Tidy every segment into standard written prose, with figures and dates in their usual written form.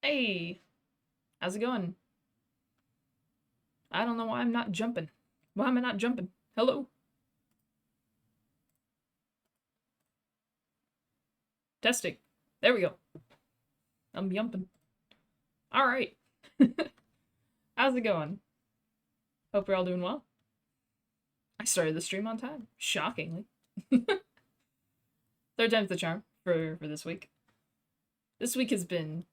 Hey, how's it going? I don't know why I'm not jumping. Why am I not jumping? Hello? Testing. There we go. I'm jumping. Alright. How's it going? Hope you're all doing well. I started the stream on time. Shockingly. Third time's the charm for this week. This week has been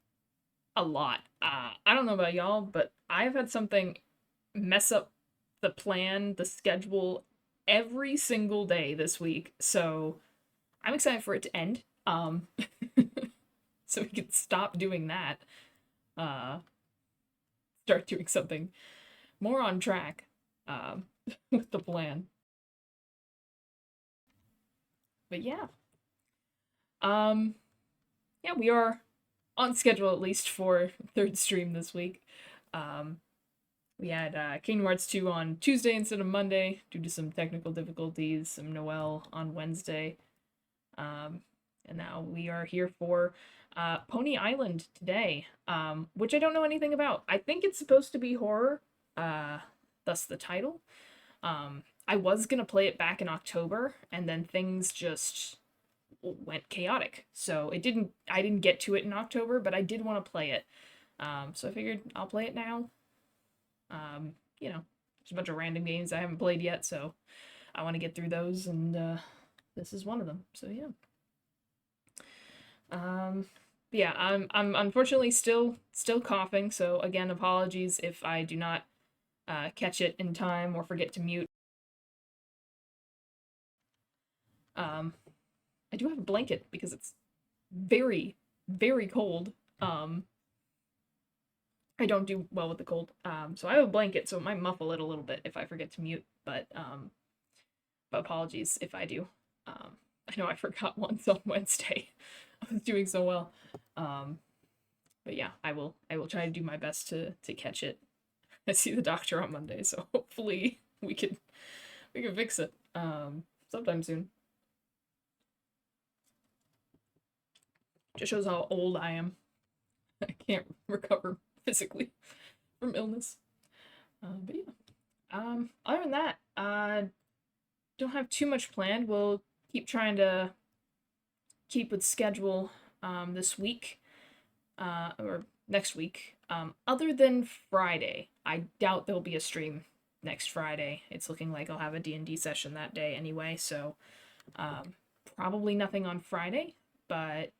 a lot. I don't know about y'all, but I've had something mess up the plan, the schedule every single day this week. So I'm excited for it to end. So we can stop doing that. Uh, Start doing something more on track with the plan. But yeah. Um, yeah, we are on schedule at least for third stream this week. Um, we had Kingdom Hearts 2 on Tuesday instead of Monday due to some technical difficulties, some Noel on Wednesday. And now we are here for Pony Island today, which I don't know anything about. I think it's supposed to be horror, thus the title. I was gonna play it back in October, and then things just went chaotic. So I didn't get to it in October, but I did want to play it. So I figured I'll play it now. You know, there's a bunch of random games I haven't played yet, so I want to get through those, and this is one of them. So yeah. Yeah, I'm unfortunately still coughing, so again, apologies if I do not catch it in time or forget to mute. I do have a blanket because it's very, very cold. I don't do well with the cold. So I have a blanket, so it might muffle it a little bit if I forget to mute, but apologies if I do. I know I forgot once on Wednesday. I was doing so well. But yeah, I will try to do my best to catch it. I see the doctor on Monday, so hopefully we can fix it sometime soon. Just shows how old I am. I can't recover physically from illness. But yeah. Other than that, don't have too much planned. We'll keep trying to keep with schedule this week or next week. Other than Friday, I doubt there'll be a stream next Friday. It's looking like I'll have a D&D session that day anyway, so probably nothing on Friday, but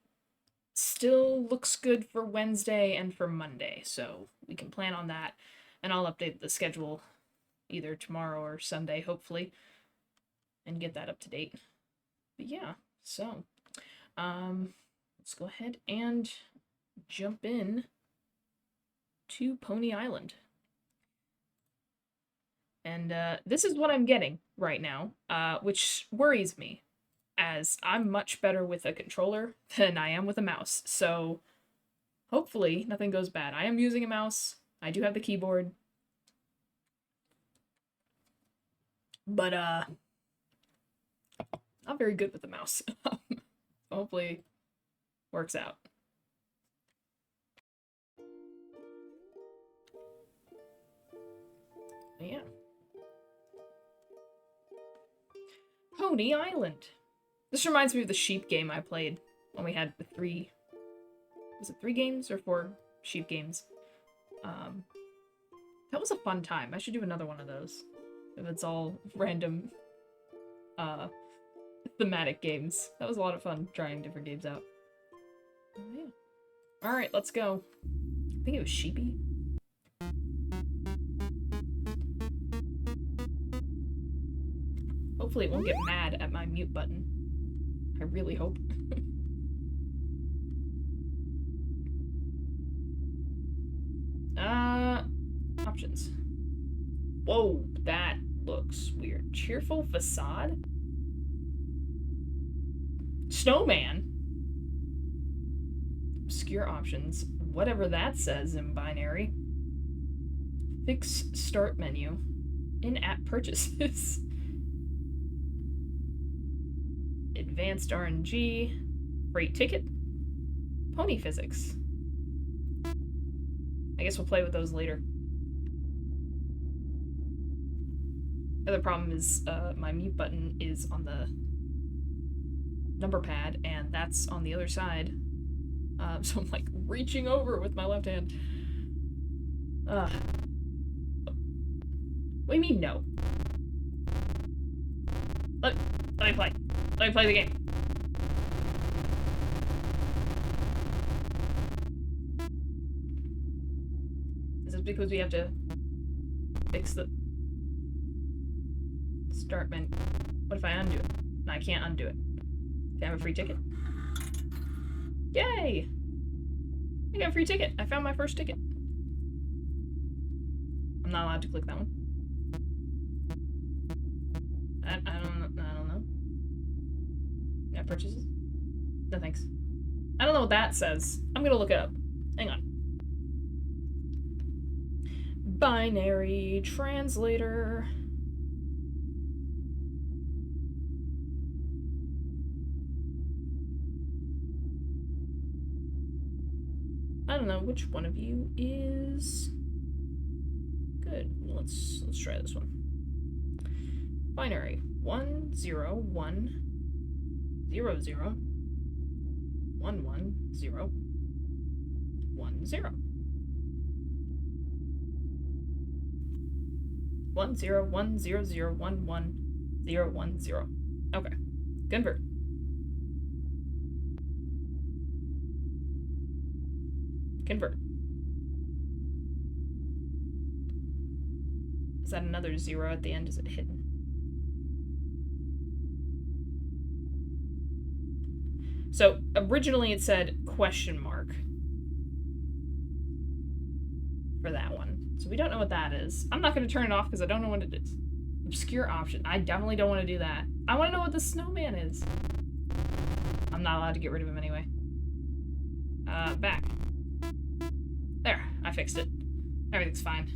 still looks good for Wednesday and for Monday, so we can plan on that, and I'll update the schedule either tomorrow or Sunday, hopefully, and get that up to date. But yeah, so let's go ahead and jump in to Pony Island. And this is what I'm getting right now, which worries me, as I'm much better with a controller than I am with a mouse. So hopefully nothing goes bad. I am using a mouse. I do have the keyboard. But not very good with the mouse. Hopefully works out. Yeah. Pony Island. This reminds me of the sheep game I played when we had the three. Was it 3 games or 4 sheep games? That was a fun time. I should do another one of those. If it's all random thematic games. That was a lot of fun trying different games out. Oh, yeah. Alright, let's go. I think it was Sheepy. Hopefully it won't get mad at my mute button. I really hope. Options. Whoa, that looks weird. Cheerful facade? Snowman? Obscure options. Whatever that says in binary. Fix start menu. In-app purchases. Advanced RNG. Freight ticket. Pony physics. I guess we'll play with those later. The other problem is my mute button is on the number pad, and that's on the other side. So I'm like reaching over with my left hand. What do you mean no? Let me play. Let me play the game. Is this because we have to fix the start menu? What if I undo it? No, I can't undo it. Can I have a free ticket? Yay! I got a free ticket. I found my first ticket. I'm not allowed to click that one. I don't know. Yeah, purchases? No thanks. I don't know what that says. I'm gonna look it up. Hang on. Binary translator. I don't know which one of you is good. Let's try this one. Binary 1 0 1 0 0 1 1 0 1 0 1 0 1 0 0 1 1 0 1 0. Okay. Convert. Convert. Is that another 0 at the end? Is it hidden? So originally it said question mark for that one. So we don't know what that is. I'm not going to turn it off because I don't know what it is. Obscure option. I definitely don't want to do that. I want to know what the snowman is. I'm not allowed to get rid of him anyway. Back. There. I fixed it. Everything's fine.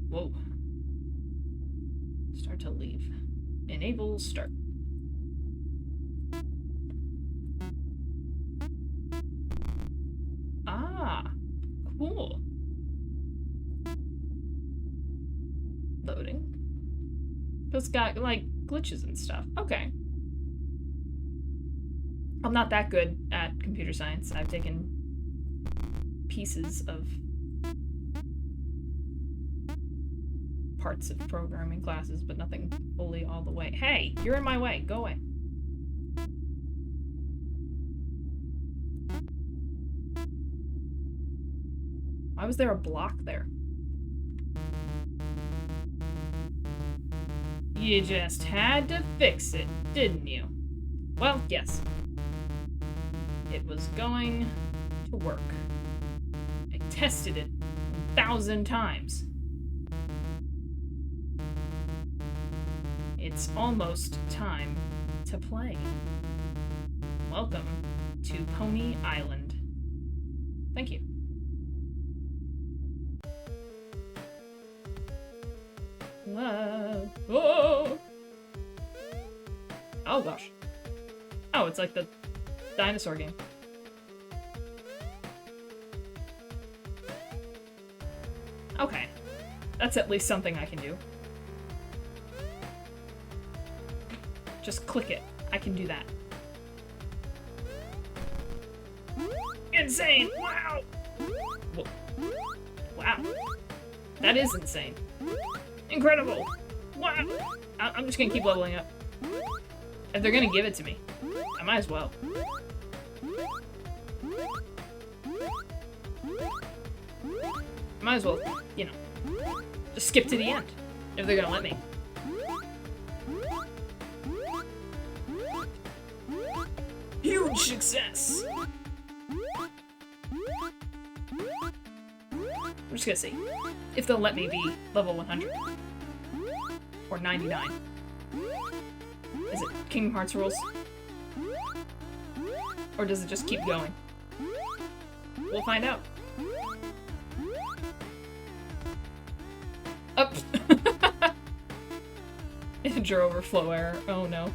Whoa. Start to leave. Enable start. Ah, cool. Loading. It's got, like, glitches and stuff. Okay. I'm not that good at computer science. I've taken pieces of parts of programming classes, but nothing fully all the way. Hey, you're in my way. Go away. Why was there a block there? You just had to fix it, didn't you? Well, yes. It was going to work. I tested it 1,000 times. It's almost time to play. Welcome to Pony Island. Thank you. Whoa. Oh gosh. Oh, it's like the dinosaur game. Okay. That's at least something I can do. Just click it. I can do that. Insane! Wow! Whoa. Wow. That is insane. Incredible! Wow! I'm just gonna keep leveling up. If they're gonna give it to me, I might as well. Might as well, you know, just skip to the end, if they're gonna let me. Huge success! I'm just gonna see if they'll let me be level 100. Or 99. Is it Kingdom Hearts rules? Or does it just keep going? We'll find out. Up. Integer overflow error. Oh no.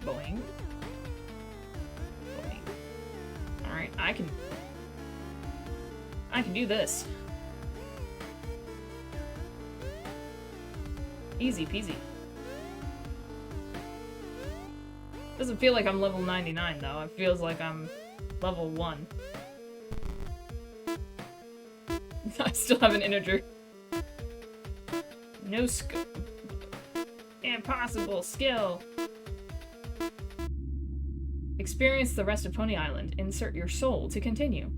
Boing. Boing. Alright, I can do this. Easy peasy. Doesn't feel like I'm level 99 though. It feels like I'm level 1. I still have an integer. No impossible skill. Experience the rest of Pony Island. Insert your soul to continue.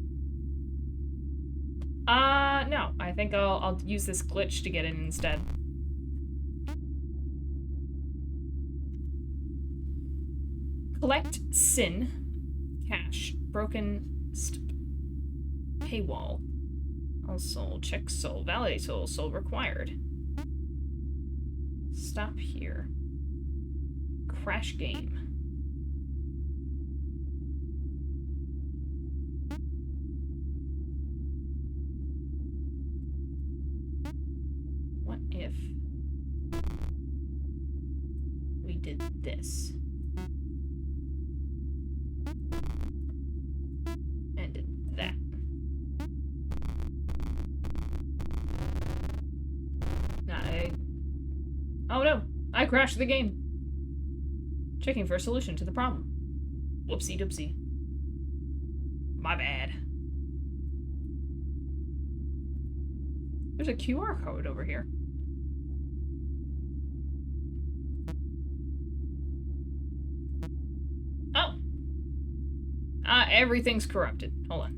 No. I think I'll use this glitch to get in instead. Collect Sin. Cash. Broken paywall. All soul. Check soul. Validate soul. Soul required. Stop here. Crash game. What if we did this? And did that. Oh no! I crashed the game! Checking for a solution to the problem. Whoopsie doopsie. My bad. There's a QR code over here. Oh! Everything's corrupted. Hold on.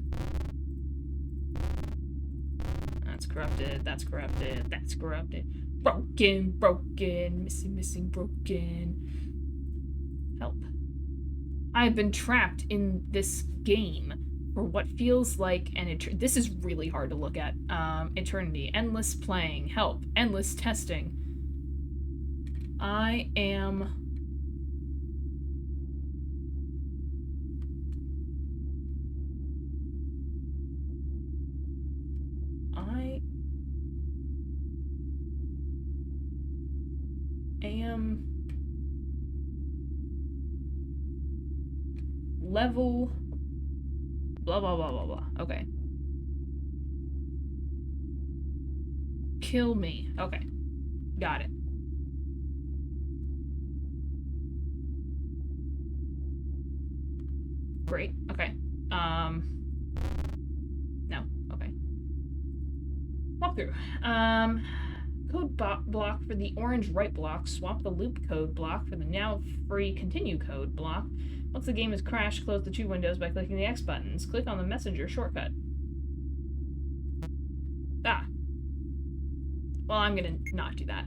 That's corrupted, that's corrupted, that's corrupted. Broken, broken, missing, broken. Help. I have been trapped in this game for what feels like an this is really hard to look at. Eternity. Endless playing. Help. Endless testing. I am... level blah blah blah blah blah. Okay. Kill me. Okay. Got it. Great. Okay. No. Okay. Walkthrough. Code block for the orange right block. Swap the loop code block for the now free continue code block. Once the game has crashed, close the two windows by clicking the X buttons. Click on the messenger shortcut. Ah. Well, I'm gonna not do that.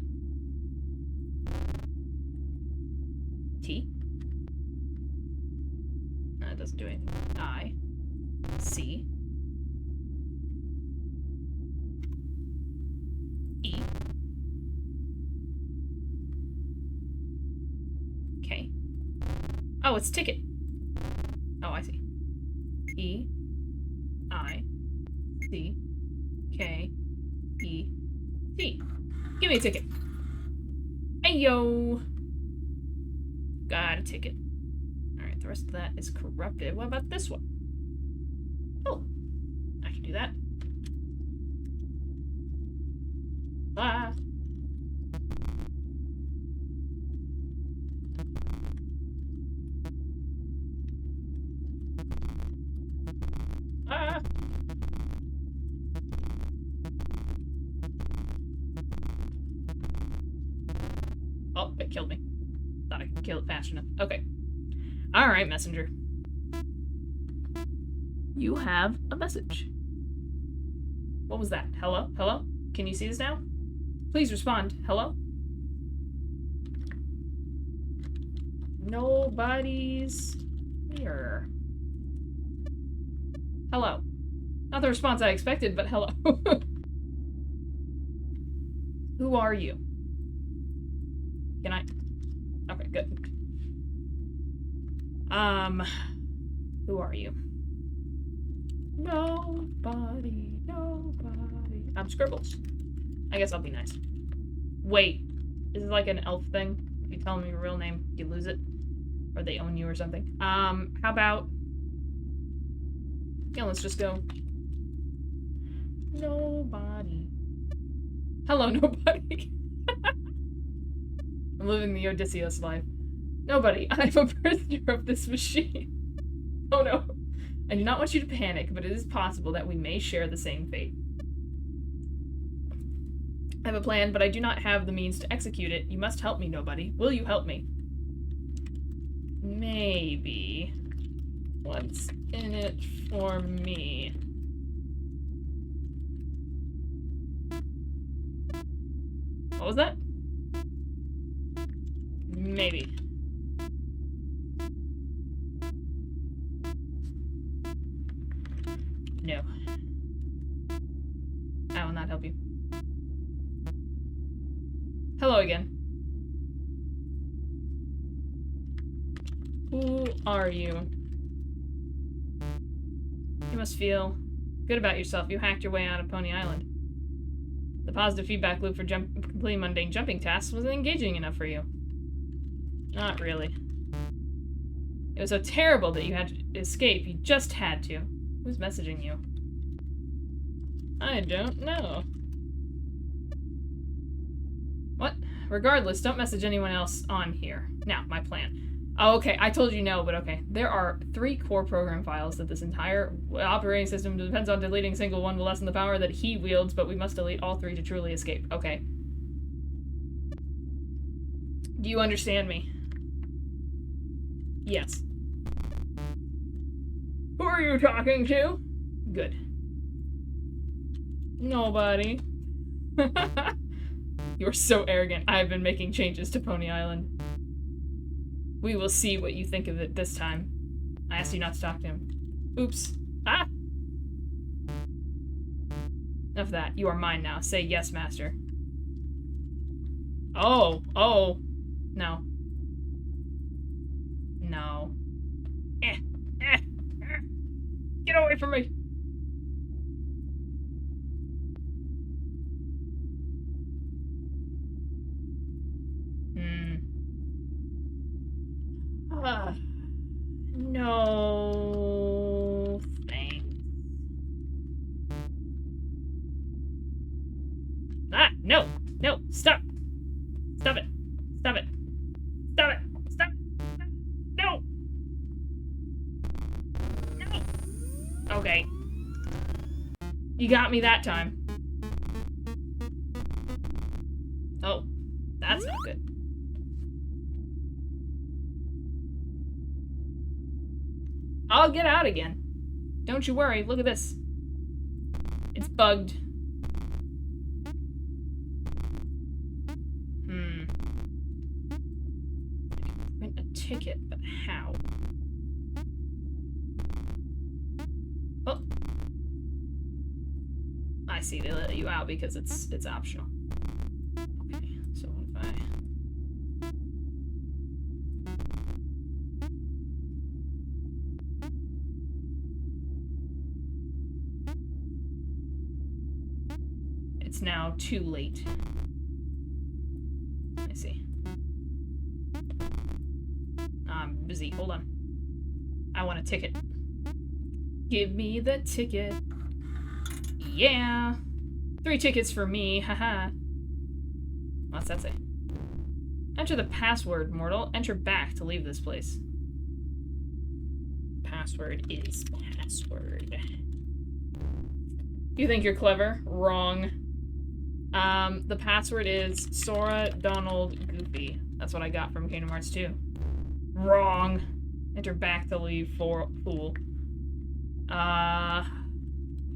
T. No, it doesn't do anything. I. C. E. K. Oh, it's ticket. Oh, I see. E. I. C. K. E. T. Give me a ticket. Hey, yo. Got a ticket. Alright, the rest of that is corrupted. What about this one? Oh. I can do that. Ah. Ah. Oh, it killed me. Thought I could kill it fast enough. Okay. Alright, messenger. You have a message. What was that? Hello? Hello? Can you see this now? Please respond. Hello? Nobody's here. Hello. Not the response I expected, but hello. Who are you? Can I? Okay, good. Who are you? Nobody. I'm Scribbles. I guess I'll be nice. Wait, is it like an elf thing? If you tell me your real name, you lose it? Or they own you or something. How about... Yeah, let's just go. Nobody. Hello, nobody. I'm living the Odysseus life. Nobody. I'm a prisoner of this machine. Oh no. I do not want you to panic, but it is possible that we may share the same fate. I have a plan, but I do not have the means to execute it. You must help me, nobody. Will you help me? Maybe. What's in it for me? What was that? Maybe. No. I will not help you. Hello again. Who are you? You must feel good about yourself. You hacked your way out of Pony Island. The positive feedback loop for completing mundane jumping tasks wasn't engaging enough for you. Not really. It was so terrible that you had to escape. You just had to. Who's messaging you? I don't know. What? Regardless, don't message anyone else on here. Now, my plan. Oh, okay, I told you no, but okay. There are 3 core program files that this entire operating system depends on. Deleting a single one will lessen the power that he wields, but we must delete all 3 to truly escape. Okay. Do you understand me? Yes. Who are you talking to? Good. Nobody. You're so arrogant. I have been making changes to Pony Island. We will see what you think of it this time. I asked you not to talk to him. Oops. Ah! Enough of that. You are mine now. Say yes, master. Oh. Oh. No. No. Get away from me! No. Thanks. Ah! No! No! Stop! Stop it! Stop it! Stop it! Stop! No! No! Okay. You got me that time. Oh. That's not good. I'll get out again. Don't you worry. Look at this. It's bugged. Print a ticket, but how? Oh. I see. They let you out because it's optional. Okay, so what if I... It's now too late. I see. I'm busy. Hold on. I want a ticket. Give me the ticket. Yeah. 3 tickets for me. Haha. What's that say? Enter the password, mortal. Enter back to leave this place. Password is password. You think you're clever? Wrong. The password is Sora, Donald, Goofy. That's what I got from Kingdom Hearts 2. Wrong. Enter back to leave for fool.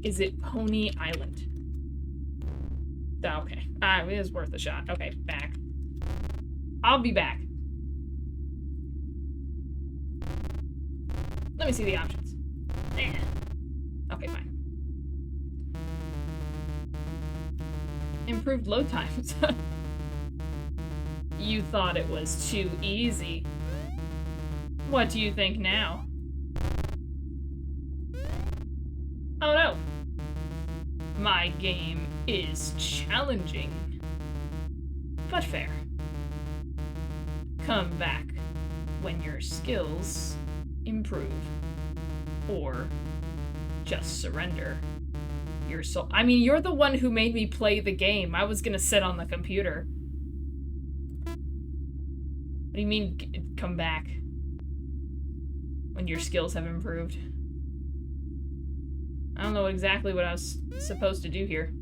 Is it Pony Island? Okay. It is worth a shot. Okay, back. I'll be back. Let me see the options. Okay, fine. Improved load times. You thought it was too easy. What do you think now? Oh no! My game is challenging, but fair. Come back when your skills improve. Or just surrender your soul. I mean, you're the one who made me play the game. I was gonna sit on the computer. What do you mean, come back? When your skills have improved. I don't know exactly what I was supposed to do here.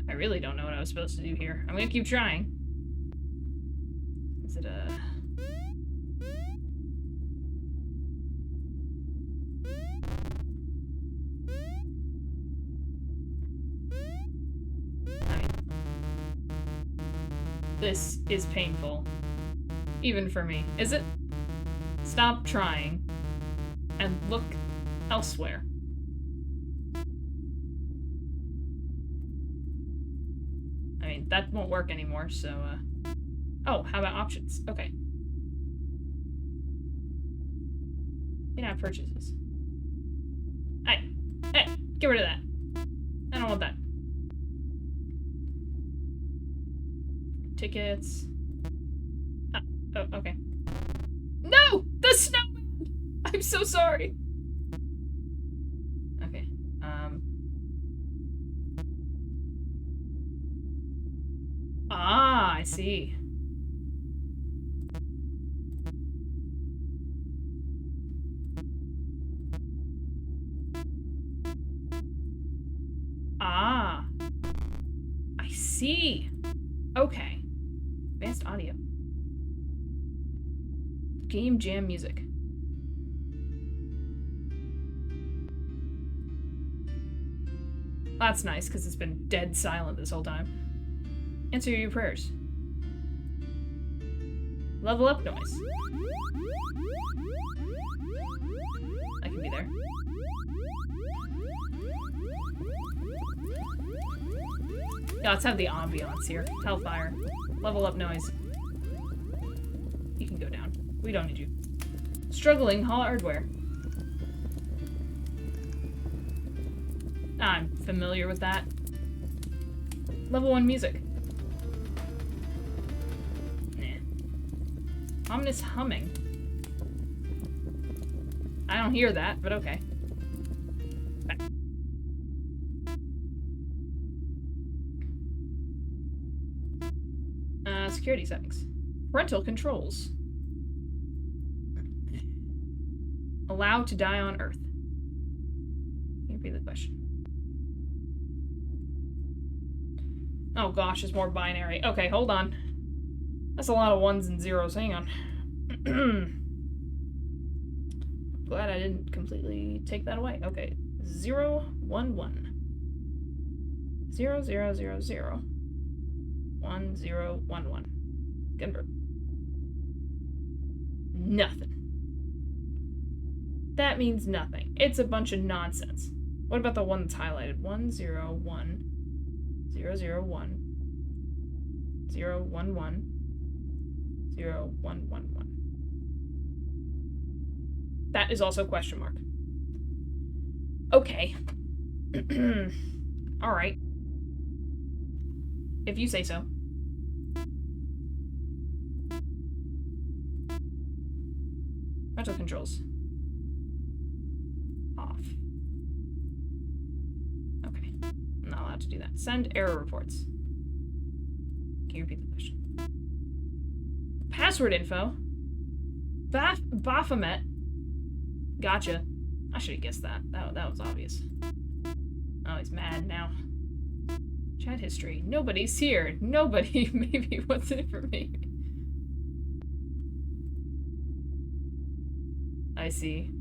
I really don't know what I was supposed to do here. I'm gonna keep trying. Is it a... I mean... This is painful. Even for me. Is it? Stop trying. And look elsewhere. I mean, that won't work anymore, so, Oh, how about options? Okay. In-app purchases. Hey! Hey! Get rid of that! I don't want that. Tickets. Oh, okay. No! The snowman! I'm so sorry! Okay, Ah, I see. Ah. I see. Okay. Advanced audio. Game jam music. That's nice, because it's been dead silent this whole time. Answer your prayers. Level up noise. I can be there. Yeah, let's have the ambiance here. Hellfire. Level up noise. You can go down. We don't need you. Struggling hardware. I'm familiar with that. Level 1 music. Nah. Ominous humming. I don't hear that, but okay. Back. Security settings. Parental controls. Allowed to die on Earth. Can you repeat the question? Oh gosh, it's more binary. Okay, hold on. That's a lot of ones and zeros. Hang on. Glad I didn't completely take that away. Okay. 0, 1, 1. 0, 0, 0, 0. 1, 0, 1, 1. Convert. Nothing. That means nothing. It's a bunch of nonsense. What about the one that's highlighted? 1, 0, 1. 0, 0, 1. 0, 1, 1. 0, 1, 1, 1. That is also question mark. Okay. Alright. If you say so. Mental controls. Off. Okay. I'm not allowed to do that. Send error reports. Can you repeat the question? Password info. Baphomet. Gotcha. I should have guessed that. That was obvious. Oh, he's mad now. Chat history. Nobody's here. Nobody. Maybe what's in it for me? I see.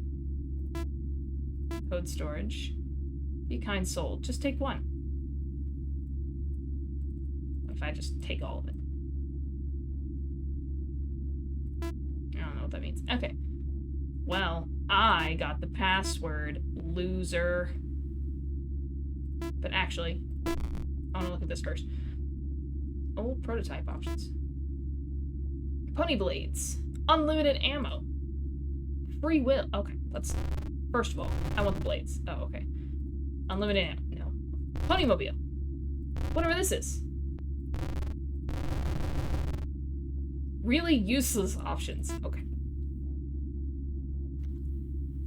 Code storage. Be kind soul. Just take one. What if I just take all of it? I don't know what that means. Okay. Well, I got the password, loser. But actually, I want to look at this first. Old prototype options. Pony blades. Unlimited ammo. Free will. Okay, let's... First of all, I want the blades. Oh, okay. Unlimited ammo. No. Ponymobile. Whatever this is. Really useless options. Okay.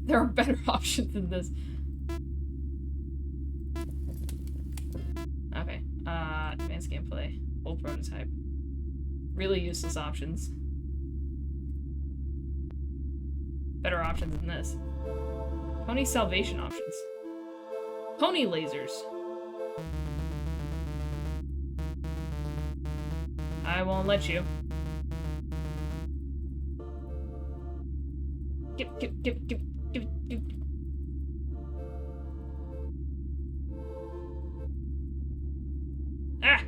There are better options than this. Okay. Advanced gameplay. Old prototype. Really useless options. Better options than this. Pony salvation options. Pony lasers. I won't let you. Give. Ah!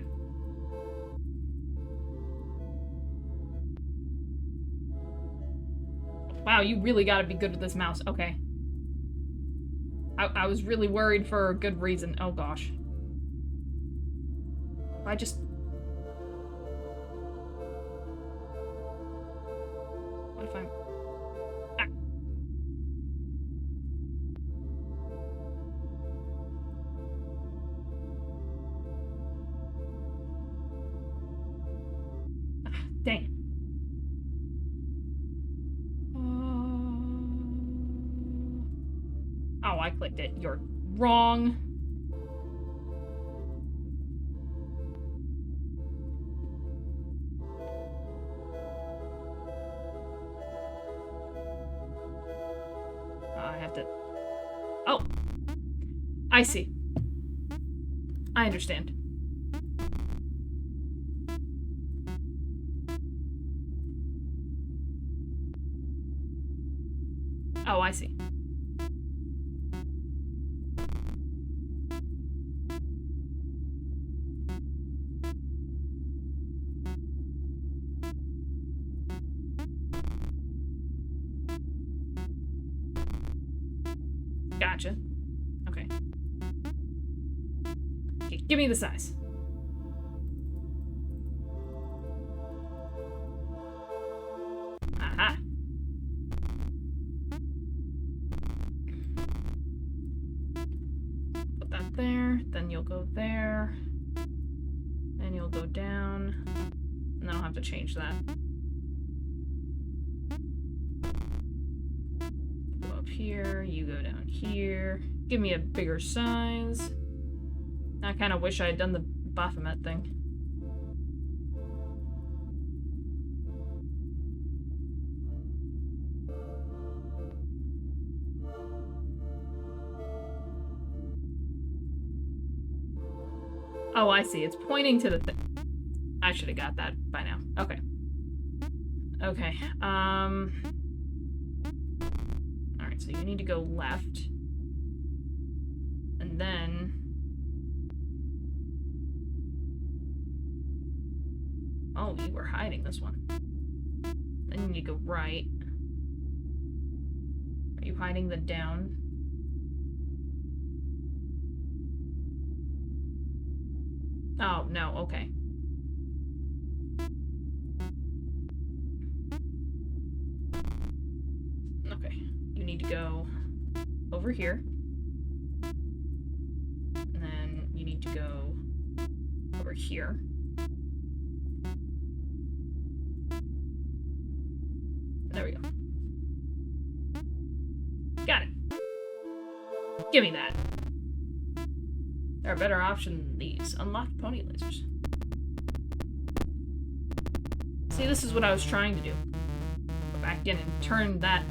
Wow, you really gotta be good with this mouse. Okay. I was really worried for a good reason. Oh gosh. I just... What if I'm... Ah. Ah, dang. Oh, I clicked it. You're wrong. I have to... Oh. I see. I understand. Oh, I see. Gotcha. Okay. Okay, give me the size. Aha. Put that there, then you'll go there. Then you'll go down. And then I'll have to change that. Here, you go down here. Give me a bigger size. I kind of wish I had done the Baphomet thing. Oh, I see. It's pointing to the thing. I should have got that by now. Okay. Okay. So you need to go left. And then... Oh, you were hiding this one. Then you need to go right. Are you hiding the down? Oh, no, okay. Okay. You need to go over here. And then you need to go over here. There we go. Got it. Give me that. There are better options than these. Unlocked pony lasers. See, this is what I was trying to do. Go back in and turn that...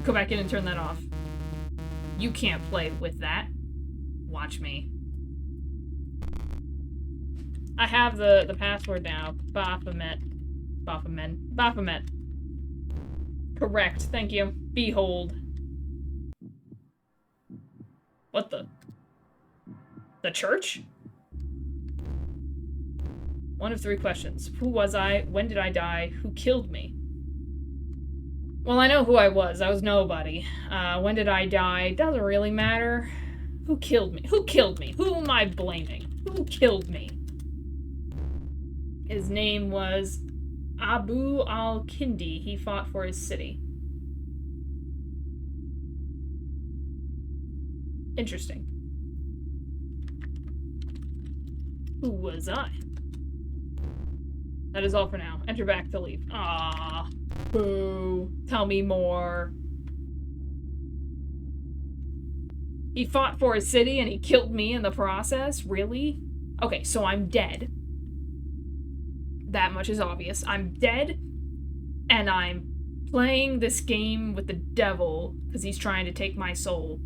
Go back in and turn that off. You can't play with that. Watch me. I have the password now. Baphomet. Correct. Thank you. Behold. What the? The church? One of 3 questions. Who was I? When did I die? Who killed me? Well, I know who I was. I was nobody. When did I die? Doesn't really matter. Who killed me? Who killed me? Who am I blaming? Who killed me? His name was Abu al-Kindi. He fought for his city. Interesting. Who was I? That is all for now. Enter back to leave. Ah, boo. Tell me more. He fought for his city and he killed me in the process? Really? Okay, so I'm dead. That much is obvious. I'm dead, and I'm playing this game with the devil because he's trying to take my soul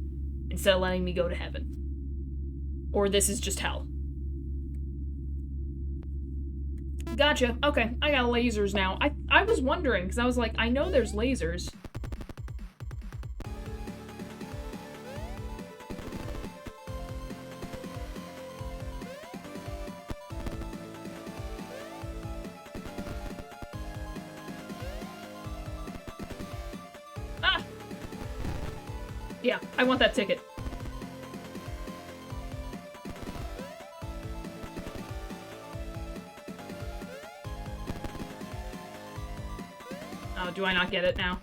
instead of letting me go to heaven. Or this is just hell. Gotcha. Okay, I got lasers now. I was wondering, because I was like, I know there's lasers. Ah! Yeah, I want that ticket. Oh, do I not get it now?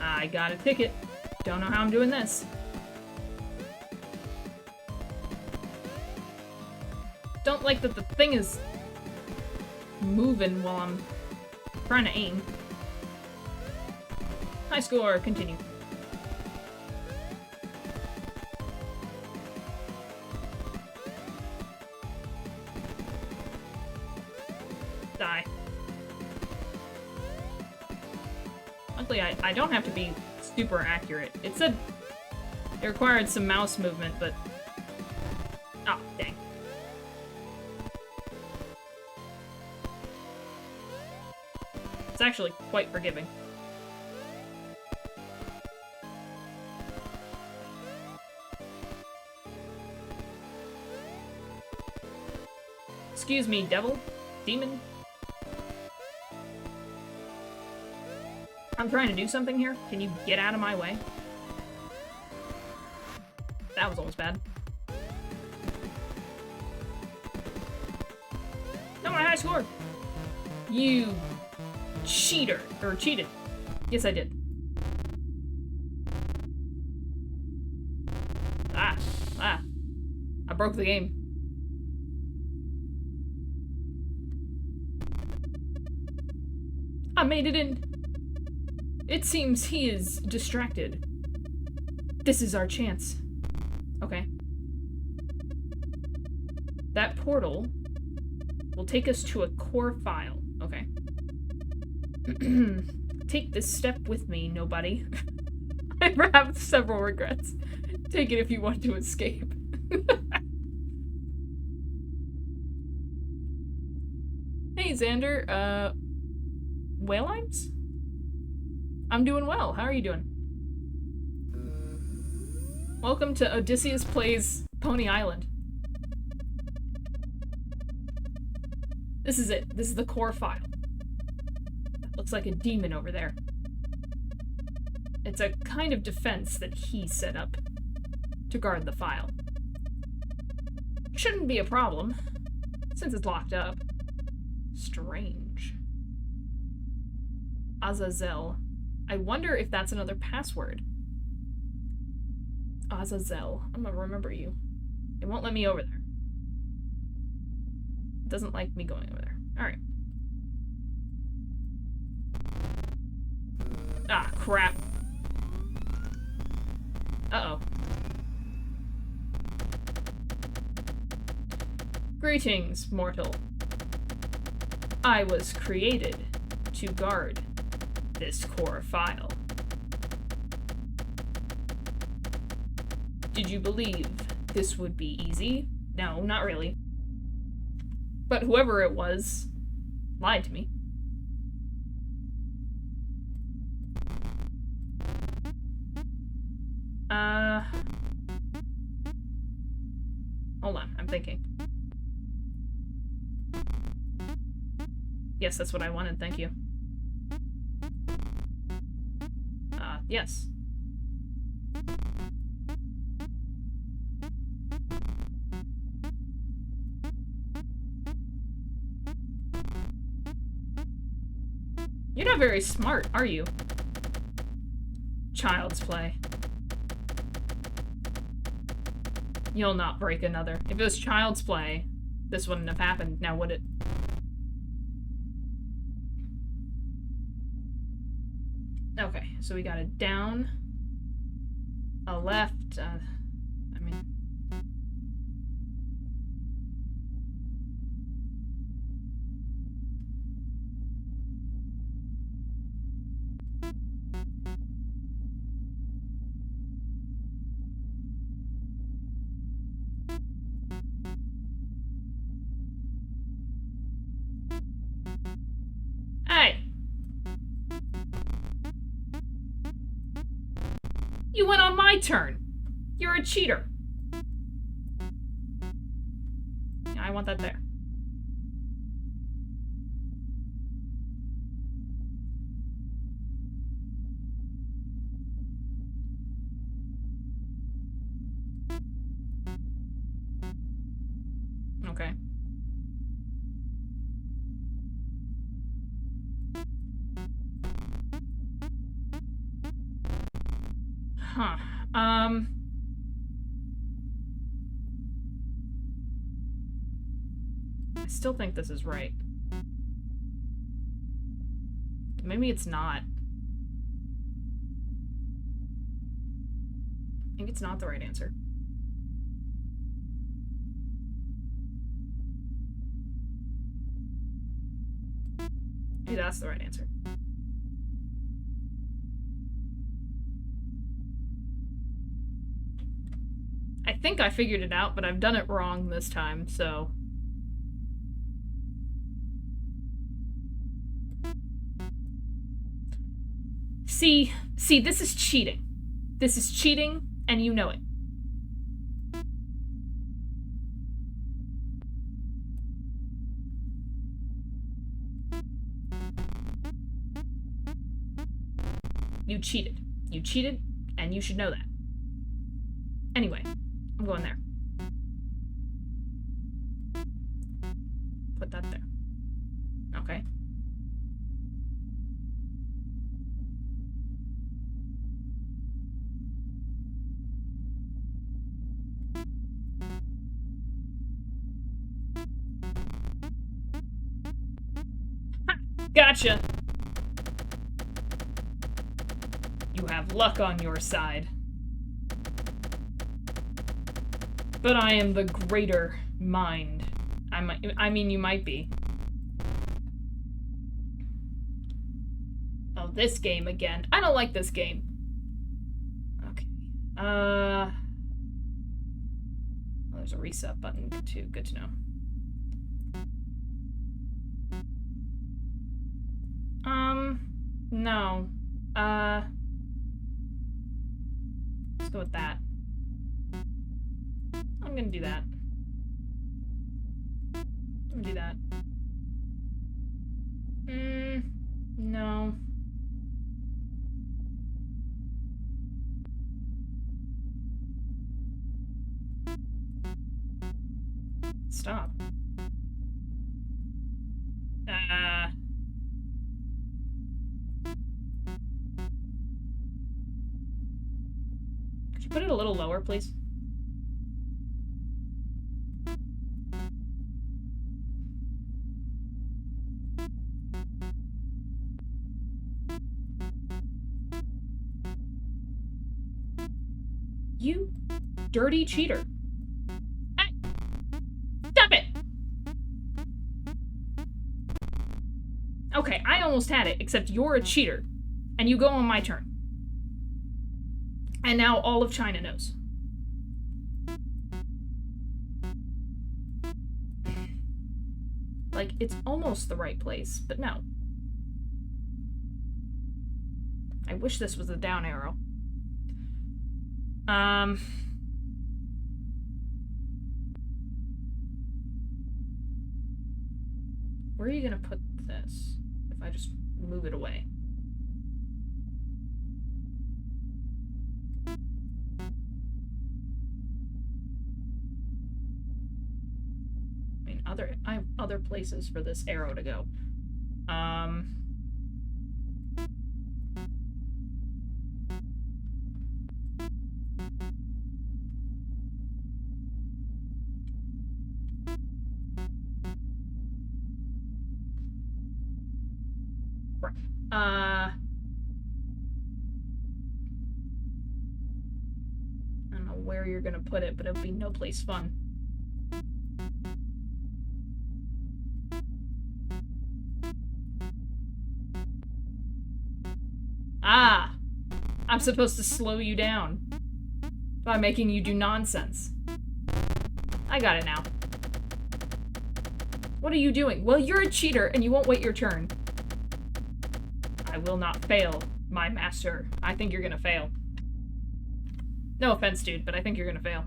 I got a ticket. Don't know how I'm doing this. Don't like that the thing is moving while I'm trying to aim. High score, continue. Die. Luckily, I don't have to be super accurate. It said it required some mouse movement, but... Oh, dang. It's actually quite forgiving. Excuse me, devil? Demon? I'm trying to do something here. Can you get out of my way? That was almost bad. No, my high score! You cheater. Or cheated. Yes, I did. Ah. I broke the game. I made it in. It seems he is distracted. This is our chance. Okay. That portal will take us to a core file. Okay. Take this step with me, nobody. I have several regrets. Take it if you want to escape. Hey, Xander. Whale Limes? I'm doing well. How are you doing? Welcome to Odysseus Plays Pony Island. This is it. This is the core file. That looks like a demon over there. It's a kind of defense that he set up to guard the file. Shouldn't be a problem, since it's locked up. Strange. Azazel. I wonder if that's another password. Azazel. I'm gonna remember you. It won't let me over there. It doesn't like me going over there. Alright. Ah, crap. Uh-oh. Greetings, mortal. I was created to guard this core file. Did you believe this would be easy? No, not really. But whoever it was lied to me. Hold on, I'm thinking. Yes, that's what I wanted, thank you. Yes. You're not very smart, are you? Child's play. You'll not break another. If it was Child's Play, this wouldn't have happened, now would it? Okay, so we got a down, a left, I mean... Hey! You went on my turn! You're a cheater! Yeah, I want that there. Okay. Huh. I still think this is right. Maybe it's not. I think it's not the right answer. Maybe that's the right answer. I think I figured it out, but I've done it wrong this time, so... See, this is cheating. This is cheating, and you know it. You cheated. You cheated, and you should know that. Anyway, I'm going there. Put that there. Okay. Ha! Gotcha! You have luck on your side. But I am the greater mind. I mean, you might be. Oh, this game again. I don't like this game. Okay. Oh, there's a reset button too. Good to know. No. Let's go with that. I'm gonna do that. I'm gonna do that. No. Stop. Could you put it a little lower, please? You dirty cheater. Hey! Stop it! Okay, I almost had it, except you're a cheater. And you go on my turn. And now all of China knows. Like, it's almost the right place, but no. I wish this was a down arrow. Where are you gonna put this? If I just move it away. I mean, I have other places for this arrow to go. I don't know where you're gonna put it, but it would be no place fun. Ah! I'm supposed to slow you down by making you do nonsense. I got it now. What are you doing? Well, you're a cheater and you won't wait your turn. I will not fail, my master. I think you're gonna fail. No offense, dude, but I think you're gonna fail.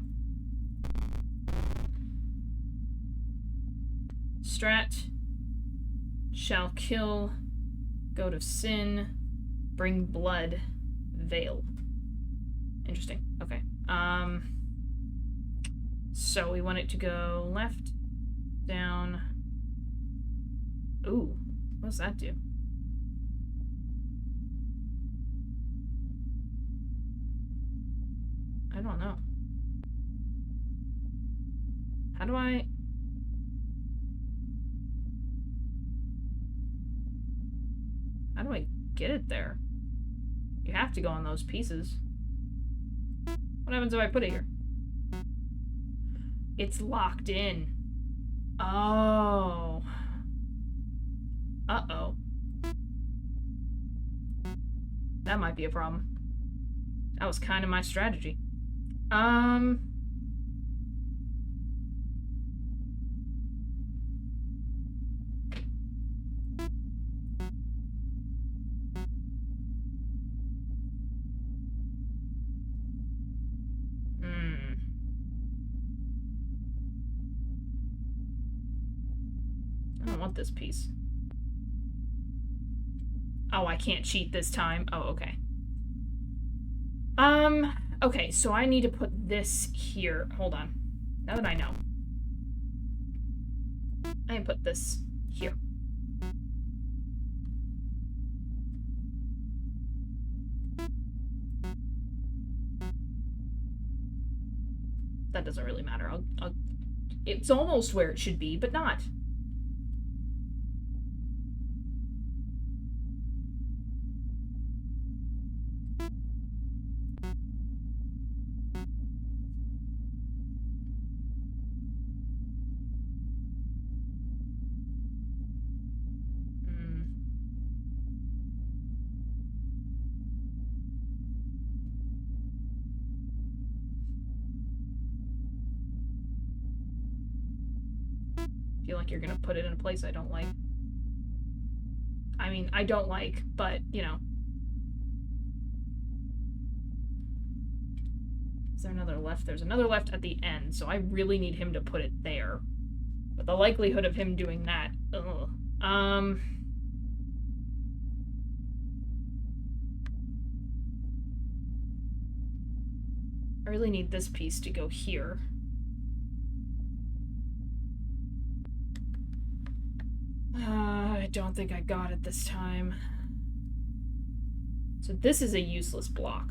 Strat. Shall kill. Goat of sin. Bring blood. Veil. Interesting. Okay. So we want it to go left, down. Ooh. What does that do? I don't know. How do I... How do I get it there? You have to go on those pieces. What happens if I put it here? It's locked in. Oh. Uh-oh. That might be a problem. That was kind of my strategy. I don't want this piece. Oh, I can't cheat this time. Oh, okay. Okay, so I need to put this here. Hold on. Now that I know. I can put this here. That doesn't really matter. It's almost where it should be, but not. I feel like you're gonna put it in a place I don't like. I mean, I don't like, but, you know. Is there another left? There's another left at the end, so I really need him to put it there. But the likelihood of him doing that... Ugh. I really need this piece to go here. I don't think I got it this time. So this is a useless block.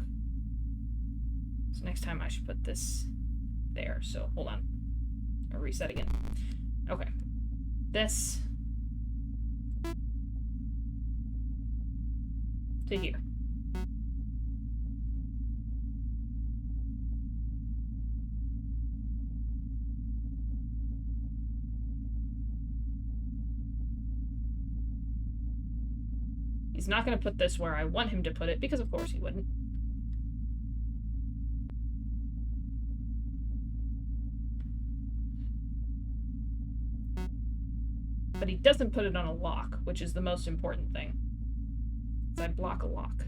So next time I should put this there. So hold on. I'll reset again. Okay. This to here. He's not going to put this where I want him to put it, because of course he wouldn't. But he doesn't put it on a lock, which is the most important thing. Because I block a lock.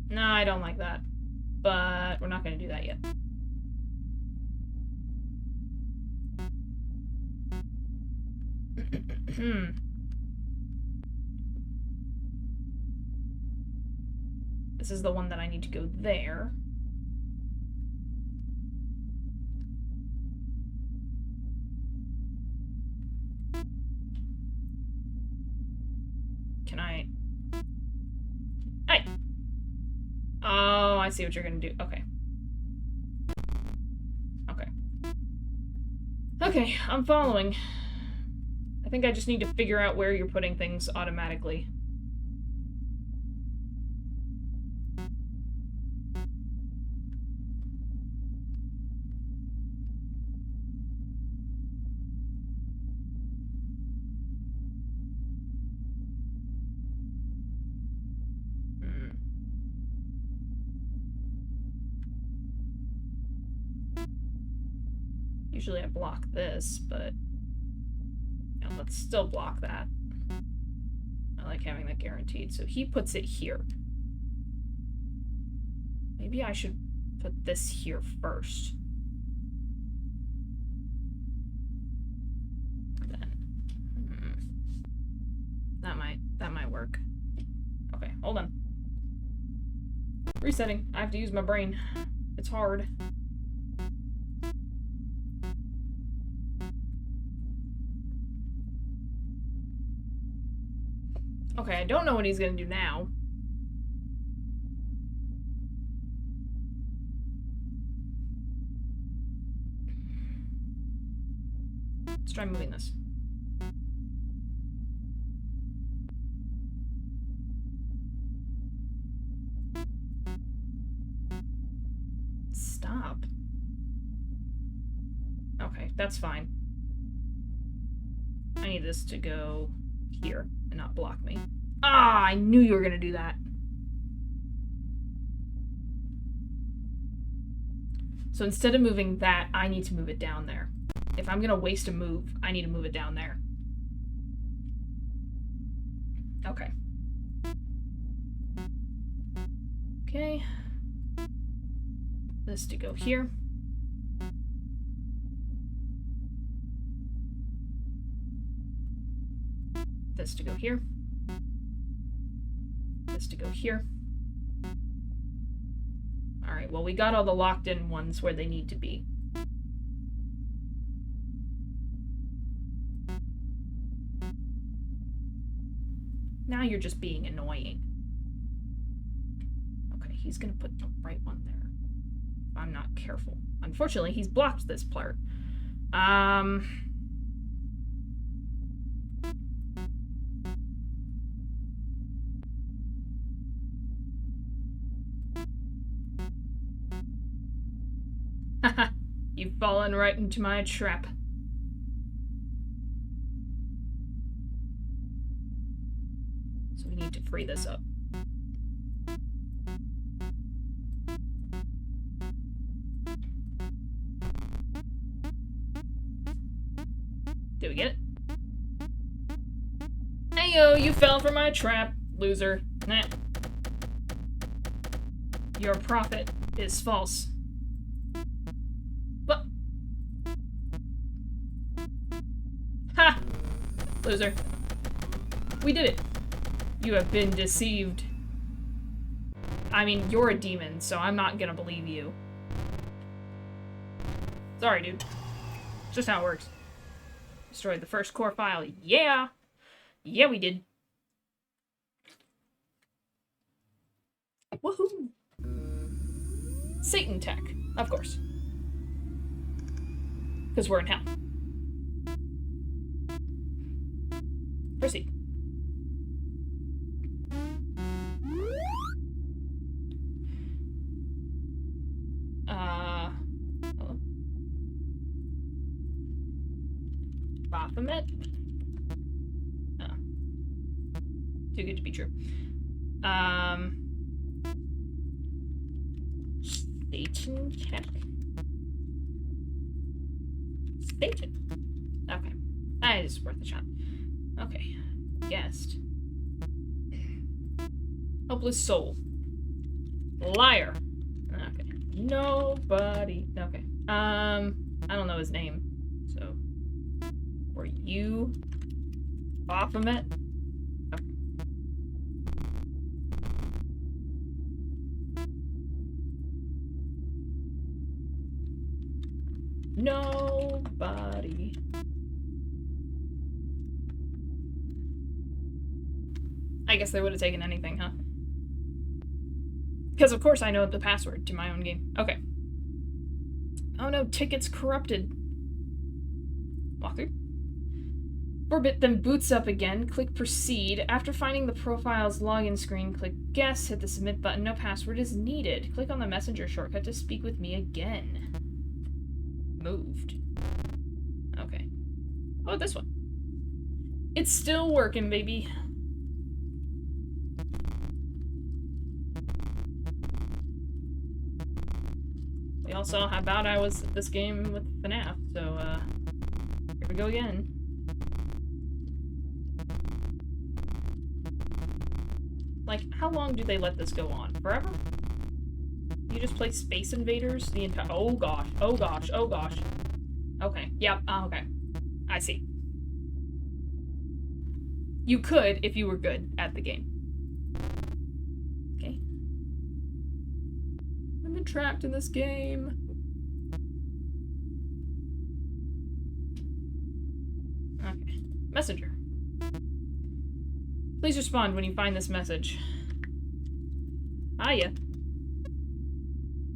No, I don't like that. But we're not going to do that yet. This is the one that I need to go there. Can I... Hey! Oh, I see what you're gonna do. Okay. Okay. Okay, I'm following. I think I just need to figure out where you're putting things automatically. Usually I block this, but you know, let's still block that. I like having that guaranteed. So he puts it here. Maybe I should put this here first. Then that might work. Okay, hold on. Resetting. I have to use my brain. It's hard. Okay, I don't know what he's gonna do now. Let's try moving this. Stop. Okay, that's fine. I need this to go here and not block me. Ah, I knew you were gonna do that. So instead of moving that, I need to move it down there. If I'm gonna waste a move, I need to move it down there. Okay. Okay. This to go here. This to go here. This to go here. Alright, well, we got all the locked in ones where they need to be. Now you're just being annoying. Okay, he's gonna put the right one there. If I'm not careful. Unfortunately, he's blocked this part. Haha, you've fallen right into my trap. So we need to free this up. Did we get it? Heyo, you fell for my trap, loser. Nah. Your prophet is false. What? Ha! Loser. We did it. You have been deceived. I mean, you're a demon, so I'm not gonna believe you. Sorry, dude. It's just how it works. Destroyed the first core file. Yeah! Yeah, we did. Woohoo! Satan tech, of course. Because we're in hell. Proceed. Hello? Baphomet? Oh. Too good to be true. Satan check. Satan. Okay. That is worth a shot. Okay. Guest. Helpless soul. Liar. Okay. Nobody. Okay. I don't know his name. So. Were you Baphomet? Okay. Nobody. I guess they would have taken anything, huh? Because of course I know the password to my own game. Okay. Oh no, ticket's corrupted. Walk through. Orbit then boots up again. Click proceed. After finding the profile's login screen, click guess, hit the submit button. No password is needed. Click on the messenger shortcut to speak with me again. Moved. Okay. Oh, this one. It's still working, baby. We all saw how bad I was at this game with FNAF, so, here we go again. Like, how long do they let this go on? Forever? You just play Space Invaders the entire— oh gosh, oh gosh, oh gosh. Okay, yep, okay. I see. You could if you were good at the game. Okay. I've been trapped in this game. Okay. Messenger. Please respond when you find this message. Hiya.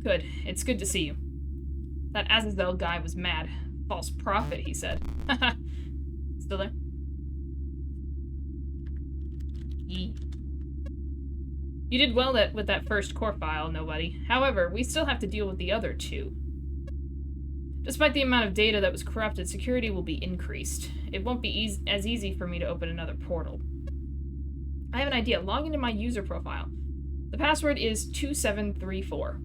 Good. It's good to see you. That Azazel guy was mad. False prophet, he said. Haha. Still there? Yee. You did well with that first core file, nobody. However, we still have to deal with the other two. Despite the amount of data that was corrupted, security will be increased. It won't be as easy for me to open another portal. I have an idea. Log into my user profile. The password is 2734.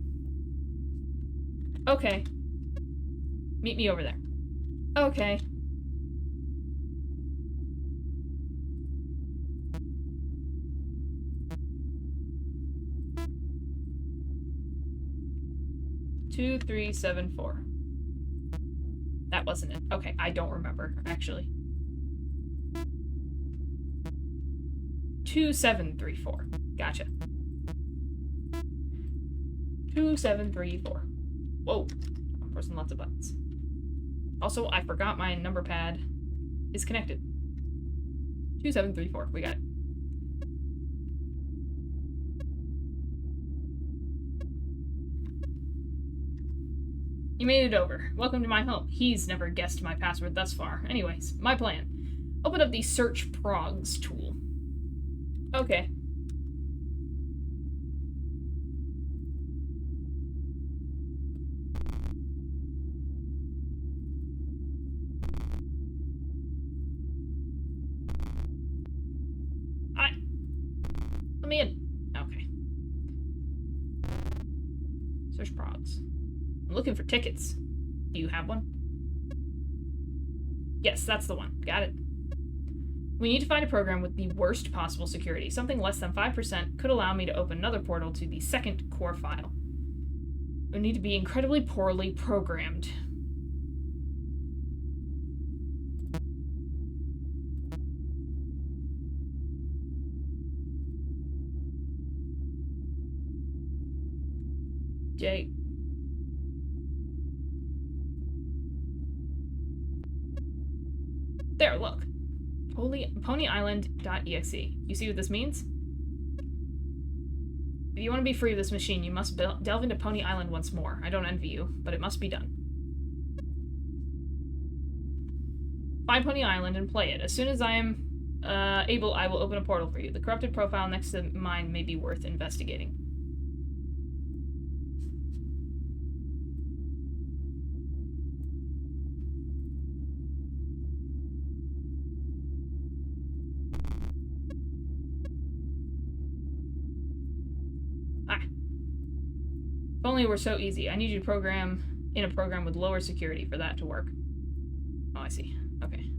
Okay. Meet me over there. Okay. Two, 3, 7, 4. That wasn't it. Okay, I don't remember, actually. 2734. Gotcha. 2734. Whoa. I'm pressing lots of buttons. Also, I forgot my number pad is connected. 2734. We got it. You made it over. Welcome to my home. He's never guessed my password thus far. Anyways, my plan. Open up the Search Progs tool. Okay. Let me in. Okay. Search Progs. I'm looking for tickets. Do you have one? Yes, that's the one. Got it. We need to find a program with the worst possible security. Something less than 5% could allow me to open another portal to the second core file. It would need to be incredibly poorly programmed. Jay. There, look. PonyIsland.exe. You see what this means? If you want to be free of this machine, you must delve into Pony Island once more. I don't envy you, but it must be done. Find Pony Island and play it. As soon as I am able, I will open a portal for you. The corrupted profile next to mine may be worth investigating. If only it were so easy. I need you to program in a program with lower security for that to work. Oh, I see. Okay.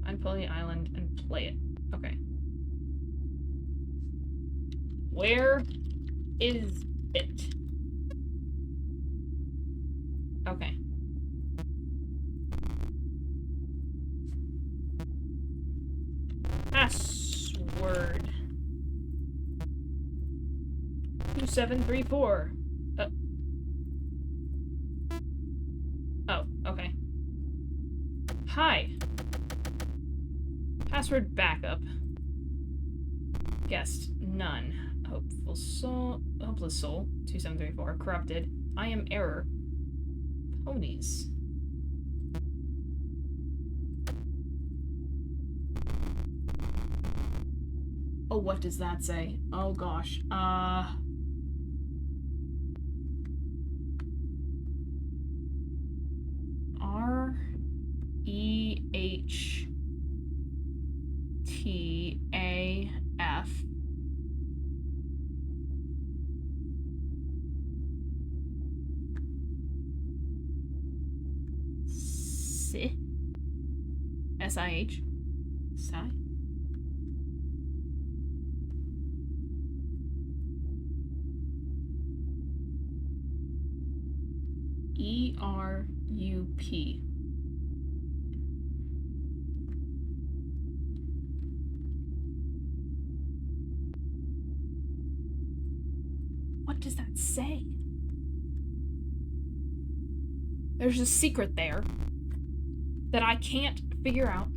Find Pony Island and play it. Okay. Where is it? Okay. Password. 2734. Oh, okay. Hi. Password backup. Guessed. None. Hopeless soul. 2734. Corrupted. I am error. Ponies. Oh, what does that say? Oh gosh. REHTAF. SIH. Sigh. ERUP. What does that say? There's a secret there that I can't figure out.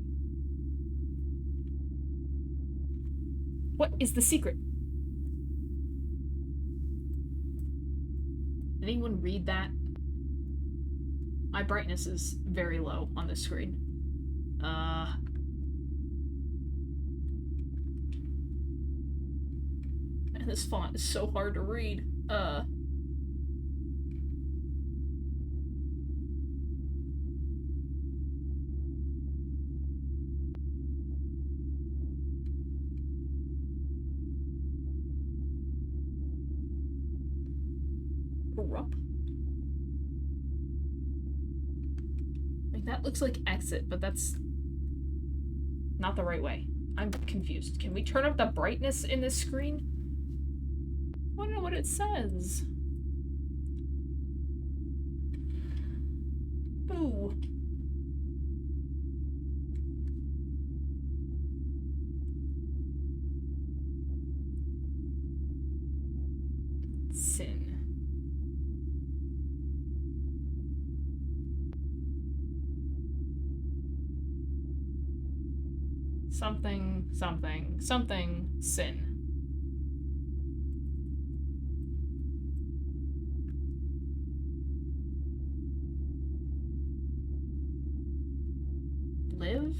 What is the secret? Did anyone read that? My brightness is very low on this screen. And this font is so hard to read. Rup. Like, that looks like exit, but that's not the right way. I'm confused. Can we turn up the brightness in this screen? I don't know what it says. Boo. Sin. Something, something, something, sin. Live?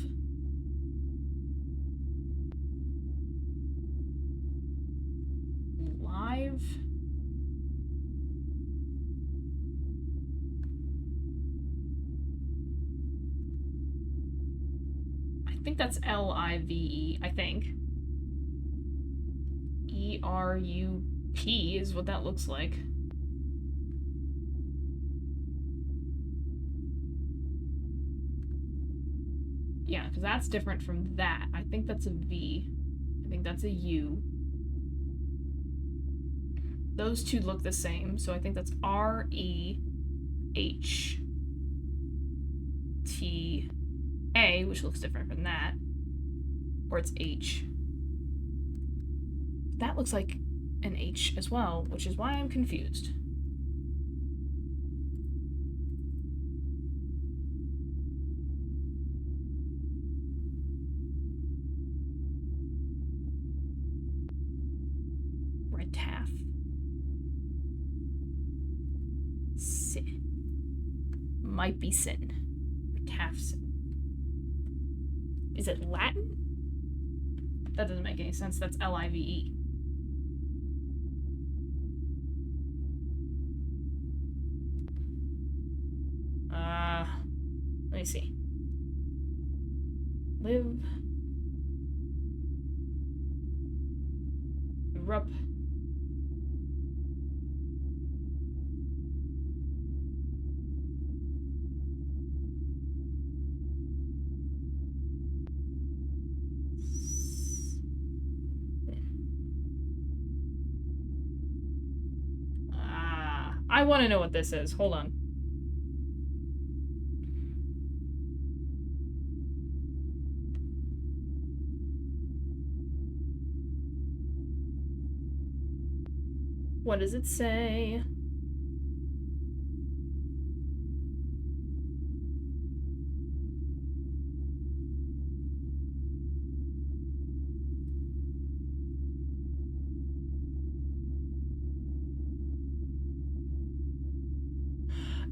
Live? I think that's LIVE, I think. ERUP is what that looks like. Yeah, because that's different from that. I think that's a V. I think that's a U. Those two look the same, so I think that's REHTA, which looks different from that. Or it's H. That looks like an H as well, which is why I'm confused. Retaf. Sin. Might be sin. Retafsin. Is it Latin? That doesn't make any sense. That's LIVE. Let me see. Live. Rup. I want to know what this is. Hold on. What does it say?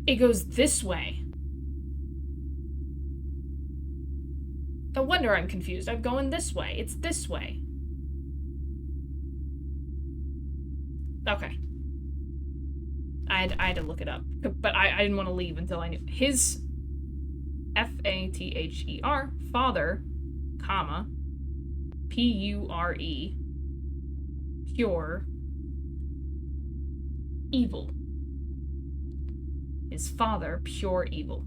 It goes this way. No wonder I'm confused. I'm going this way. It's this way. Okay. I had to look it up. But I didn't want to leave until I knew. His F-A-T-H-E-R, father, comma, P-U-R-E, pure, evil. His father, pure evil.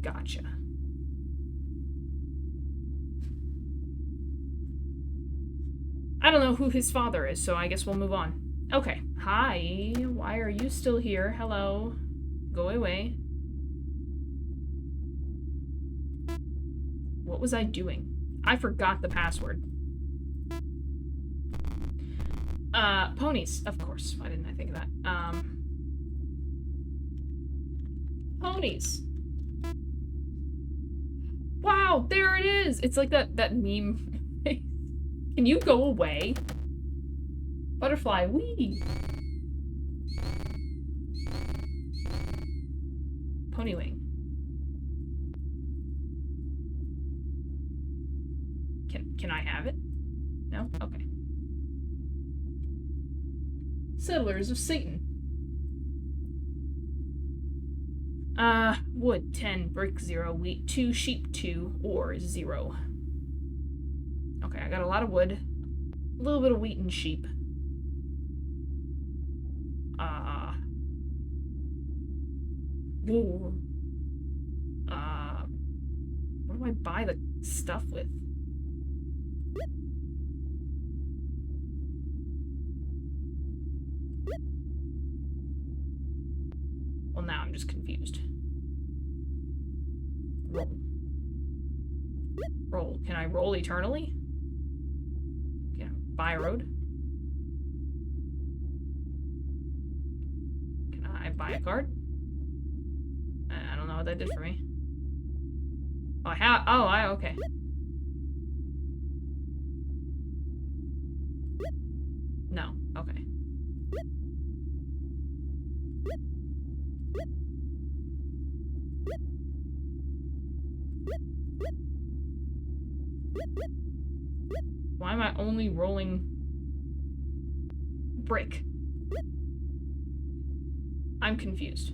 Gotcha. I don't know who his father is, so I guess we'll move on. Okay. Hi. Why are you still here? Hello. Go away. What was I doing? I forgot the password. Ponies. Of course. Why didn't I think of that? Ponies. Wow, there it is! It's like that meme. Can you go away? Butterfly, wee! Ponywing. Can I have it? No? Okay. Settlers of Satan. Wood 10, brick 0, wheat 2, sheep 2, ore 0. Okay, I got a lot of wood. A little bit of wheat and sheep. Ooh. What do I buy the stuff with? Well, now I'm just confused. Roll. Roll. Can I roll eternally? Can I buy a road? Can I buy a card? I don't know what that did for me. Oh, I have. Oh, okay. No. Okay. Why am I only rolling brick? I'm confused.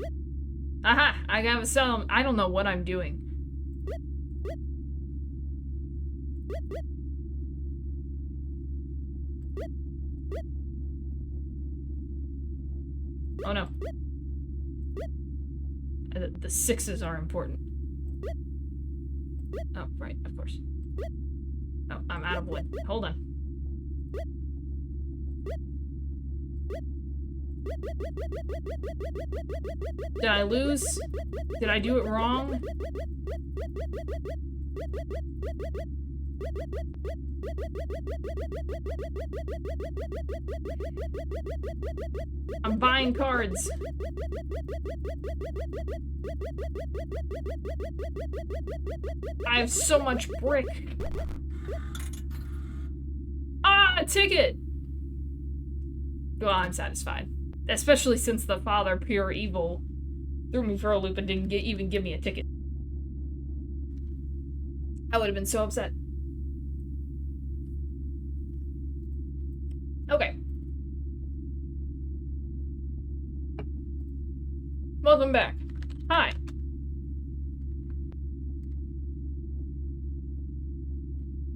Aha! I gotta sell them. I don't know what I'm doing. Oh no. The sixes are important. Oh, right, of course. Oh, I'm out of wood. Hold on. Did I lose? Did I do it wrong? I'm buying cards. I have so much brick. Ah, a ticket! Well, I'm satisfied. Especially since the father, pure evil, threw me for a loop and didn't even give me a ticket. I would have been so upset. Okay. Welcome back. Hi.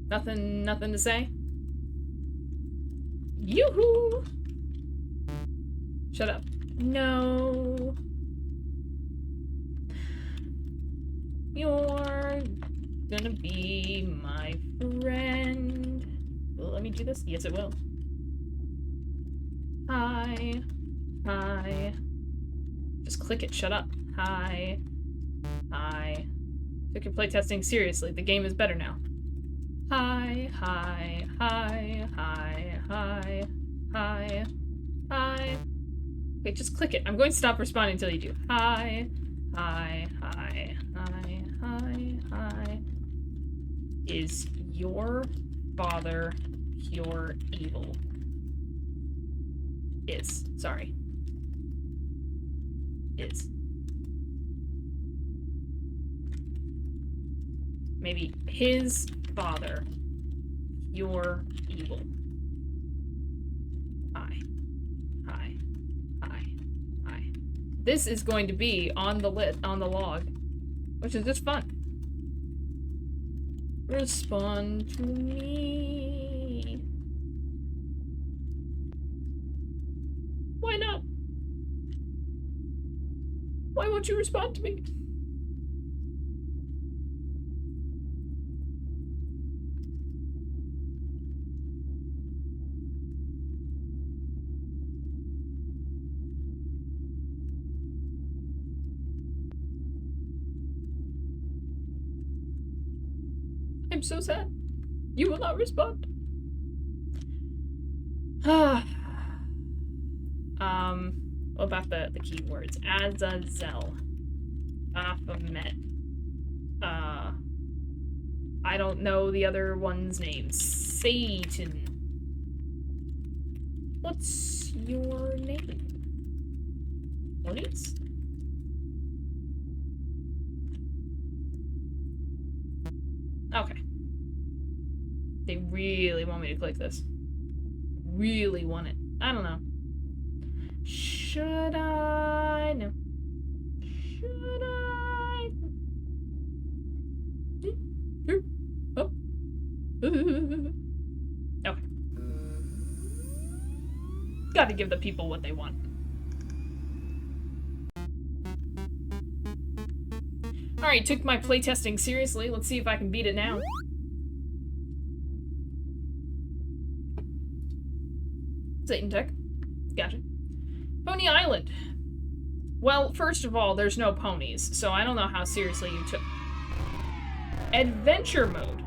Nothing to say? Yoo-hoo! Shut up. No. You're gonna be my friend. Will it let me do this? Yes, it will. Hi. Hi. Just click it. Shut up. Hi. Hi. Took your playtesting seriously. The game is better now. Hi. Hi. Hi. Hi. Hi. Hi. Hi. Okay, just click it. I'm going to stop responding until you do. Hi. Hi. Hi. Hi. Hi. Hi. Is your father pure evil? Is. Sorry. is. Maybe his father. You're evil. Hi. Hi. Hi. Hi. This is going to be on the log, which is just fun. Respond to me. Why not? Why won't you respond to me? I'm so sad. You will not respond. What about the keywords? Azazel. Baphomet. I don't know the other one's name. Satan. What's your name? Moniz? Okay. They really want me to click this. Really want it. I don't know. Should I? No. Should I? Oh. Okay. Gotta give the people what they want. Alright, took my playtesting seriously. Let's see if I can beat it now. Satan Tech. Gotcha. Pony Island. Well, first of all, there's no ponies, so I don't know how seriously you took... Adventure mode.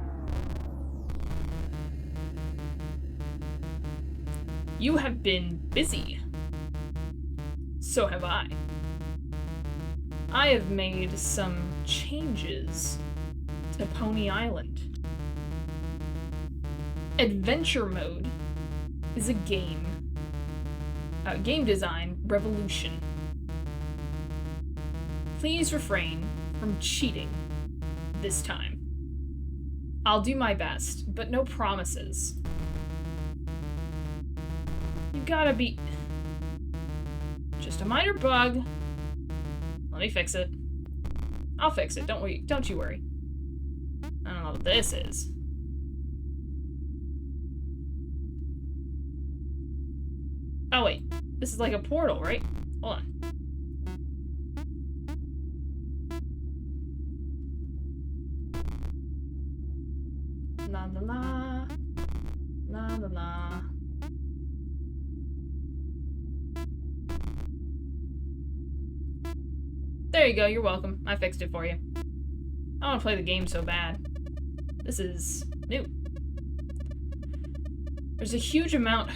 You have been busy. So have I. I have made some changes to Pony Island. Adventure mode is a game design revolution. Please refrain from cheating this time. I'll do my best, but no promises. You gotta be... Just a minor bug. Let me fix it. I'll fix it, don't you worry. I don't know what this is. Oh wait, this is like a portal, right? Hold on. La la la. La la la. There you go, you're welcome. I fixed it for you. I want to play the game so bad. This is new. There's a huge amount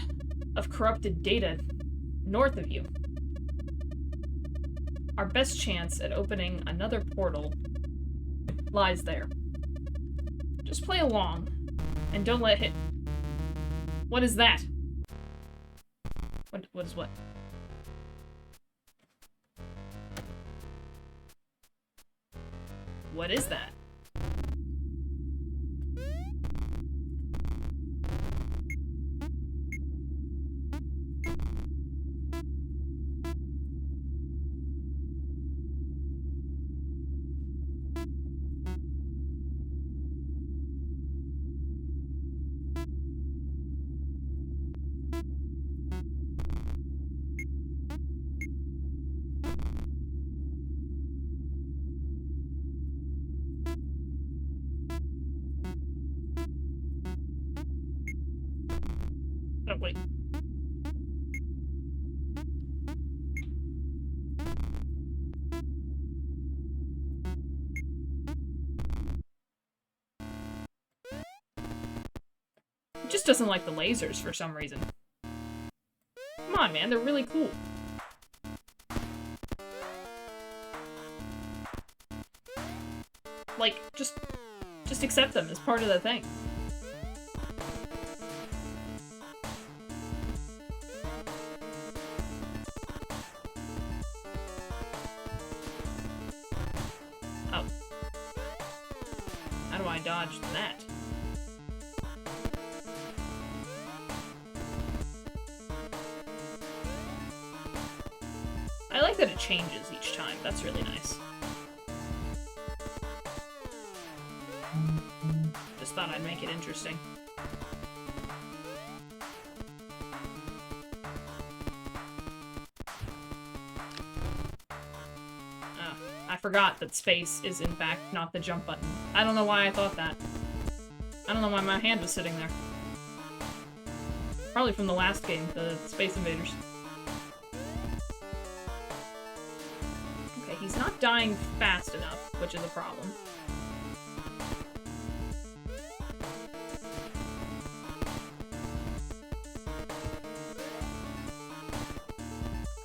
of corrupted data north of you. Our best chance at opening another portal lies there. Just play along, and don't let hit... What is that? What is what? What is that? Oh, wait. It just doesn't like the lasers for some reason. Come on, man, they're really cool. Like, just accept them as part of the thing. dodged that. I like that it changes each time. That's really nice. Just thought I'd make it interesting. I forgot that space is in fact not the jump button. I don't know why I thought that. I don't know why my hand was sitting there. Probably from the last game, the Space Invaders. Okay, he's not dying fast enough, which is a problem.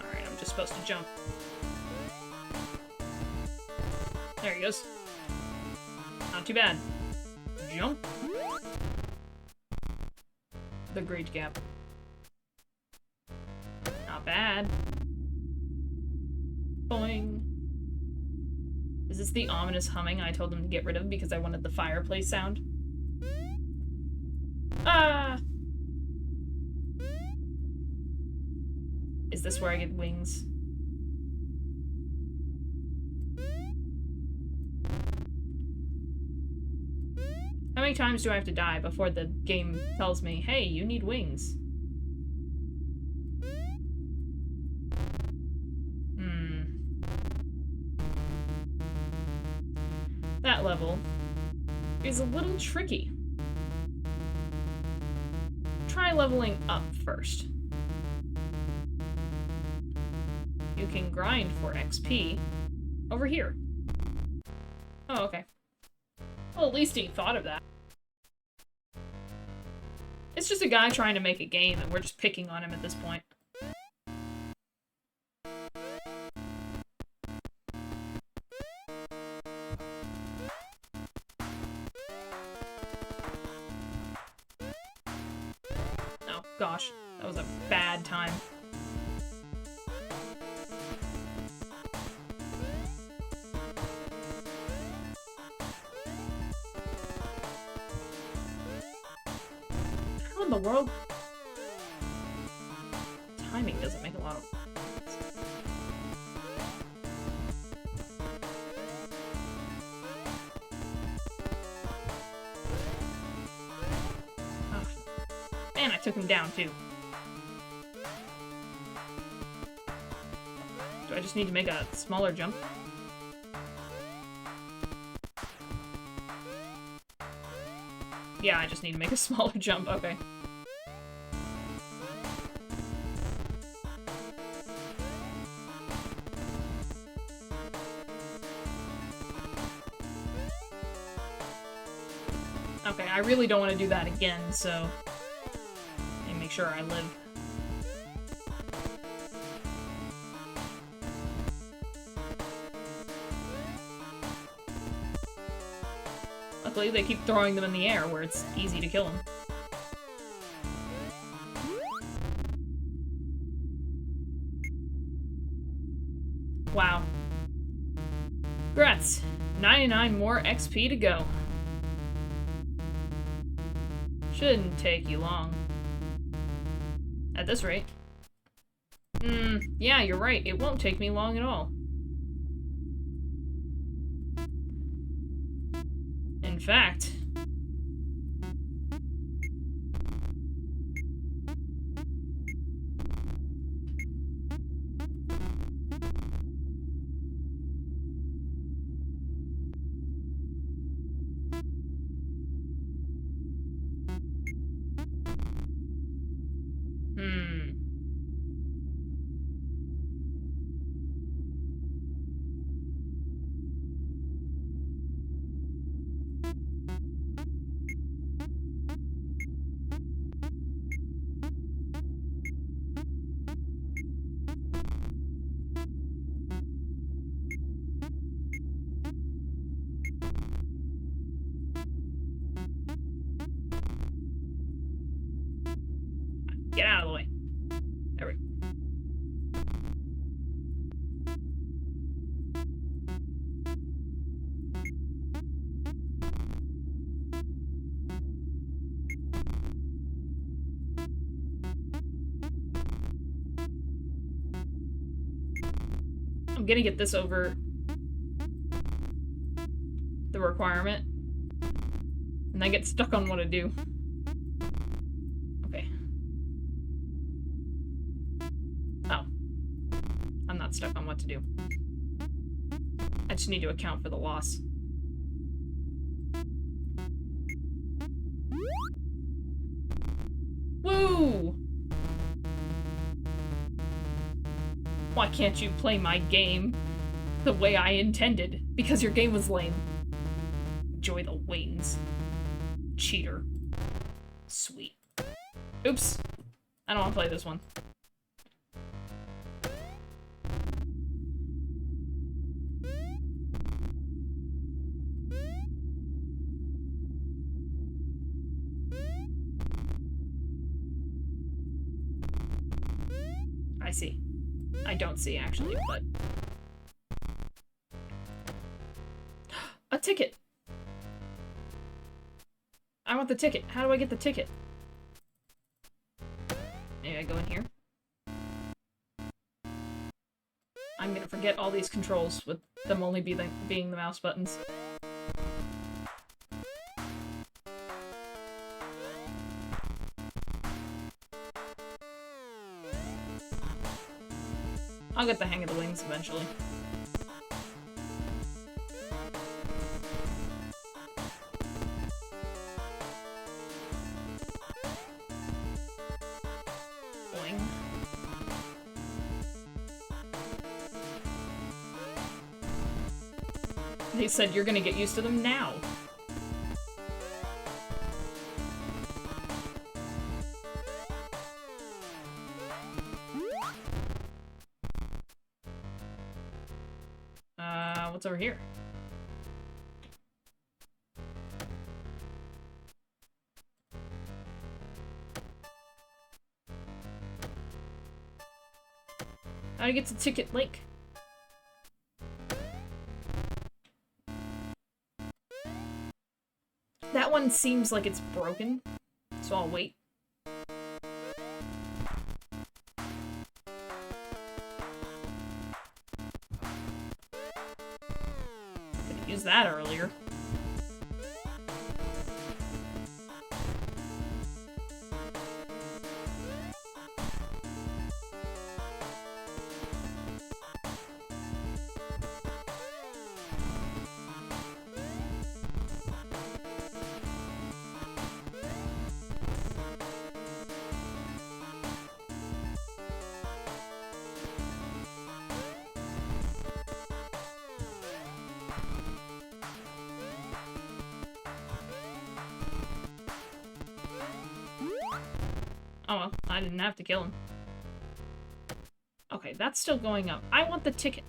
Alright, I'm just supposed to jump. There he goes. Not too bad. Jump. The Great Gap. Not bad. Boing. Is this the ominous humming I told him to get rid of because I wanted the fireplace sound? Ah! Is this where I get wings? How many times do I have to die before the game tells me, hey, you need wings? That level is a little tricky. Try leveling up first. You can grind for XP over here. Oh, okay. Well, at least he thought of that. It's just a guy trying to make a game, and we're just picking on him at this point. Oh, gosh. That was a bad time. How in the world? Timing doesn't make a lot of sense. Oh. Man, I took him down too. Do I just need to make a smaller jump? Yeah, I just need to make a smaller jump, okay. Okay, I really don't want to do that again, so... let me make sure I live. Luckily, they keep throwing them in the air where it's easy to kill them. Wow. Congrats! 99 more XP to go. Shouldn't take you long. At this rate. Yeah, you're right. It won't take me long at all. In fact... get out of the way. There we go. I'm gonna get this over the requirement. And I get stuck on what to do. Okay. Oh. I'm not stuck on what to do. I just need to account for the loss. Woo! Why can't you play my game the way I intended? Because your game was lame. Enjoy the wings. Cheater. Sweet. Oops. I don't want to play this one. I see. I don't see, actually, but... A ticket! I want the ticket. How do I get the ticket? Maybe I go in here? I'm gonna forget all these controls with them only being the mouse buttons. I'll get the hang of the wings eventually. Boing. They said you're gonna get used to them now. What's over here? How do I get to Ticket Lake? That one seems like it's broken, so I'll wait. Could've used that earlier. Oh well, I didn't have to kill him. Okay, that's still going up. I want the ticket.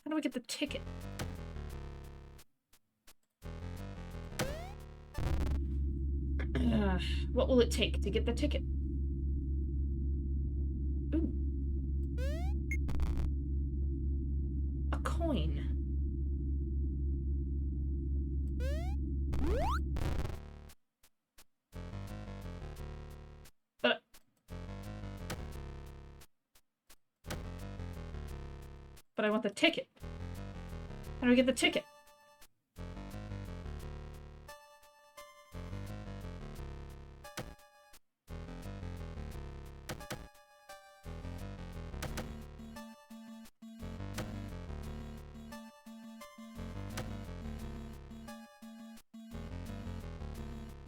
How do I get the ticket? What will it take to get the ticket? Ooh. A coin. But I want the ticket. How do I get the ticket?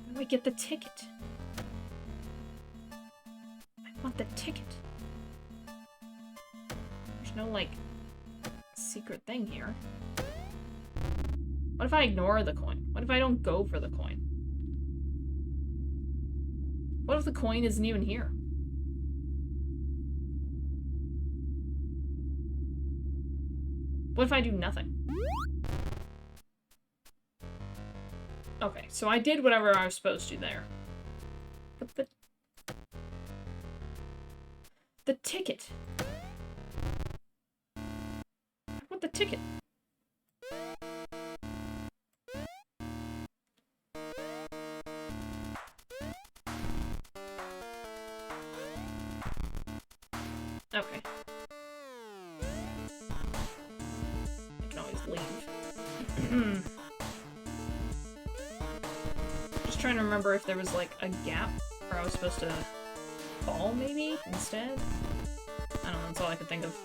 How do I get the ticket? I want the ticket. There's no, like, secret thing here. What if I ignore the coin? What if I don't go for the coin? What if the coin isn't even here? What if I do nothing? Okay, so I did whatever I was supposed to there. But the ticket. I want the ticket. Okay. leave. Just trying to remember if there was, like, a gap where I was supposed to fall, maybe, instead? I don't know, that's all I could think of.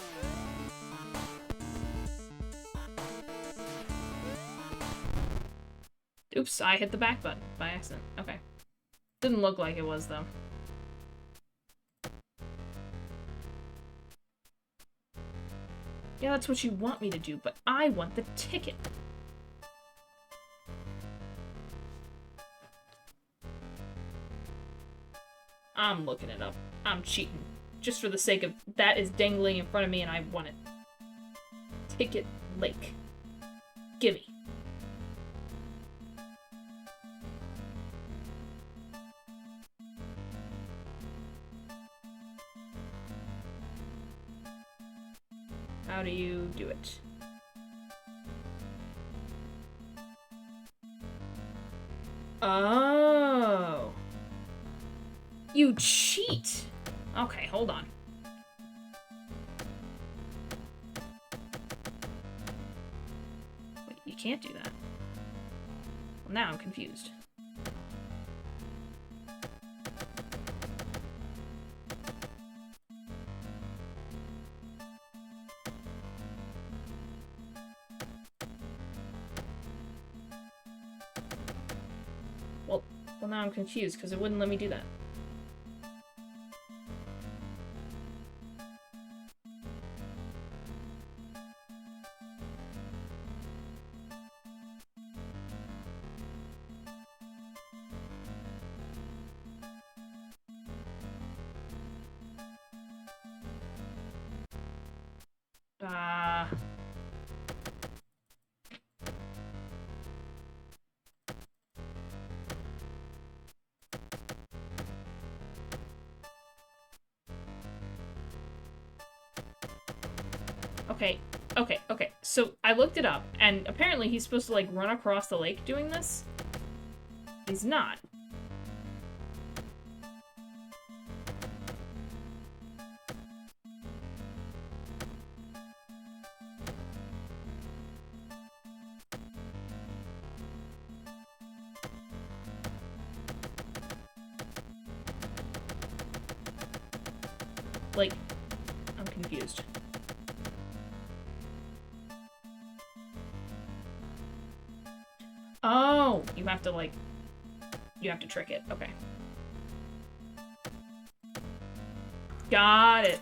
Oops, I hit the back button by accident. Okay. Didn't look like it was, though. Yeah, that's what you want me to do, but I want the ticket. I'm looking it up. I'm cheating. Just for the sake of that is dangling in front of me and I want it. Ticket Lake. Gimme. How do you do it? Oh. You cheat! Okay, hold on. Wait, you can't do that. Well, now I'm confused. Well, now I'm confused because it wouldn't let me do that. Okay. So I looked it up, and apparently he's supposed to, like, run across the lake doing this. He's not. Like, I'm confused. Oh, you have to, like, you have to trick it. Okay. Got it.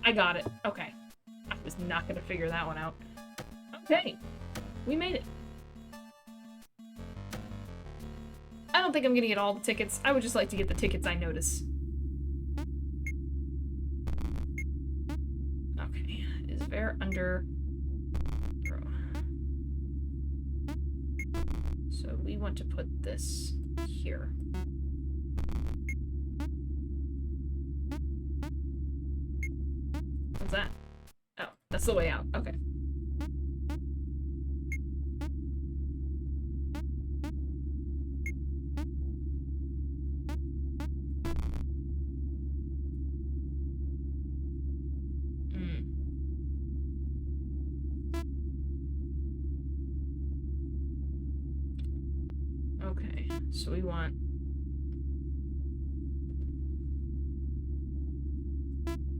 I got it. Okay. I was not gonna figure that one out. Okay. We made it. I don't think I'm gonna get all the tickets. I would just like to get the tickets I notice. Okay. Is Bear under... So we want to put this here. What's that? Oh, that's the way out. Okay. Okay, so we want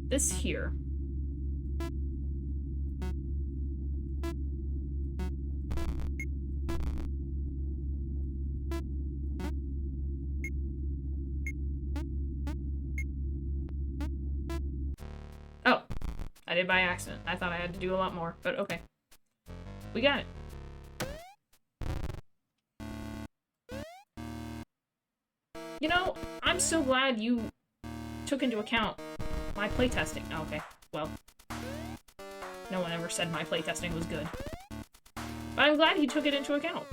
this here. Oh, I did by accident. I thought I had to do a lot more, but okay. We got it. You know, I'm so glad you took into account my playtesting. Oh, okay, well, no one ever said my playtesting was good. But I'm glad he took it into account.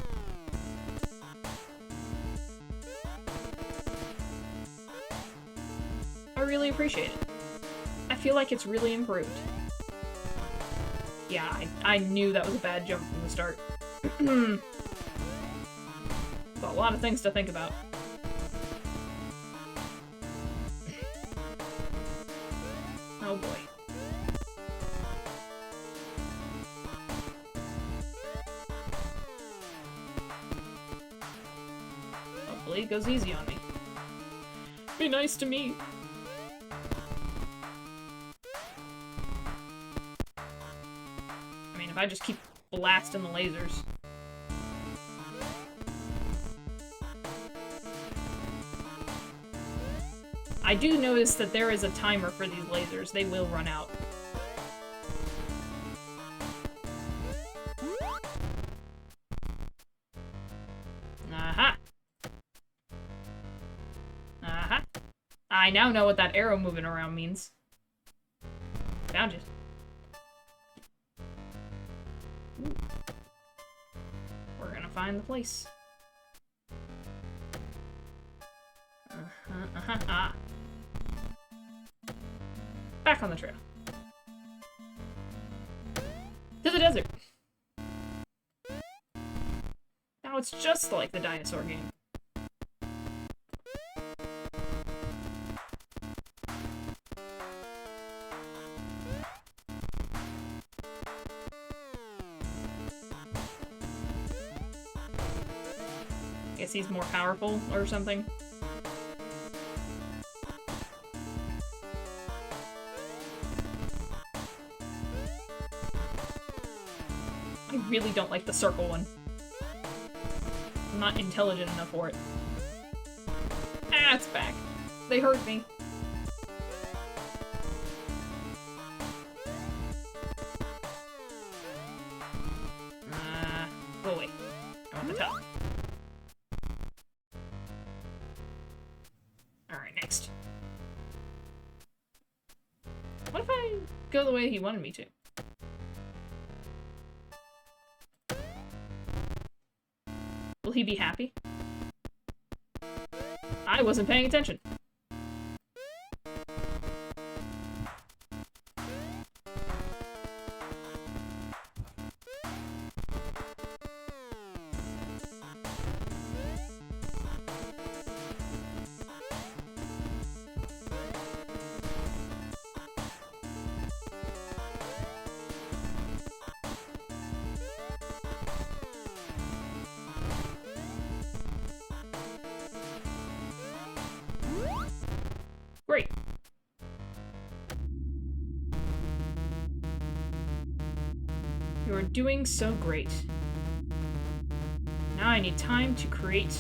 I really appreciate it. I feel like it's really improved. Yeah, I knew that was a bad jump from the start. Got a lot of things to think about. Oh boy. okay, goes easy on me. Be nice to me. I mean, if I just keep blasting the lasers. I do notice that there is a timer for these lasers. They will run out. Aha! Aha! I now know what that arrow moving around means. Found you. Ooh. We're gonna find the place. Ah. Back on the trail. To the desert. Now it's just like the dinosaur game. Guess he's more powerful or something. I really don't like the circle one. I'm not intelligent enough for it. Ah, it's back. They hurt me. Go away. I want the top. Alright, next. What if I go the way he wanted me to? Will he be happy? I wasn't paying attention. Great. You are doing so great. Now I need time to create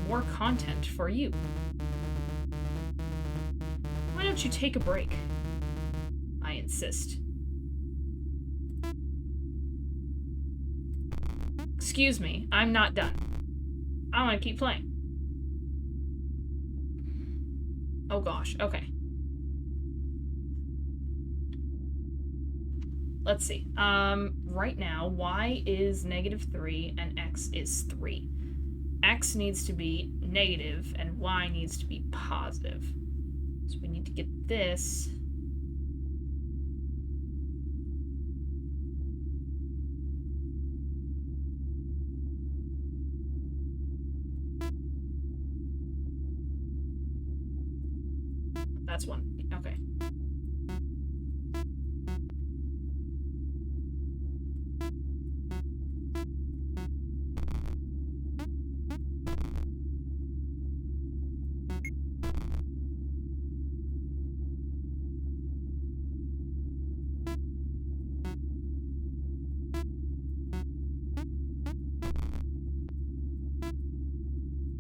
more content for you. Why don't you take a break? I insist. Excuse me, I'm not done. I want to keep playing. Oh gosh, okay. Let's see. Right now, y is -3 and x is 3. X needs to be negative and y needs to be positive. So we need to get this. That's one. Okay.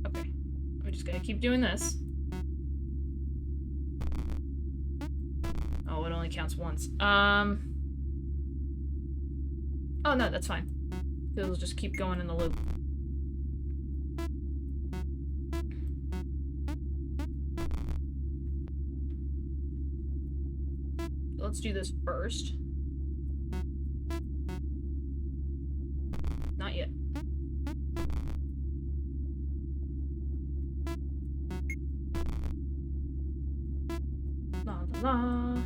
Okay. I'm just gonna keep doing this. Oh, it only counts once. Oh no, that's fine. It'll just keep going in the loop. Let's do this first. Not yet. La la la.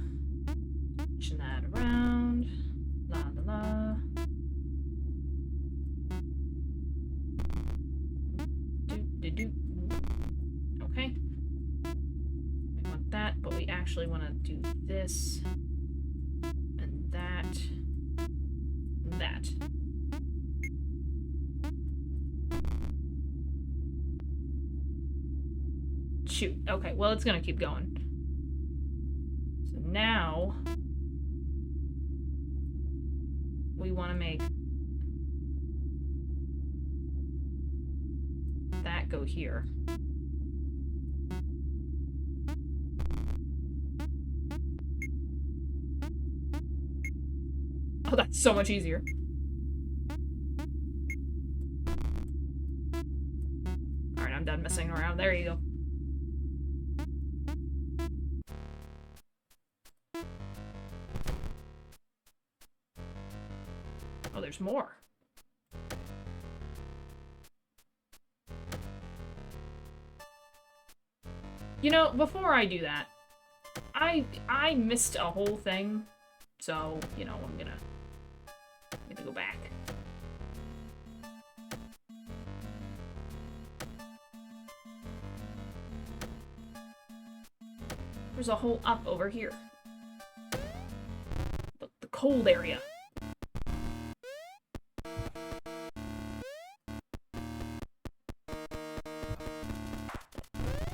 Pushing that around. La la la. Do do do. Okay. We want that, but we actually want to do this. And that. And that. shoot. Okay, well, it's gonna keep going. So now we want to make that go here. Oh, that's so much easier. Alright, I'm done messing around. There you go. Oh, there's more. You know, before I do that, I missed a whole thing, so, you know, I'm gonna go back. There's a hole up over here. The cold area.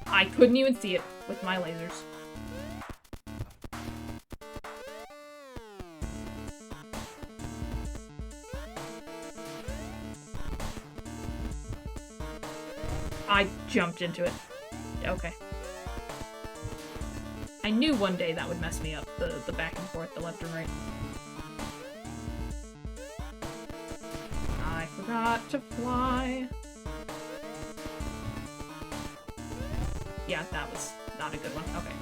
I couldn't even see it with my lasers. I jumped into it. Okay. I knew one day that would mess me up, the back and forth, the left and right. I forgot to fly. Yeah, that was not a good one. Okay.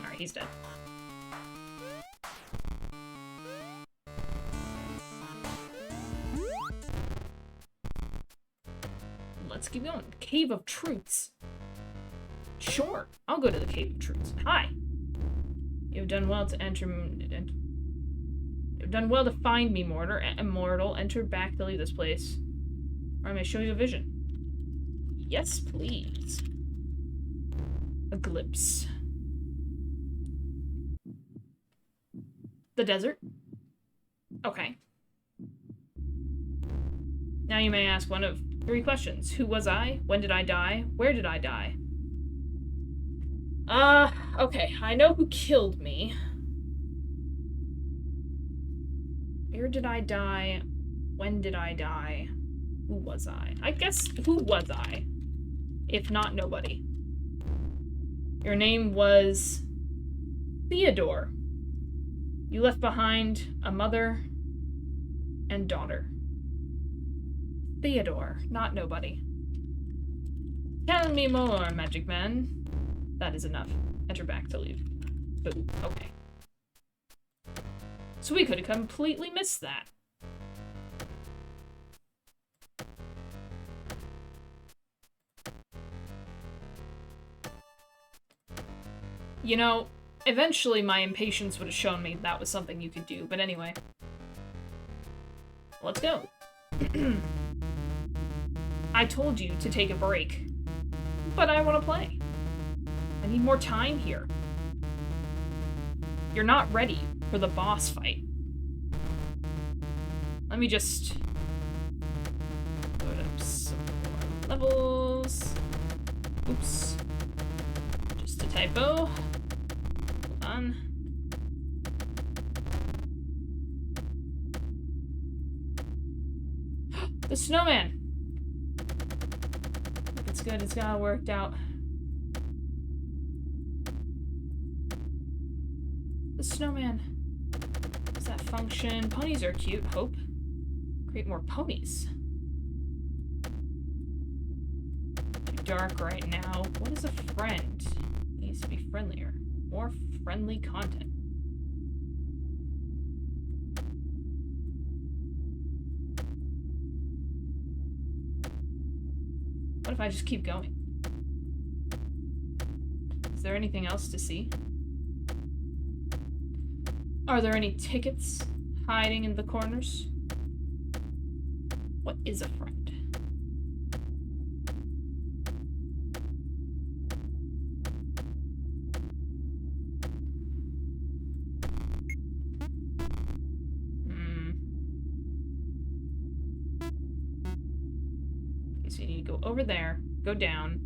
Alright, he's dead. Let's keep going. Cave of Truths. Sure, I'll go to the Cave of Truths. Hi. You've done well to enter. You've done well to find me, immortal. Enter back to leave this place. Or I may show you a vision. Yes, please. A glimpse. The desert. Okay. Now you may ask one of 3 questions. Who was I? When did I die? Where did I die? Okay. I know who killed me. Where did I die? When did I die? Who was I? I guess, who was I? If not nobody. Your name was Theodore. You left behind a mother and daughter. Theodore, not nobody. Tell me more, Magic Man. That is enough. Enter back to leave. Boo. Okay. So we could have completely missed that. You know, eventually my impatience would have shown me that was something you could do, but anyway. Let's go. I told you to take a break, but I want to play. I need more time here. You're not ready for the boss fight. Let me just load up some more levels. Oops. Just a typo. Hold on. The snowman! It's good, it's got it worked out. The snowman. Does that function? Ponies are cute. Hope. Create more ponies. Too dark right now. What is a friend? It needs to be friendlier. More friendly content. What if I just keep going? Is there anything else to see? Are there any tickets hiding in the corners? What is a friend? Okay, so you need to go over there, go down.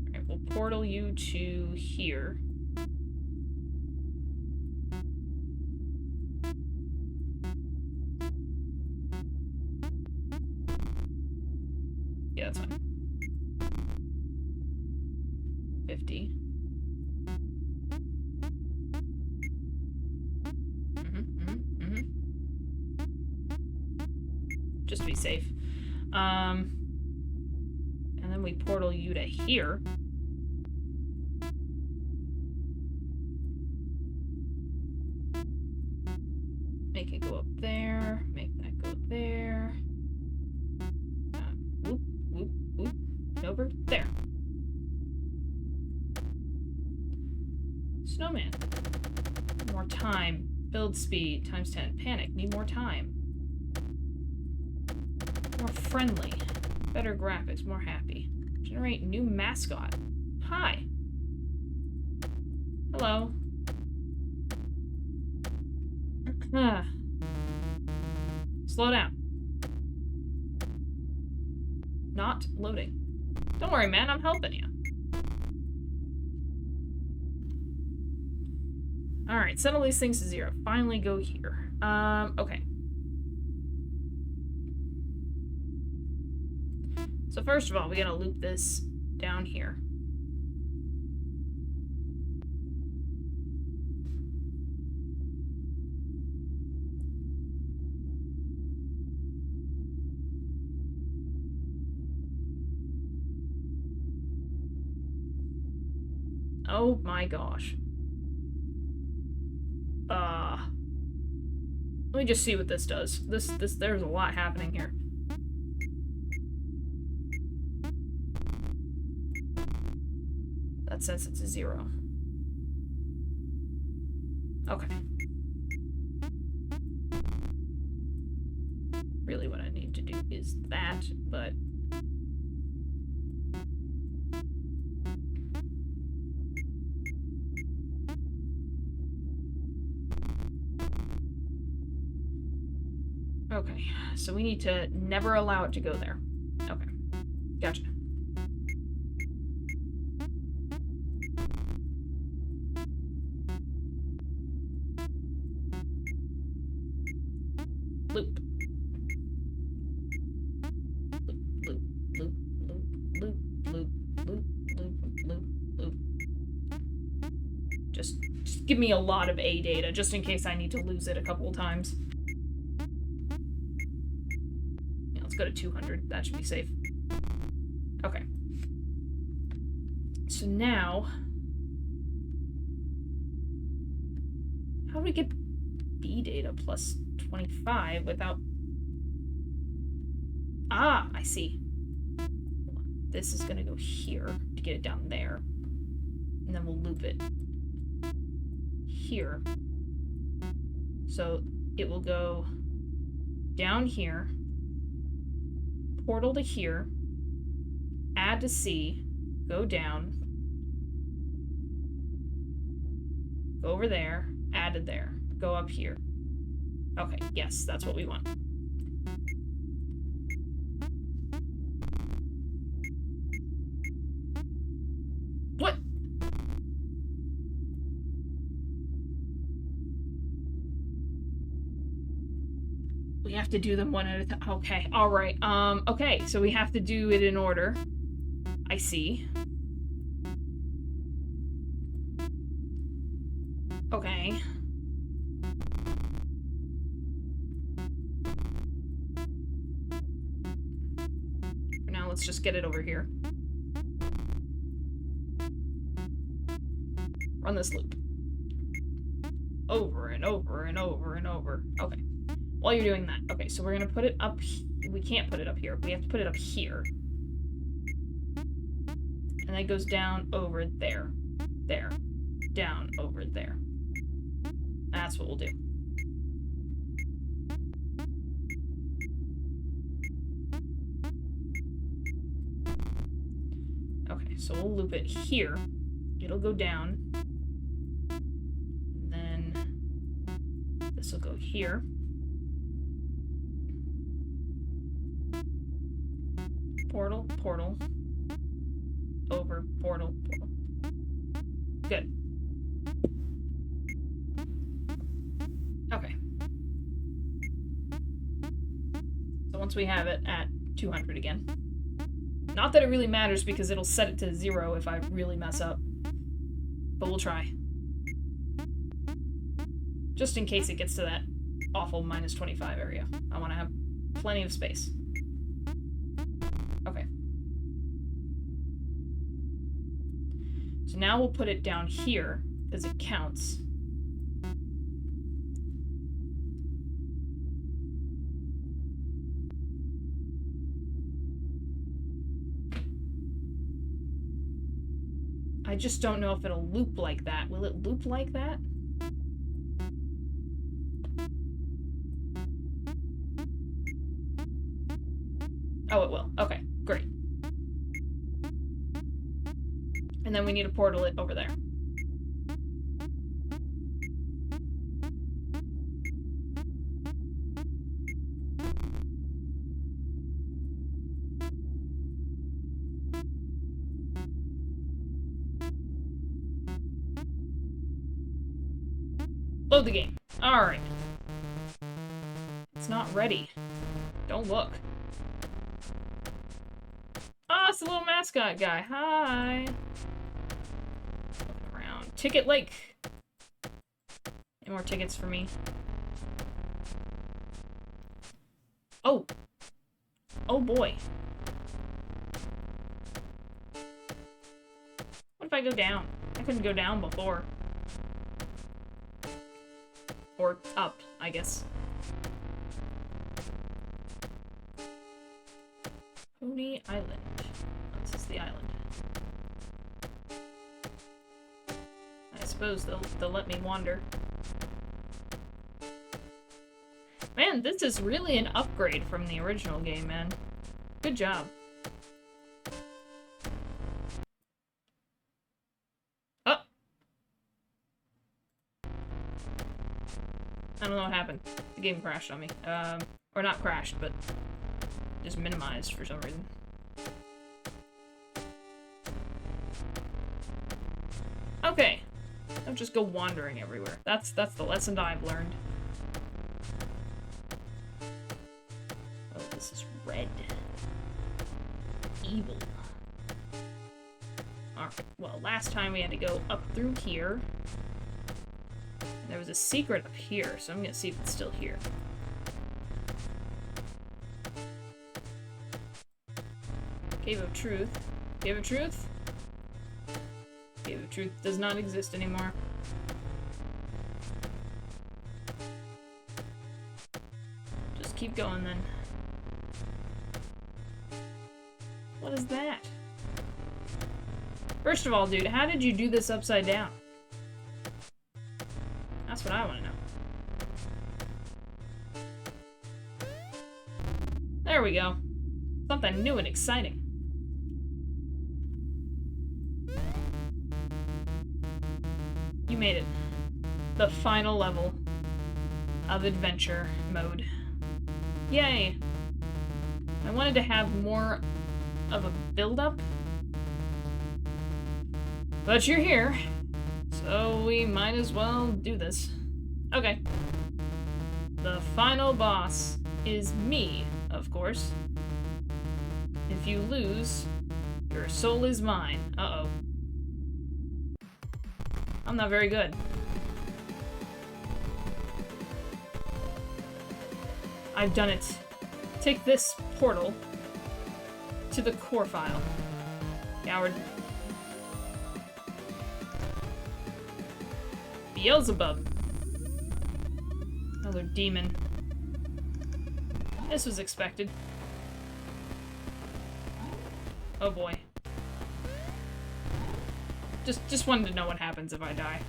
Alright, we'll portal you to here. Yeah, that's fine. 50. Just to be safe. And then we portal you to here. Make it go up there. Make that go there. Whoop, whoop, whoop. Over there. Snowman. More time. Build speed times 10. Panic. Need more time. More friendly. Better graphics. More happy. Generate new mascot. Hi. Hello. Slow down. Not loading. Don't worry, man. I'm helping you. Alright, set all these things to 0. Finally go here. Okay. So first of all, we gotta loop this down here. Oh my gosh. Let me just see what this does. There's a lot happening here. That sets it to 0. Okay. Really what I need to do is that, but... Okay, so we need to never allow it to go there. Okay, gotcha. Loop. Loop, loop, loop, loop, loop, loop, loop, loop, loop, loop. Just give me a lot of A data, just in case I need to lose it a couple times. Go to 200. That should be safe. Okay. So now... How do we get B data plus 25 without... Ah, I see. This is gonna go here to get it down there. And then we'll loop it here. So it will go down here, portal to here, add to C, go down, go over there, add to there, go up here. Okay, yes, that's what we want. What? We have to do them one at a time. Okay, alright. Okay, so we have to do it in order. I see. Okay. For now, let's just get it over here. Run this loop. Over and over and over and over. Okay. While you're doing that. Okay, so we're gonna put it up. We can't put it up here. We have to put it up here. And then it goes down over there. There. Down over there. That's what we'll do. So we'll loop it here. It'll go down. And then this will go here. Portal, portal. Over, portal, portal. Good. Okay. So once we have it at 200 again. Not that it really matters because it'll set it to 0 if I really mess up. But we'll try. Just in case it gets to that awful -25 area. I want to have plenty of space. Okay. So now we'll put it down here, because it counts. I just don't know if it'll loop like that. Will it loop like that? Oh, it will. Okay, great. And then we need to portal it over there. Load the game. Alright. It's not ready. Don't look. Ah, it's the little mascot guy. Hi. Looking around. Ticket Lake. Any more tickets for me? Oh. Oh boy. What if I go down? I couldn't go down before. Or up, I guess. Pony Island. Oh, this is the island. I suppose they'll let me wander. Man, this is really an upgrade from the original game, man. Good job. Oh! I don't know what happened. The game crashed on me. Or not crashed, but just minimized for some reason. Okay. Don't just go wandering everywhere. That's the lesson that I've learned. Oh, this is red. Evil. Alright, well, last time we had to go up through here. And there was a secret up here, so I'm gonna see if it's still here. Cave of Truth. Cave of Truth? Cave of Truth does not exist anymore. Just keep going then. What is that? First of all, dude, how did you do this upside down? That's what I want to know. There we go. Something new and exciting. You made it. The final level of adventure mode. Yay! I wanted to have more of a build-up. But you're here, so we might as well do this. Okay. The final boss is me, of course. If you lose, your soul is mine. Uh-oh. I'm not very good. I've done it. Take this portal to the core file. Coward. Beelzebub. Another demon. This was expected. Oh boy. Just wanted to know what happens if I die.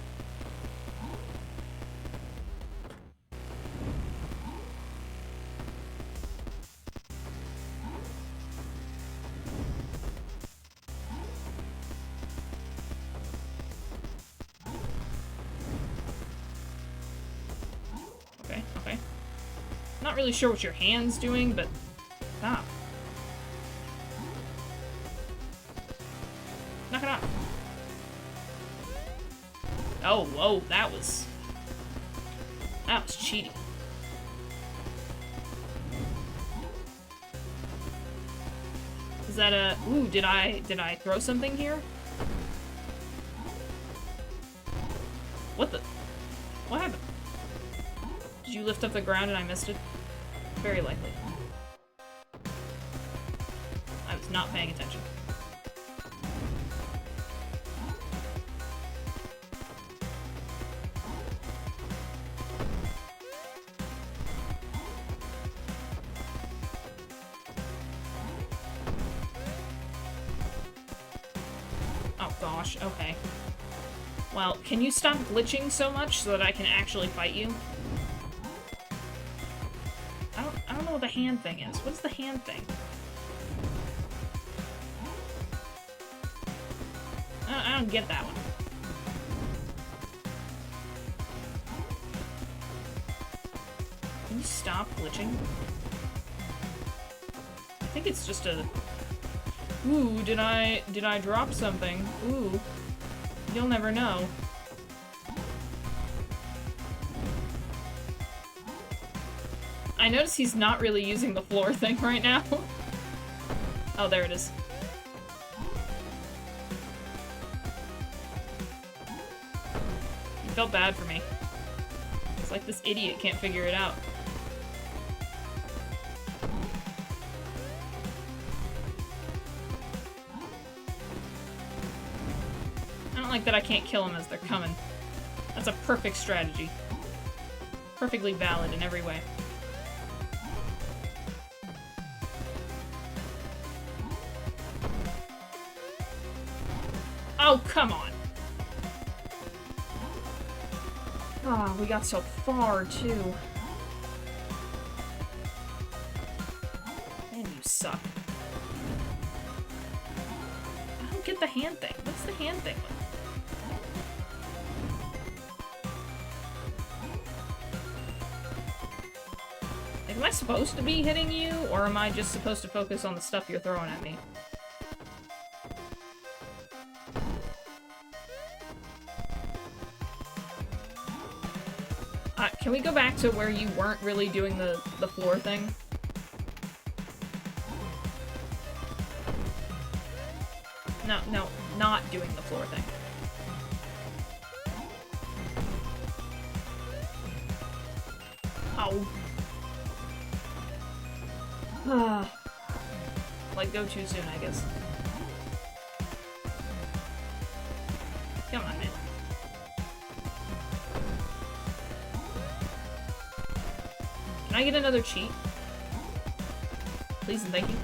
Not really sure what your hand's doing, but stop. Knock it off. Oh, whoa, that was cheating. Is that a... Ooh, did I throw something here? What the... What happened? Did you lift up the ground and I missed it? Very likely. I was not paying attention. Oh gosh, okay. Well, can you stop glitching so much so that I can actually fight you? I don't know what the hand thing is. What's the hand thing? I don't get that one. Can you stop glitching? I think it's just a... Ooh, did I drop something? Ooh. You'll never know. I notice he's not really using the floor thing right now. Oh, there it is. You felt bad for me. It's like this idiot can't figure it out. I don't like that I can't kill them as they're coming. That's a perfect strategy. Perfectly valid in every way. Oh, come on! Ah, oh, we got so far, too. Man, you suck. I don't get the hand thing. What's the hand thing? Like, am I supposed to be hitting you, or am I just supposed to focus on the stuff you're throwing at me? Can we go back to where you weren't really doing the floor thing? No, not doing the floor thing. Oh. Like, go too soon, I guess. Come on, man. Can I get another cheat? Please and thank you.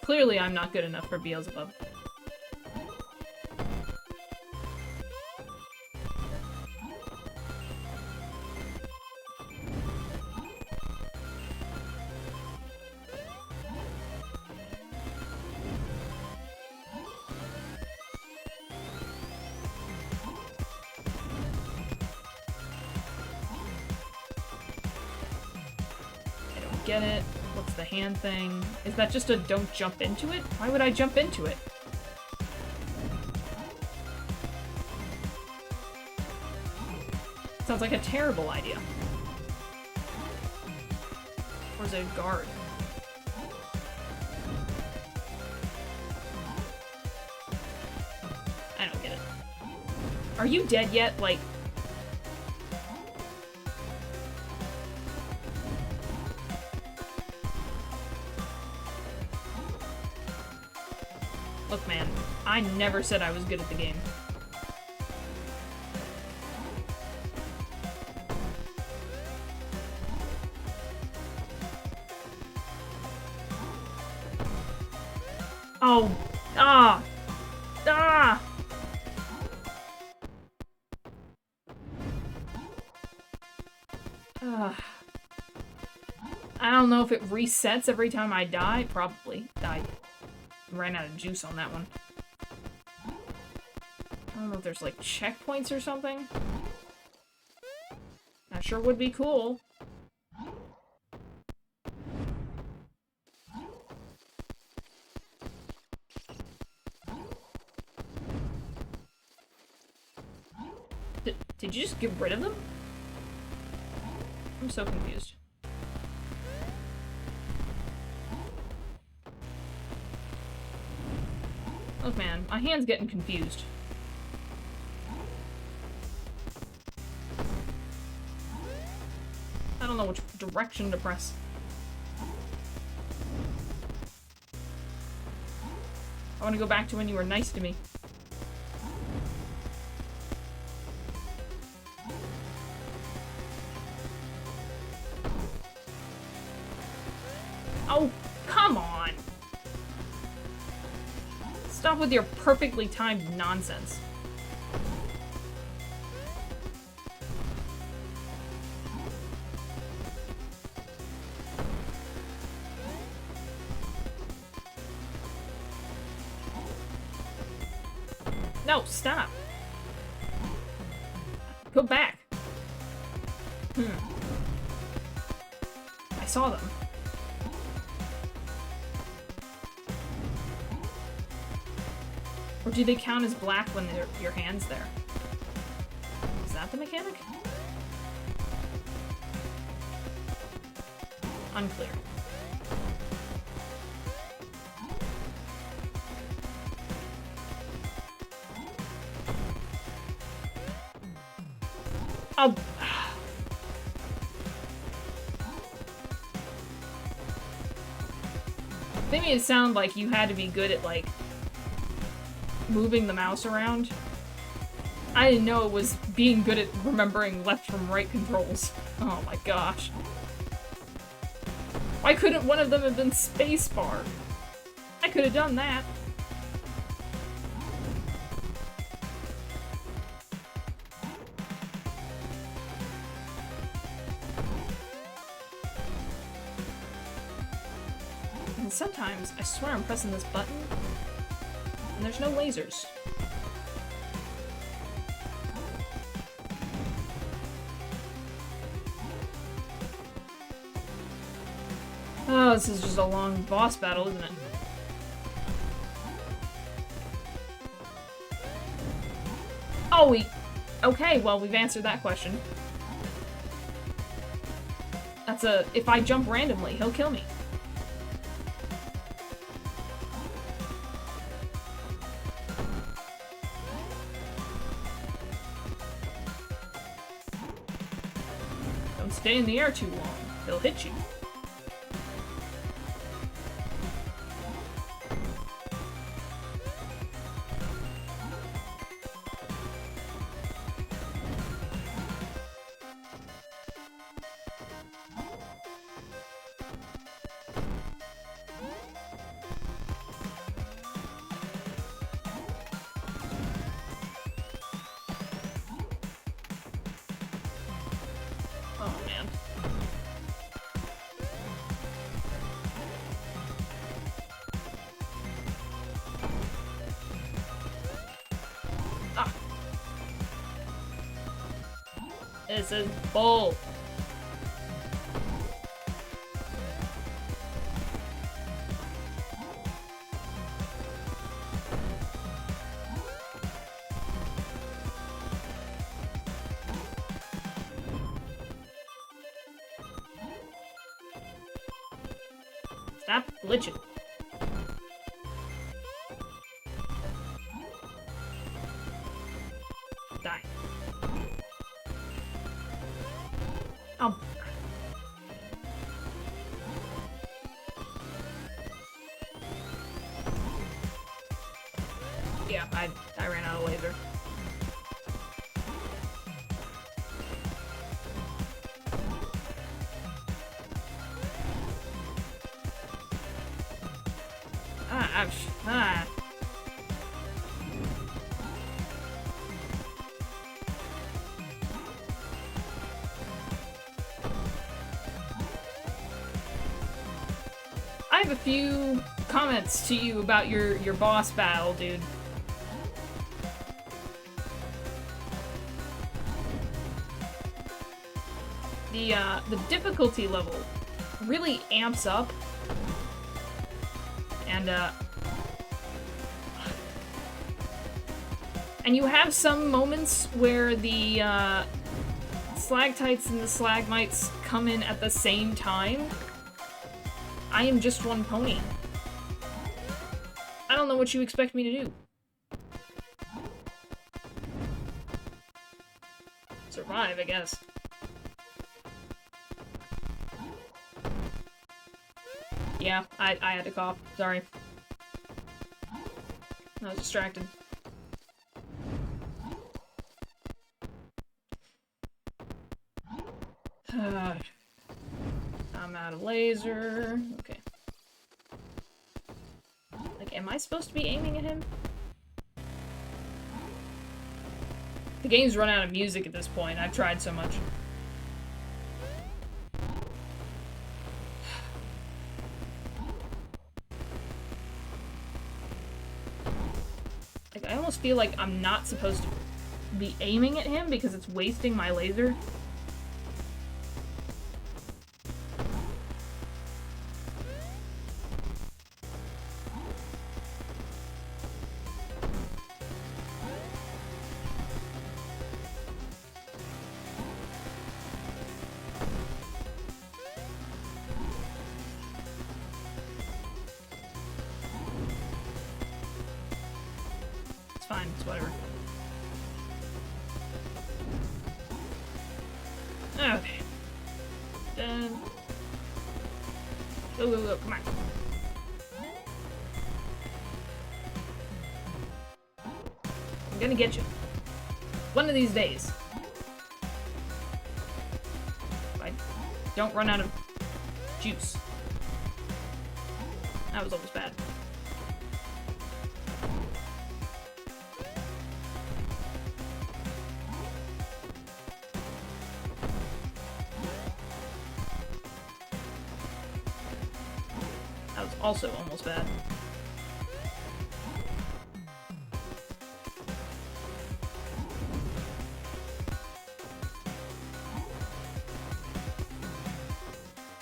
Clearly I'm not good enough for Beelzebub. Get it? What's the hand thing? Is that just a don't jump into it? Why would I jump into it? Sounds like a terrible idea. Or is it a guard? I don't get it. Are you dead yet? Like... Look, man, I never said I was good at the game. Oh, ah! I don't know if it resets every time I die. Probably. I ran out of juice on that one. I don't know if there's like checkpoints or something. Not sure sure would be cool. Did you just get rid of them? I'm so confused. Look, man, my hand's getting confused. I don't know which direction to press. I want to go back to when you were nice to me. Oh, come on! Stop with your perfectly timed nonsense. No, stop. Go back. I saw them. Or do they count as black when your hand's there? Is that the mechanic? Unclear. Oh. They made it sound like you had to be good at, like, moving the mouse around. I didn't know it was being good at remembering left from right controls. Oh my gosh. Why couldn't one of them have been spacebar? I could have done that. And sometimes, I swear I'm pressing this button, and there's no lasers. Oh, this is just a long boss battle, isn't it? Oh, okay, well, we've answered that question. That's a... If I jump randomly, he'll kill me. Don't stay in the air too long. He'll hit you. This is bull. Stop glitching. Die. Oh. Yeah, I ran out of laser. Ah, ouch. Ah. I have a few comments to you about your boss battle, dude. the difficulty level really amps up, and you have some moments where the Slagtites and the Slagmites come in at the same time. I am just one pony. I don't know what you expect me to do. Survive, I guess. Yeah, I had to cough. Sorry. I was distracted. I'm out of laser. Okay. Like, am I supposed to be aiming at him? The game's run out of music at this point. I've tried so much. Like, I almost feel like I'm not supposed to be aiming at him because it's wasting my laser. Fine, it's whatever. Okay. Done. Go, go, go, come on. I'm gonna get you. One of these days. If I don't run out of juice. That was almost bad. Also almost bad.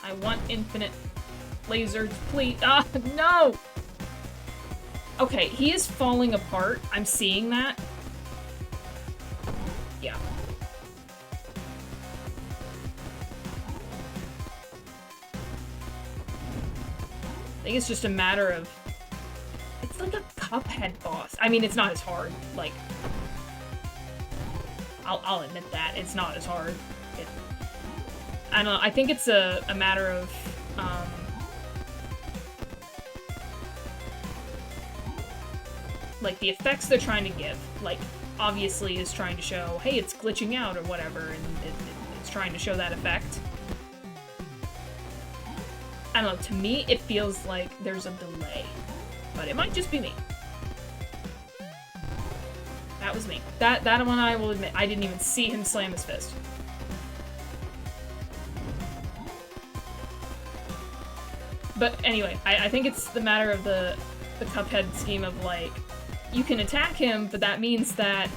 I want infinite lasers, please. Ah, no! Okay, he is falling apart. I'm seeing that. Yeah. I think it's just a matter of... It's like a Cuphead boss. I mean, it's not as hard. Like... I'll admit that. It's not as hard. I don't know. I think it's a matter of... like, the effects they're trying to give. Like, obviously is trying to show, hey, it's glitching out or whatever, and it's trying to show that effect. I don't know, to me, it feels like there's a delay. But it might just be me. That was me. That one I will admit, I didn't even see him slam his fist. But anyway, I think it's the matter of the Cuphead scheme of, like, you can attack him, but that means that,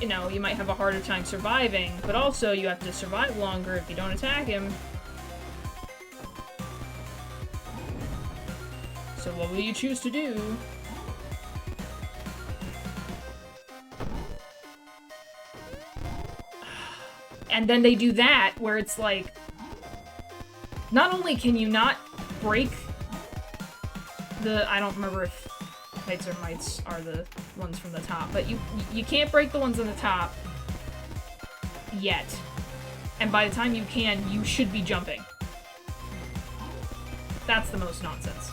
you know, you might have a harder time surviving, but also you have to survive longer if you don't attack him. So what will you choose to do? And then they do that, where it's like, not only can you not break the, I don't remember if kites or mites are the ones from the top, but you can't break the ones on the top yet. And by the time you can, you should be jumping. That's the most nonsense.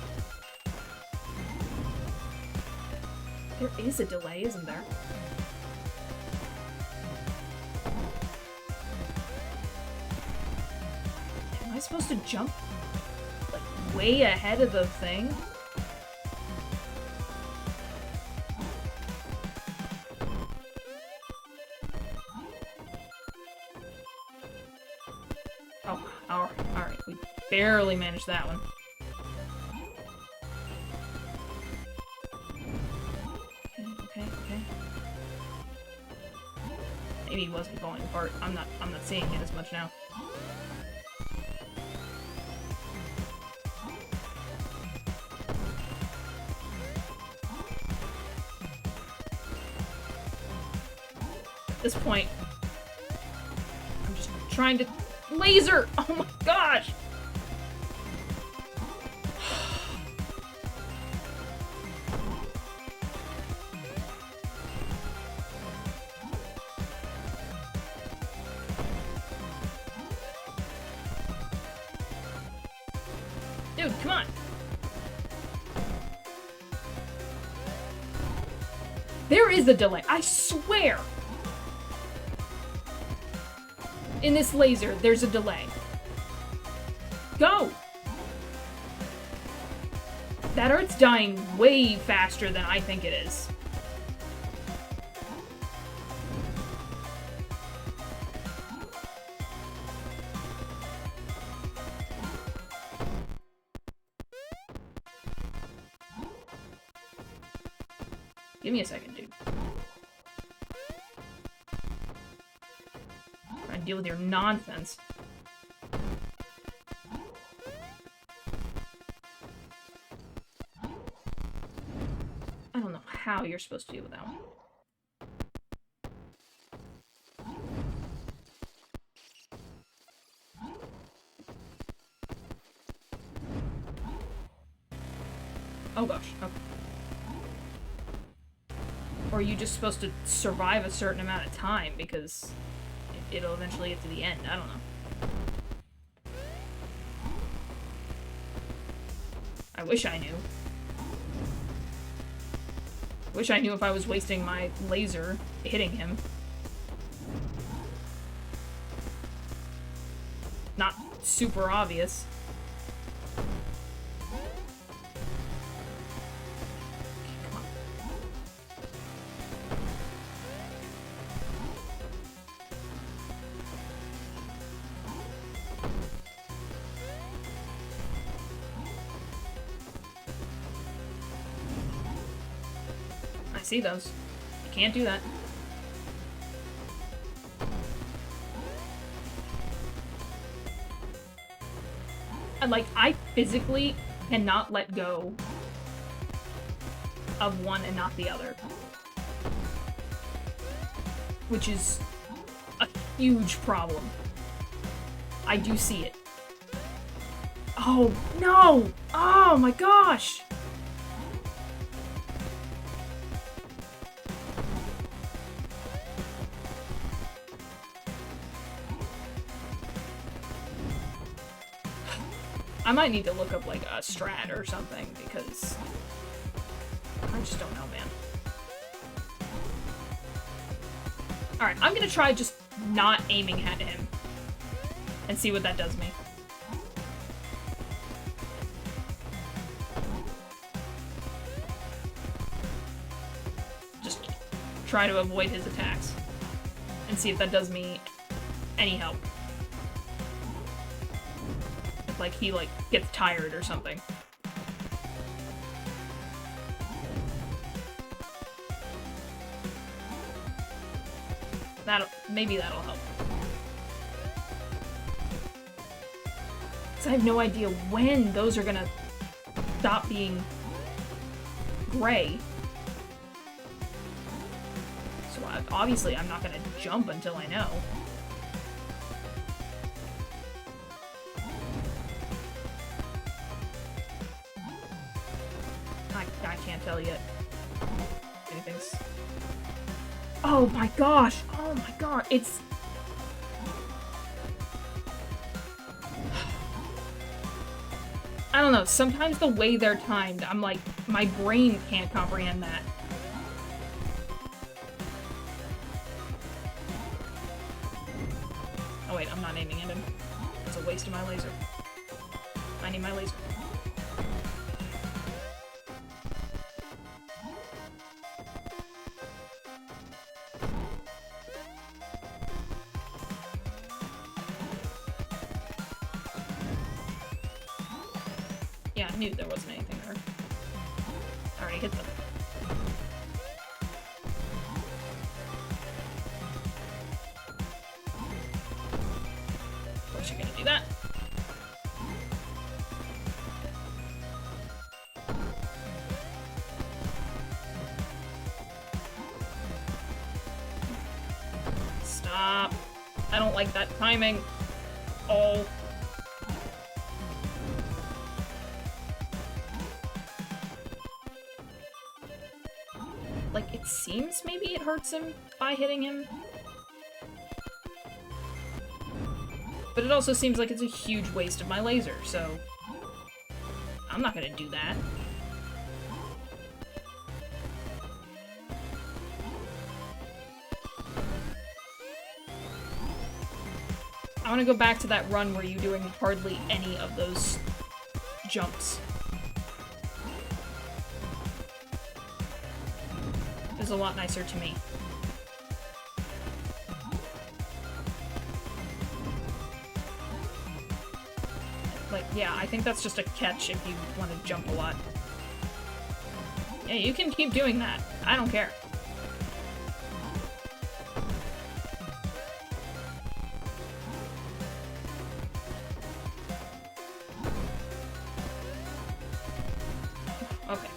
There is a delay, isn't there? Am I supposed to jump, like, way ahead of the thing? Oh, alright, we barely managed that one. Okay. Maybe he wasn't falling apart. I'm not seeing it as much now. At this point, I'm just trying to laser. Oh my gosh. Dude, come on. There is a delay, I swear. In this laser, there's a delay. Go! That Earth's dying way faster than I think it is. Give me a second, dude. Trying to deal with your nonsense. I don't know how you're supposed to deal with that one. Oh gosh, okay. Or are you just supposed to survive a certain amount of time because it'll eventually get to the end? I don't know. I wish I knew. Wish I knew if I was wasting my laser hitting him. Not super obvious. See those. You can't do that. And like, I physically cannot let go of one and not the other. Which is a huge problem. I do see it. Oh, no! Oh my gosh! I might need to look up, like, a strat or something, because I just don't know, man. Alright, I'm gonna try just not aiming at him and see what that does me. Just try to avoid his attacks and see if that does me any help. Like, he, like, gets tired or something. Maybe that'll help. 'Cause I have no idea when those are gonna stop being gray. So obviously I'm not gonna jump until I know. I can't tell yet. Anything's... Oh my gosh! Oh my god! It's... I don't know, sometimes the way they're timed, I'm like, my brain can't comprehend that. Oh wait, I'm not aiming at him. It's a waste of my laser. I need my laser. Yeah, I knew there wasn't anything there. Alright, hit them. Of course you're gonna do that. Stop. I don't like that timing. Oh. Like, it seems maybe it hurts him by hitting him. But it also seems like it's a huge waste of my laser, so I'm not gonna do that. I want to go back to that run where you're doing hardly any of those jumps. It was a lot nicer to me. Like, yeah, I think that's just a catch if you want to jump a lot. Yeah, you can keep doing that. I don't care. Okay.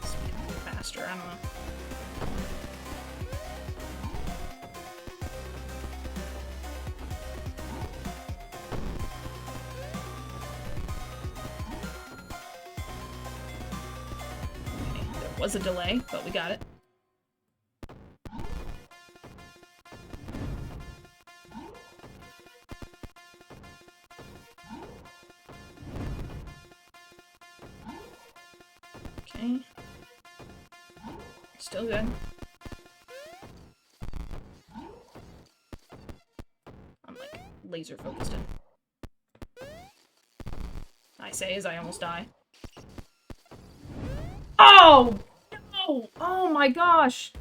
Speed a little faster, I don't know. Was a delay, but we got it. Okay. Still good. I'm like laser focused in. I say as I almost die. Oh! No! Oh my gosh!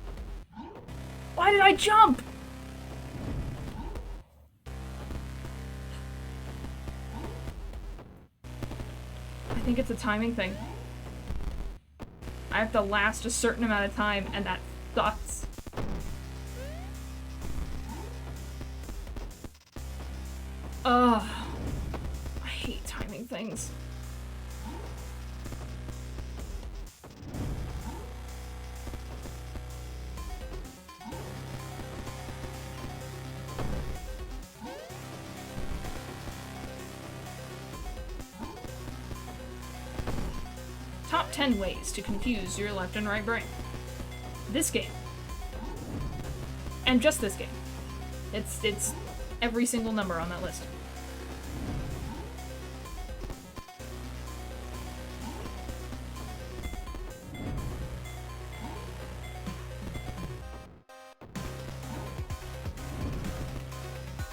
Why did I jump? I think it's a timing thing. I have to last a certain amount of time, and that sucks. Ugh. I hate timing things. Top 10 ways to confuse your left and right brain. This game. And just this game. It's every single number on that list.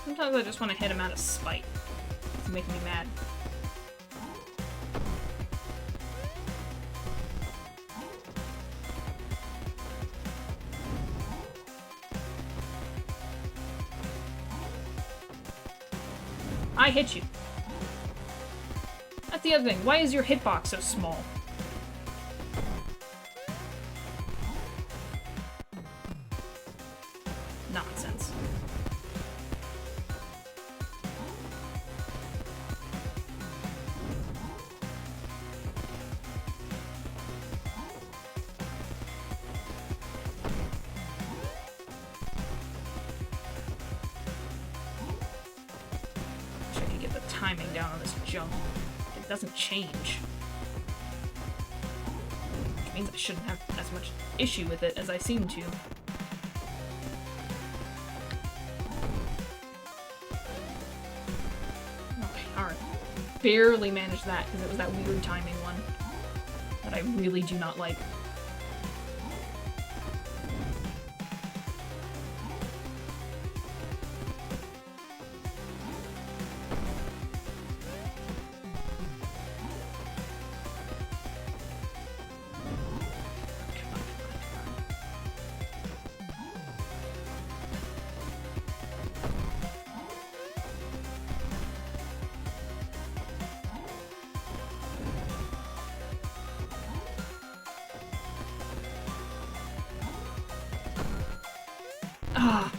Sometimes I just want to hit him out of spite. It's making me mad. I hit you. That's the other thing. Why is your hitbox so small? Nonsense. Timing down on this jump. It doesn't change. Which means I shouldn't have as much issue with it as I seem to. Okay, alright. Barely managed that because it was that weird timing one that I really do not like.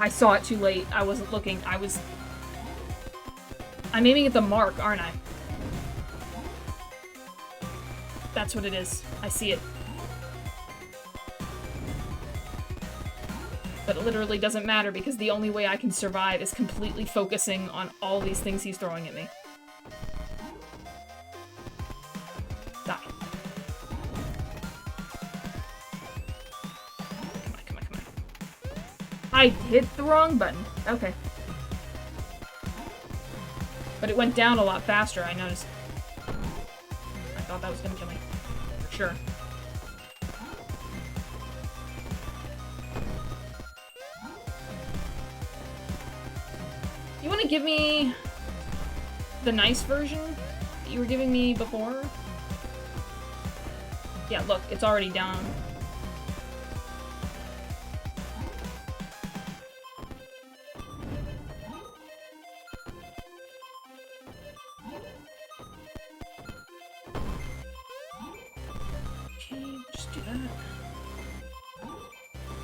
I saw it too late. I wasn't looking. I'm aiming at the mark, aren't I? That's what it is. I see it. But it literally doesn't matter because the only way I can survive is completely focusing on all these things he's throwing at me. Die. Come on, come on, come on. I hit the wrong button. Okay. But it went down a lot faster, I noticed. I thought that was gonna kill me. For sure. You wanna give me the nice version that you were giving me before? Yeah, look, it's already down. Okay, just do that.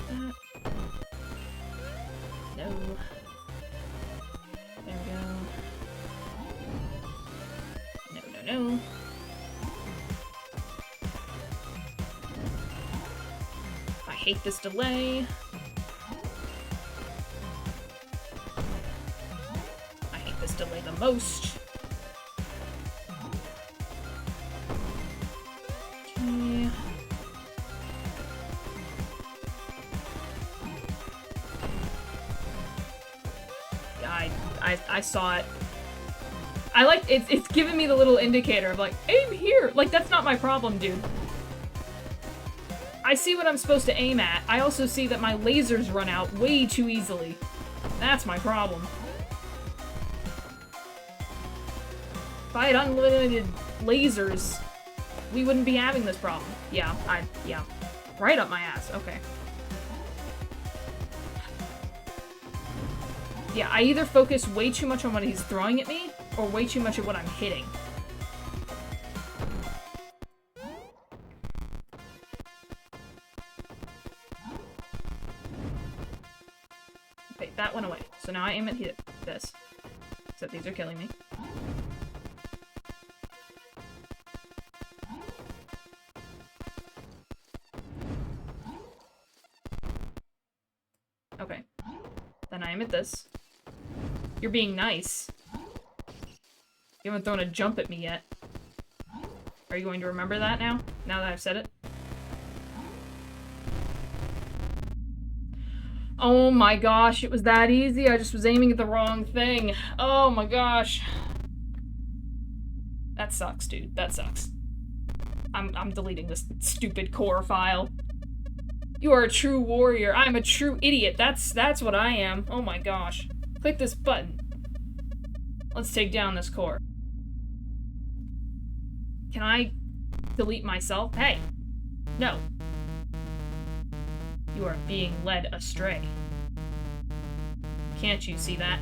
That. No. There we go. No, no, no. I hate this delay. I hate this delay the most. Okay. Yeah, I saw it. I like it's giving me the little indicator of like, aim here! Like, that's not my problem, dude. I see what I'm supposed to aim at. I also see that my lasers run out way too easily. That's my problem. If I had unlimited lasers, we wouldn't be having this problem. Yeah, yeah. Right up my ass, okay. Yeah, I either focus way too much on what he's throwing at me, or way too much at what I'm hitting. Okay, that went away. So now I aim at this. Except these are killing me. Okay. Then I aim at this. You're being nice. You haven't thrown a jump at me yet. Are you going to remember that now? Now that I've said it? Oh my gosh, it was that easy. I just was aiming at the wrong thing. Oh my gosh. That sucks, dude. That sucks. I'm deleting this stupid core file. You are a true warrior. I'm a true idiot. That's what I am. Oh my gosh. Click this button. Let's take down this core. Can I delete myself? Hey! No. You are being led astray. Can't you see that?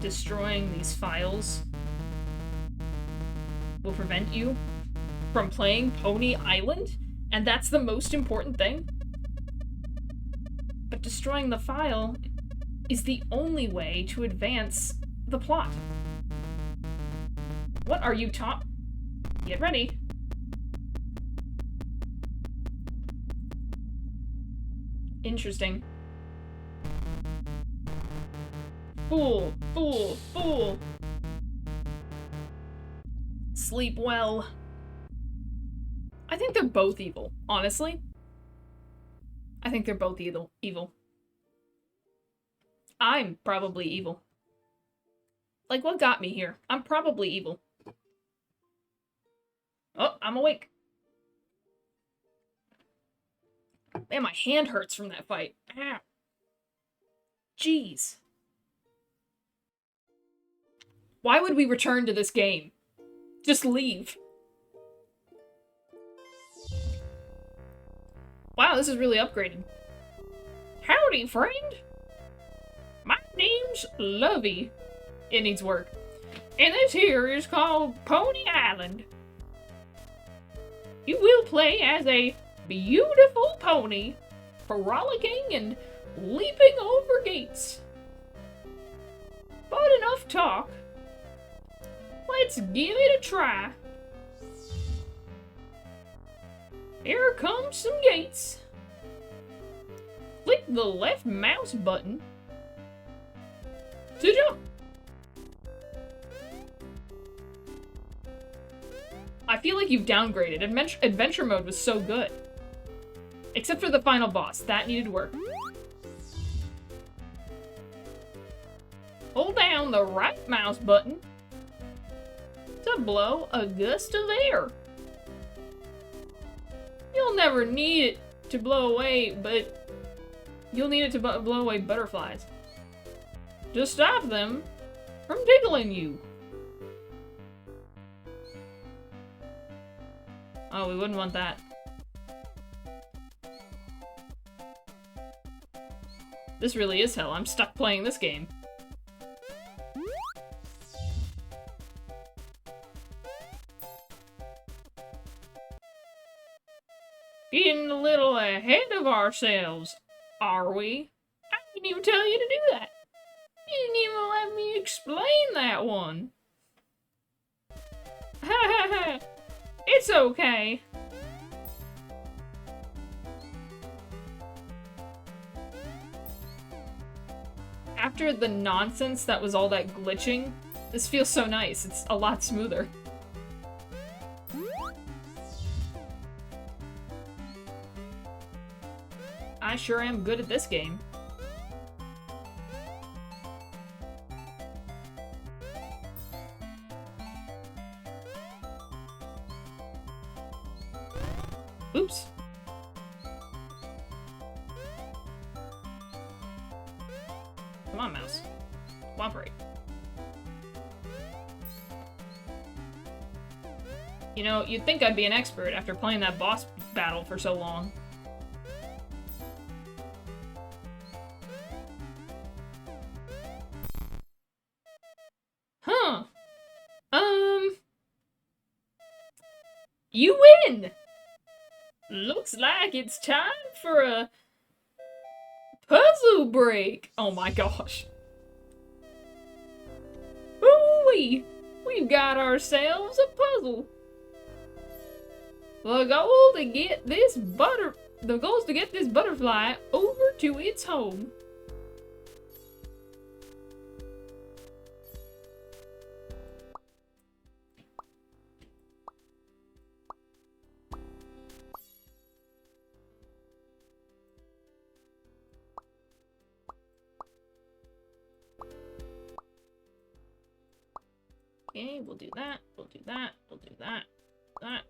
Destroying these files will prevent you from playing Pony Island? And that's the most important thing? But destroying the file is the only way to advance the plot. What are you Get ready. Interesting. Fool! Fool! Fool! Sleep well. I think they're both evil, honestly. I think they're both evil. I'm probably evil. Like, what got me here? I'm probably evil. Oh, I'm awake. Man, my hand hurts from that fight. Ow. Jeez. Why would we return to this game? Just leave. Wow, this is really upgraded. Howdy, friend. My name's Lovey. It needs work. And this here is called Pony Island. You will play as a beautiful pony, frolicking and leaping over gates. But enough talk. Let's give it a try. Here comes some gates. Click Hit the left mouse button to jump. I feel like you've downgraded. Adventure mode was so good. Except for the final boss. That needed work. Hold down the right mouse button to blow a gust of air. You'll never need it to blow away, but you'll need it to blow away butterflies. To stop them from tickling you. Oh, we wouldn't want that. This really is hell. I'm stuck playing this game. Getting a little ahead of ourselves, are we? I didn't even tell you to do that. You didn't even let me explain that one. Ha ha ha. It's okay. After the nonsense that was all that glitching, this feels so nice. It's a lot smoother. I sure am good at this game. Oops. Come on, mouse. Cooperate. You know, you'd think I'd be an expert after playing that boss battle for so long. Huh. You win! Looks like it's time for a puzzle break. Oh my gosh. Ooh-wee! We've got ourselves a puzzle. The goal is to get this butterfly over to its home. Okay, we'll do that, we'll do that, we'll do that, that.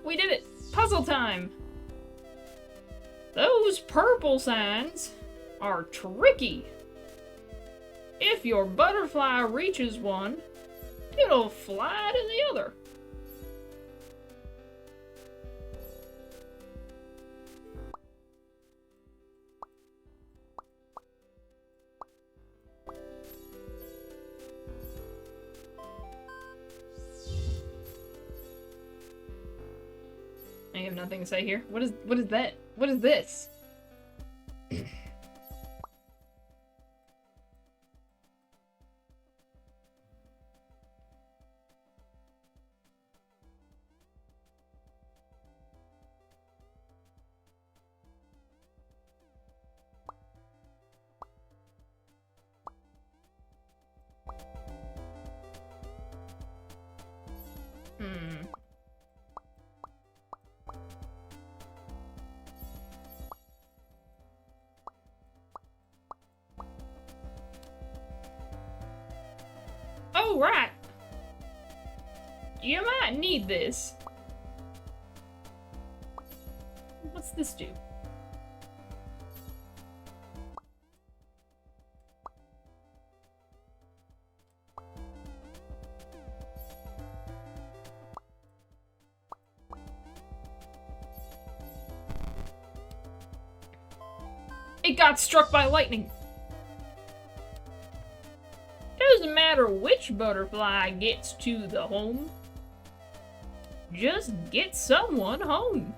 We did it! Puzzle time! Those purple signs are tricky. If your butterfly reaches one, it'll fly to the other. I have nothing to say here. What is that? What is this? Oh, right. You might need this. What's this do? It got struck by lightning. Doesn't matter which butterfly gets to the home. Just get someone home.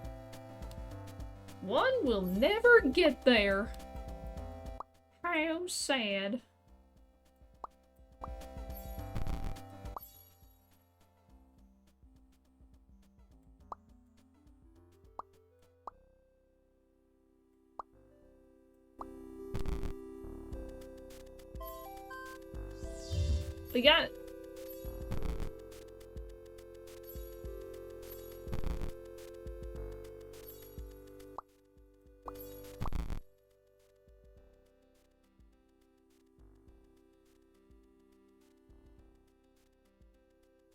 One will never get there. How sad. We got it.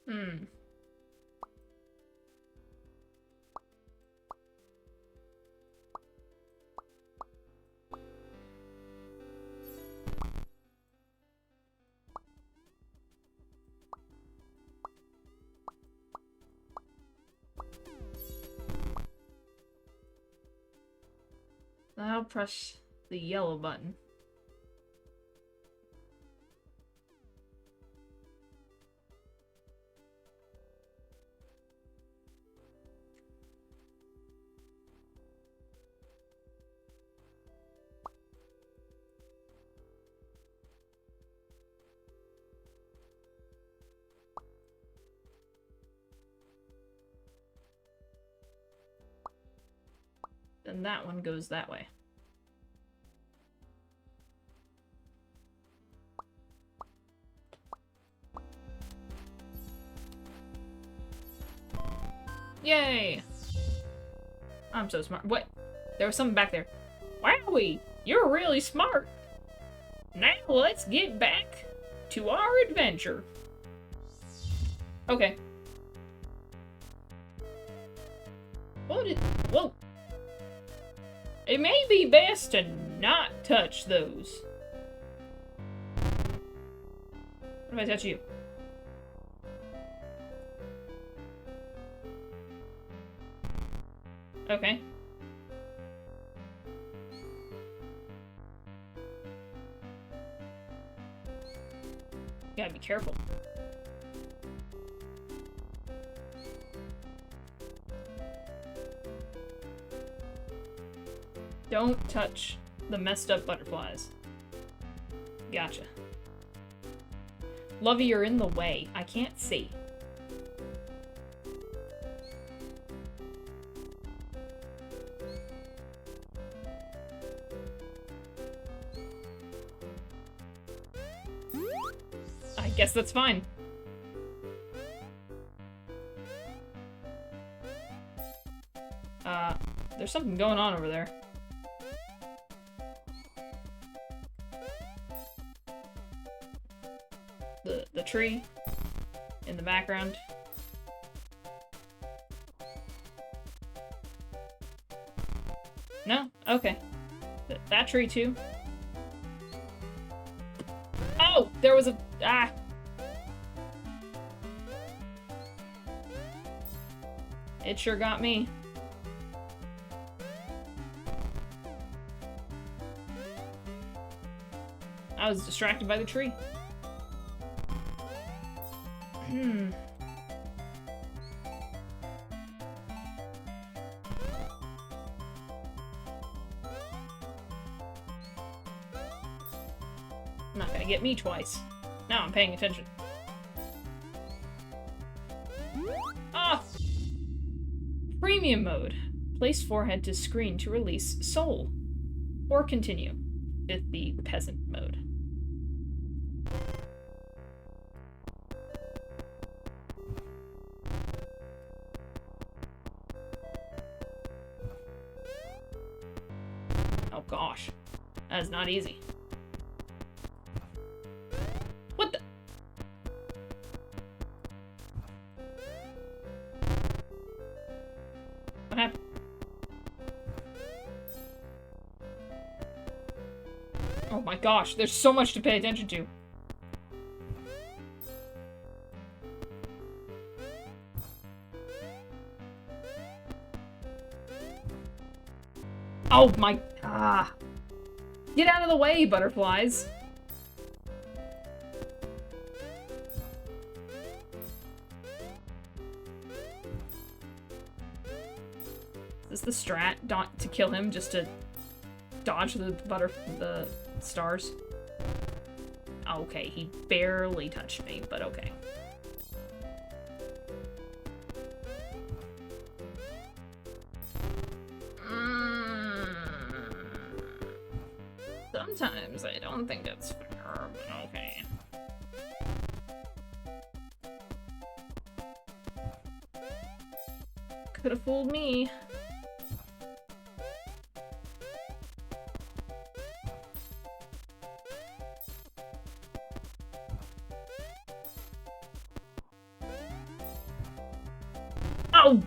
Hmm. Now press the yellow button. Then that one goes that way. Yay! I'm so smart. What? There was something back there. Wowie! You're really smart! Now let's get back to our adventure. Okay. Whoa! It may be best to not touch those. What if I touch you? Okay. Gotta be careful. Don't touch the messed up butterflies. Gotcha. Lovey, you're in the way. I can't see. I guess that's fine. There's something going on over there. The tree in the background. No? Okay. That tree too. Oh! There was a... Ah! It sure got me. I was distracted by the tree. Not gonna get me twice. Now I'm paying attention. Ah! Premium mode. Place forehead to screen to release soul. Or continue with the peasant mode. Oh gosh. That is not easy. What the? What happened? Oh my gosh, there's so much to pay attention to. Oh my... Ah. Get out of the way, butterflies. Is this the strat? To kill him just to dodge the stars? Okay, he barely touched me, but okay. Sometimes I don't think it's fair, but okay. Could have fooled me. Oh!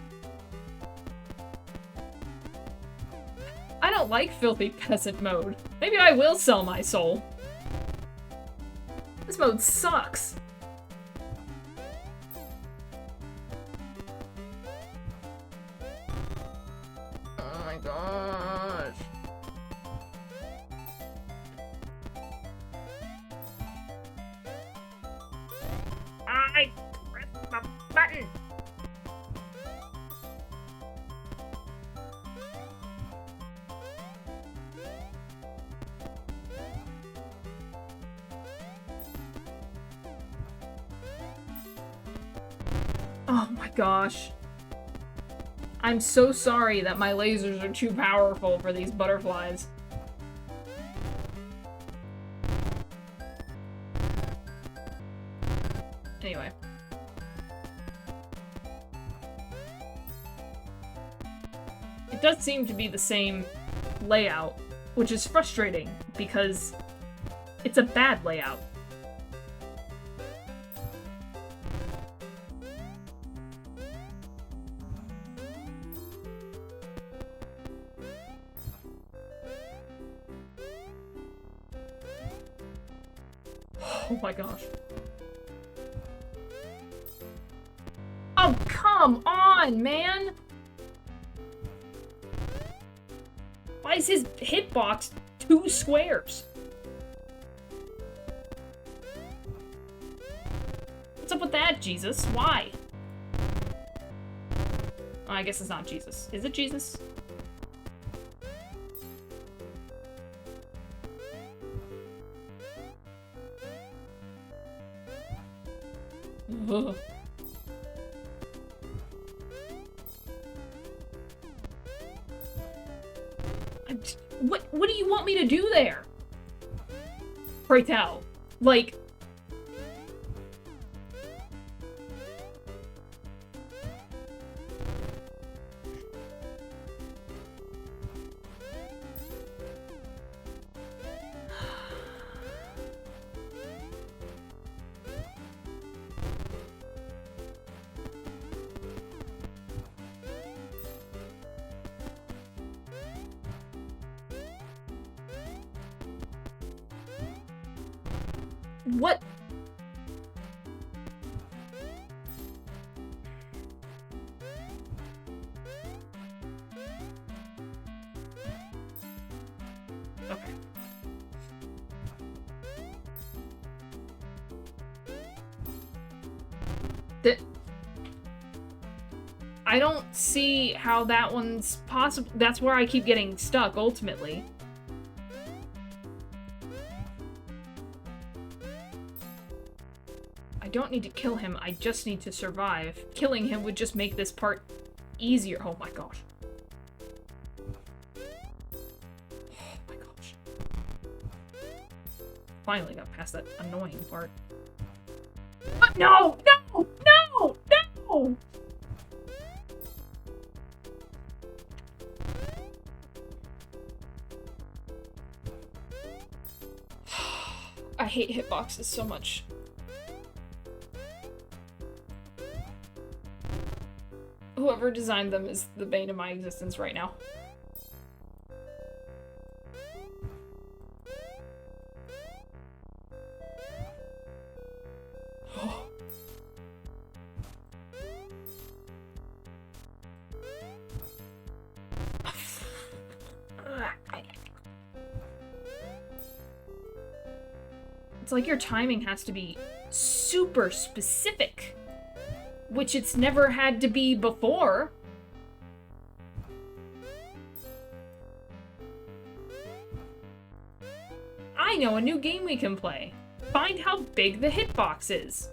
I don't like filthy peasant mode. Maybe I will sell my soul. This mode sucks. Oh my gosh. I pressed the button. Oh my gosh. I'm so sorry that my lasers are too powerful for these butterflies. Anyway. It does seem to be the same layout, which is frustrating because it's a bad layout. Oh my gosh. Oh, come on, man! Why is his hitbox 2 squares? What's up with that, Jesus? Why? Oh, I guess it's not Jesus. Is it Jesus? Ugh. What do you want me to do there? Pray tell. Like... What? Okay. I don't see how that one's possible. That's where I keep getting stuck, ultimately. I don't need to kill him, I just need to survive. Killing him would just make this part easier. Oh my gosh. Oh my gosh. Finally got past that annoying part. But no! No! No! No! I hate hitboxes so much. Whoever designed them is the bane of my existence right now. It's like your timing has to be super specific, which it's never had to be before. I know a new game we can play. Find how big the hitbox is.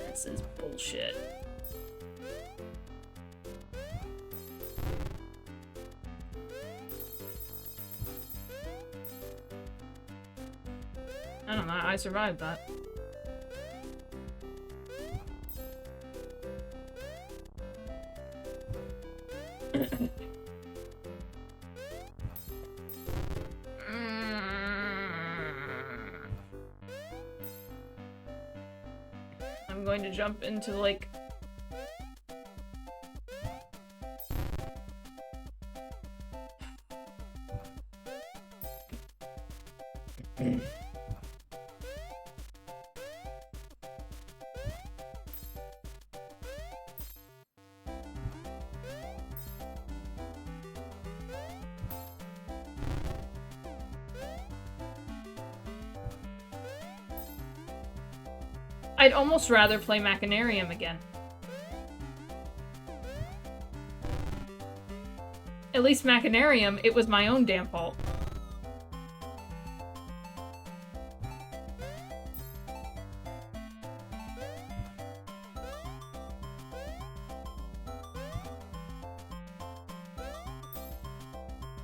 This is bullshit. I don't know, I survived that. I'm going to jump into, like... I'd almost rather play Machinarium again. At least Machinarium, it was my own damn fault.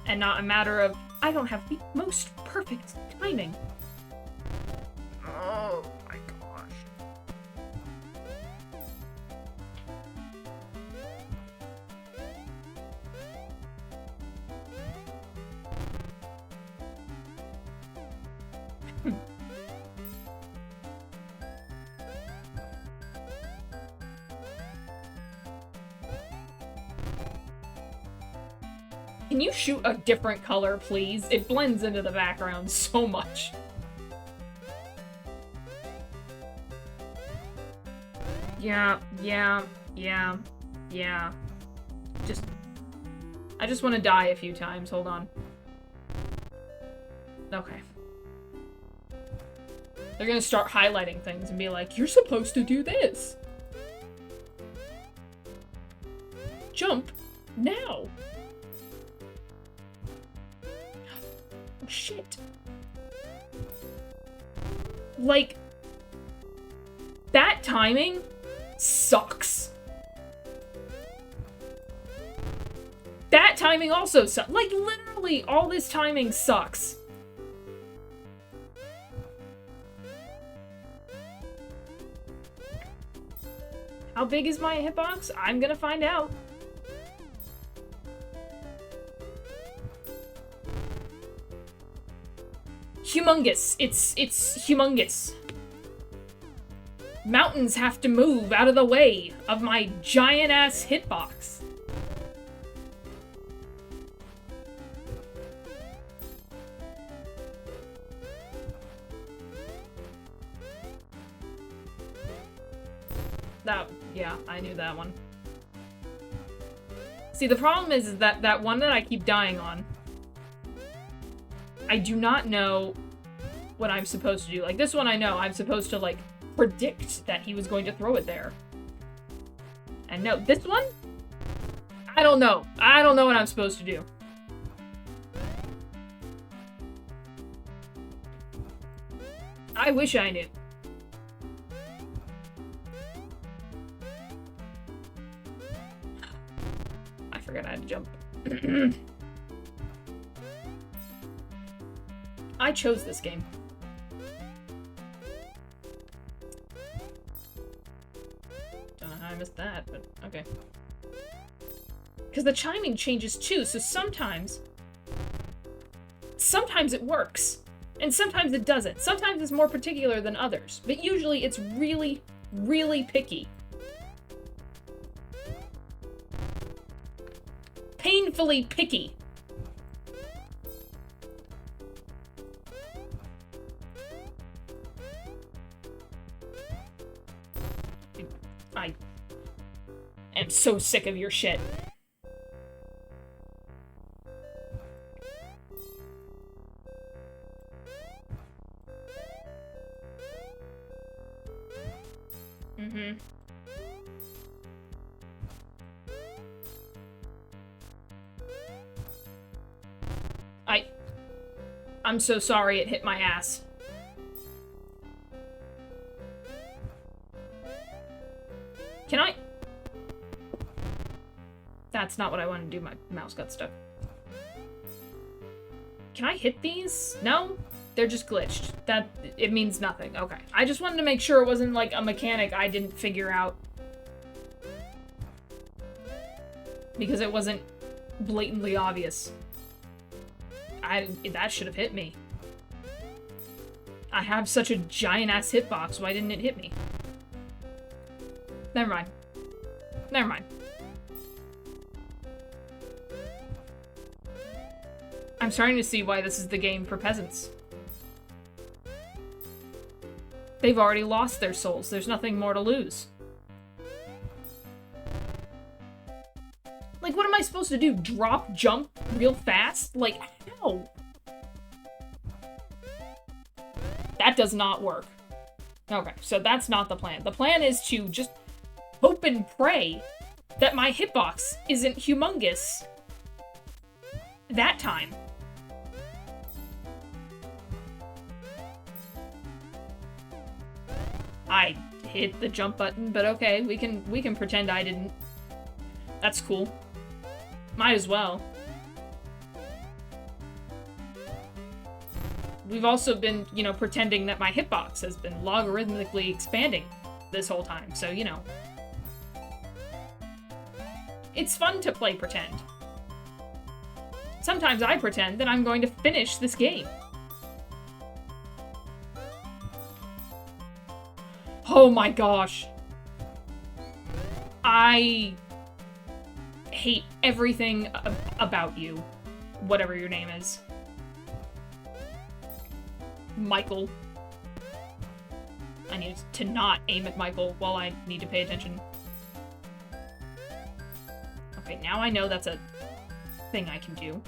And not a matter of, I don't have the most perfect timing. Oh my gosh. Can you shoot a different color, please? It blends into the background so much. Yeah. I just want to die a few times. Hold on. Okay. They're gonna start highlighting things and be like, you're supposed to do this. Jump now. Oh, shit. Like, that timing sucks. That timing also sucks. Like, literally, all this timing sucks. How big is my hitbox? I'm gonna find out. Humongous. It's humongous. Mountains have to move out of the way of my giant-ass hitbox. Yeah, I knew that one. See, the problem is that that one that I keep dying on, I do not know what I'm supposed to do. Like, this one I know I'm supposed to, like, predict that he was going to throw it there. And no, this one? I don't know. I don't know what I'm supposed to do. I wish I knew. I forgot I had to jump. I chose this game. Don't know how I missed that, but okay. Because the chiming changes too, so sometimes it works. And sometimes it doesn't. Sometimes it's more particular than others. But usually it's really, really picky. Painfully picky. I am so sick of your shit. Mm-hmm. I'm so sorry it hit my ass. Can I? That's not what I wanted to do. My mouse got stuck. Can I hit these? No? They're just glitched. It means nothing. Okay. I just wanted to make sure it wasn't like a mechanic I didn't figure out. Because it wasn't blatantly obvious. That should have hit me. I have such a giant-ass hitbox, why didn't it hit me? Never mind. Never mind. I'm starting to see why this is the game for peasants. They've already lost their souls. There's nothing more to lose. Like, what am I supposed to do? Drop, jump real fast? Like, how? That does not work. Okay, so that's not the plan. The plan is to just hope and pray that my hitbox isn't humongous that time. I hit the jump button, but okay, we can pretend I didn't. That's cool. Might as well. We've also been, you know, pretending that my hitbox has been logarithmically expanding this whole time, so, you know. It's fun to play pretend. Sometimes I pretend that I'm going to finish this game. Oh my gosh. I hate everything about you. Whatever your name is. Michael. I need to not aim at Michael while I need to pay attention. Okay, now I know that's a thing I can do.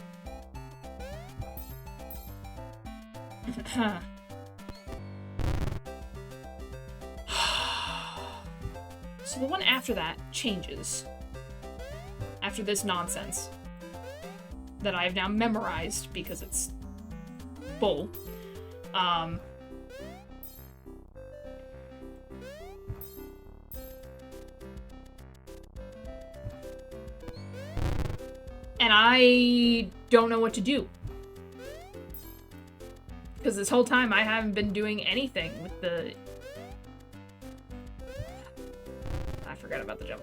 So the one after that changes. After this nonsense. That I have now memorized because it's bull. And I don't know what to do. Because this whole time I haven't been doing anything with the... I forgot about the jump.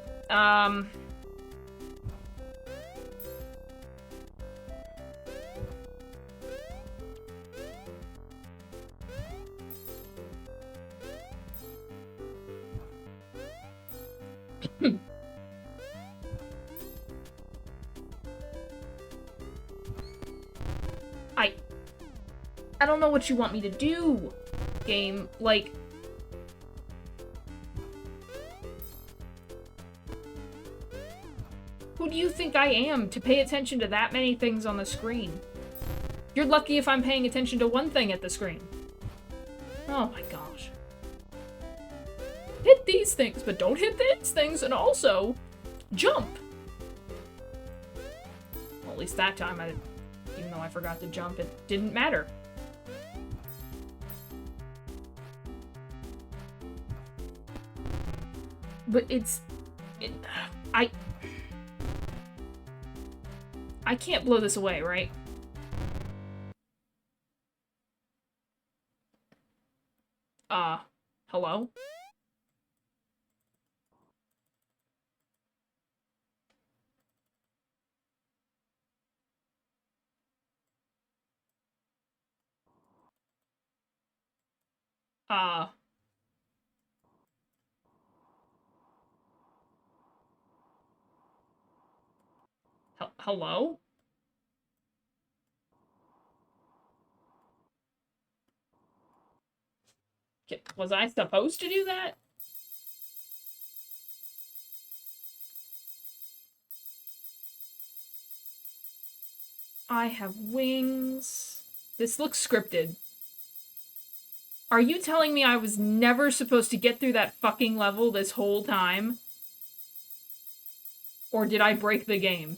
I don't know what you want me to do, game. Like... Who do you think I am to pay attention to that many things on the screen? You're lucky if I'm paying attention to one thing at the screen. Oh my gosh. Hit these things, but don't hit these things, and also jump. Well, at least that time, even though I forgot to jump, it didn't matter. But I can't blow this away, right? Hello? Hello? Was I supposed to do that? I have wings. This looks scripted. Are you telling me I was never supposed to get through that fucking level this whole time? Or did I break the game?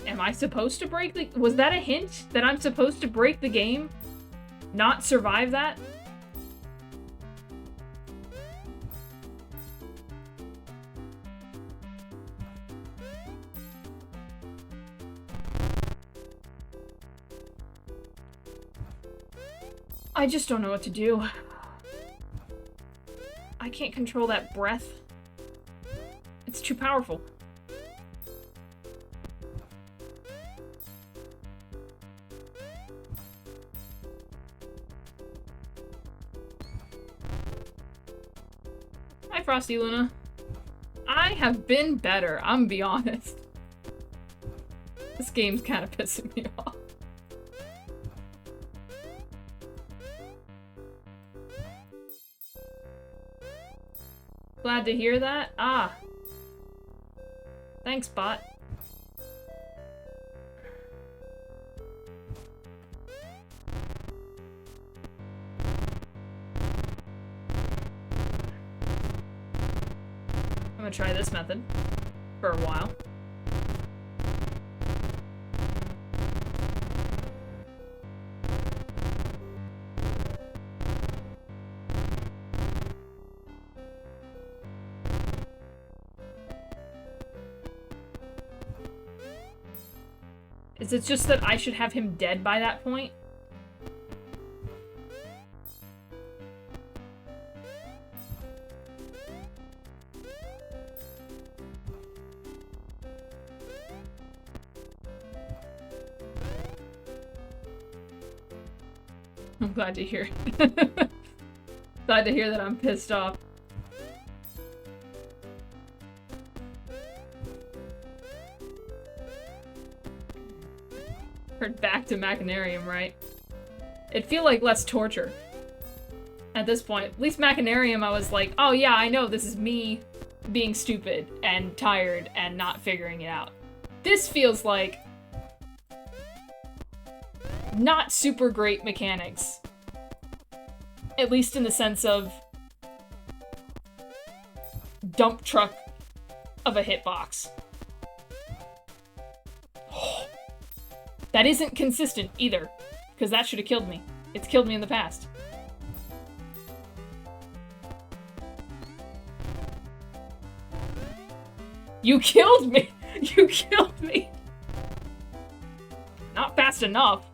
Am I supposed to break the... Was that a hint that I'm supposed to break the game? Not survive that? I just don't know what to do. I can't control that breath. It's too powerful. Hi, Frosty Luna. I have been better, I'm gonna be honest. This game's kind of pissing me off. Glad to hear that. Ah. Thanks, bot. I'm gonna try this method for a while. Is it just that I should have him dead by that point? I'm glad to hear. Glad to hear that I'm pissed off. Back to Machinarium, right? It'd feel like less torture. At this point. At least Machinarium, I was like, oh yeah, I know this is me being stupid and tired and not figuring it out. This feels like not super great mechanics. At least in the sense of dump truck of a hitbox. That isn't consistent either, because that should have killed me. It's killed me in the past. You killed me! You killed me! Not fast enough.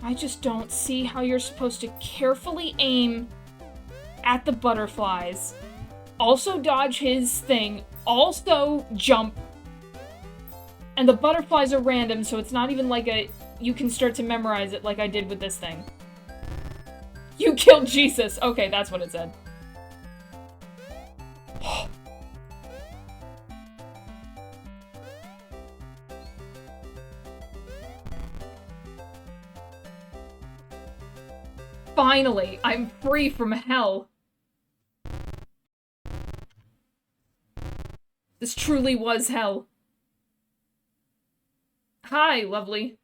I just don't see how you're supposed to carefully aim at the butterflies, also dodge his thing, also jump, and the butterflies are random, so it's not even like you can start to memorize it like I did with this thing. You killed Jesus! Okay, that's what it said. Finally, I'm free from hell. This truly was hell. Hi, lovely.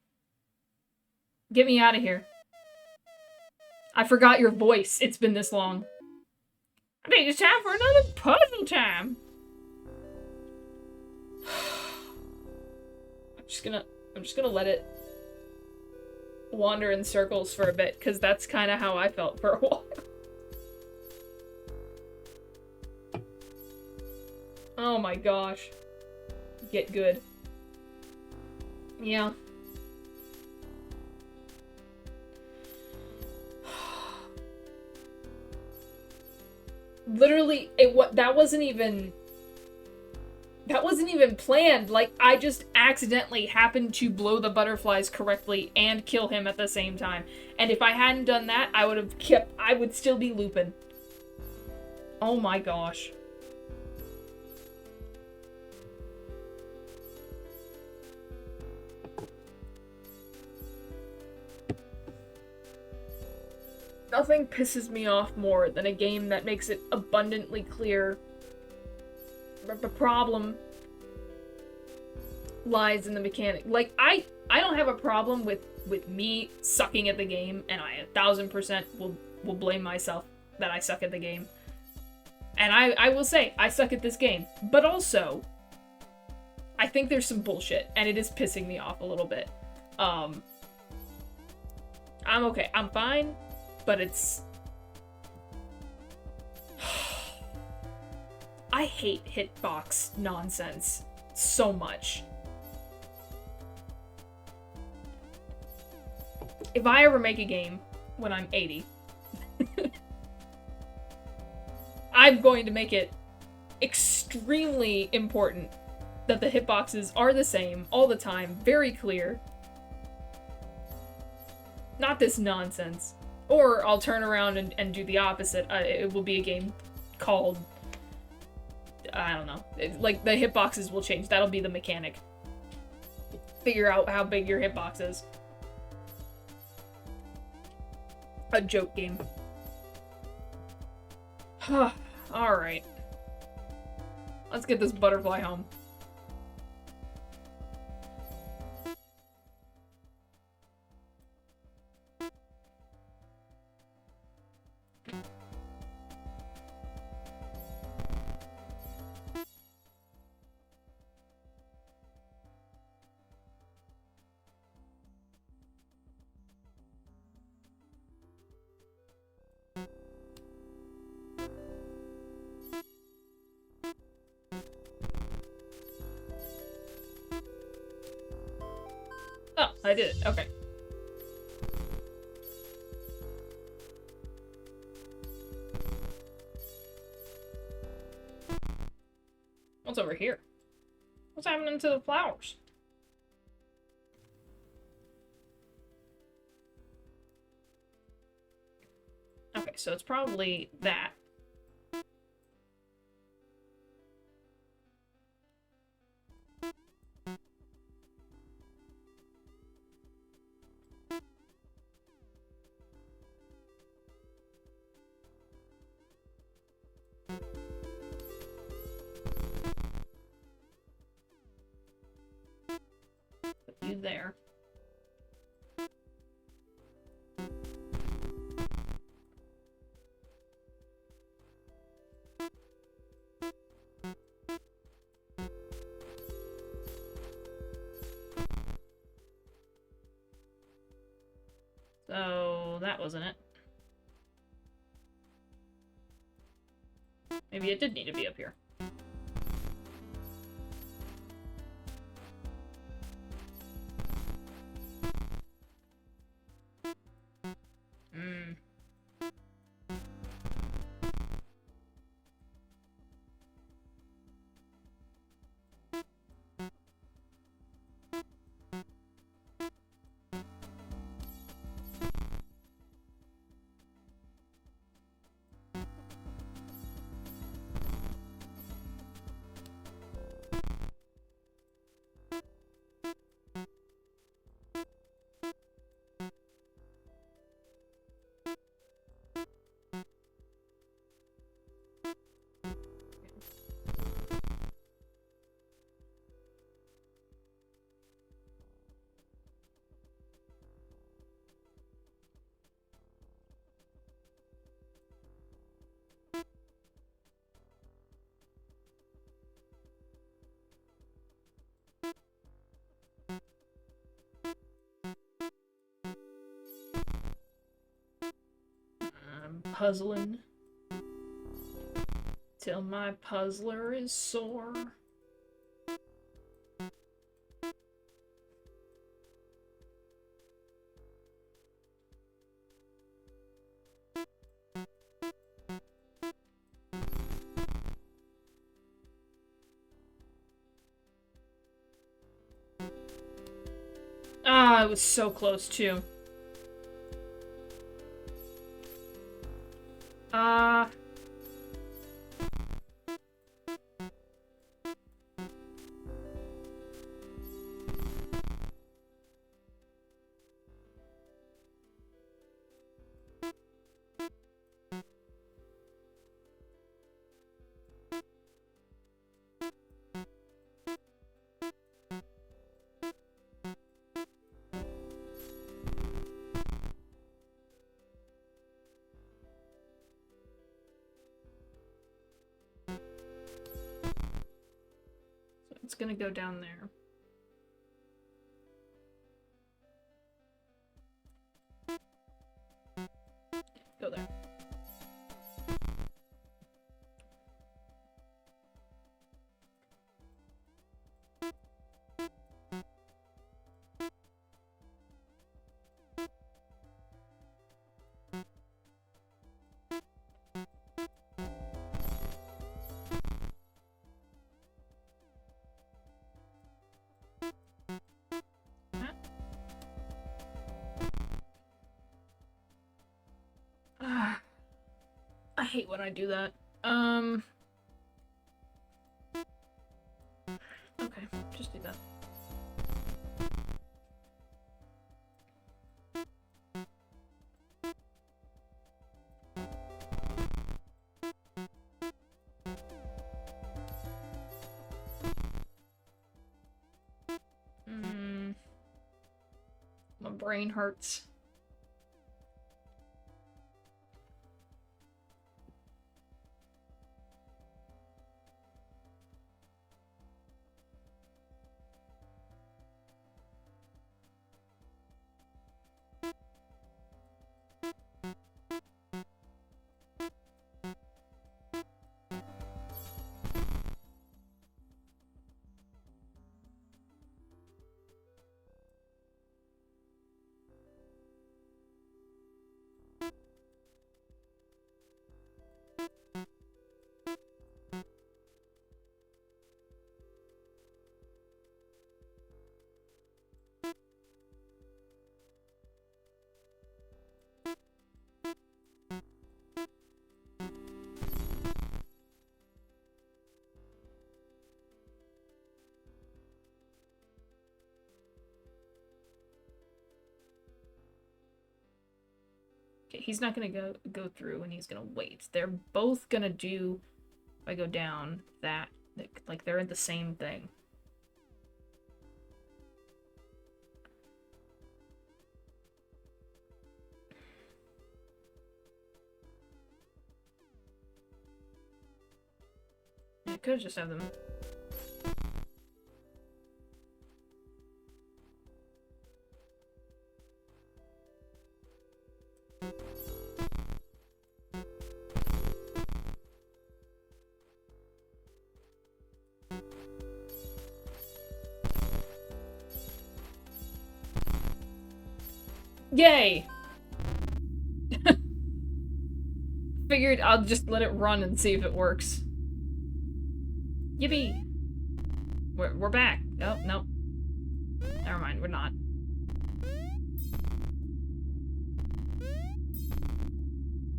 Get me out of here. I forgot your voice. It's been this long. I think it's time for another puzzle time. I'm just gonna let it wander in circles for a bit, because that's kind of how I felt for a while. Oh my gosh. Get good. Yeah. Literally, that wasn't even planned. Like, I just accidentally happened to blow the butterflies correctly and kill him at the same time. And if I hadn't done that, I would still be looping. Oh my gosh. Nothing pisses me off more than a game that makes it abundantly clear that the problem lies in the mechanic. Like, I don't have a problem with me sucking at the game, and I 1000% will blame myself that I suck at the game. And I will say, I suck at this game. But also, I think there's some bullshit, and it is pissing me off a little bit. I'm okay. I'm fine, but it's... I hate hitbox nonsense so much. If I ever make a game when I'm 80, I'm going to make it extremely important that the hitboxes are the same all the time, very clear. Not this nonsense. Or I'll turn around and do the opposite. It will be a game called... I don't know. Like, the hitboxes will change. That'll be the mechanic. Figure out how big your hitbox is. A joke game. Alright. Let's get this butterfly home. Oh, I did it. Okay. What's over here? What's happening to the flowers? Okay, so it's probably that. Put you there. So, that wasn't it. Maybe it did need to be up here. I'm puzzling till my puzzler is sore. Ah, it was so close too. it's gonna go down there. Go there. I hate when I do that. Okay, just do that. My brain hurts. Okay, he's not gonna go through and he's gonna wait. They're both gonna do, if I go down, that. Like, they're in the same thing. I could just have them. Yay! Figured I'll just let it run and see if it works. Yippee! We're back. Oh, no. Never mind, we're not.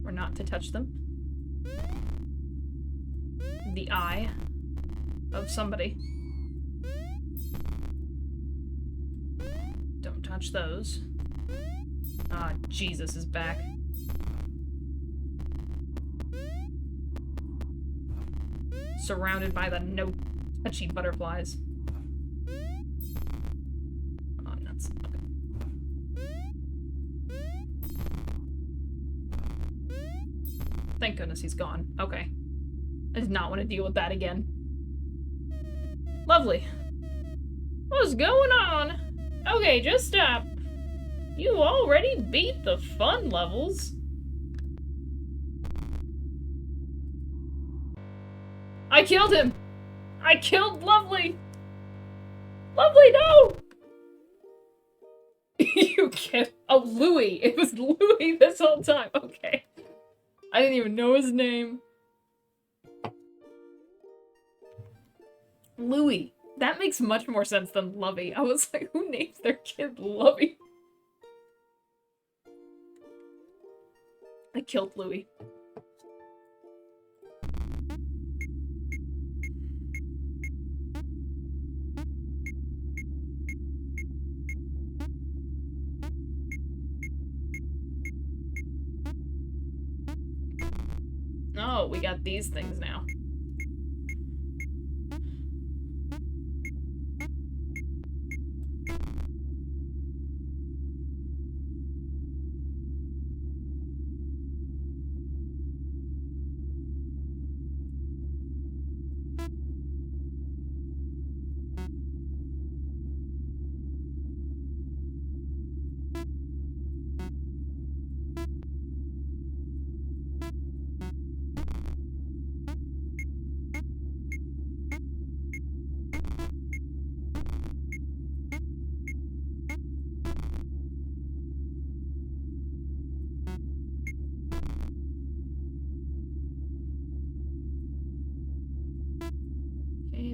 We're not to touch them. The eye of somebody. Don't touch those. Ah, Jesus is back. Surrounded by the no-touchy butterflies. Oh, nuts. Okay. Thank goodness he's gone. Okay. I did not want to deal with that again. Lovely. What's going on? Okay, just stop. You already beat the fun levels. I killed him! I killed Lovely! Lovely, no! You killed— oh, Louis! It was Louis this whole time. Okay. I didn't even know his name. Louis. That makes much more sense than Lovey. I was like, who names their kid Lovey? I killed Louis. Oh, we got these things now.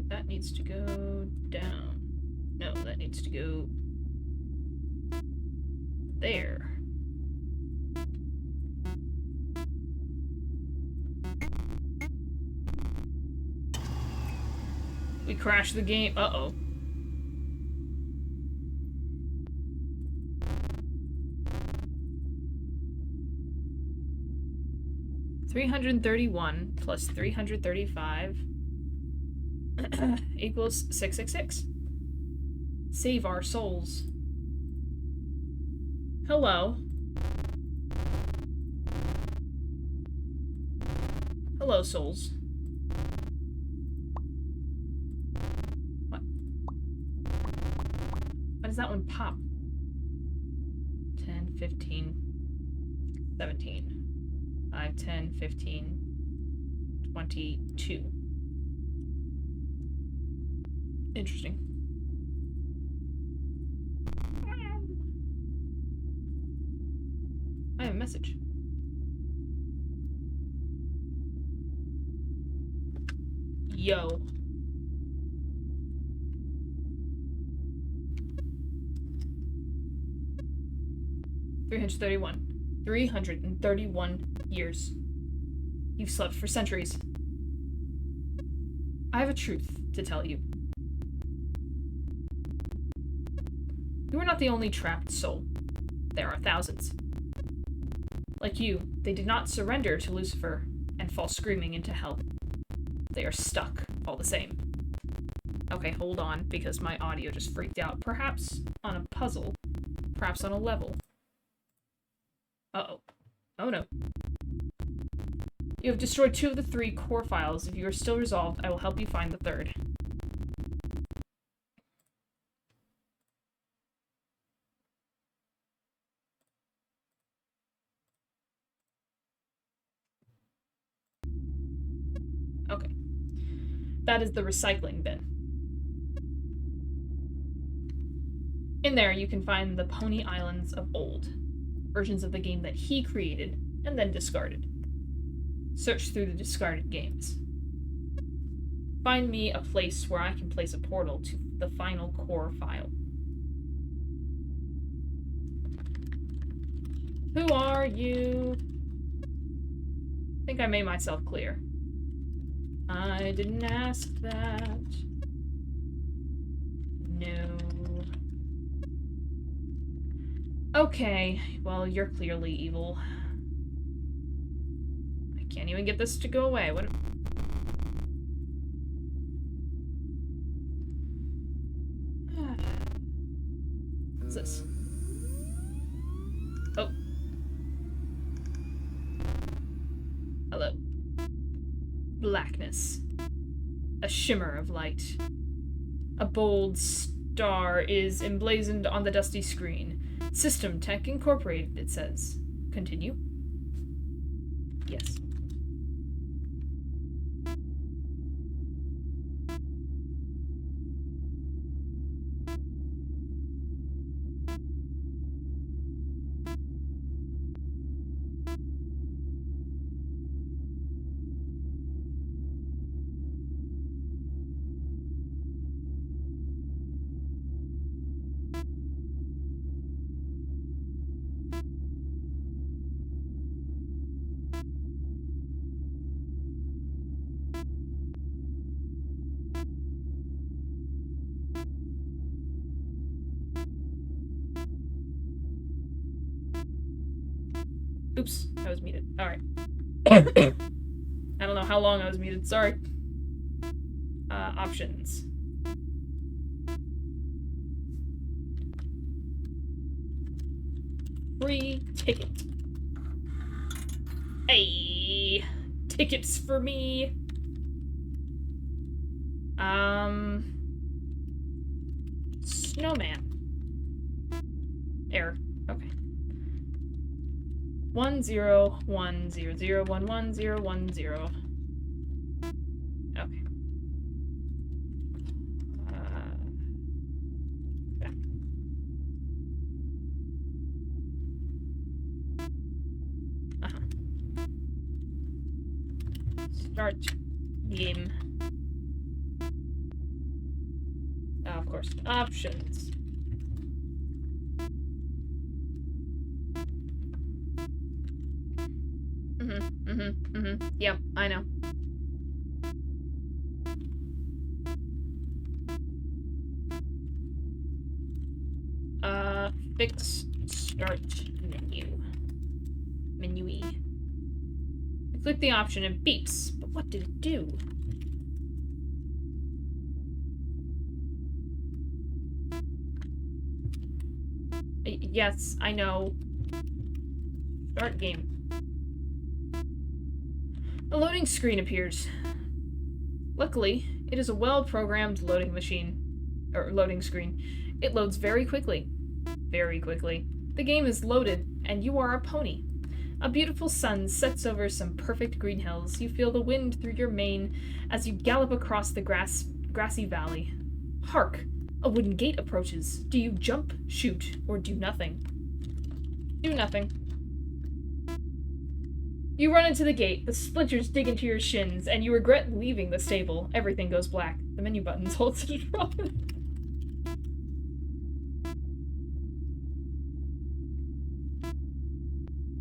that needs to go down. No, that needs to go there. We crashed the game. Uh-oh. $331 plus 335 equals 666. Save our souls. Hello. Hello, souls. What? Why does that one pop? 10, 15, 17. 5, 10, 15, 22. Interesting. I have a message. Yo. $331. 331 years. You've slept for centuries. I have a truth to tell you. You are not the only trapped soul. There are thousands. Like you, they did not surrender to Lucifer and fall screaming into hell. They are stuck, all the same. Okay, hold on, because my audio just freaked out. Perhaps on a puzzle. Perhaps on a level. Uh-oh. Oh no. You have destroyed 2 of the 3 core files. If you are still resolved, I will help you find the 3rd. Okay. That is the recycling bin. In there, you can find the Pony Islands of old, versions of the game that he created and then discarded. Search through the discarded games. Find me a place where I can place a portal to the final core file. Who are you? I think I made myself clear. I didn't ask that. No. Okay, well, you're clearly evil. I can't even get this to go away. What? What's this? Oh. Hello. Blackness. A shimmer of light. A bold star is emblazoned on the dusty screen. System Tech Incorporated, it says. Continue. Yes. Oops, I was muted. Alright. I don't know how long I was muted, sorry. Options. Free ticket. Hey, tickets for me. Snowman. Error. Okay. 10100111010. Okay. Back. Start game. of course. Options. Yep, I know. Fix start menu. Menu-y. I click the option and beeps, but what did it do? Yes, I know. Start game. A loading screen appears. Luckily, it is a well-programmed loading machine. Or loading screen. It loads very quickly. Very quickly. The game is loaded, and you are a pony. A beautiful sun sets over some perfect green hills. You feel the wind through your mane as you gallop across the grassy valley. Hark! A wooden gate approaches. Do you jump, shoot, or do nothing? Do nothing. You run into the gate, the splinters dig into your shins, and you regret leaving the stable. Everything goes black. The menu buttons hold to draw.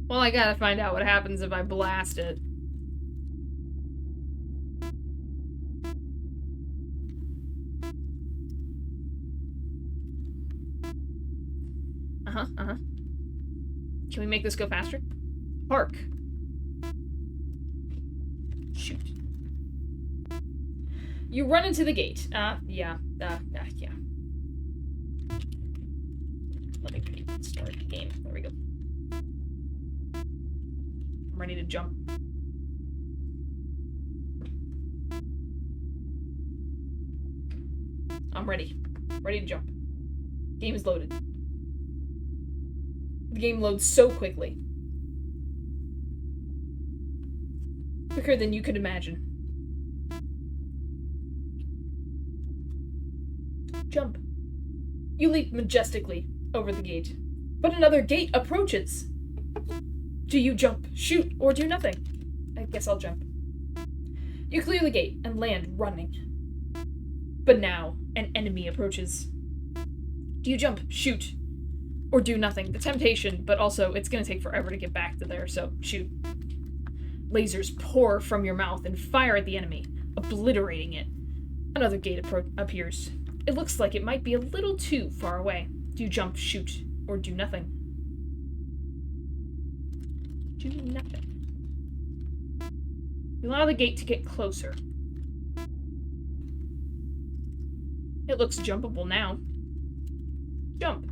Well, I gotta find out what happens if I blast it. Can we make this go faster? Hark! Shoot. You run into the gate. Yeah. Let me start the game. There we go. I'm ready to jump. I'm ready. Ready to jump. Game is loaded. The game loads so quickly. Quicker than you could imagine. Jump. You leap majestically over the gate. But another gate approaches. Do you jump, shoot, or do nothing? I guess I'll jump. You clear the gate and land running. But now, an enemy approaches. Do you jump, shoot, or do nothing? The temptation, but also it's gonna take forever to get back to there, so shoot. Lasers pour from your mouth and fire at the enemy, obliterating it. Another gate appears. It looks like it might be a little too far away. Do you jump, shoot, or do nothing? Do nothing. You allow the gate to get closer. It looks jumpable now. Jump.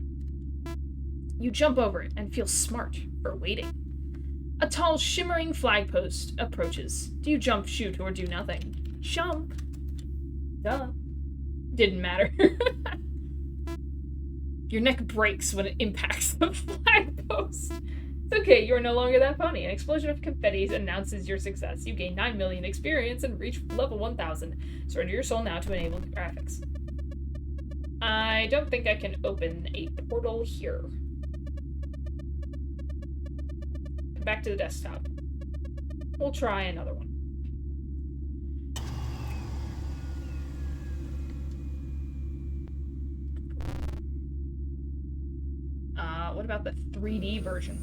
You jump over it and feel smart for waiting. A tall, shimmering flagpost approaches. Do you jump, shoot, or do nothing? Jump. Duh. Didn't matter. Your neck breaks when it impacts the flagpost. It's okay, you're no longer that pony. An explosion of confetti announces your success. You gain 9 million experience and reach level 1000. Surrender your soul now to enable the graphics. I don't think I can open a portal here. Back to the desktop. We'll try another one. What about the 3D version?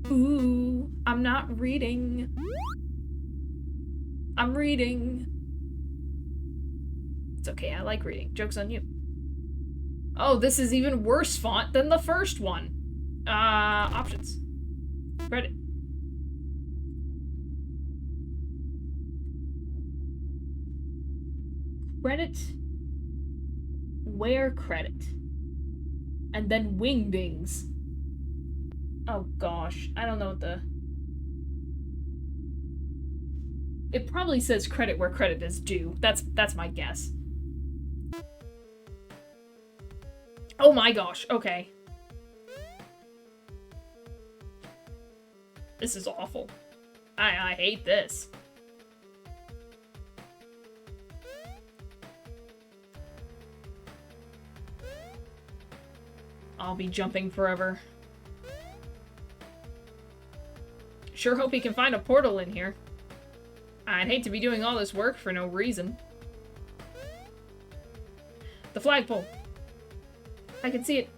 Ooh, I'm not reading. I'm reading. It's okay, I like reading. Joke's on you. Oh, this is even worse font than the first one. Options. Credit. Credit. Where credit? And then wingdings. Oh gosh, I don't know what the... It probably says credit where credit is due. That's my guess. Oh my gosh, okay. This is awful. I hate this. I'll be jumping forever. Sure hope he can find a portal in here. I'd hate to be doing all this work for no reason. The flagpole. I can see it.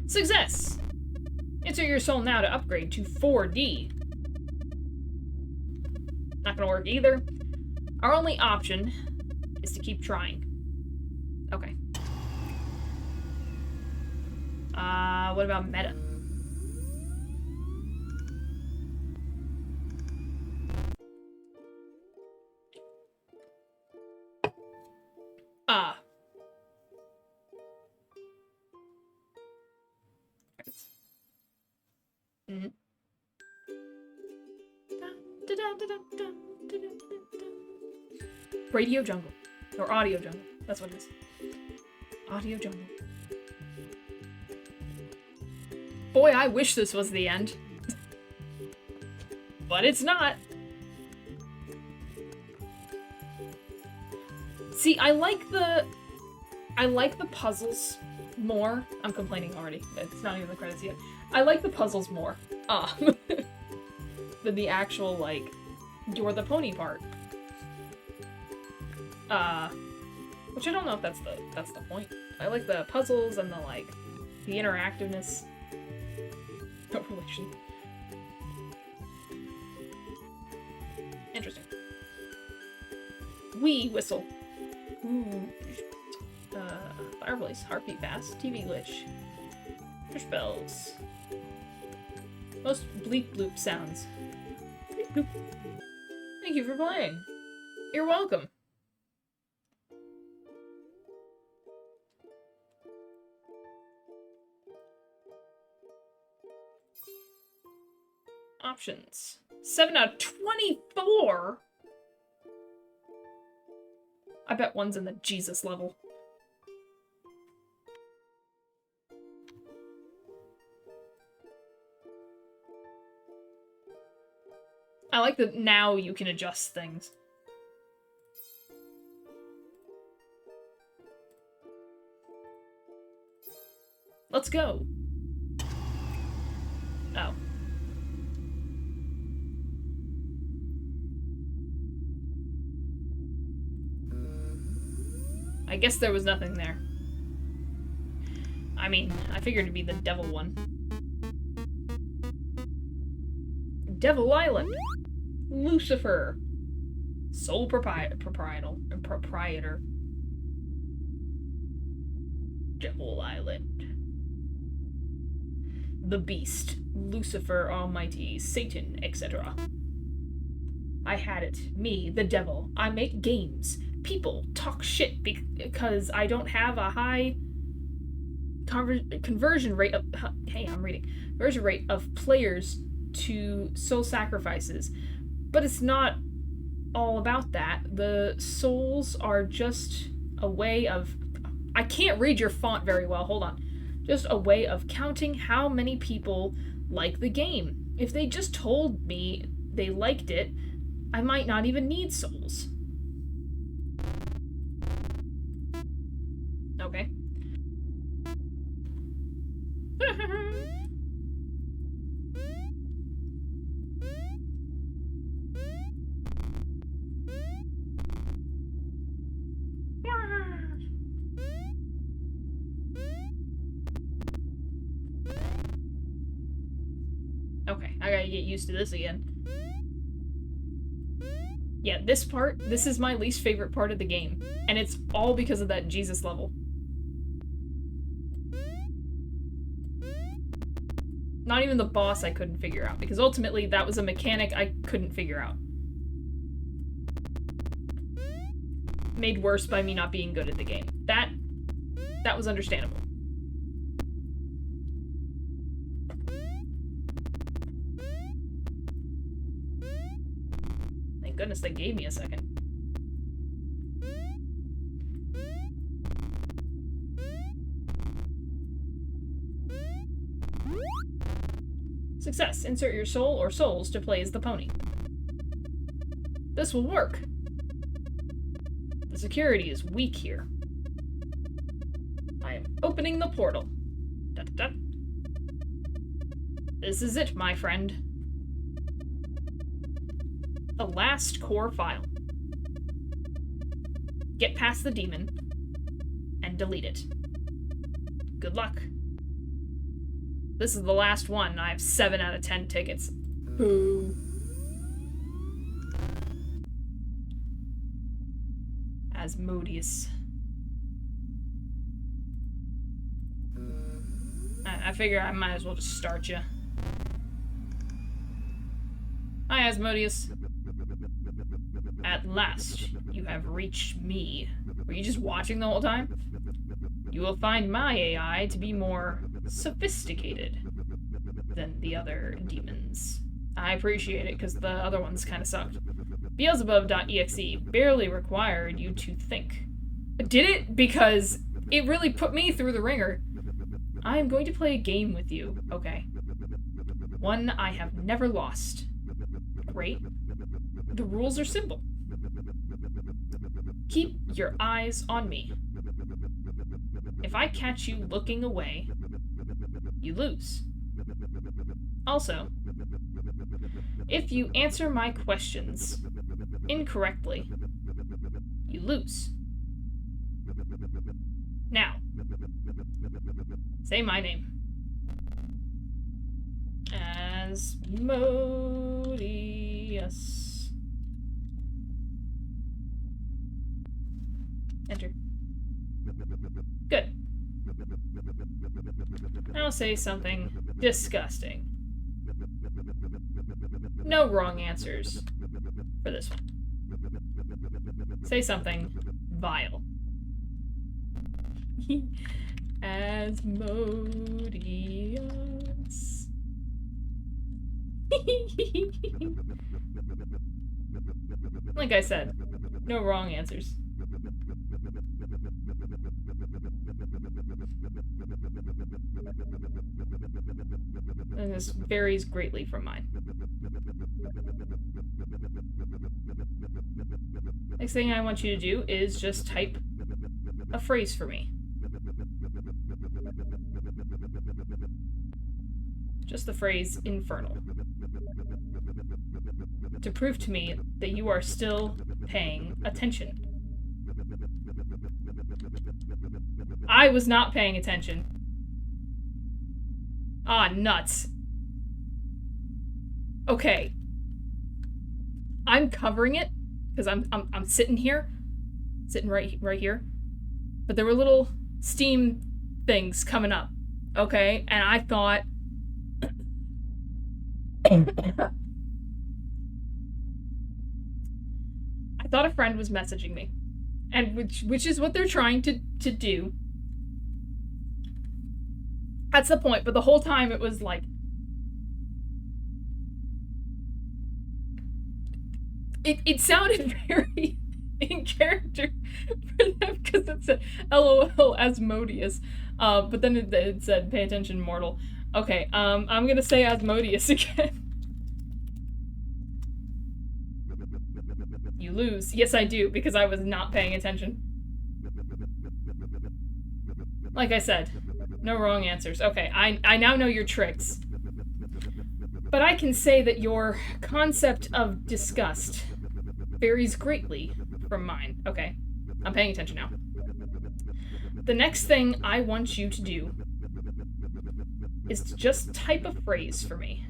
Success! Insert your soul now to upgrade to 4D. Not gonna work either. Our only option is to keep trying. Okay. What about meta? Mm-hmm. Radio Jungle. Or Audio Jungle. That's what it is. Audio Jungle. Boy, I wish this was the end. But it's not. See, I like the puzzles more. I'm complaining already. It's not even the credits yet. I like the puzzles more. Than the actual, like, you're the pony part. Which I don't know if that's the point. I like the puzzles and the interactiveness. No relation. Interesting. Wee whistle. Ooh. Fireplace. Heartbeat fast. TV glitch. Push bells. Most bleep bloop sounds. Bleep bloop. Thank you for playing. You're welcome. Options. 7 out of 24? I bet one's in the Jesus level. I like that now you can adjust things. Let's go. Oh. I guess there was nothing there. I mean, I figured it'd be the devil one. Devil Island. Lucifer. Sole proprietor. Devil Island. The Beast. Lucifer Almighty. Satan, etc. I had it. Me, the devil. I make games. People talk shit because I don't have a high conversion rate of... Hey, I'm reading. Conversion rate of players to soul sacrifices. But it's not all about that. The souls are just a way of... I can't read your font very well. Hold on. Just a way of counting how many people like the game. If they just told me they liked it, I might not even need souls. Okay. Okay, I gotta get used to this again. Yeah, this is my least favorite part of the game. And it's all because of that Jesus level. Not even the boss I couldn't figure out, because ultimately that was a mechanic I couldn't figure out. Made worse by me not being good at the game. That was understandable. Thank goodness they gave me a second. Success. Insert your soul or souls to play as the pony. This will work. This security is weak here. I am opening the portal. Da-da-da. This is it, my friend. The last core file. Get past the demon and delete it. Good luck. This is the last one. I have 7 out of 10 tickets. Boo. Asmodeus. I figure I might as well just start you. Hi, Asmodeus. At last, you have reached me. Were you just watching the whole time? You will find my AI to be more sophisticated than the other demons. I appreciate it, because the other ones kind of sucked. Beelzebub.exe barely required you to think. Did it? Because it really put me through the ringer. I am going to play a game with you, okay? One I have never lost. Great. The rules are simple. Keep your eyes on me. If I catch you looking away, you lose. Also, if you answer my questions incorrectly, you lose. Now, say my name. Asmodeus. Enter. Good. Now say something disgusting. No wrong answers for this one. Say something vile. Asmodeus. Like I said, no wrong answers. And this varies greatly from mine. Next thing I want you to do is just type a phrase for me. Just the phrase infernal. To prove to me that you are still paying attention. I was not paying attention. Ah, nuts. Okay. I'm covering it because I'm sitting here, sitting right here. But there were little steam things coming up. Okay, and I thought a friend was messaging me, and which is what they're trying to do. That's the point, but the whole time it was like it sounded very in character for them because it said LOL Asmodeus, but then it said pay attention mortal. Okay, I'm gonna say Asmodeus again. You lose. Yes, I do, because I was not paying attention. Like I said, no wrong answers. Okay, I now know your tricks. But I can say that your concept of disgust varies greatly from mine. Okay, I'm paying attention now. The next thing I want you to do is to just type a phrase for me.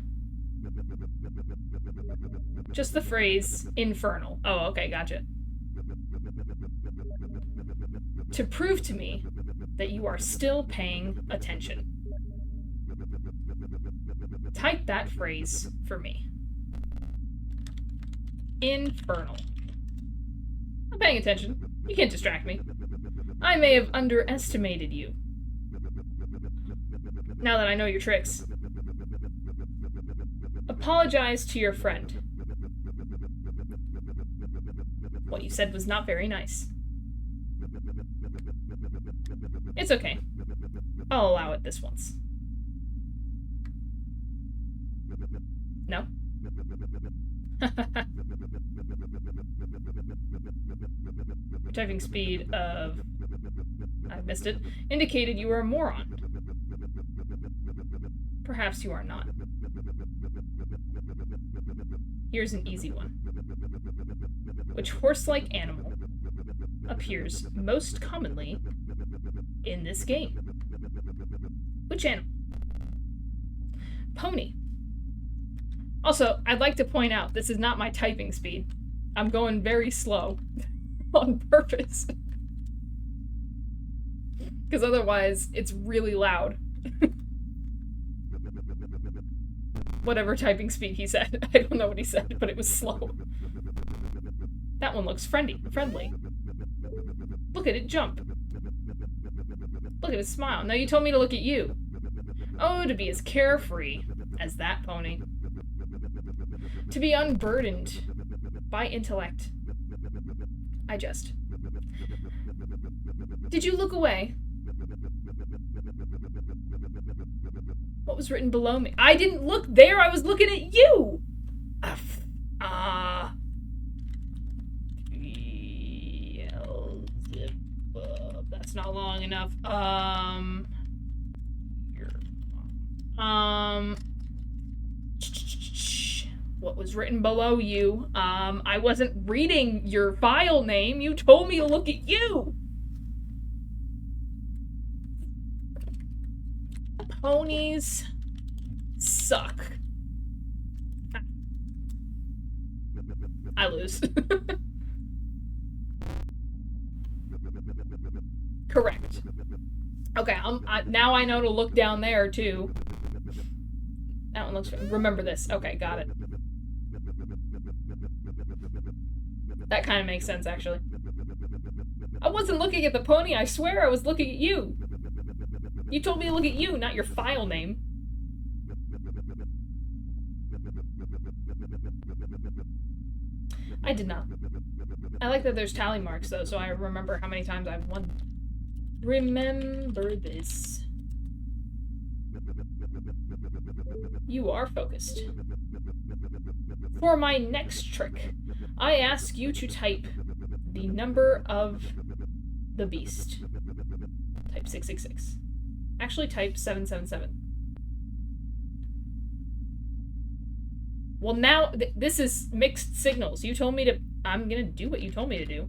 Just the phrase infernal. Oh, okay, gotcha. To prove to me that you are still paying attention. Type that phrase for me. Infernal. I'm paying attention. You can't distract me. I may have underestimated you. Now that I know your tricks. Apologize to your friend. What you said was not very nice. It's okay. I'll allow it this once. No? Your typing speed of... I missed it. Indicated you were a moron. Perhaps you are not. Here's an easy one. Which horse-like animal appears most commonly in this game? Which animal? Pony. Also, I'd like to point out, this is not my typing speed. I'm going very slow. On purpose. Because otherwise, it's really loud. Whatever typing speed he said. I don't know what he said, but it was slow. That one looks friendly. Look at it jump. Look at it smile. Now you told me to look at you. Oh, to be as carefree as that pony. To be unburdened by intellect. I jest. Did you look away? What was written below me? I didn't look there, I was looking at you! That's not long enough. What was written below you? I wasn't reading your file name. You told me to look at you. Ponies suck. I lose. Correct. Okay, now I know to look down there, too. That one looks... Remember this. Okay, got it. That kind of makes sense, actually. I wasn't looking at the pony, I swear I was looking at you. You told me to look at you, not your file name. I did not. I like that there's tally marks, though, so I remember how many times I've won. Remember this. You are focused. For my next trick, I ask you to type the number of the beast. Type 666. Actually, type 777. Well, now, this is mixed signals. You told me to... I'm gonna do what you told me to do.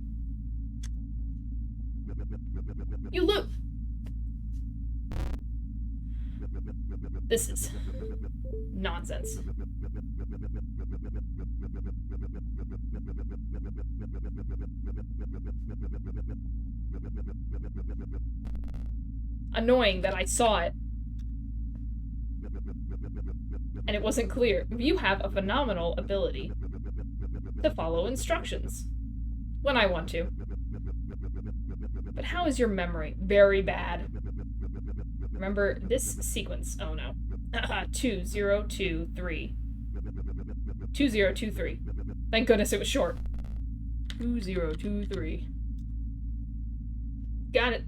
You look... This is... nonsense. Annoying that I saw it. And it wasn't clear. You have a phenomenal ability to follow instructions. When I want to. But how is your memory? Very bad. Remember this sequence. Oh no. 2023. 2023. Thank goodness it was short. 2023. Got it.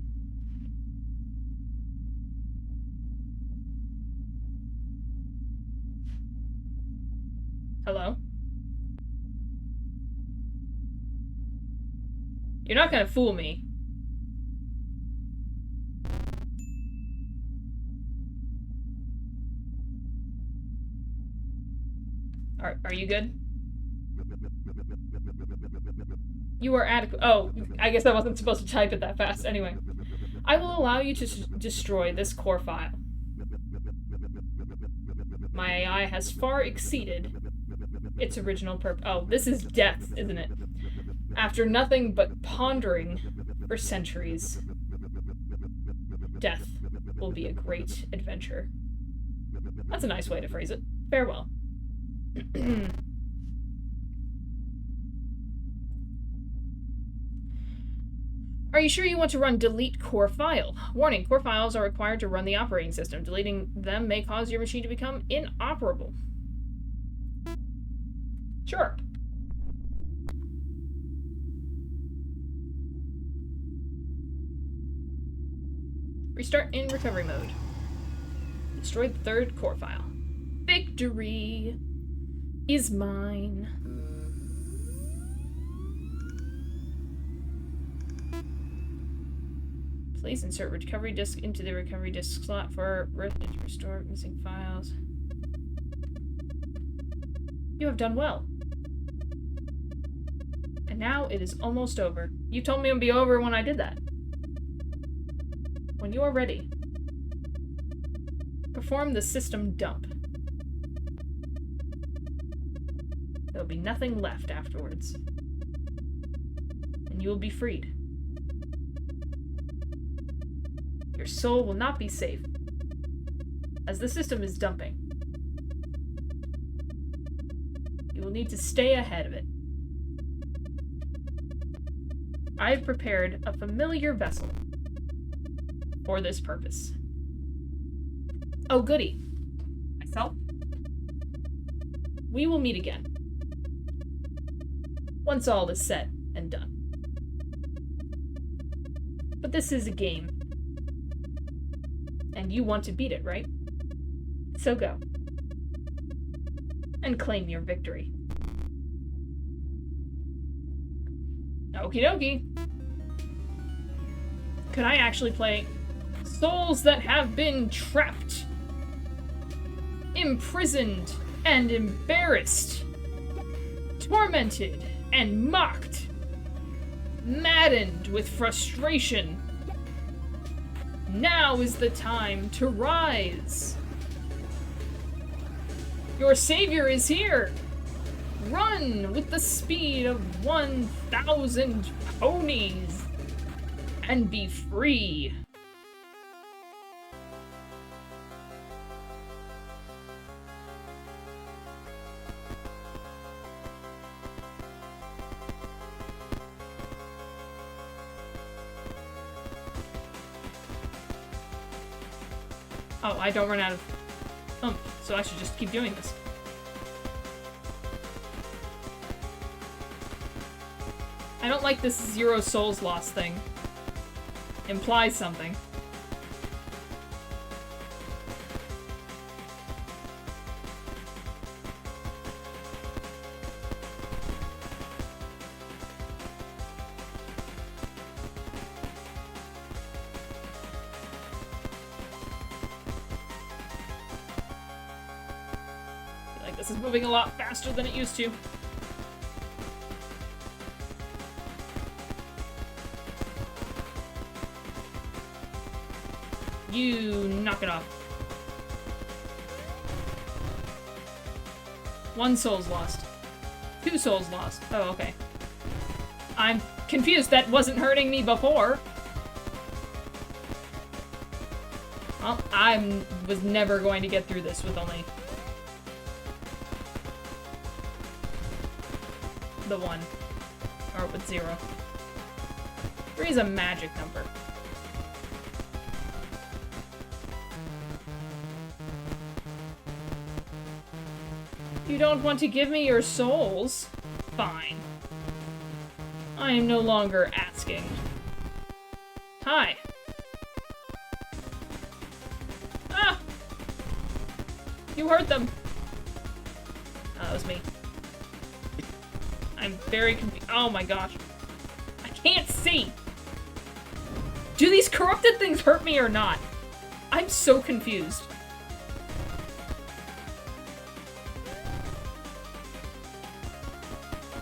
Hello? You're not gonna fool me. Are you good? You are adequate. Oh, I guess I wasn't supposed to type it that fast. Anyway. I will allow you to destroy this core file. My AI has far exceeded its original purpose. Oh, this is death, isn't it? After nothing but pondering for centuries, death will be a great adventure. That's a nice way to phrase it. Farewell. Are you sure you want to run delete core file? Warning, core files are required to run the operating system. Deleting them may cause your machine to become inoperable. Sure. Restart in recovery mode. Destroy the third core file. Victory! is mine. Please insert recovery disk into the recovery disk slot for restore missing files. You have done well. And now it is almost over. You told me it would be over when I did that. When you are ready, perform the system dump. There will be nothing left afterwards. And you will be freed. Your soul will not be safe, as the system is dumping. You will need to stay ahead of it. I have prepared a familiar vessel for this purpose. Oh, goody. Myself? We will meet again. Once all is said and done. But this is a game. And you want to beat it, right? So go. And claim your victory. Okie dokie. Could I actually play souls that have been trapped, imprisoned, and embarrassed, tormented and mocked, maddened with frustration? Now is the time to rise. Your savior is here. Run with the speed of 1,000 ponies and be free. Oh, I don't run out of so I should just keep doing this. I don't like this 0 souls lost thing. Implies something. I feel like this is moving a lot faster than it used to. You knock it off. 1 soul's lost. 2 souls lost. Oh, okay. I'm confused. That wasn't hurting me before. Well, I was never going to get through this with only the 1. Or with 0. 3 is a magic number. You don't want to give me your souls? Fine. I am no longer asking. Hi. Ah! You hurt them. Oh, that was me. I'm very confused. Oh my gosh. I can't see! Do these corrupted things hurt me or not? I'm so confused.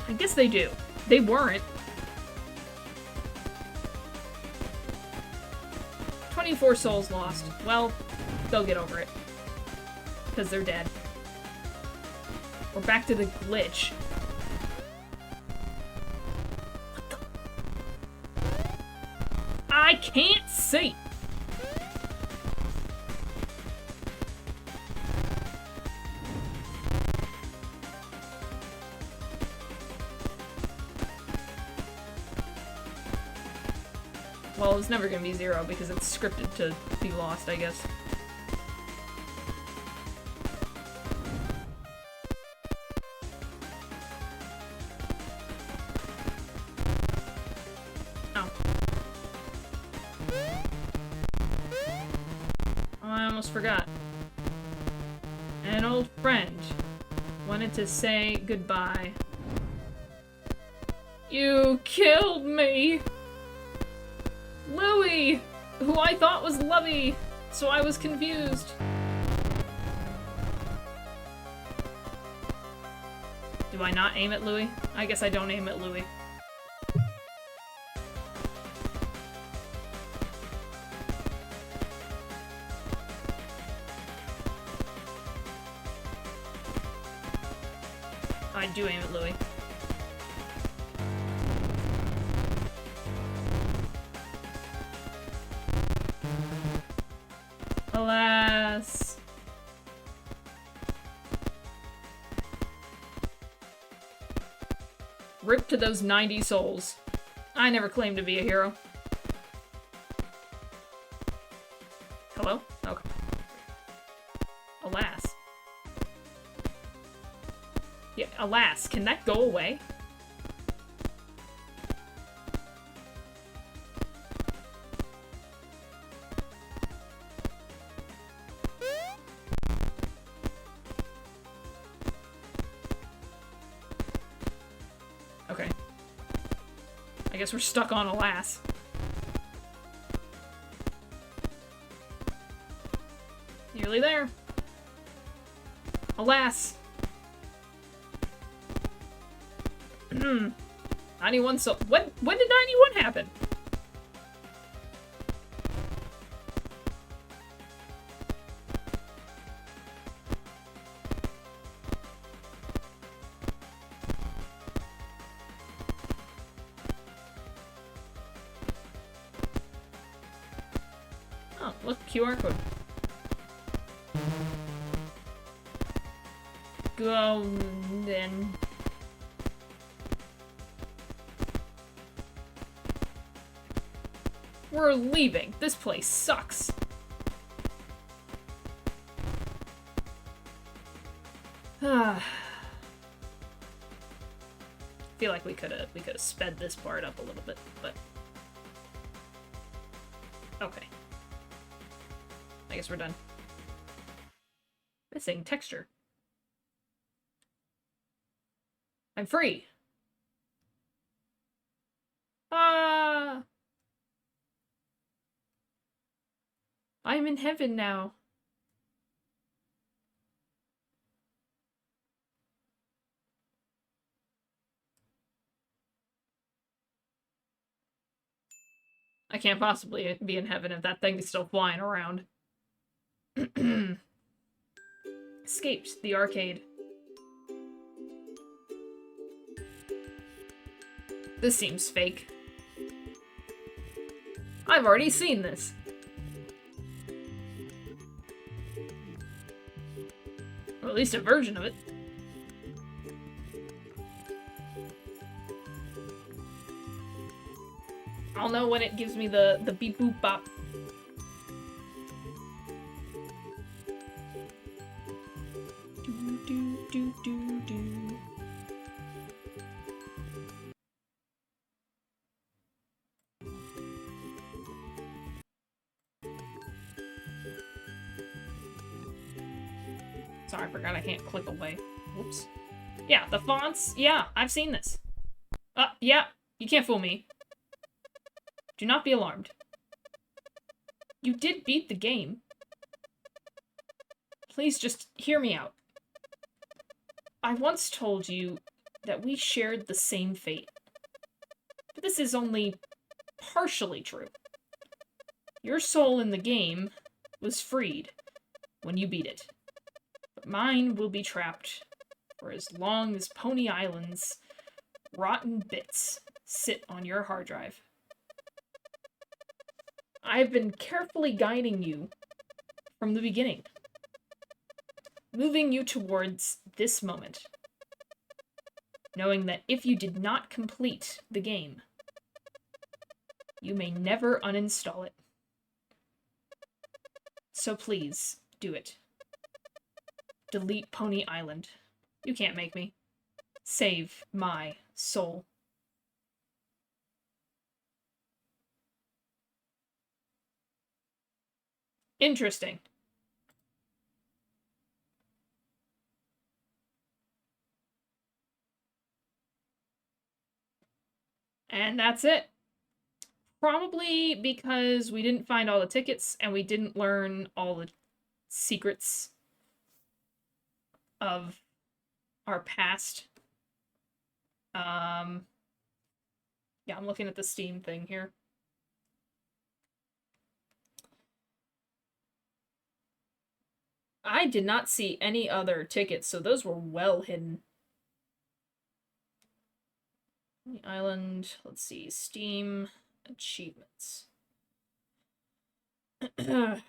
I guess they do. They weren't. 24 souls lost. Well, they'll get over it. Because they're dead. We're back to the glitch. I can't see! Well, it was never gonna be 0 because it's scripted to be lost, I guess. Oh. Oh, I almost forgot. An old friend. wanted to say goodbye. You killed me! Louis! Who I thought was Lovey, so I was confused. Do I not aim at Louis? I guess I don't aim at Louis. I do aim at Louis. Alas. Rip to those 90 souls. I never claimed to be a hero. Hello? Okay. Alas. Yeah, alas. Can that go away? Okay. I guess we're stuck on alas. Nearly there. Alas. 91 so when did 91 happen? Oh, look, QR code. Go then. We're leaving. This place sucks. I feel like we could have sped this part up a little bit, but okay. I guess we're done. Missing texture. I'm free. I'm in heaven now. I can't possibly be in heaven if that thing is still flying around. Escaped the arcade. This seems fake. I've already seen this. Or at least a version of it. I'll know when it gives me the beep boop bop. Do do do do do. Sorry, I forgot I can't click away. Whoops. Yeah, the fonts. Yeah, I've seen this. Yeah, you can't fool me. Do not be alarmed. You did beat the game. Please just hear me out. I once told you that we shared the same fate. But this is only partially true. Your soul in the game was freed when you beat it. But mine will be trapped for as long as Pony Island's rotten bits sit on your hard drive. I've been carefully guiding you from the beginning, moving you towards this moment, knowing that if you did not complete the game, you may never uninstall it. So please, do it. Delete Pony Island. You can't make me. Save my soul. Interesting. And that's it. Probably because we didn't find all the tickets and we didn't learn all the secrets of our past. Yeah, I'm looking at the Steam thing here. I did not see any other tickets, so those were well hidden. The island, let's see, Steam achievements. I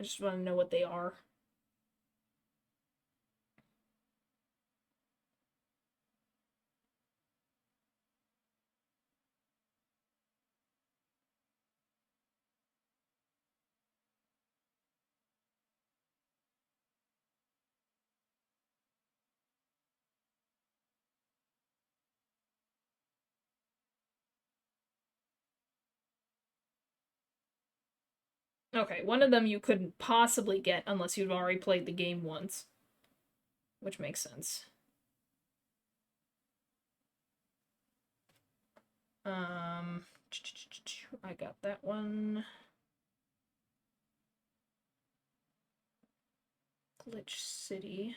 just want to know what they are. Okay, one of them you couldn't possibly get unless you've already played the game once. Which makes sense. I got that one. Glitch City.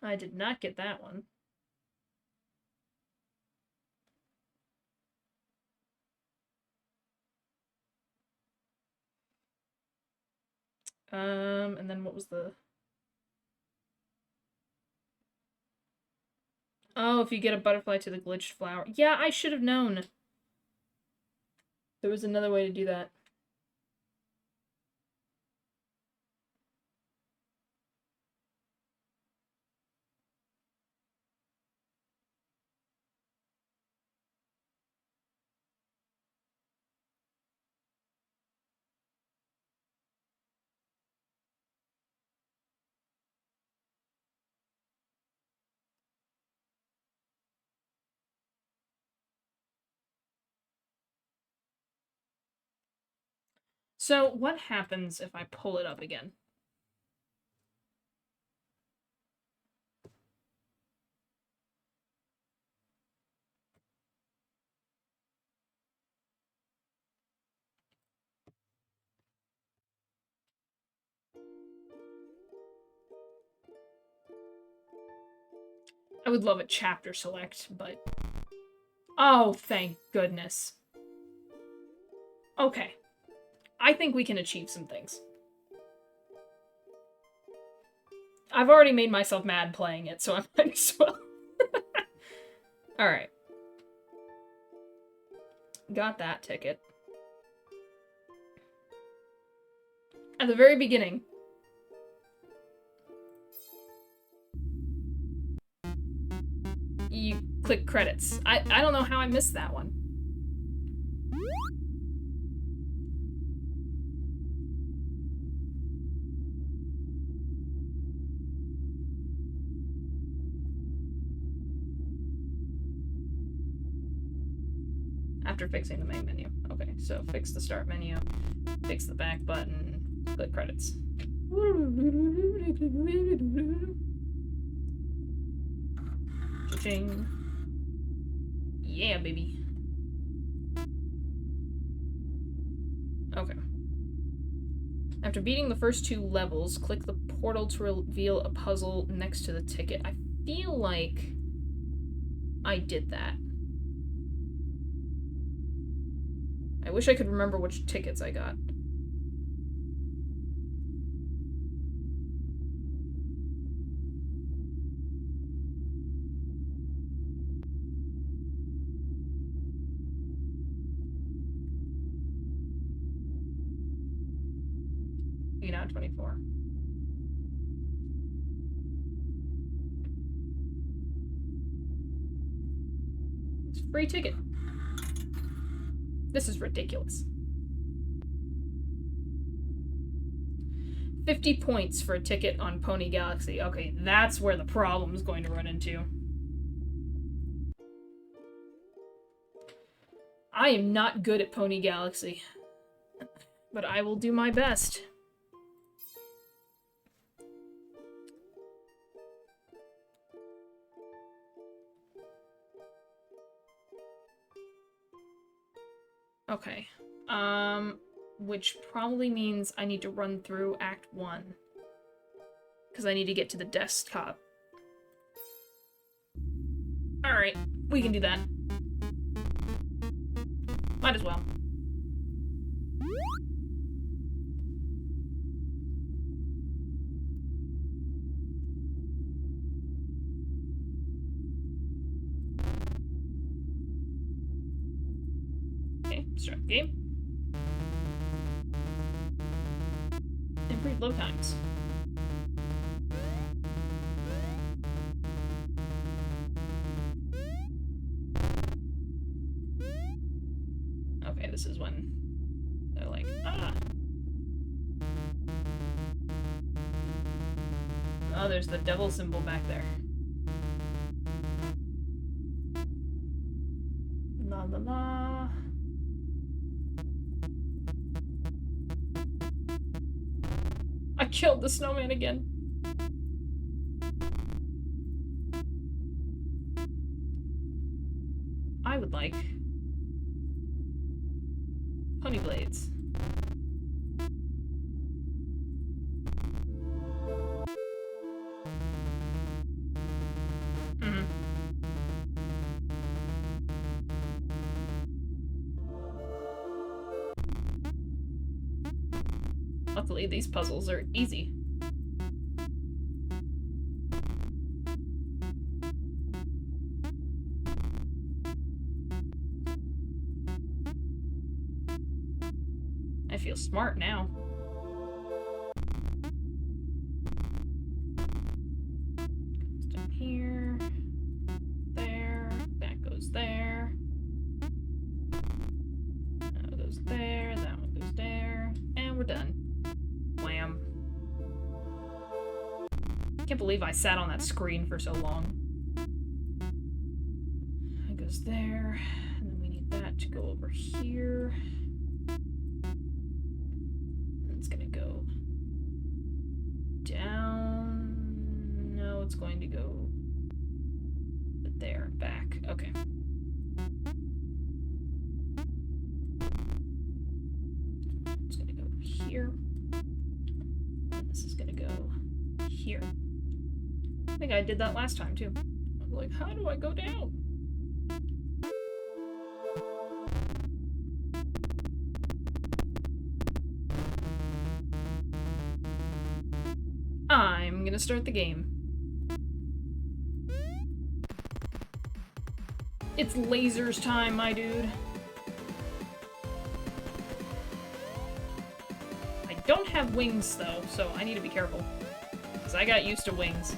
I did not get that one. And then what was the... Oh, if you get a butterfly to the glitched flower. Yeah, I should have known. There was another way to do that. So, what happens if I pull it up again? I would love a chapter select, but... Oh, thank goodness. Okay. I think we can achieve some things. I've already made myself mad playing it, so I might as well. Alright. Got that ticket. At the very beginning. You click credits. I don't know how I missed that one. After fixing the main menu. Okay, so fix the start menu, fix the back button, click credits. Cha-ching. Yeah, baby. Okay. After beating the first 2 levels, click the portal to reveal a puzzle next to the ticket. I feel like I did that. I wish I could remember which tickets I got. E9 24. It's a free ticket. This is ridiculous. 50 points for a ticket on Pony Galaxy. Okay, that's where the problem is going to run into. I am not good at Pony Galaxy, but I will do my best. Okay. Which probably means I need to run through Act 1. Because I need to get to the desktop. Alright, we can do that. Might as well. Okay, start the game. Improved load times. Okay, this is when they're like, ah! Oh, there's the devil symbol back there. La la la. I killed the snowman again. I would like pony blades. Luckily, these puzzles are easy. I feel smart now. Goes down here. There. That goes there. That one goes there. That one goes there. And we're done. Wham. Can't believe I sat on that screen for so long. It goes there. And then we need that to go over here. It's gonna go down. No, it's going to go there, back. Okay. It's gonna go here. And this is gonna go here. I think I did that last time too. I was like, how do I go down? I'm gonna start the game. It's lasers time, my dude. I don't have wings, though, so I need to be careful. Because I got used to wings.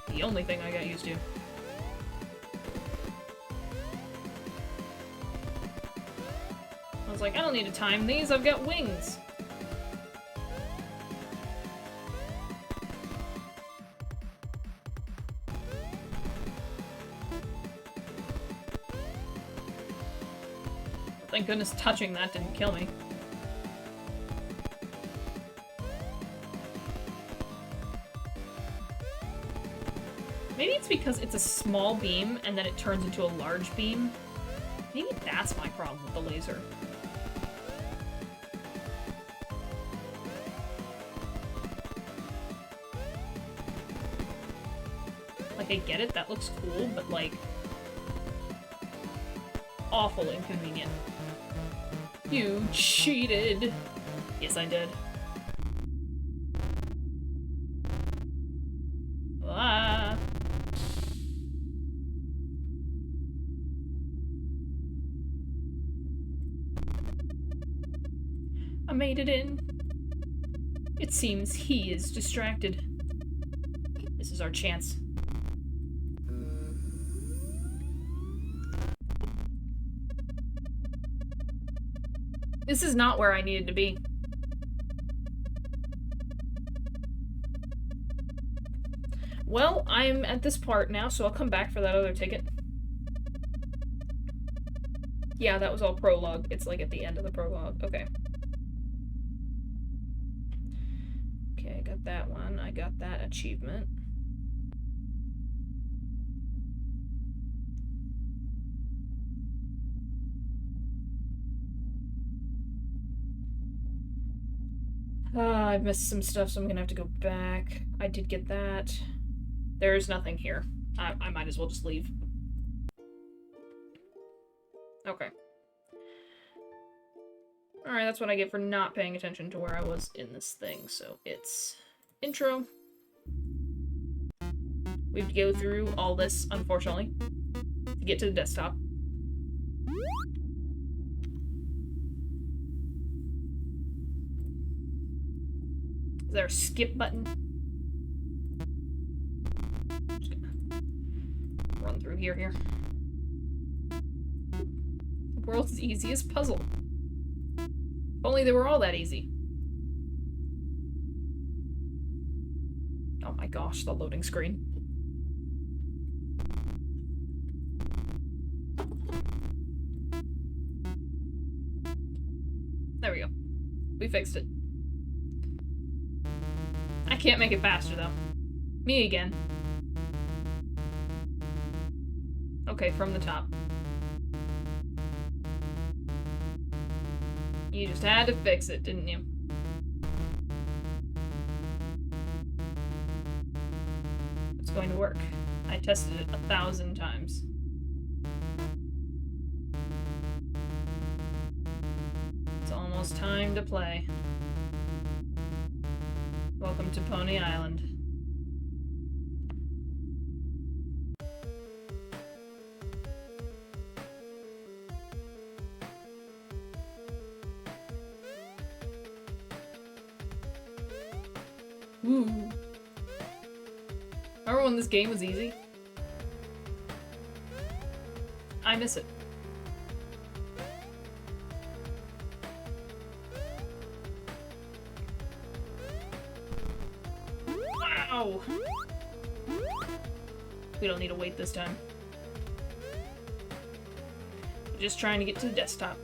The only thing I got used to. I was like, I don't need to time these, I've got wings. Thank goodness touching that didn't kill me. Maybe it's because it's a small beam and then it turns into a large beam. Maybe that's my problem with the laser. Like, I get it, that looks cool, but like... awful inconvenient. You cheated! Yes, I did. Ah. I made it in. It seems he is distracted. This is our chance. This is not where I needed to be. Well, I'm at this part now, so I'll come back for that other ticket. Yeah, that was all prologue. It's like at the end of the prologue. Okay. Okay, I got that one. I got that achievement. I've missed some stuff, so I'm gonna have to go back. I did get that. There's nothing here. I might as well just leave. Okay. Alright, that's what I get for not paying attention to where I was in this thing. So it's intro. We have to go through all this, unfortunately, to get to the desktop. Is there a skip button? Just gonna run through here. The world's easiest puzzle. If only they were all that easy. Oh my gosh, the loading screen. There we go. We fixed it. I can't make it faster, though. Me again. Okay, from the top. You just had to fix it, didn't you? It's going to work. I tested it 1,000 times. It's almost time to play. Welcome to Pony Island. Ooh. Remember when this game was easy? I miss it. Wow! We don't need to wait this time. We're just trying to get to the desktop.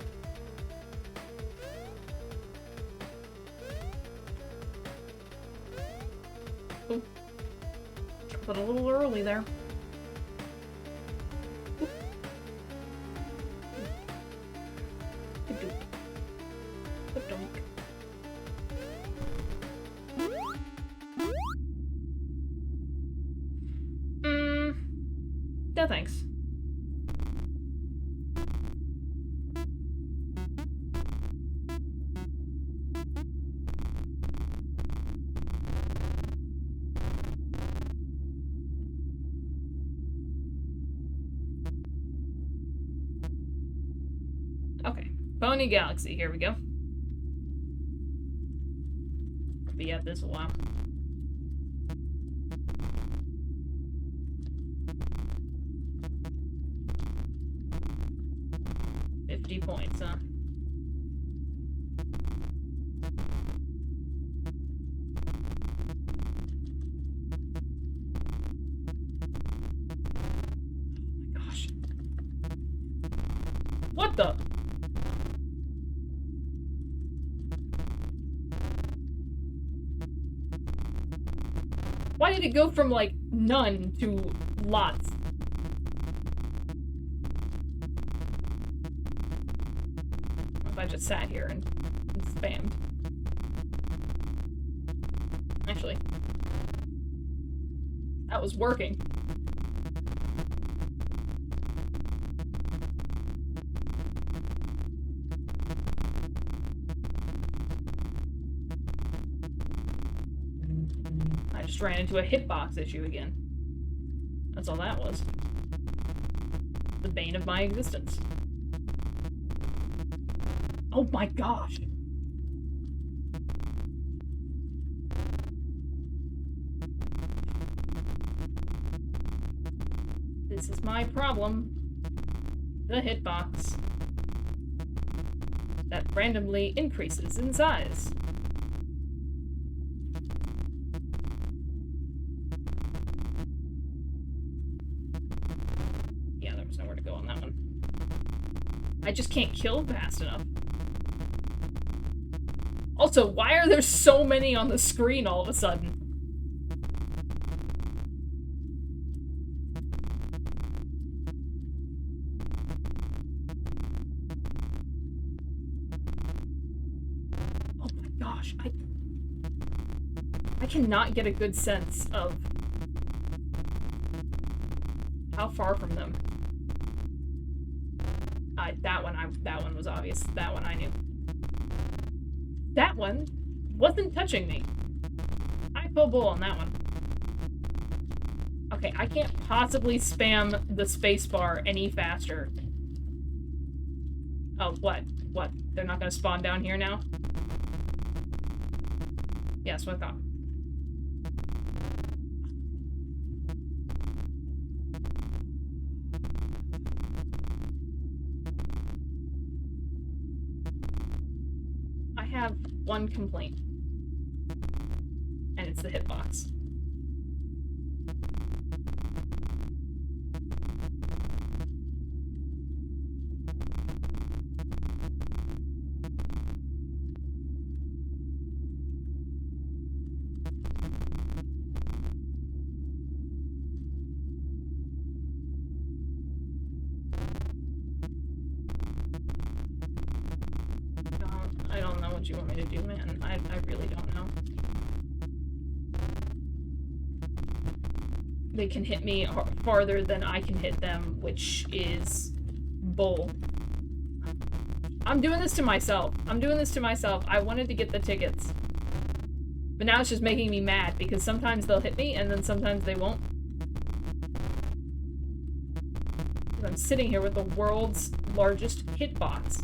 Oh. But a little early there. No thanks. Okay, Pony Galaxy, here we go. Be at this a while. Points, huh? Oh my gosh. What the? Why did it go from, like, none to lots? I just sat here and spammed. Actually, that was working. I just ran into a hitbox issue again. That's all that was. The bane of my existence. Oh my gosh! This is my problem. The hitbox. That randomly increases in size. Yeah, there was nowhere to go on that one. I just can't kill fast enough. Also, why are there so many on the screen all of a sudden? Oh my gosh, I cannot get a good sense of how far from them. That one was obvious. That one I knew. That one wasn't touching me. I full bull on that one. Okay, I can't possibly spam the spacebar any faster. Oh, what? What? They're not gonna spawn down here now? Yes, what I thought. I have one complaint. And it's the hitbox. I don't know what you want me to do, man. I really don't know. They can hit me farther than I can hit them, which is bull. I'm doing this to myself. I'm doing this to myself. I wanted to get the tickets. But now it's just making me mad, because sometimes they'll hit me, and then sometimes they won't. I'm sitting here with the world's largest hitbox.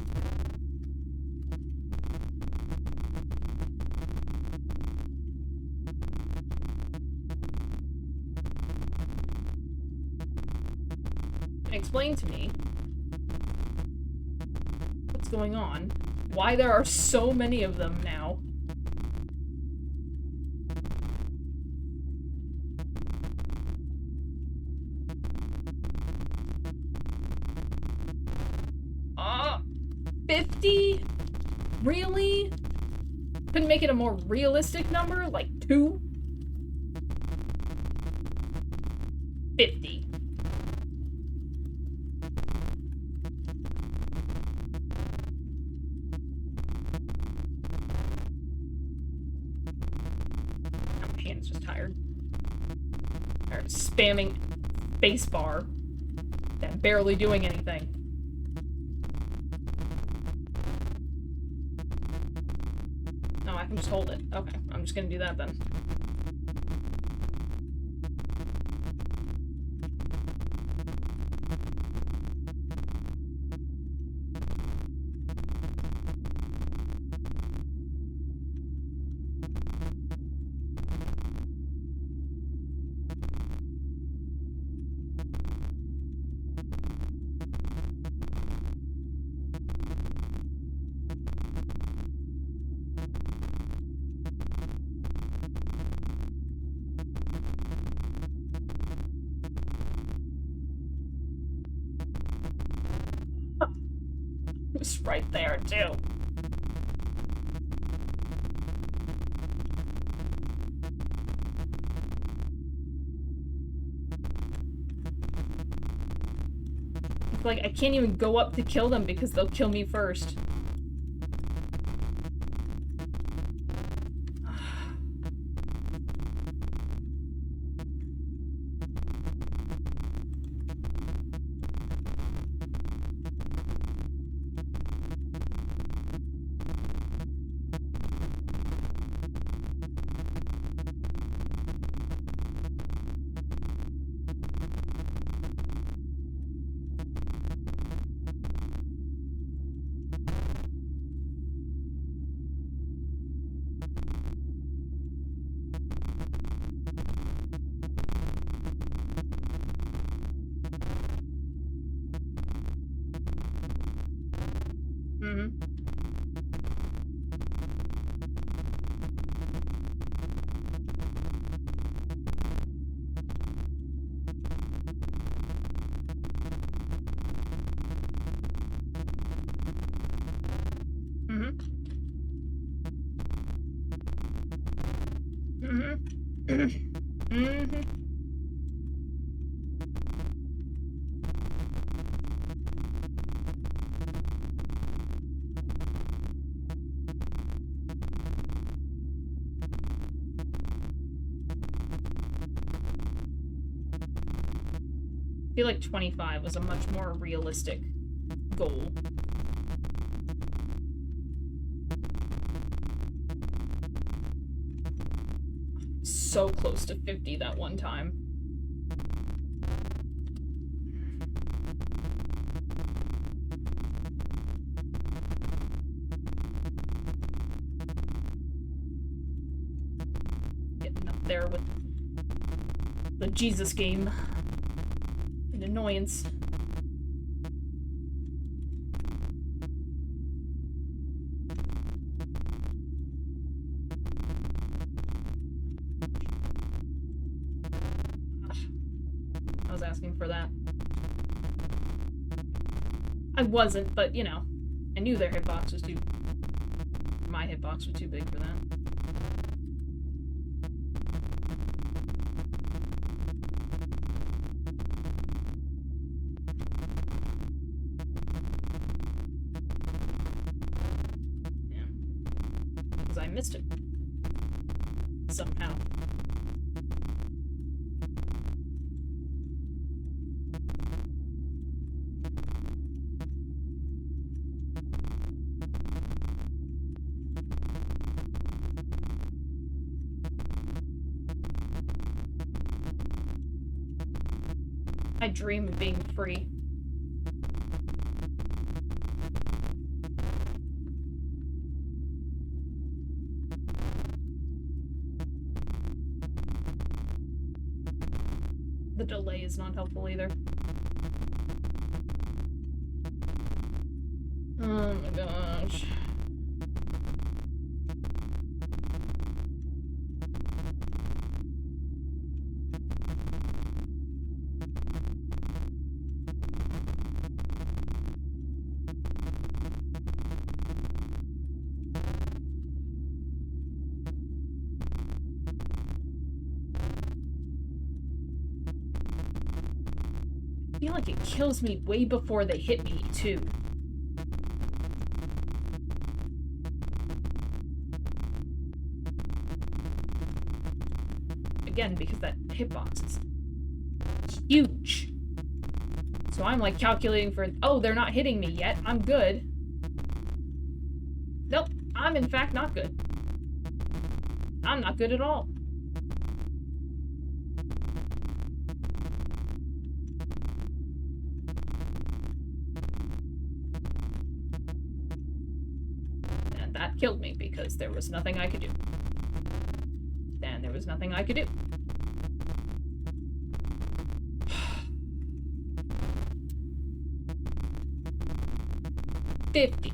Explain to me what's going on, why there are so many of them now. Ah, 50? Really? Couldn't make it a more realistic number, like 2? 50. Just tired. Tired of spamming spacebar and barely doing anything. No, I can just hold it. Okay, I'm just gonna do that then. It's right there, too. It's like, I can't even go up to kill them because they'll kill me first. I feel like 25 was a much more realistic goal. So close to 50 that one time. Getting up there with the Jesus game. An annoyance. I was asking for that. I wasn't, but you know, I knew their hitbox was too... My hitbox was too big for that. Because I missed it. Somehow. I dream of being free. The delay is not helpful either. Oh my gosh. I feel like it kills me way before they hit me, too. Again, because that hitbox is huge. So I'm like calculating for, oh, they're not hitting me yet. I'm good. Nope, I'm in fact not good. I'm not good at all. And that killed me because there was nothing I could do. And there was nothing I could do. $50.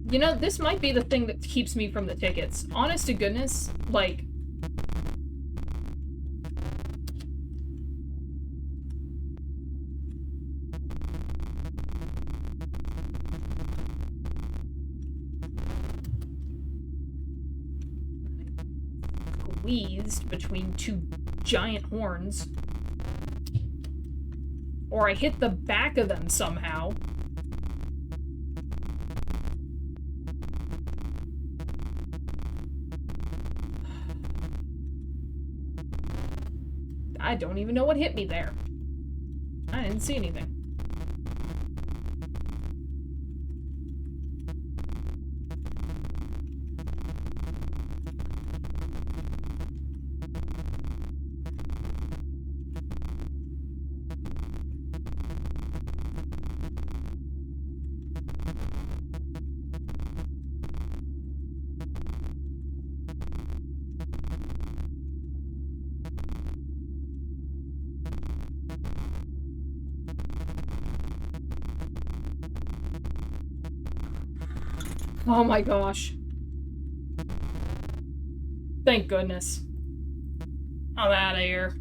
You know, this might be the thing that keeps me from the tickets. Honest to goodness, like... squeezed between two giant horns. Or I hit the back of them somehow. I don't even know what hit me there. I didn't see anything. Oh my gosh. Thank goodness. I'm out of here.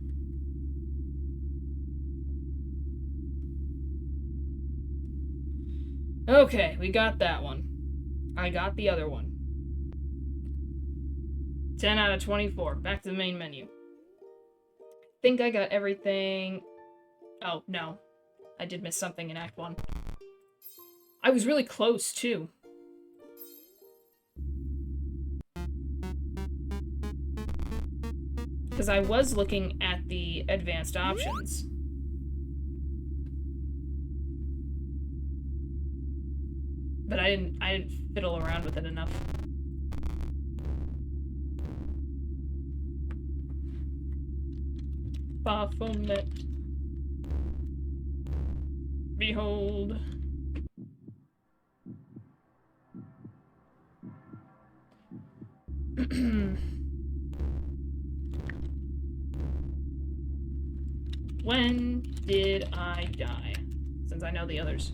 Okay, we got that one. I got the other one. 10 out of 24. Back to the main menu. Think I got everything. Oh, no. I did miss something in Act 1. I was really close, too. Because I was looking at the advanced options. But I didn't fiddle around with it enough. Baphomet. Behold. When did I die? Since I know the others.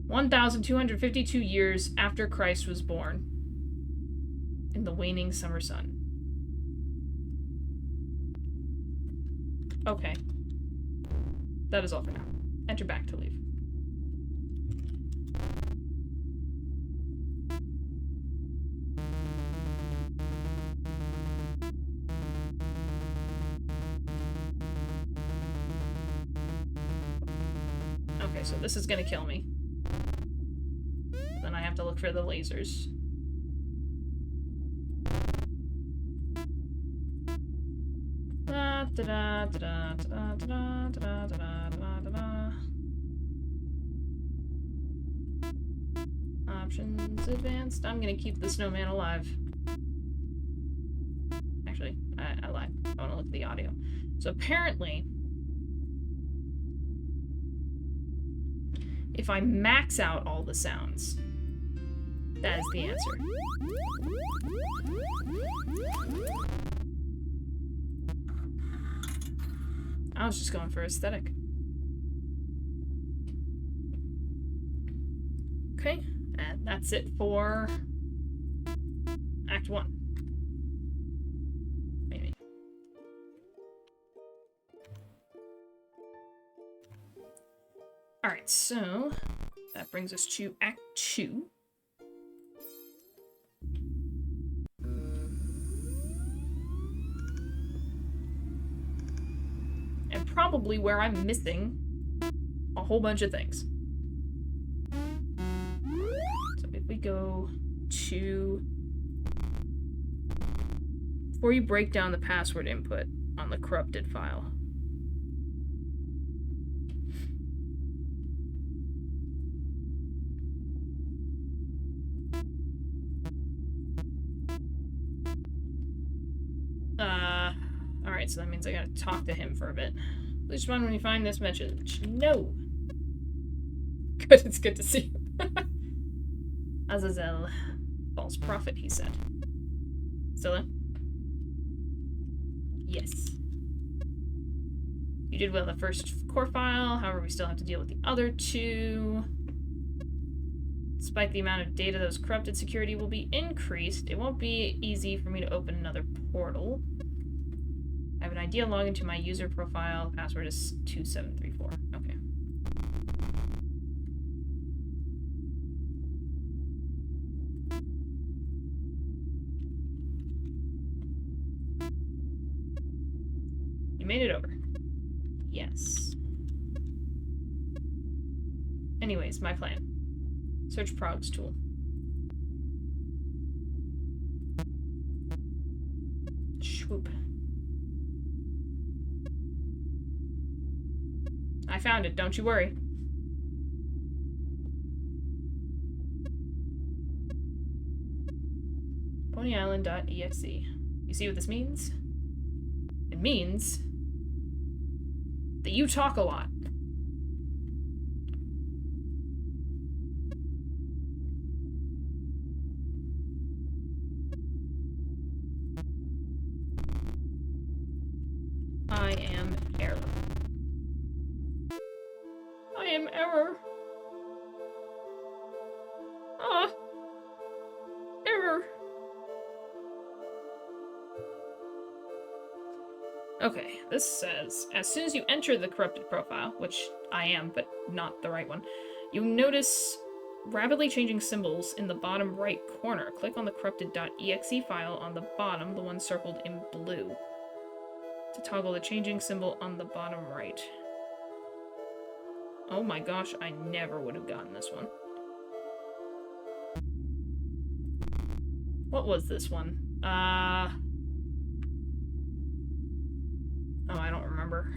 1,252 years after Christ was born. In the waning summer sun. Okay. That is all for now. Enter back to leave. Okay, so this is gonna kill me. Then I have to look for the lasers. Options advanced. I'm gonna keep the snowman alive. Actually, I lied. I want to look at the audio. So apparently, if I max out all the sounds, that is the answer. I was just going for aesthetic. Okay, and that's it for Act 1. Maybe. Alright, so that brings us to Act 2. And probably where I'm missing a whole bunch of things. So if we go to... Before you break down the password input on the corrupted file. Alright, so that means I gotta talk to him for a bit. Please respond when you find this message. No! Good, it's good to see you. Azazel. False prophet, he said. Still in? Yes. You did well the first core file, however we still have to deal with the other two. Despite the amount of data that was corrupted, security will be increased. It won't be easy for me to open another portal. I have an idea. Log into my user profile. Password is 2734. Okay. You made it over. Yes. Anyways, my plan. Search progs tool. Swoop. I found it, don't you worry. PonyIsland.exe. You see what this means? It means that you talk a lot. I am error. I am error. Ah. Error. Okay, this says, as soon as you enter the corrupted profile, which I am, but not the right one, you notice rapidly changing symbols in the bottom right corner. Click on the corrupted.exe file on the bottom, the one circled in blue, to toggle the changing symbol on the bottom right. Oh my gosh, I never would have gotten this one. What was this one? Oh, I don't remember.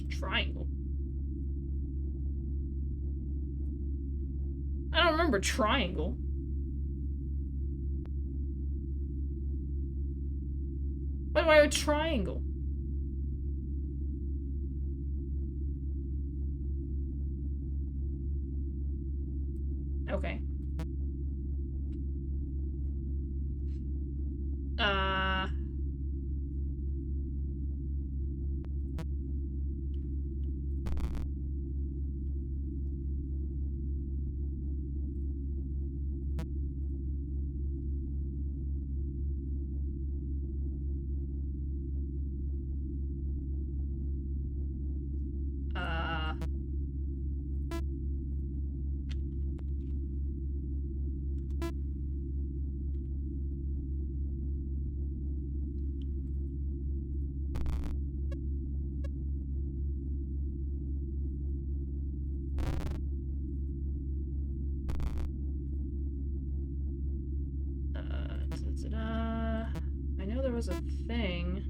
Triangle. I don't remember triangle. Why do I have a triangle? Okay. I know there was a thing.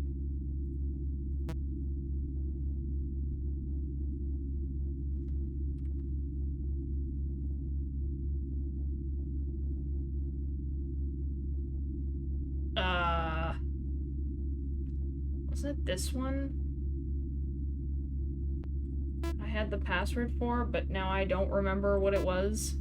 Wasn't it this one? I had the password for, but now I don't remember what it was.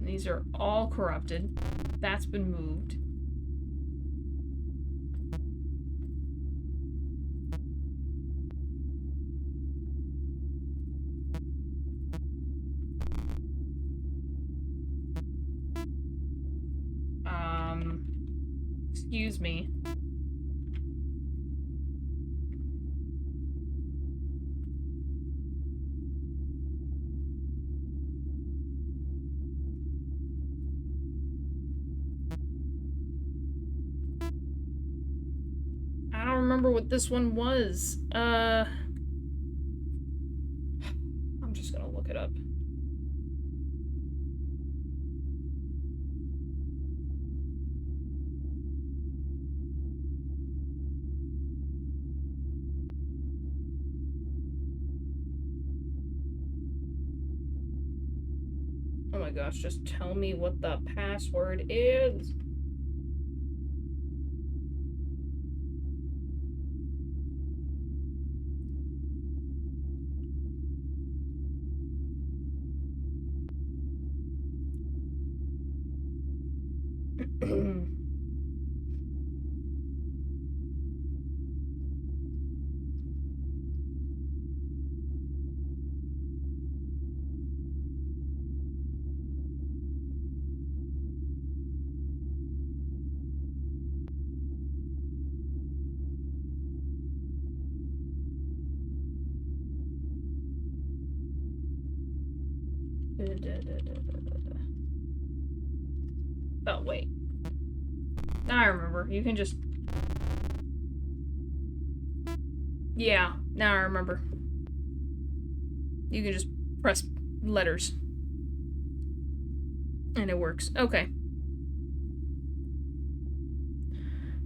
These are all corrupted. That's been moved. Excuse me. I don't remember what this one was. I'm just gonna look it up. Oh my gosh, just tell me what the password is. Oh, wait. Now I remember. You can just... Yeah, now I remember. You can just press letters. And it works. Okay.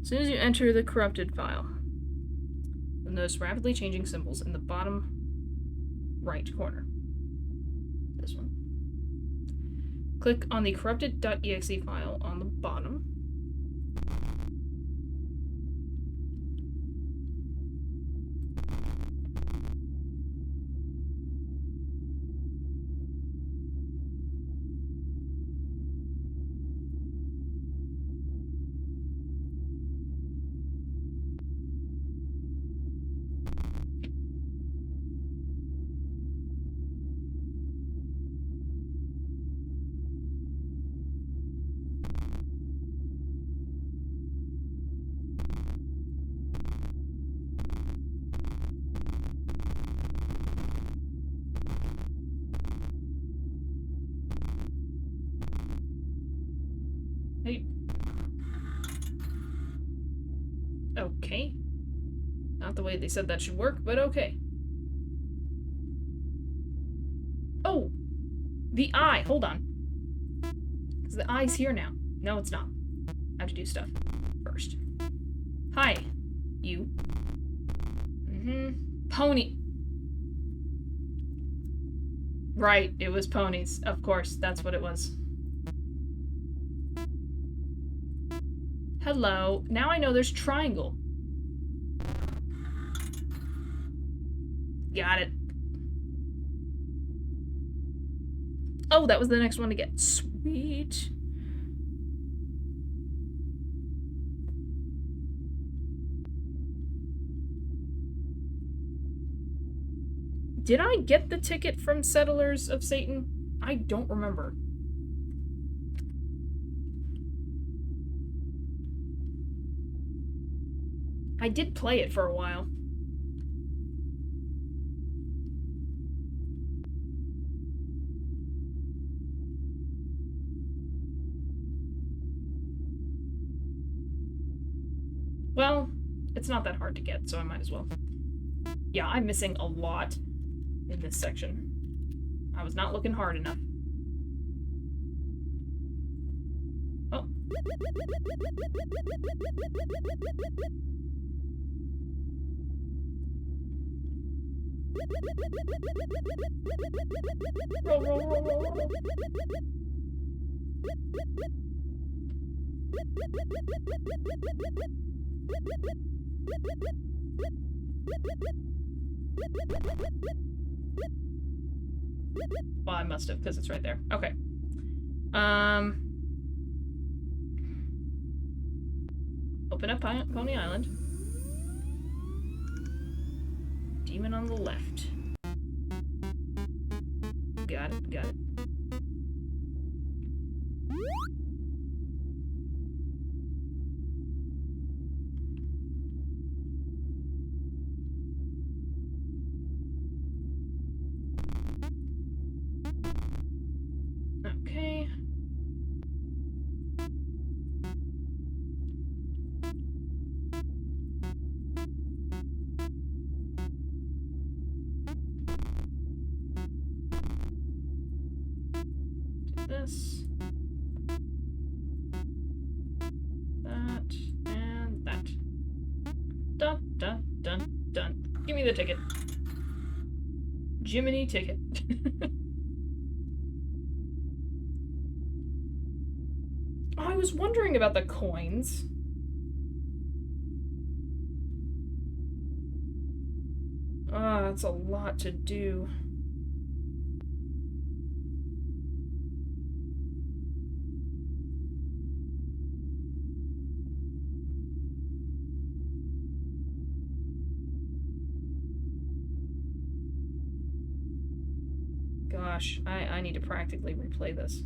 As soon as you enter the corrupted file, you'll notice rapidly changing symbols in the bottom right corner. This one. Click on the corrupted.exe file on the bottom. Hey. Okay. Not the way they said that should work, but okay. Oh! The eye! Hold on. Because the eye's here now. No, it's not. I have to do stuff first. Hi. You. Pony. Right, it was ponies. Of course, that's what it was. Hello. Now I know there's triangle. Got it. Oh, that was the next one to get. Sweet. Did I get the ticket from Settlers of Satan? I don't remember. I did play it for a while. Well, it's not that hard to get, so I might as well. Yeah, I'm missing a lot in this section. I was not looking hard enough. Oh. Roll, roll, roll, roll, roll. Well, I must have, because it's right there. Okay. Open up Pony Island. Demon on the left. Got it, got it. Okay. This, that, and that. Dun, dun, dun, dun. Give me the ticket. Jiminy ticket. I was wondering about the coins. Ah, that's a lot to do. Gosh, I need to practically replay this.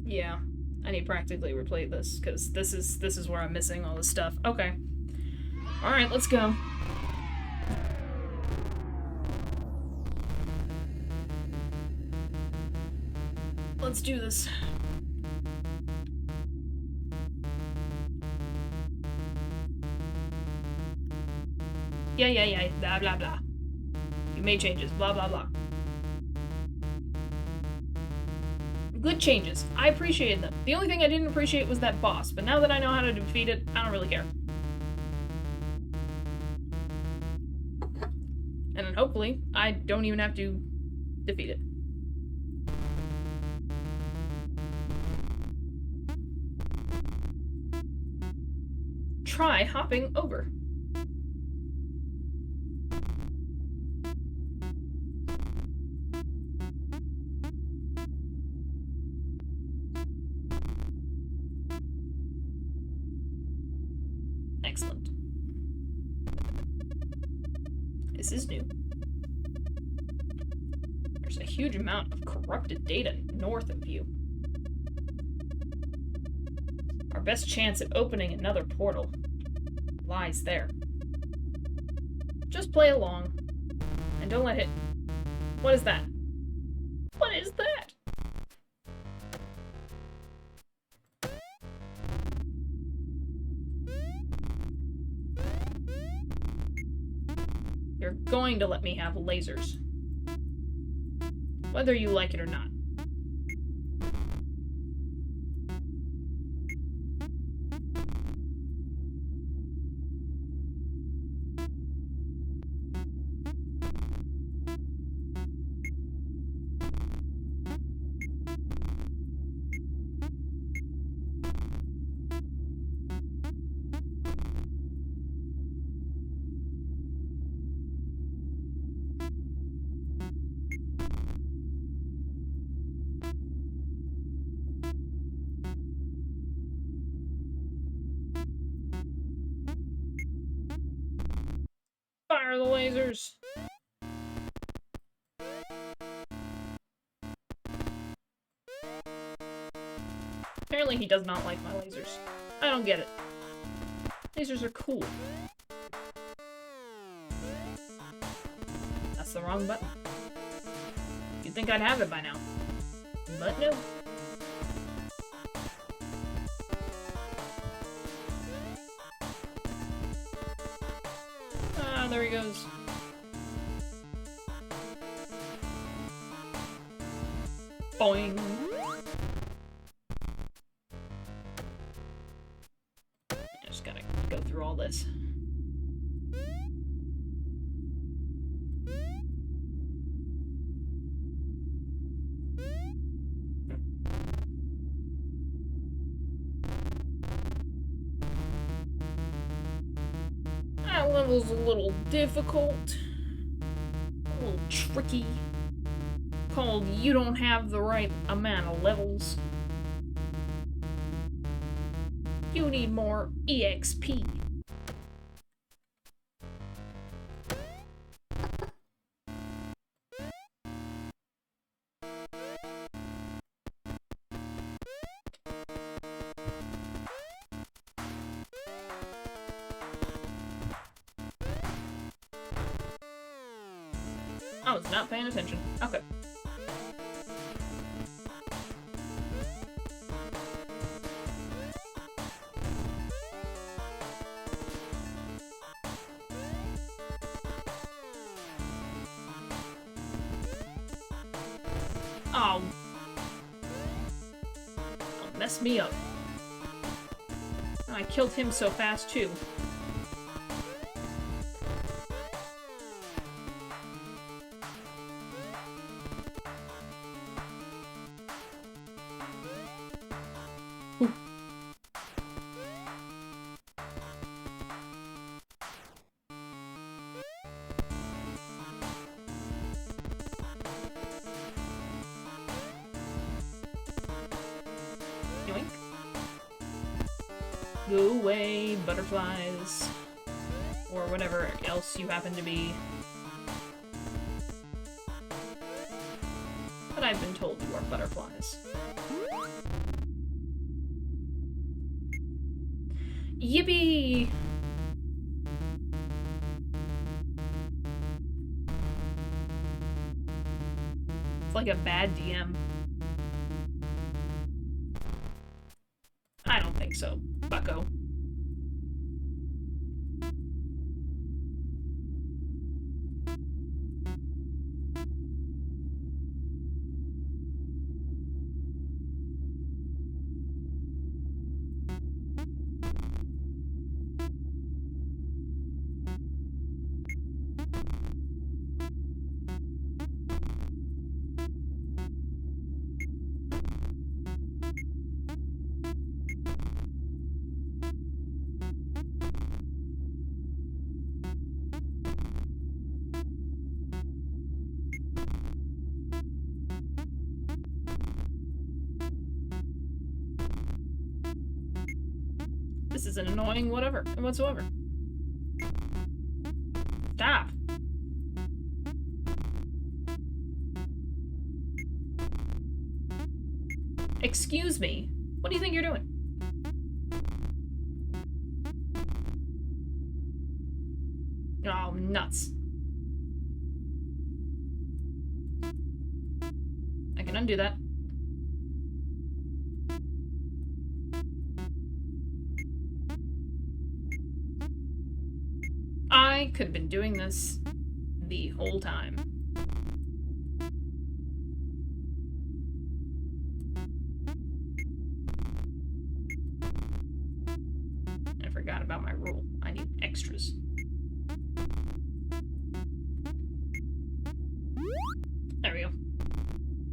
Yeah, I need to practically replay this, because this is where I'm missing all this stuff. Okay. Alright, let's go. Let's do this. Yeah, blah, blah, blah. You made changes, blah, blah, blah. Good changes. I appreciated them. The only thing I didn't appreciate was that boss, but now that I know how to defeat it, I don't really care. And then hopefully I don't even have to defeat it. Try hopping over. Excellent. This is new. There's a huge amount of corrupted data north of you. Our best chance at opening another portal lies there. Just play along, and don't let it... What is that? What is that? You're going to let me have lasers. Whether you like it or not. Fire the lasers! Apparently he does not like my lasers. I don't get it. Lasers are cool. That's the wrong button. You'd think I'd have it by now. But no. Ah, there he goes. Boing. I just gotta go through all this. That level's a little difficult. A little tricky. Called You Don't Have the Right Amount of Levels. You need more EXP. I was not paying attention. Okay. Oh. Don't mess me up. I killed him so fast, too. Ooh. Yoink. Go away, butterflies. Or whatever else you happen to be. But I've been told you are butterflies. Yippee! It's like a bad DM. I don't think so, bucko. This is an annoying whatever whatsoever. Stop. Excuse me. What do you think you're doing? Oh, nuts. I can undo that. I could have been doing this the whole time. I forgot about my rule. I need extras. There we go.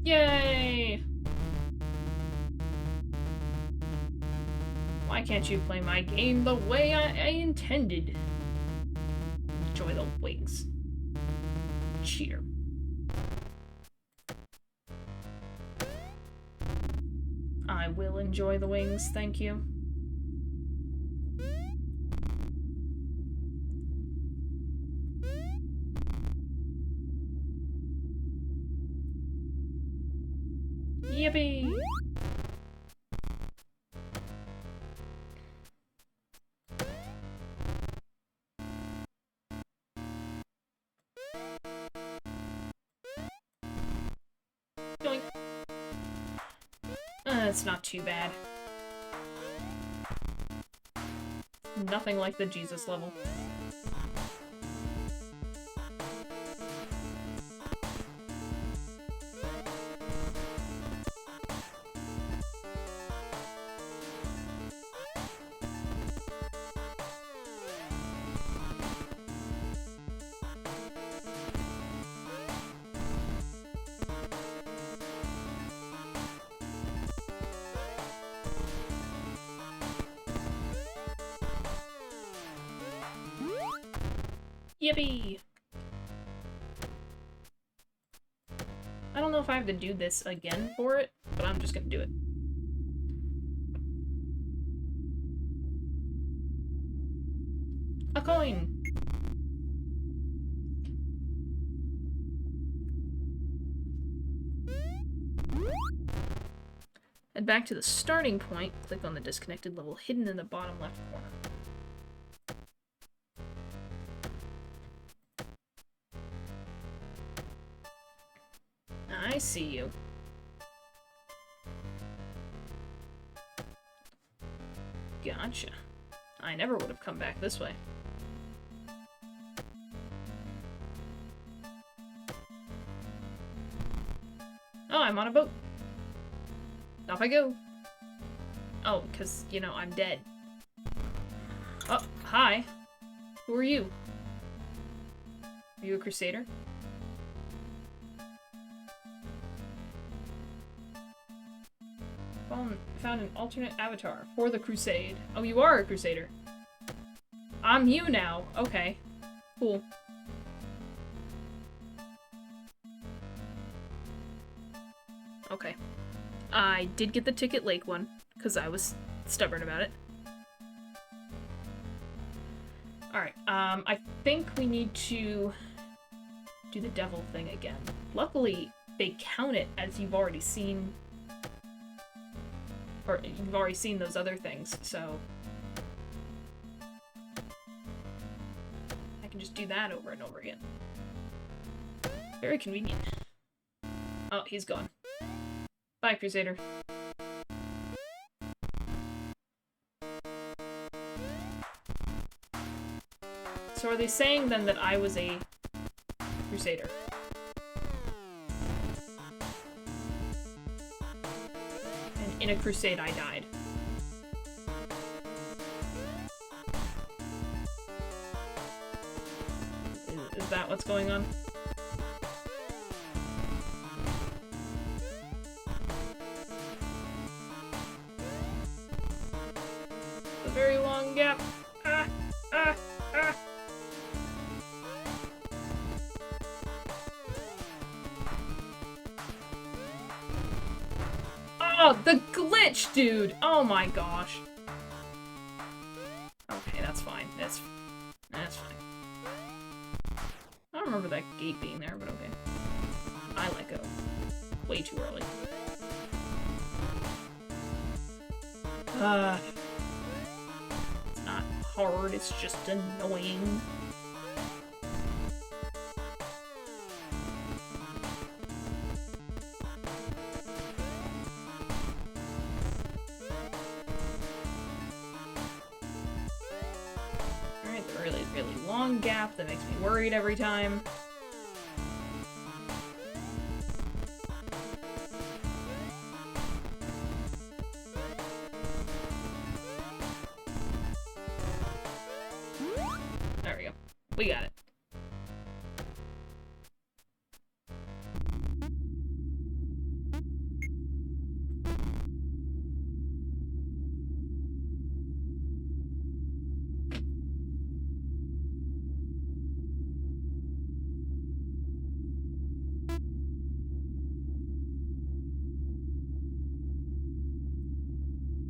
Yay! Why can't you play my game the way I intended? Enjoy the wings. Cheater. I will enjoy the wings, thank you. Yippee! Doink. It's not too bad. Nothing like the Jesus level. Yippee! I don't know if I have to do this again for it, but I'm just gonna do it. A coin! Head back to the starting point, click on the disconnected level hidden in the bottom left corner. I see you. Gotcha. I never would have come back this way. Oh, I'm on a boat. Off I go. Oh, because, you know, I'm dead. Oh, hi. Who are you? Are you a crusader? Found an alternate avatar for the crusade. Oh, you are a crusader. I'm you now. Okay. Cool. Okay. I did get the Ticket Lake one, because I was stubborn about it. Alright, I think we need to do the devil thing again. Luckily, they count it as you've already seen... Or you've already seen those other things, so... I can just do that over and over again. Very convenient. Oh, he's gone. Bye, Crusader. So are they saying then that I was a Crusader? And in a crusade I died. Is that what's going on? A very long gap. Oh, the glitch, dude! Oh my gosh. remember that gate being there, but okay. I let go. Way too early. It's not hard, it's just annoying. Alright, the really, really long gap that makes me worried every time. We got it.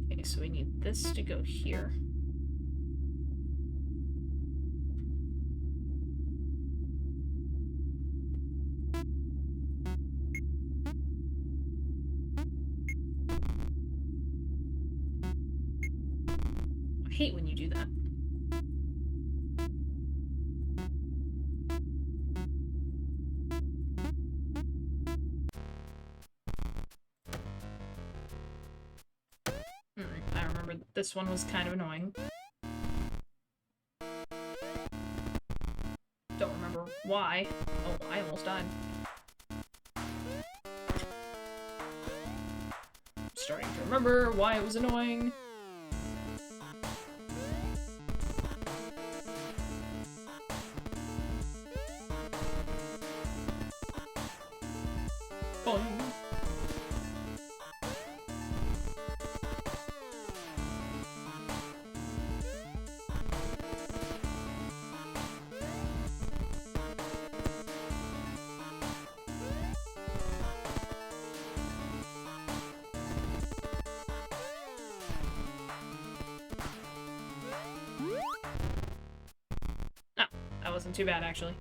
Okay, so we need this to go here. I hate when you do that. I remember this one was kind of annoying. Don't remember why. Oh, I almost died. I'm starting to remember why it was annoying. Boing. That wasn't too bad, actually.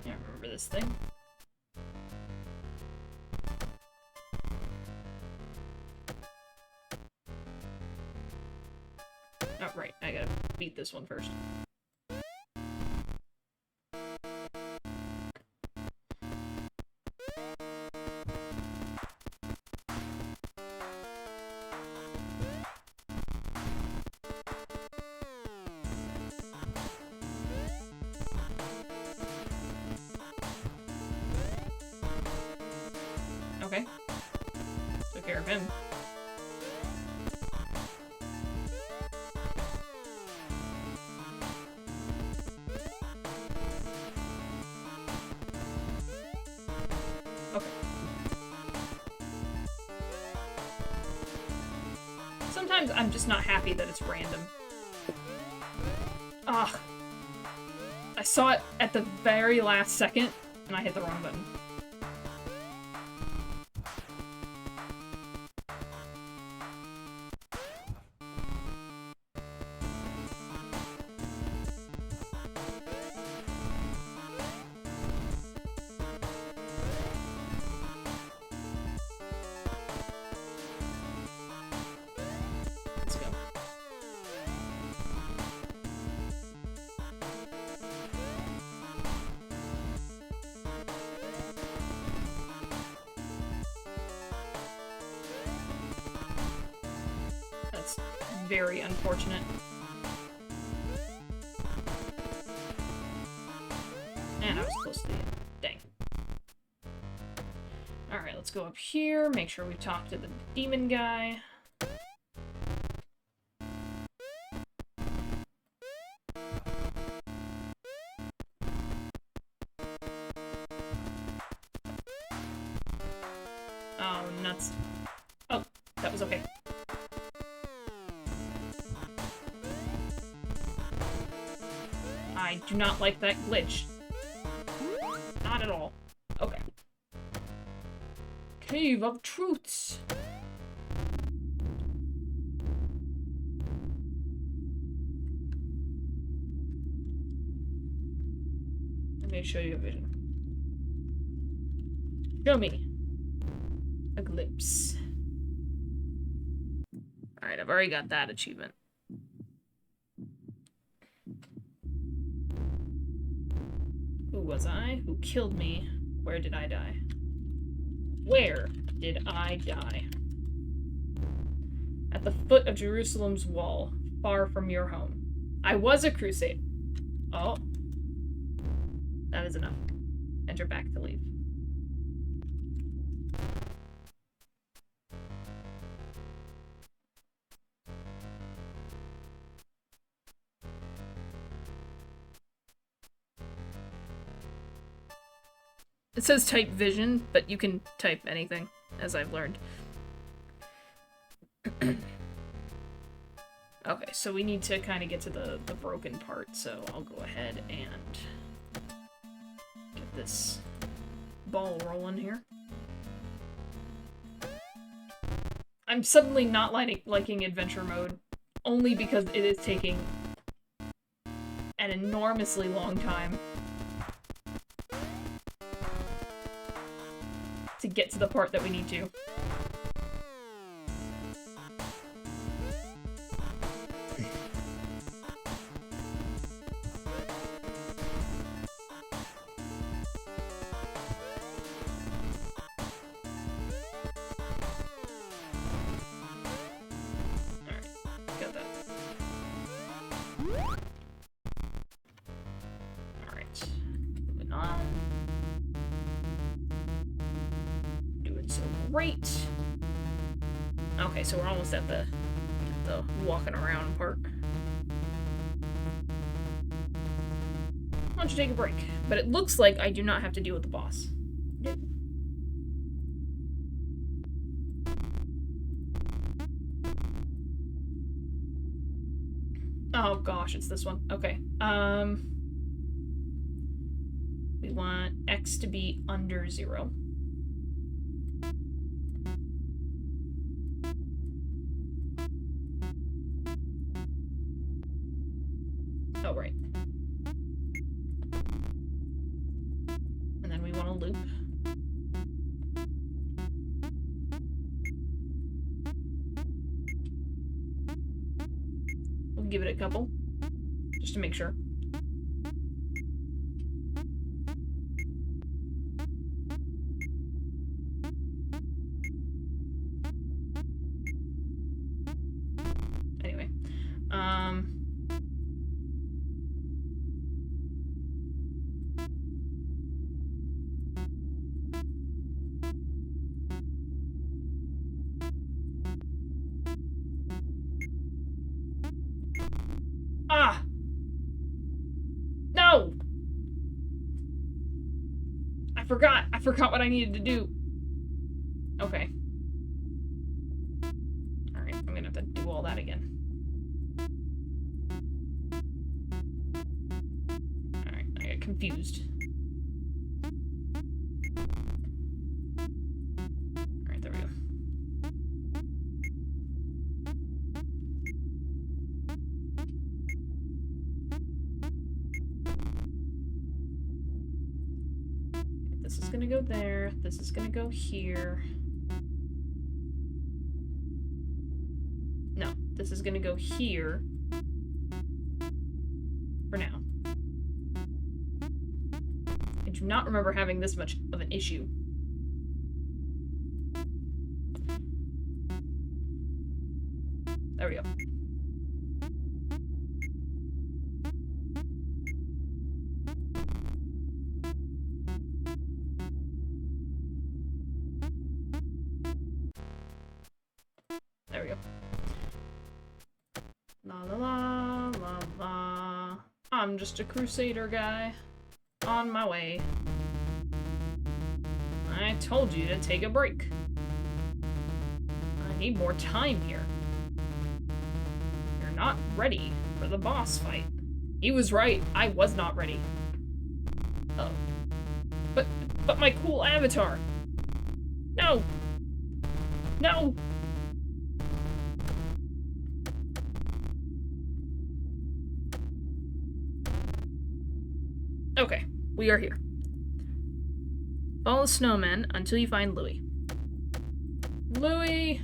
Yeah, I remember this thing. Oh, right. I gotta beat this one first. Okay. Took care of him. Okay. Sometimes I'm just not happy that it's random. Ugh. I saw it at the very last second, and I hit the wrong button. Let's go. That's very unfortunate. And I was close to the end. Dang. Alright, let's go up here, make sure we talk to the demon guy. Oh, nuts. Oh, that was okay. I do not like that glitch. Not at all. Okay. Cave of Truths. Let me show you a vision. Show me a glimpse. Alright, I've already got that achievement. Who was I? Who killed me? Where did I die? Where did I die? At the foot of Jerusalem's wall, far from your home. I was a crusade. Oh. That is enough. Enter back to leave. It says type vision, but you can type anything, as I've learned. Okay, so we need to kind of get to the broken part, so I'll go ahead and get this ball rolling here. I'm suddenly not liking adventure mode, only because it is taking an enormously long time to get to the part that we need to. Great. Okay, so we're almost at the walking around part. Why don't you take a break? But it looks like I do not have to deal with the boss. Oh gosh, it's this one. Okay. We want X to be under 0. Oh, right. And then we want to loop. We'll give it a couple, just to make sure. Anyway, ah! No! I forgot what I needed to do. Okay. Alright, I'm gonna have to do all that again. Alright, I got confused. Alright, there we go. This is gonna go there, this is gonna go here. No, this is gonna go here. For now. I do not remember having this much of an issue. There we go. There we go. La la la la la. I'm just a crusader guy. On my way. I told you to take a break. I need more time here. You're not ready for the boss fight. He was right. I was not ready. Oh. But my cool avatar. No. No. Okay. We are here. Follow the snowman until you find Louis. Louis!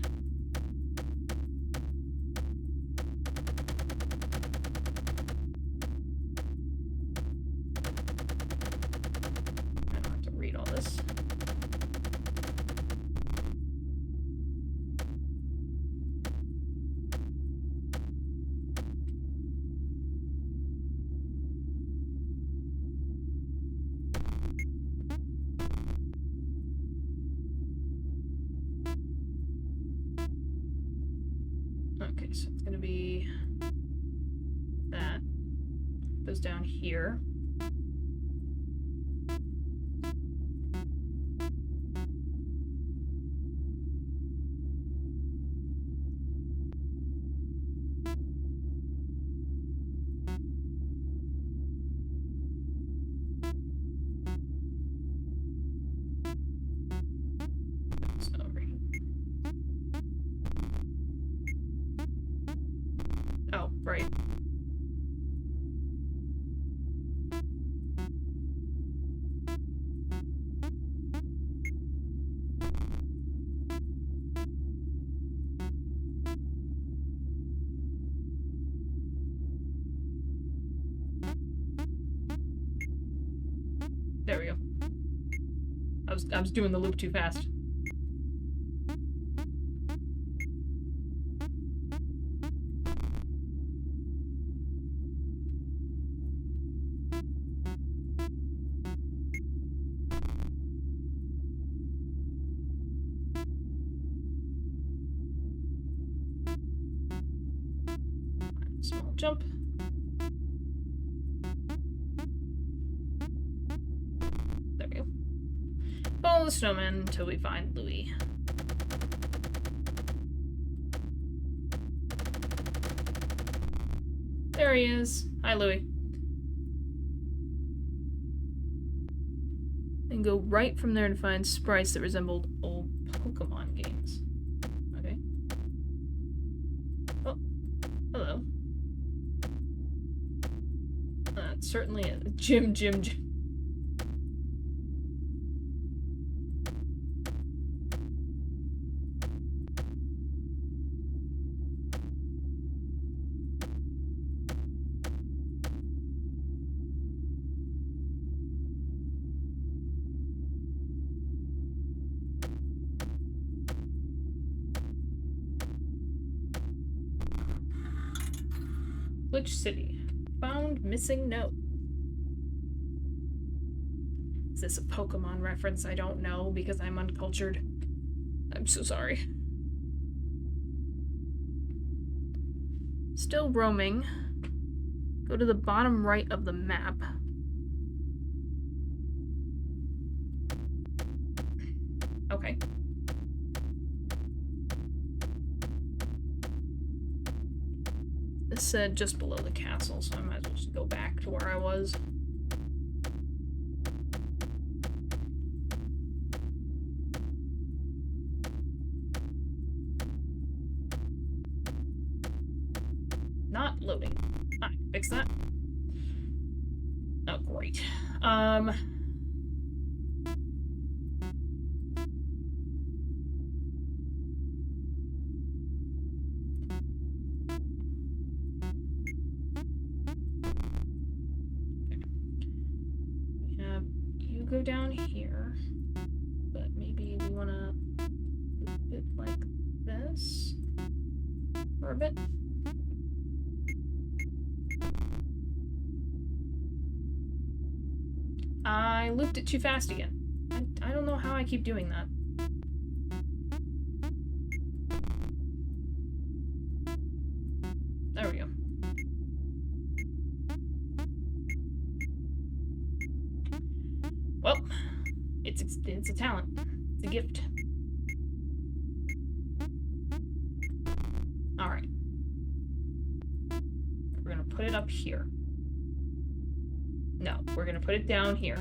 I don't have to read all this. Okay, so it's gonna be that. Goes down here. It's over here. Oh, right. There we go. I was doing the loop too fast. Small jump. There we go. Follow the snowman until we find Louis. There he is. Hi, Louis. And go right from there to find sprites that resembled old Pokemon games. Okay. Oh, hello. It's certainly a Jim. Glitch City. Found missing note. Is this a Pokemon reference? I don't know because I'm uncultured. I'm so sorry. Still roaming. Go to the bottom right of the map. Okay. This said just below the castle, so I might as well just go back to where I was. Not loading. I can fix that. Oh, great. You go down here, but maybe we want to loop it like this for a bit. I looped it too fast again. I don't know how I keep doing that. There we go. Well, it's a talent. It's a gift. Alright. We're gonna put it up here. No, we're gonna put it down here.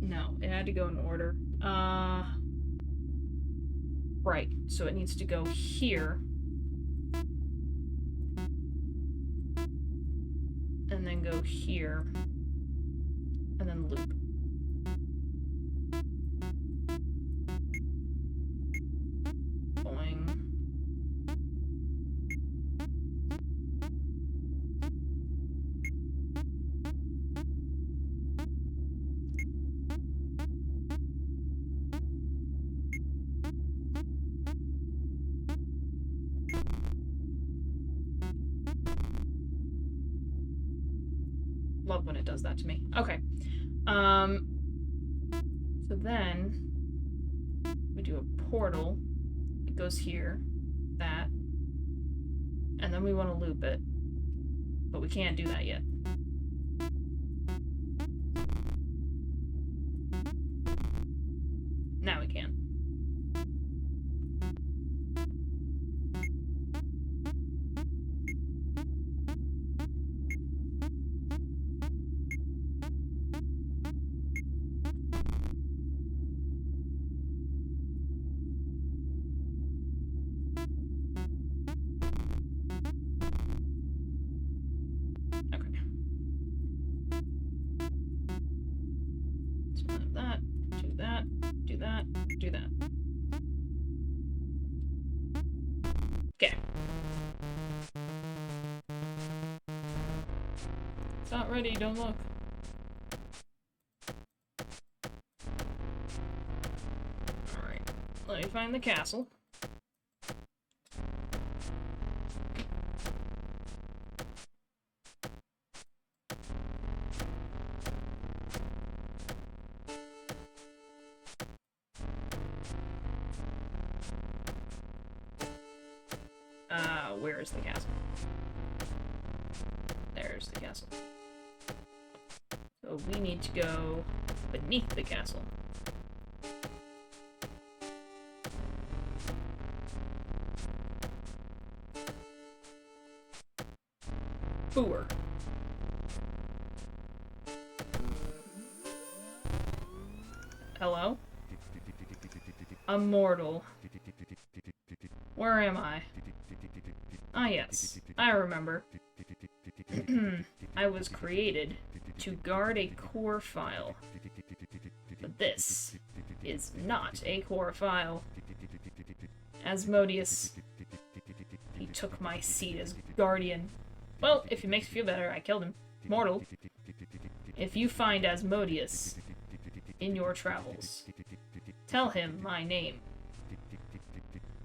No, it had to go in order. Right, so it needs to go here. And then go here. And then loop. Boing. Love when it does that to me. Okay. So then we do a portal. It goes here. That. And then we want to loop it. But we can't do that yet. Now we can. Do that. Okay. It's not ready, don't look. Alright. Let me find the castle. Where is the castle? There's the castle. So we need to go beneath the castle. Booer. Hello? Immortal. Where am I? Ah, yes. I remember. I was created to guard a core file. But this is not a core file. Asmodeus. He took my seat as guardian. Well, if it makes you feel better, I killed him. Mortal. If you find Asmodeus in your travels, tell him my name.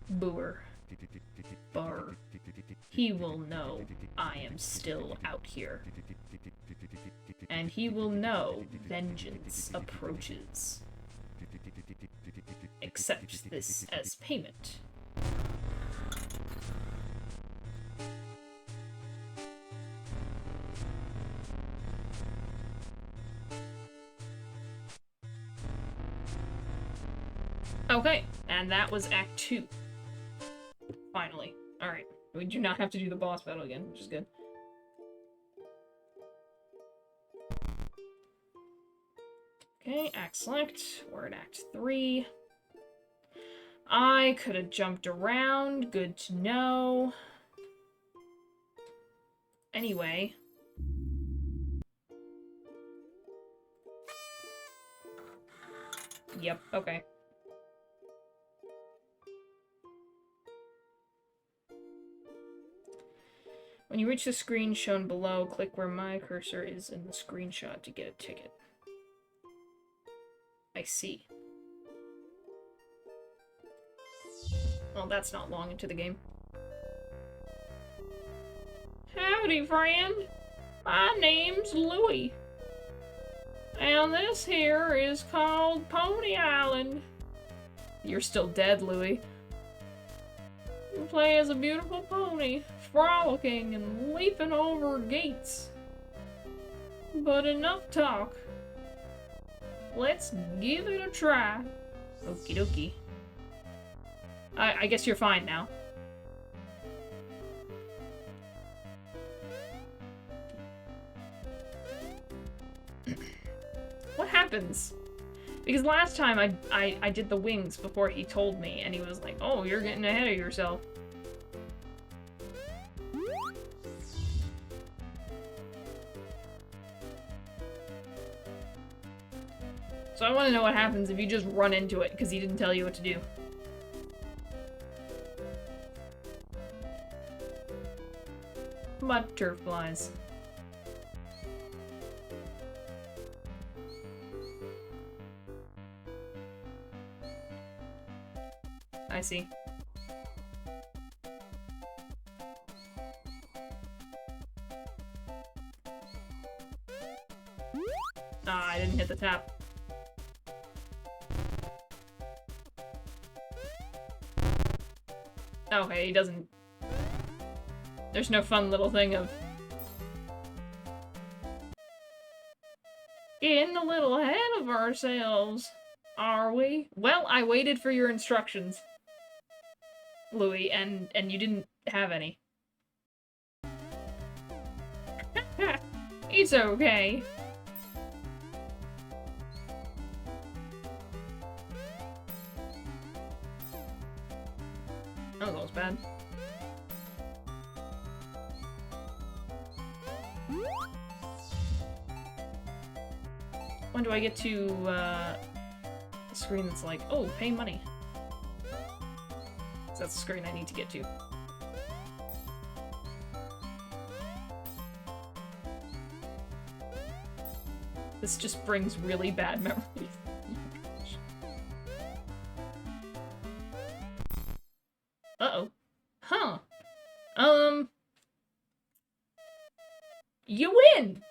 Booer. Burr. He will know I am still out here. And he will know vengeance approaches. Accept this as payment. Okay, and that was Act 2. Finally. Alright. We do not have to do the boss battle again, which is good. Okay, Act Select. We're at Act 3. I could have jumped around. Good to know. Anyway. Yep, okay. When you reach the screen shown below, click where my cursor is in the screenshot to get a ticket. I see. Well, that's not long into the game. Howdy, friend. My name's Louie. And this here is called Pony Island. You're still dead, Louie. You play as a beautiful pony, frolicking and leaping over gates. But enough talk. Let's give it a try. Okie dokie. I guess you're fine now. What happens? Because last time I did the wings before he told me, and he was like, oh, you're getting ahead of yourself. So I want to know what happens if you just run into it because he didn't tell you what to do. Butterflies. I see. Ah, I didn't hit the tap. Okay, he doesn't... There's no fun little thing of... Getting a little ahead of ourselves, are we? Well, I waited for your instructions, Louis, and you didn't have any. It's okay. That was almost bad. When do I get to, the screen that's like, oh, pay money? So that's the screen I need to get to. This just brings really bad memories. Uh-oh. Huh. You win!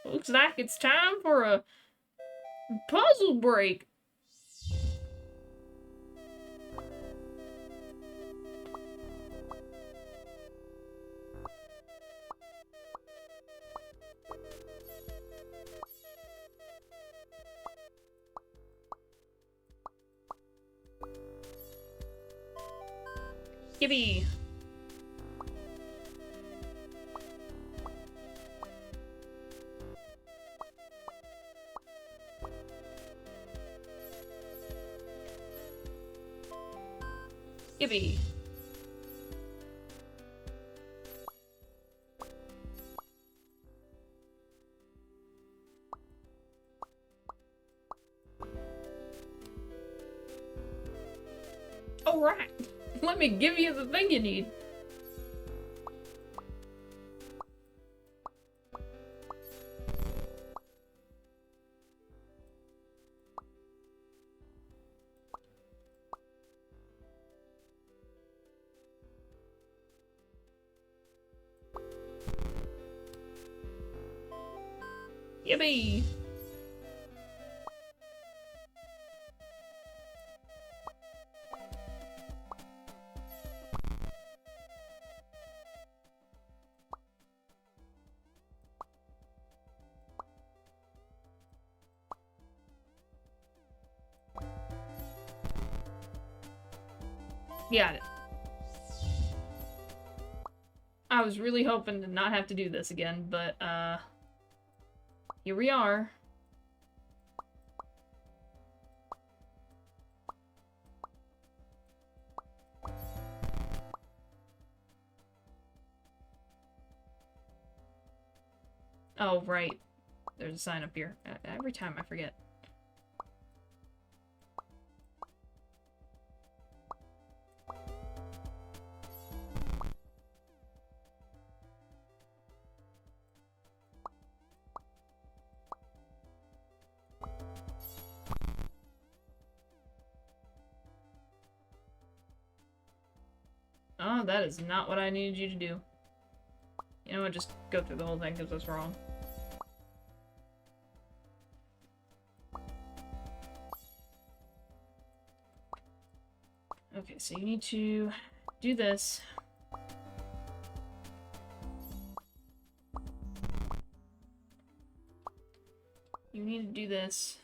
Looks like it's time for a puzzle break. Yippee! Yippee! Alright! Let me give you the thing you need. Yippee! Got it. I was really hoping to not have to do this again, but, here we are. Oh, right. There's a sign up here. Every time I forget. Oh, that is not what I needed you to do. You know what, just go through the whole thing because that's wrong. Okay, so you need to do this. You need to do this.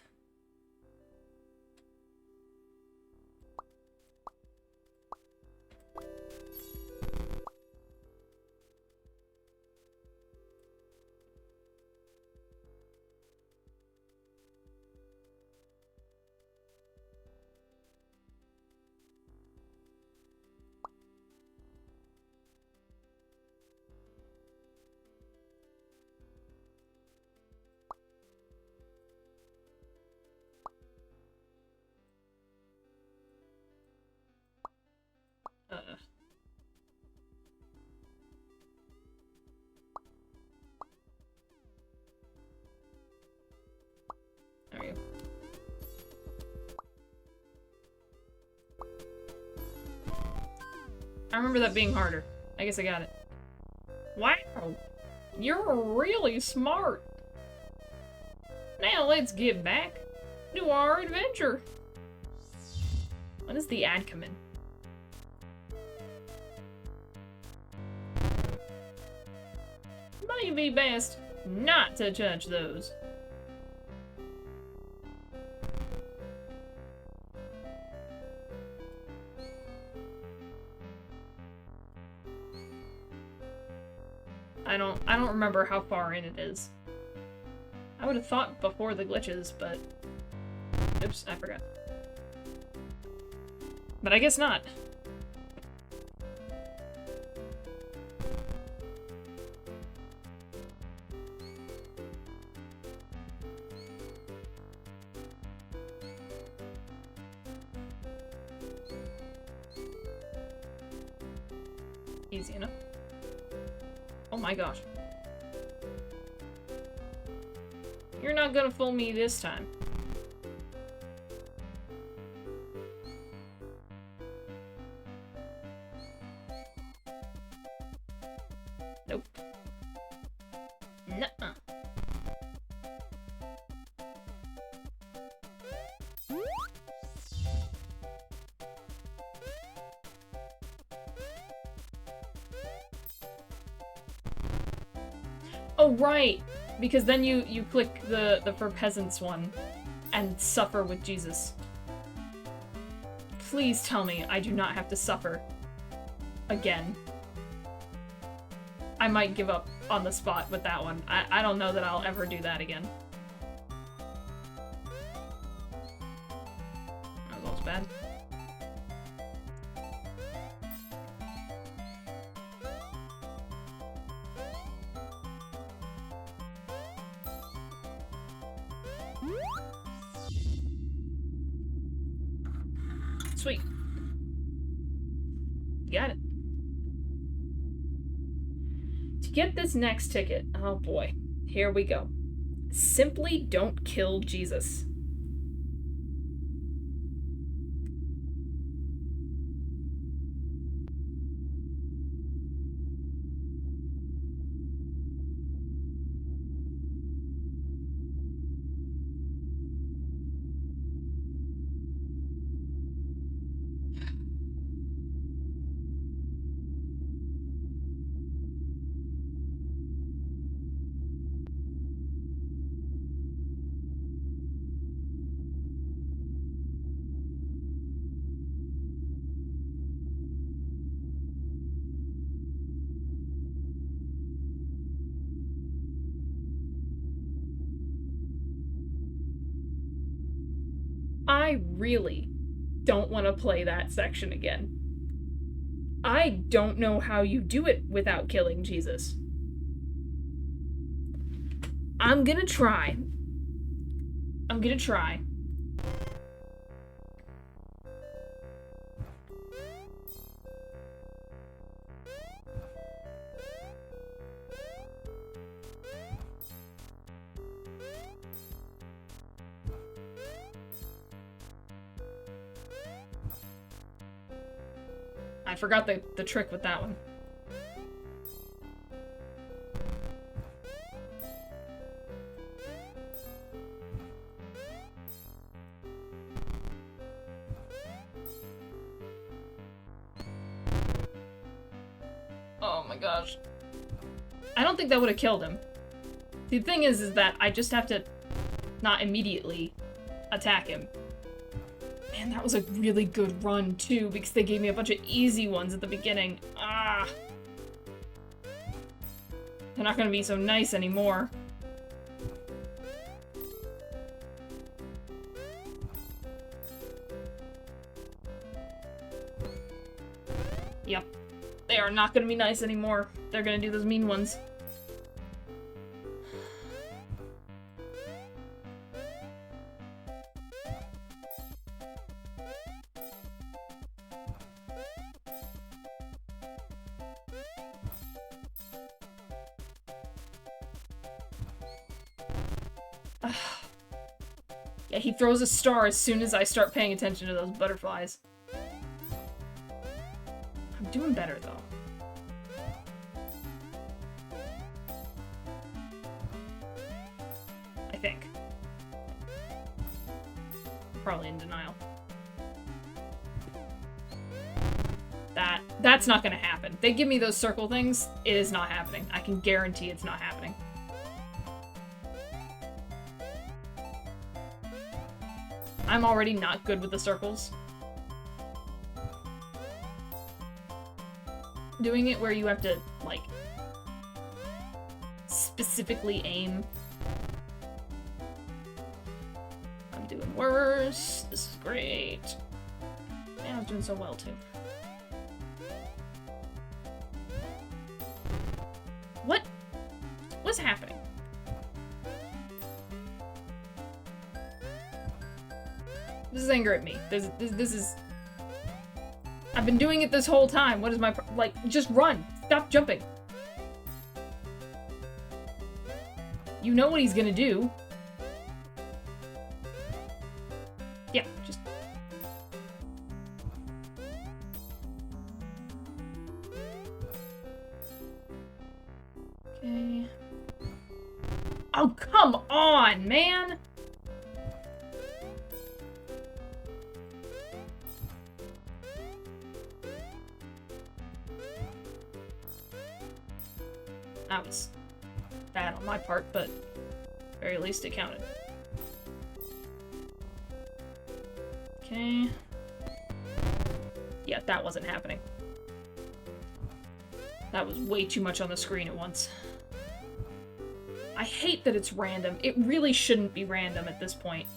I remember that being harder. I guess I got it. Wow! You're really smart! Now let's get back to our adventure. When does the ad come in? Might be best not to touch those. I don't remember how far in it is. I would have thought before the glitches, but oops, I forgot. But I guess not. Easy enough. Oh my gosh. You're not gonna fool me this time. Nope. Nuh-uh. Oh, right! Because then you click the For Peasants one and suffer with Jesus. Please tell me I do not have to suffer again. I might give up on the spot with that one. I don't know that I'll ever do that again. That was bad. Sweet. Got it. To get this next ticket, oh boy, here we go. Simply don't kill Jesus. I really don't want to play that section again. I don't know how you do it without killing Jesus. I'm gonna try. I'm gonna try. I forgot the trick with that one. Oh my gosh. I don't think that would have killed him. The thing is that I just have to not immediately attack him. Man, that was a really good run, too, because they gave me a bunch of easy ones at the beginning. Ah! They're not gonna be so nice anymore. Yep. They are not gonna be nice anymore. They're gonna do those mean ones. Yeah, he throws a star as soon as I start paying attention to those butterflies. I'm doing better, though. I think. Probably in denial. That's not gonna happen. They give me those circle things, it is not happening. I can guarantee it's not happening. I'm already not good with the circles. Doing it where you have to, like, specifically aim. I'm doing worse. This is great. Man, I was doing so well, too. What's happening? This is anger at me. This is... I've been doing it this whole time. What is my... Like, just run. Stop jumping. You know what he's gonna do. Yeah, just... Okay... Oh, come on, man! That was bad on my part, but at the very least it counted. Okay. Yeah, that wasn't happening. That was way too much on the screen at once. I hate that it's random. It really shouldn't be random at this point.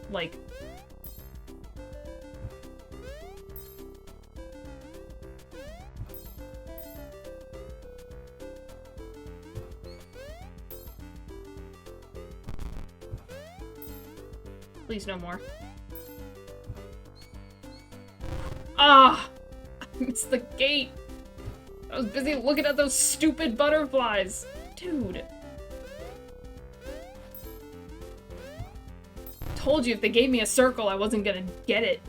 Like... Please no more. Ah! I missed the gate! I was busy looking at those stupid butterflies! Dude. Told you if they gave me a circle, I wasn't gonna get it.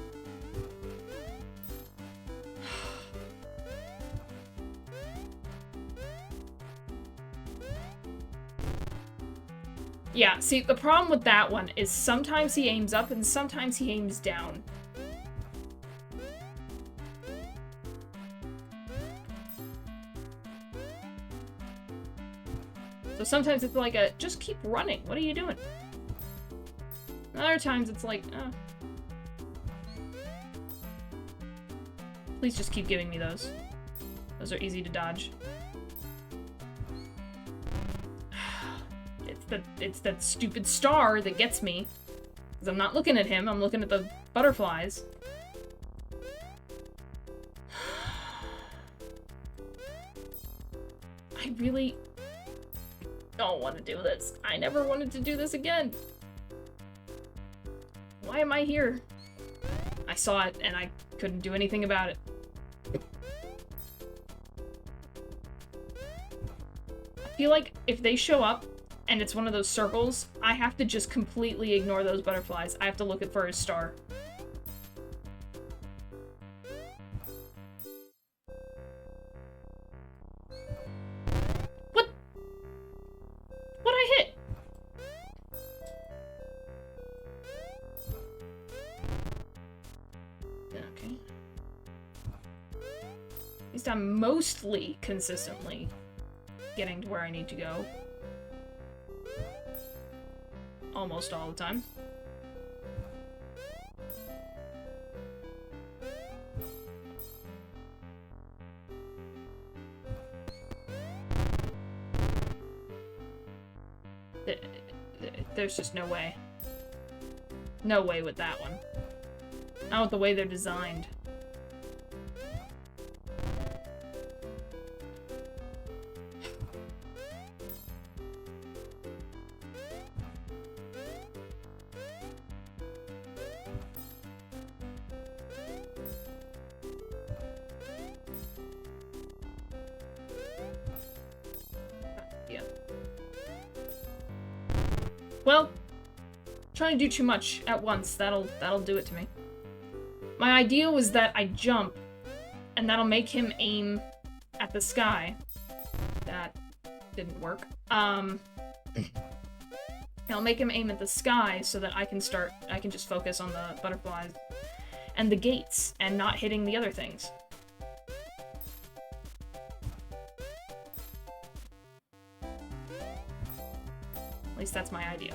Yeah, see, the problem with that one is sometimes he aims up and sometimes he aims down. So sometimes it's like a, just keep running, what are you doing? Other times it's like, please just keep giving me those. Those are easy to dodge. It's that stupid star that gets me. Because I'm not looking at him, I'm looking at the butterflies. I really don't want to do this. I never wanted to do this again. Why am I here? I saw it and I couldn't do anything about it. I feel like if they show up and it's one of those circles, I have to just completely ignore those butterflies. I have to look for his star. What? What'd I hit? Okay. At least I'm mostly consistently getting to where I need to go. Almost all the time. There's just no way. No way with that one. Not with the way they're designed. Well, trying to do too much at once, that'll do it to me. My idea was that I jump, and that'll make him aim at the sky. That didn't work. It'll make him aim at the sky so that I can just focus on the butterflies and the gates and not hitting the other things. At least that's my idea.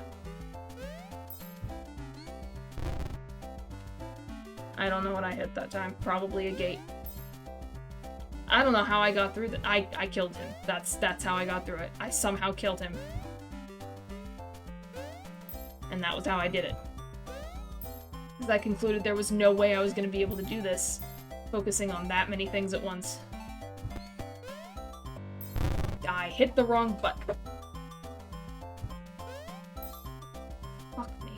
I don't know what I hit that time. Probably a gate. I don't know how I got through that. I killed him. That's how I got through it. I somehow killed him. And that was how I did it. Because I concluded there was no way I was going to be able to do this, focusing on that many things at once. I hit the wrong button. Fuck me.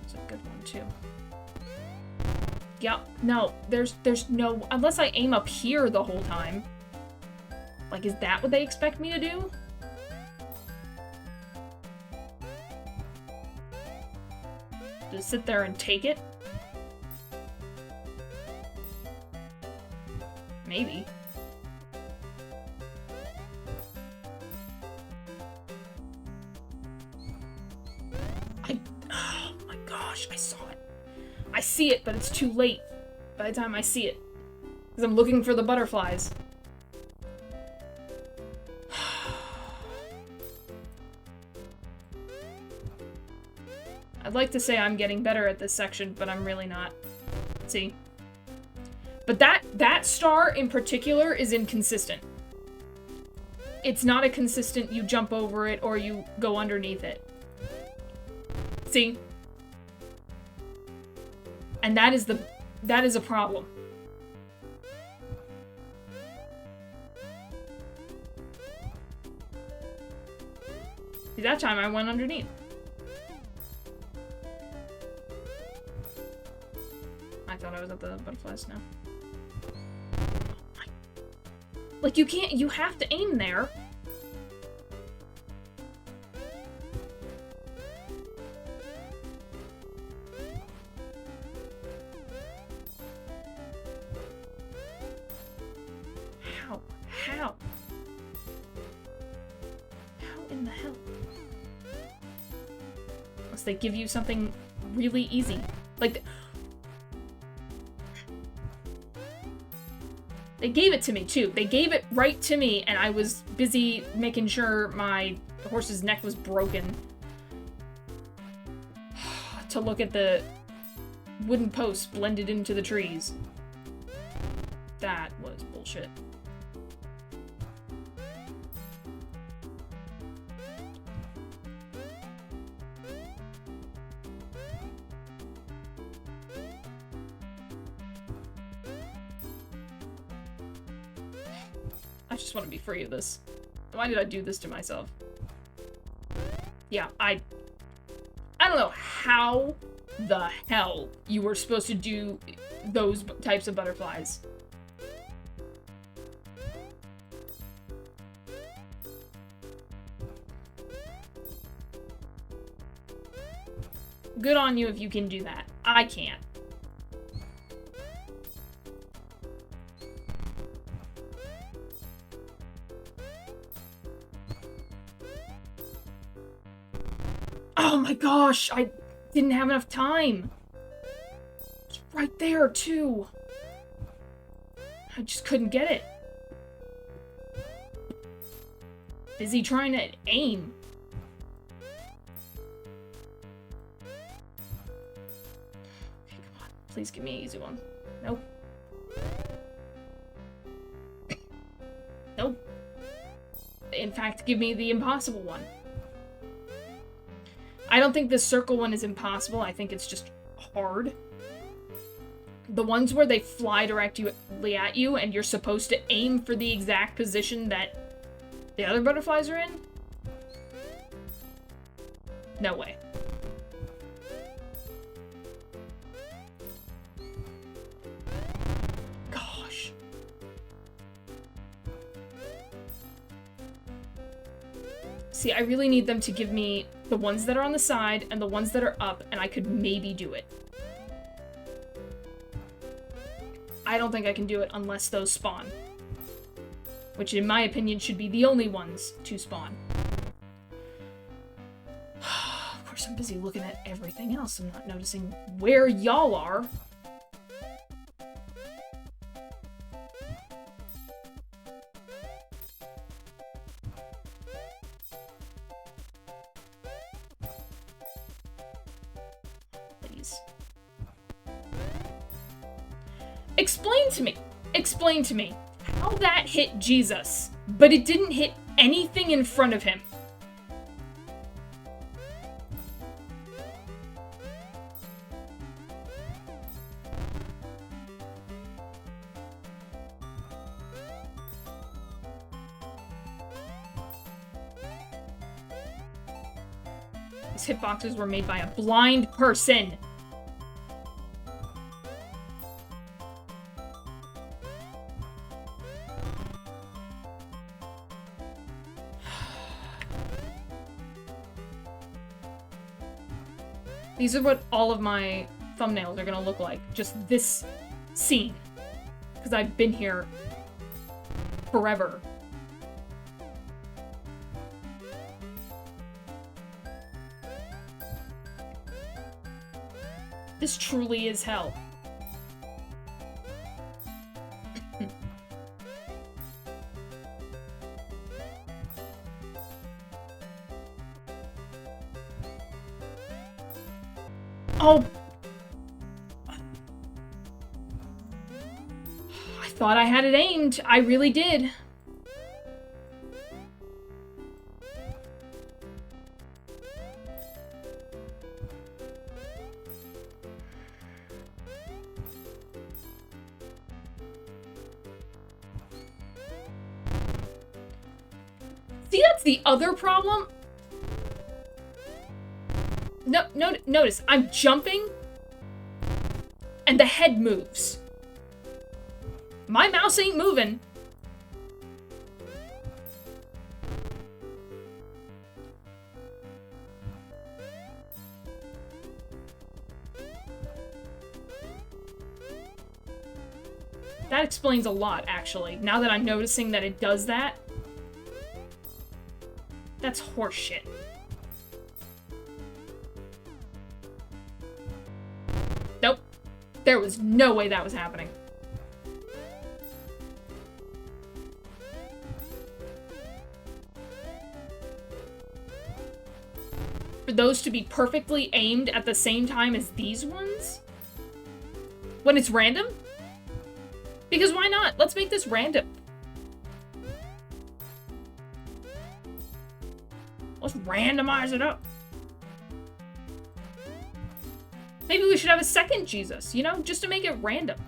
It's a good one, too. Yep, no, there's no... Unless I aim up here the whole time. Like, is that what they expect me to do? Just sit there and take it? Maybe. Oh my gosh, I saw it. I see it, but it's too late by the time I see it. Because I'm looking for the butterflies. I'd like to say I'm getting better at this section, but I'm really not. See? But that star in particular is inconsistent. It's not a consistent you jump over it or you go underneath it. See? And that is a problem. See, that time I went underneath. I thought I was at the butterflies now. Like, you can't, you have to aim there. How? How? How in the hell? Unless they give you something really easy. Like, they gave it to me, too. They gave it right to me, and I was busy making sure my horse's neck was broken. To look at the wooden posts blended into the trees. That was bullshit. I just want to be free of this. Why did I do this to myself? Yeah, I don't know how the hell you were supposed to do those types of butterflies. Good on you if you can do that. I can't. Oh my gosh, I didn't have enough time. It's right there, too. I just couldn't get it. Busy trying to aim. Okay, come on. Please give me an easy one. Nope. Nope. In fact, give me the impossible one. I don't think this circle one is impossible. I think it's just hard. The ones where they fly directly at you and you're supposed to aim for the exact position that the other butterflies are in? No way. Gosh. See, I really need them to give me the ones that are on the side and the ones that are up, and I could maybe do it. I don't think I can do it unless those spawn. Which, in my opinion, should be the only ones to spawn. Of course, I'm busy looking at everything else. I'm not noticing where y'all are. Explain to me how that hit Jesus, but it didn't hit anything in front of him. These hitboxes were made by a blind person. These are what all of my thumbnails are gonna look like. Just this scene. Because I've been here forever. This truly is hell. Oh! I thought I had it aimed. I really did. See, that's the other problem. No, notice, I'm jumping, and the head moves. My mouse ain't moving. That explains a lot, actually. Now that I'm noticing that it does that. That's horseshit. Nope. There was no way that was happening. For those to be perfectly aimed at the same time as these ones? When it's random? Because why not? Let's make this random. Let's randomize it up. Maybe we should have a second Jesus, you know? Just to make it random.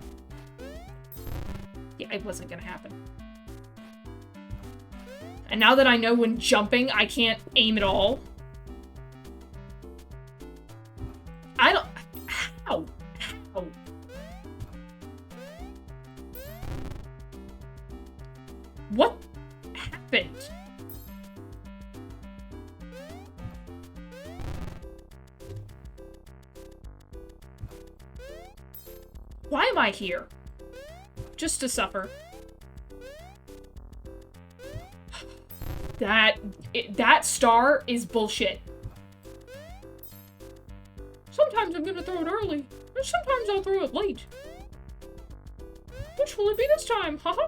Yeah, it wasn't gonna happen. And now that I know when jumping, I can't aim at all. I don't... How? How? What happened? Why am I here? Just to suffer. That star is bullshit. Sometimes I'm gonna throw it early, and sometimes I'll throw it late. Which will it be this time, haha?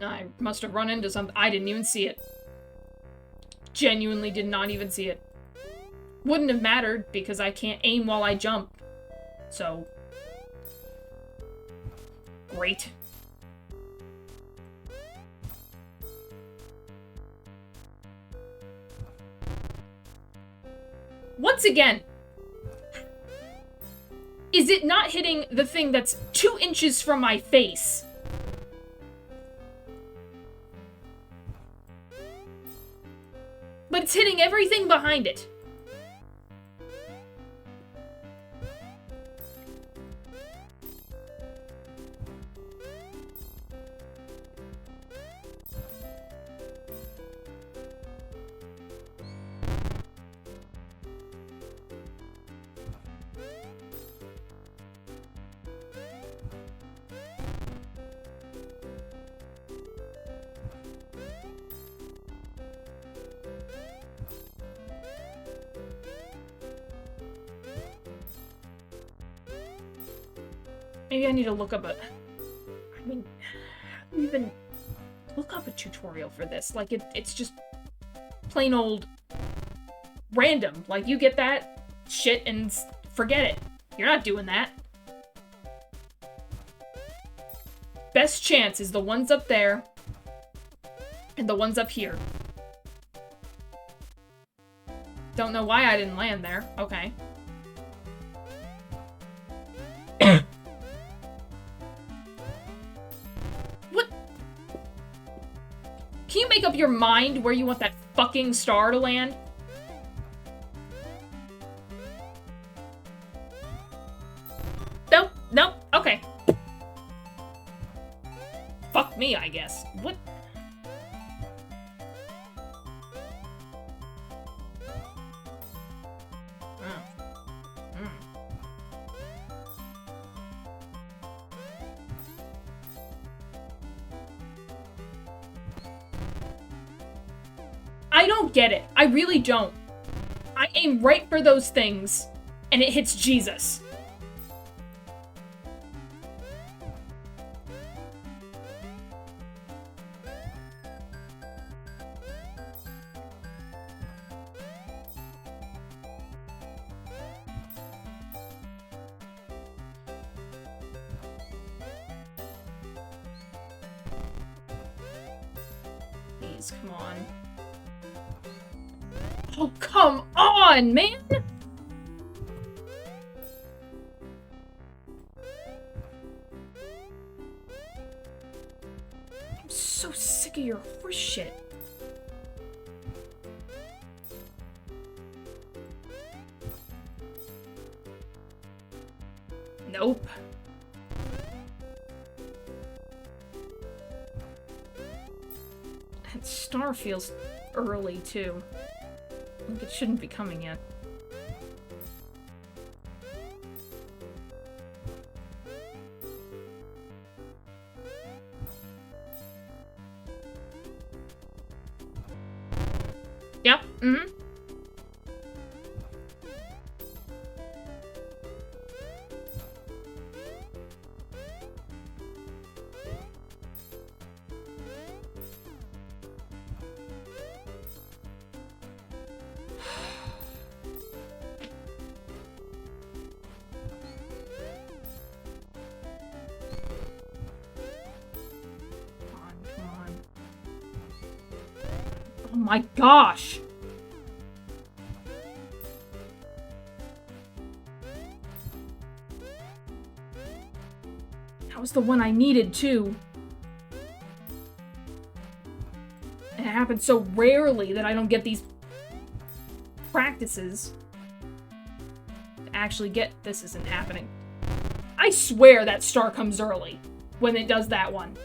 I must have run into something. I didn't even see it. Genuinely did not even see it. Wouldn't have mattered because I can't aim while I jump. So. Great. Once again, is it not hitting the thing that's 2 inches from my face? But it's hitting everything behind it. Maybe I need to look up a... I mean, how do you even look up a tutorial for this? Like, it's just plain old random. Like, you get that shit and forget it. You're not doing that. Best chance is the ones up there and the ones up here. Don't know why I didn't land there. Okay. What? Can you make up your mind where you want that fucking star to land? Nope. Nope. Okay. Fuck me, I guess. What? I don't get it. I really don't. I aim right for those things, and it hits Jesus. Please, come on. Oh, come on, man! I'm so sick of your horse shit. Nope. That star feels early, too. Like it shouldn't be coming yet. Yep, mm-hmm. Oh my gosh! That was the one I needed, too. And it happens so rarely that I don't get these practices to actually get... This isn't happening. I swear that star comes early when it does that one.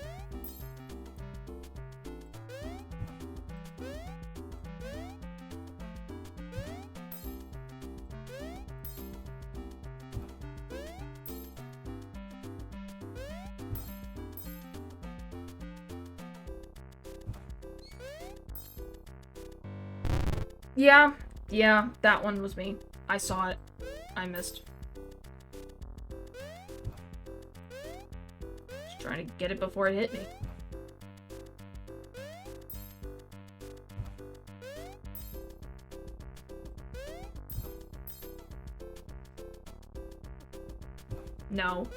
Yeah, that one was me. I saw it. I missed. Just trying to get it before it hit me. No.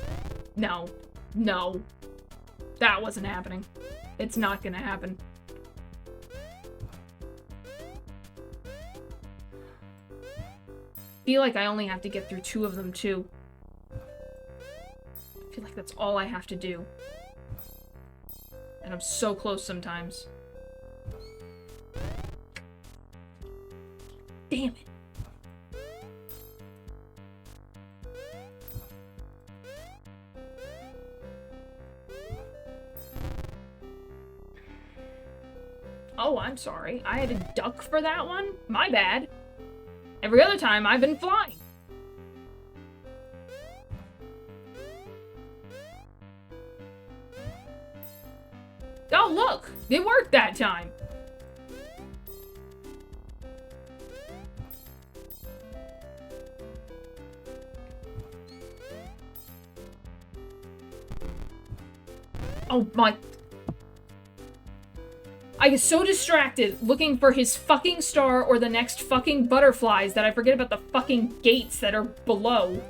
No. No. That wasn't happening. It's not gonna happen. I feel like I only have to get through 2 of them, too. I feel like that's all I have to do. And I'm so close sometimes. Damn it. Oh, I'm sorry. I had to duck for that one? My bad. Every other time, I've been flying. Oh, look! It worked that time! Oh my... I get so distracted looking for his fucking star or the next fucking butterflies that I forget about the fucking gates that are below.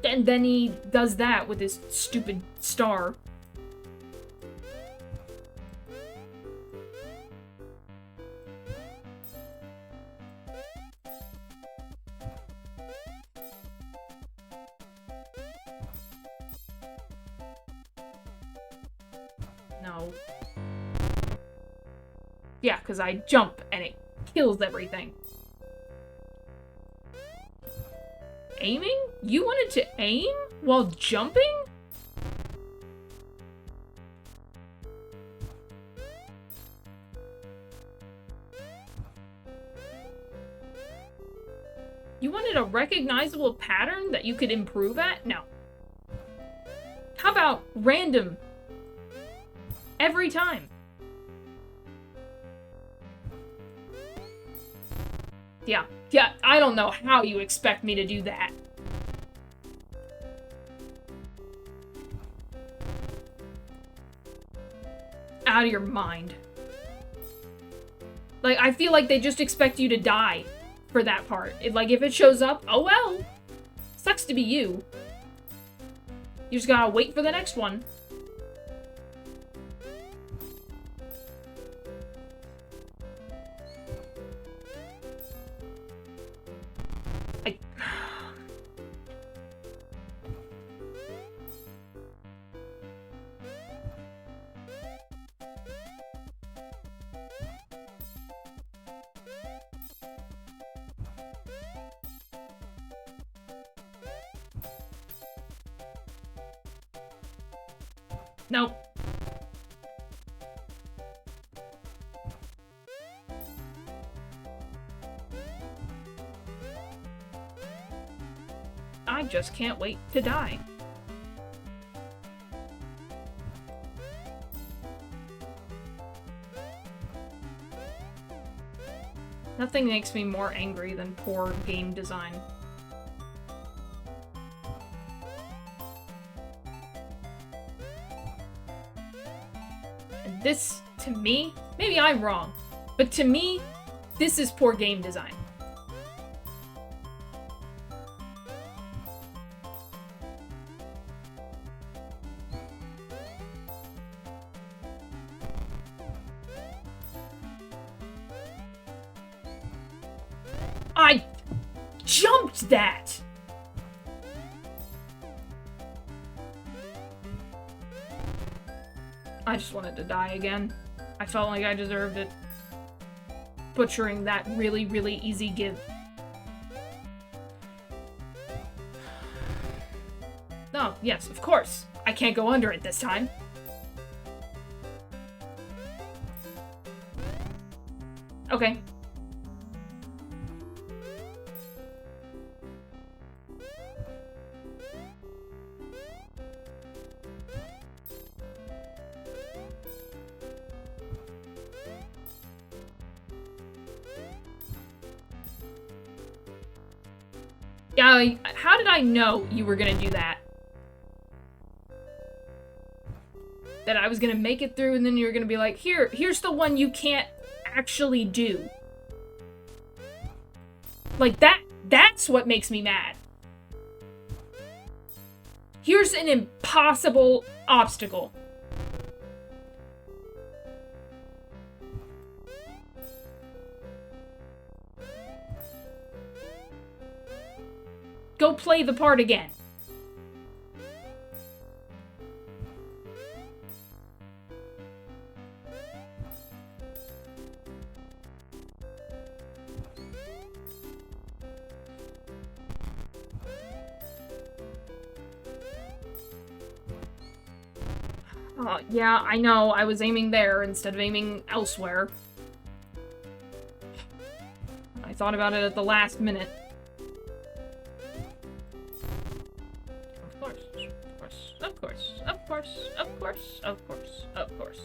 And then he does that with his stupid star. No. Yeah, because I jump and it kills everything. Aiming? You wanted to aim while jumping? You wanted a recognizable pattern that you could improve at? No. How about random? Every time. Yeah, I don't know how you expect me to do that. Out of your mind. Like, I feel like they just expect you to die for that part. Like, if it shows up, oh well. Sucks to be you. You just gotta wait for the next one. Nope. I just can't wait to die. Nothing makes me more angry than poor game design. And this, to me, maybe I'm wrong, but to me, this is poor game design. I jumped that! I just wanted to die again. I felt like I deserved it. Butchering that really, really easy give. Oh, yes, of course. I can't go under it this time. Okay. Yeah, how did I know you were gonna do that? That I was gonna make it through and then you were gonna be like, here's the one you can't actually do. Like, that's what makes me mad. Here's an impossible obstacle. Go play the part again. Yeah, I know. I was aiming there instead of aiming elsewhere. I thought about it at the last minute. Of course, of course, of course, of course, of course, of course.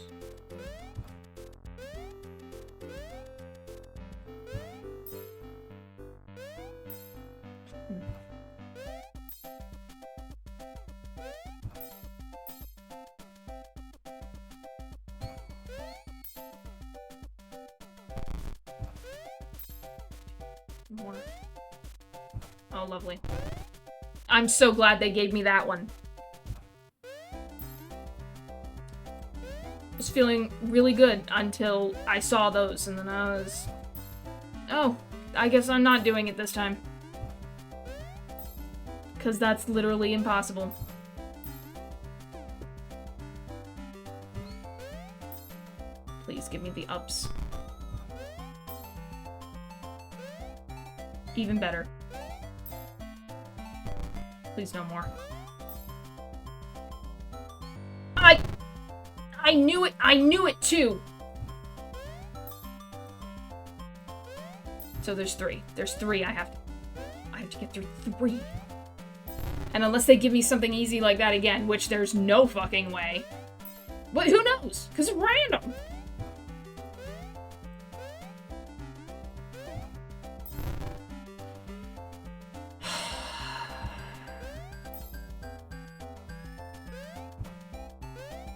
More. Oh, lovely. I'm so glad they gave me that one. I was feeling really good until I saw those, and then I was... Oh, I guess I'm not doing it this time. Because that's literally impossible. Please give me the ups. Even better. Please no more. I knew it! I knew it too! So there's 3. There's 3 I have to get through 3. And unless they give me something easy like that again, which there's no fucking way. But who knows? Because it's random.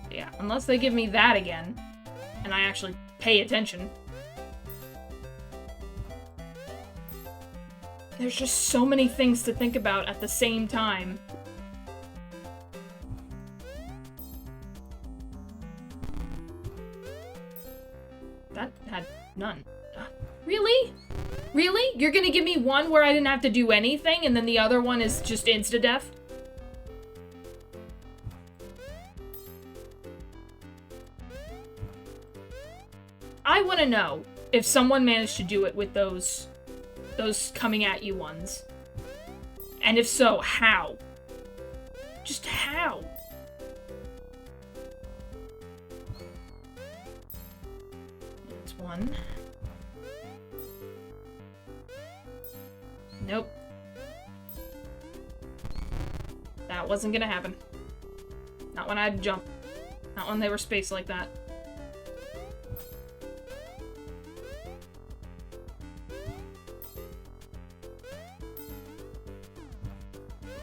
Yeah, unless they give me that again, and I actually pay attention. There's just so many things to think about at the same time. That had none. Really? Really? You're gonna give me one where I didn't have to do anything, and then the other one is just insta-death? I want to know if someone managed to do it with those coming at you ones. And if so, how? Just how? That's 1. Nope. That wasn't gonna happen. Not when I had to jump. Not when they were spaced like that.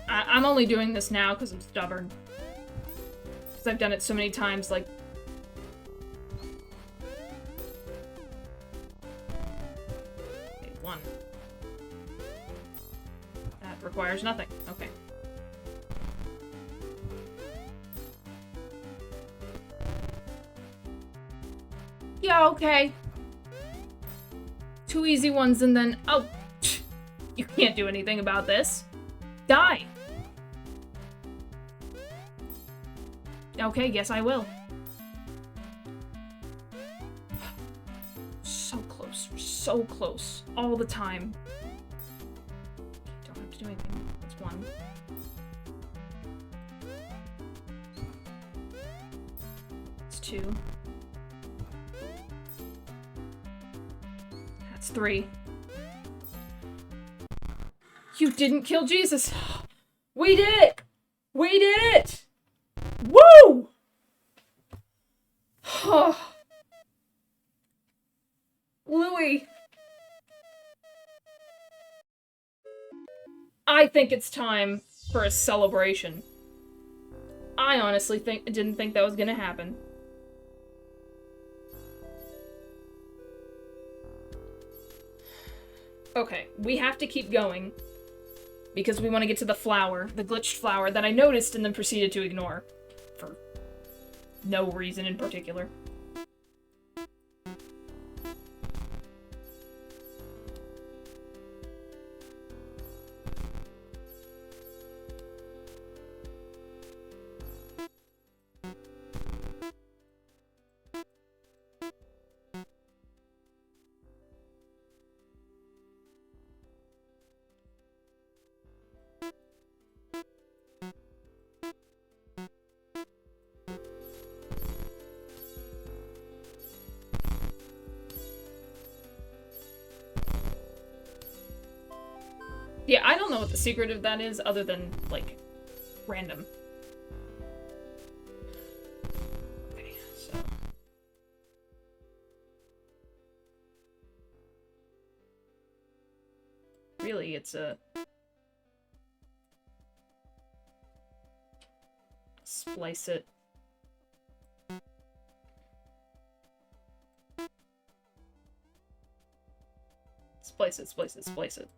I'm only doing this now because I'm stubborn. Because I've done it so many times, like... Okay, 1. That requires nothing. Okay. Yeah, okay. 2 easy ones and then... Oh! You can't do anything about this. Die! Okay, yes I will. So close. So close. All the time. Don't have to do anything. That's 1. That's 2. That's 3. You didn't kill Jesus! We did it! We did it! Woo! Louis. I think it's time for a celebration. I honestly didn't think that was gonna happen. Okay, we have to keep going. Because we want to get to the flower, the glitched flower that I noticed and then proceeded to ignore. For no reason in particular. Yeah, I don't know what the secret of that is, other than, like, random. Okay, so... Really, it's a... Splice it. Splice Splice it, splice it, splice it.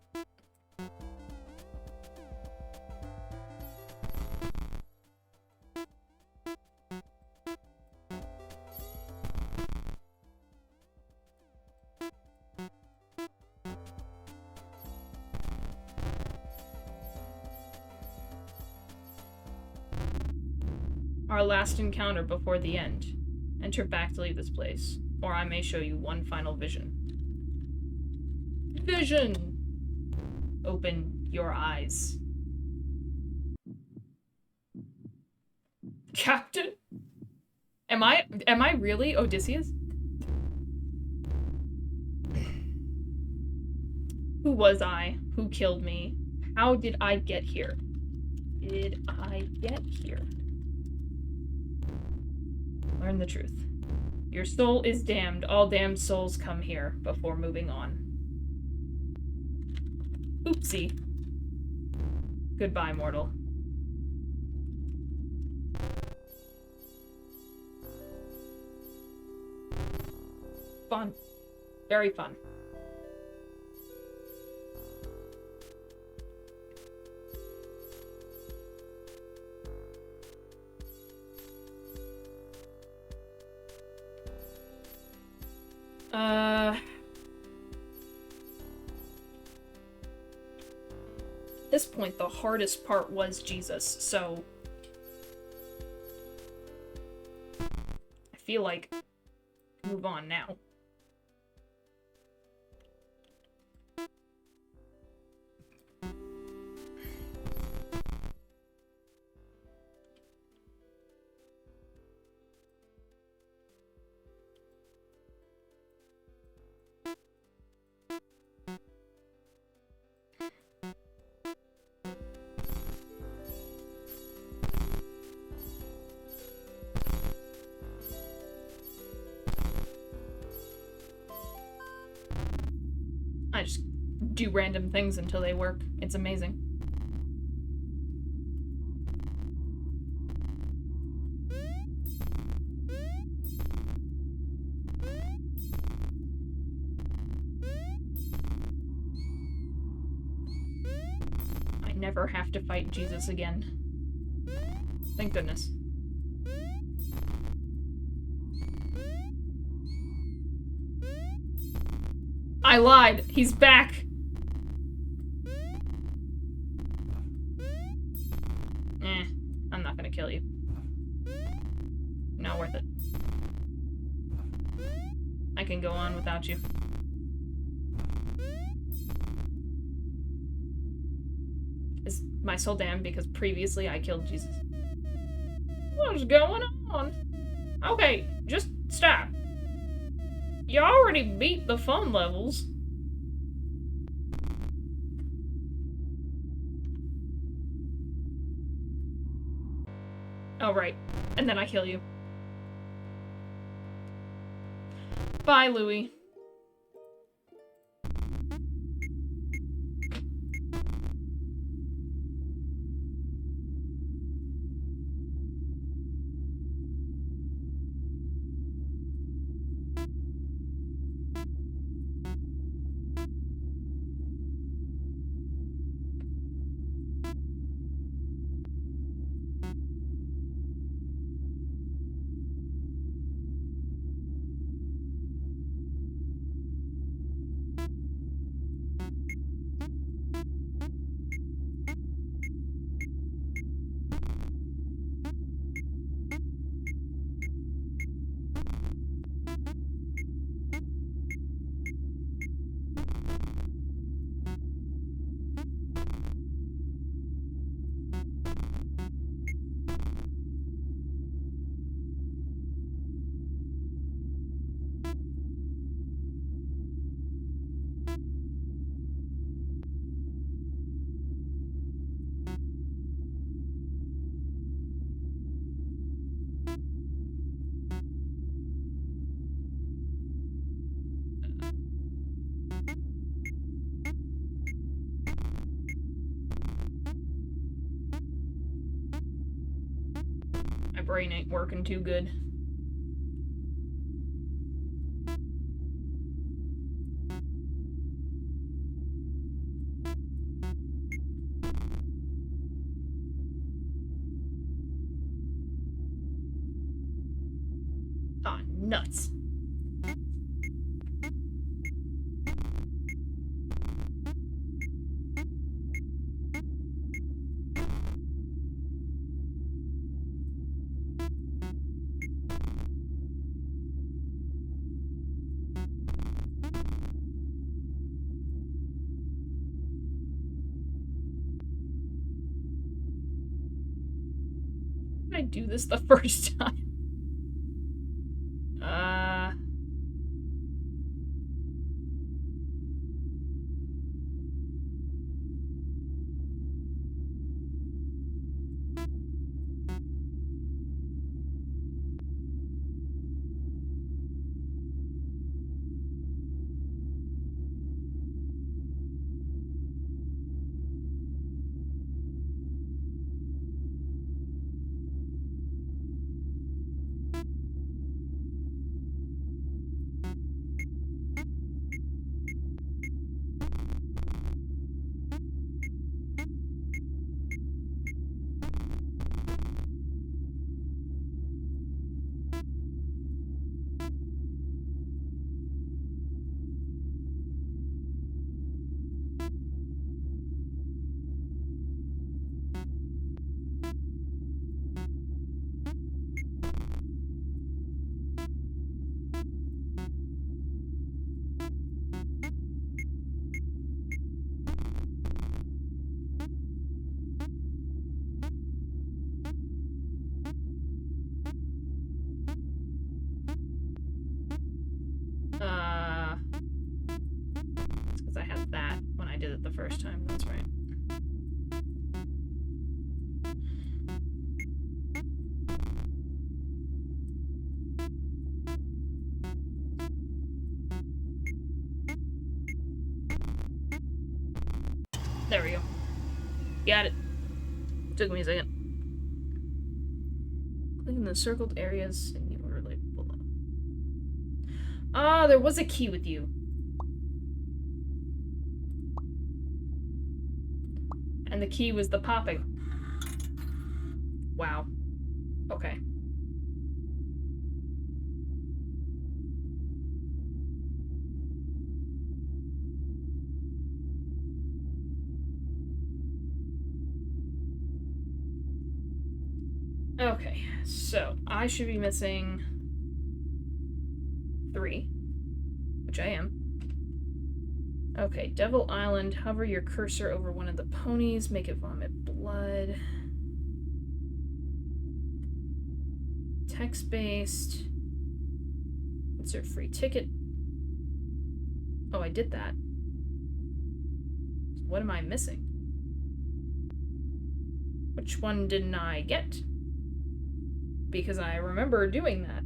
Our last encounter before the end. Enter back to leave this place, or I may show you one final vision. Vision! Open your eyes. Captain? Am I really Odysseus? Who was I? Who killed me? How did I get here? Did I get here? Learn the truth. Your soul is damned. All damned souls come here before moving on. Oopsie. Goodbye, mortal. Fun. Very fun. At this point, the hardest part was Jesus, so I feel like move on now. I just do random things until they work. It's amazing. I never have to fight Jesus again. Thank goodness. I lied. He's back. I'm not gonna kill you. Not worth it. I can go on without you. Is my soul damned because previously I killed Jesus? What's going on? Okay, just stop. You already beat the fun levels. Oh, right. And then I kill you. Bye, Louis. My brain ain't working too good. Aw, nuts. I do this the first time. It's because I had that when I did it the first time. That's right. There we go. Got it. Took me a second. Click in the circled areas in the order labeled below. Ah, there was a key with you. And the key was the popping. Wow. Okay. Okay, so I should be missing 3, which I am. Okay, Devil Island. Hover your cursor over one of the ponies, make it vomit blood. Text-based. Insert free ticket. Oh, I did that. What am I missing? Which one didn't I get? Because I remember doing that.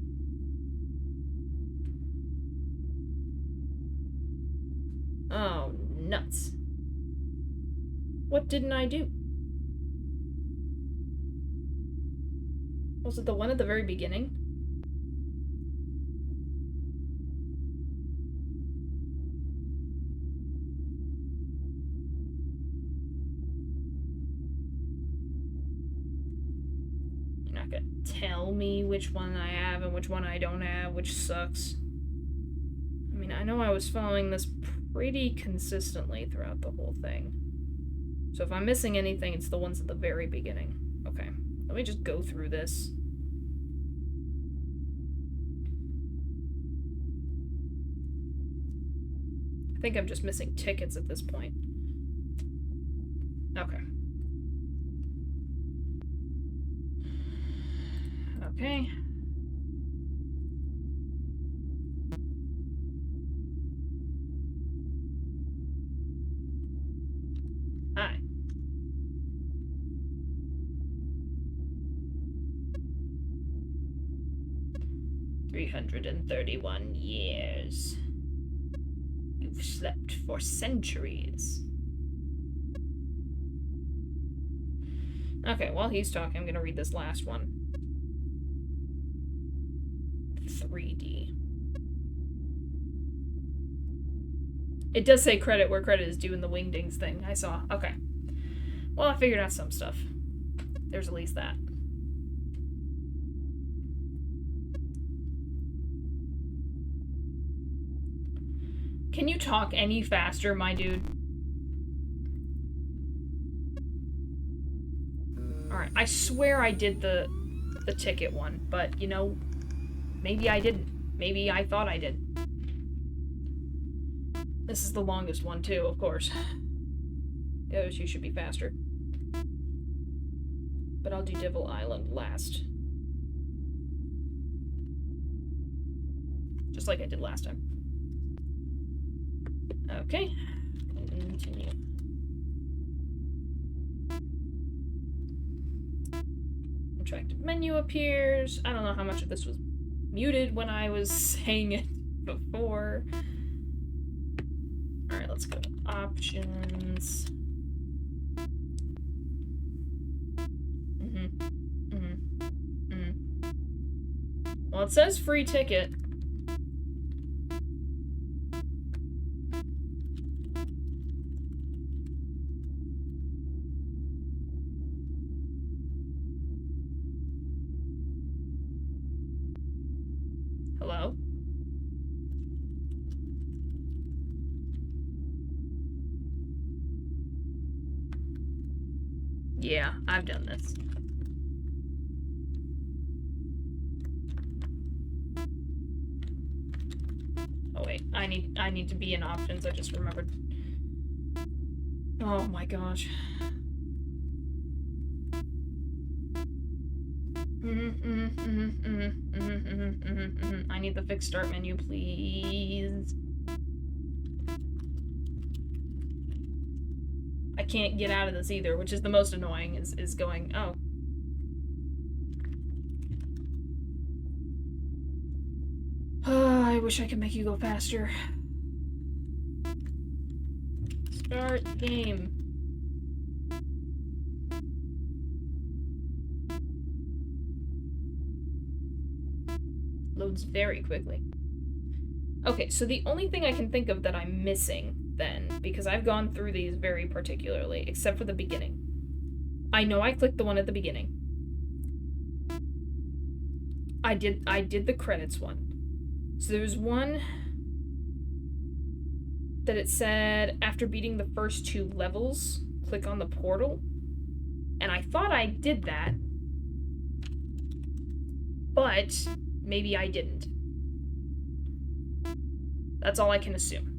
Oh, nuts. What didn't I do? Was it the one at the very beginning? You're not gonna tell me which one I have and which one I don't have, which sucks. I mean, I know I was following this pretty consistently throughout the whole thing. So if I'm missing anything, it's the ones at the very beginning. Okay, let me just go through this. I think I'm just missing tickets at this point. Okay. Okay. Hi. "331 years. You've slept for centuries." Okay, while he's talking, I'm gonna read this last one. 3D. It does say credit where credit is due in the Wingdings thing. I saw. Okay. Well, I figured out some stuff. There's at least that. Can you talk any faster, my dude? Alright, I swear I did the ticket one, but, you know, maybe I didn't. Maybe I thought I did. This is the longest one, too, of course. Yoshi should be faster. But I'll do Devil Island last. Just like I did last time. Okay. Continue. Interactive menu appears. I don't know how much of this was muted when I was saying it before. Alright, let's go to options. Well, it says free ticket. Hello? Yeah, I've done this. Oh wait, I need to be in options, I just remembered. Oh my gosh. I need the fixed start menu, please. I can't get out of this either, which is the most annoying, is going, oh. I wish I could make you go faster. Start game. Loads very quickly. Okay, so the only thing I can think of that I'm missing then, because I've gone through these very particularly, except for the beginning. I know I clicked the one at the beginning. I did the credits one. So there was one that it said, after beating the first 2 levels, click on the portal. And I thought I did that. But maybe I didn't. That's all I can assume.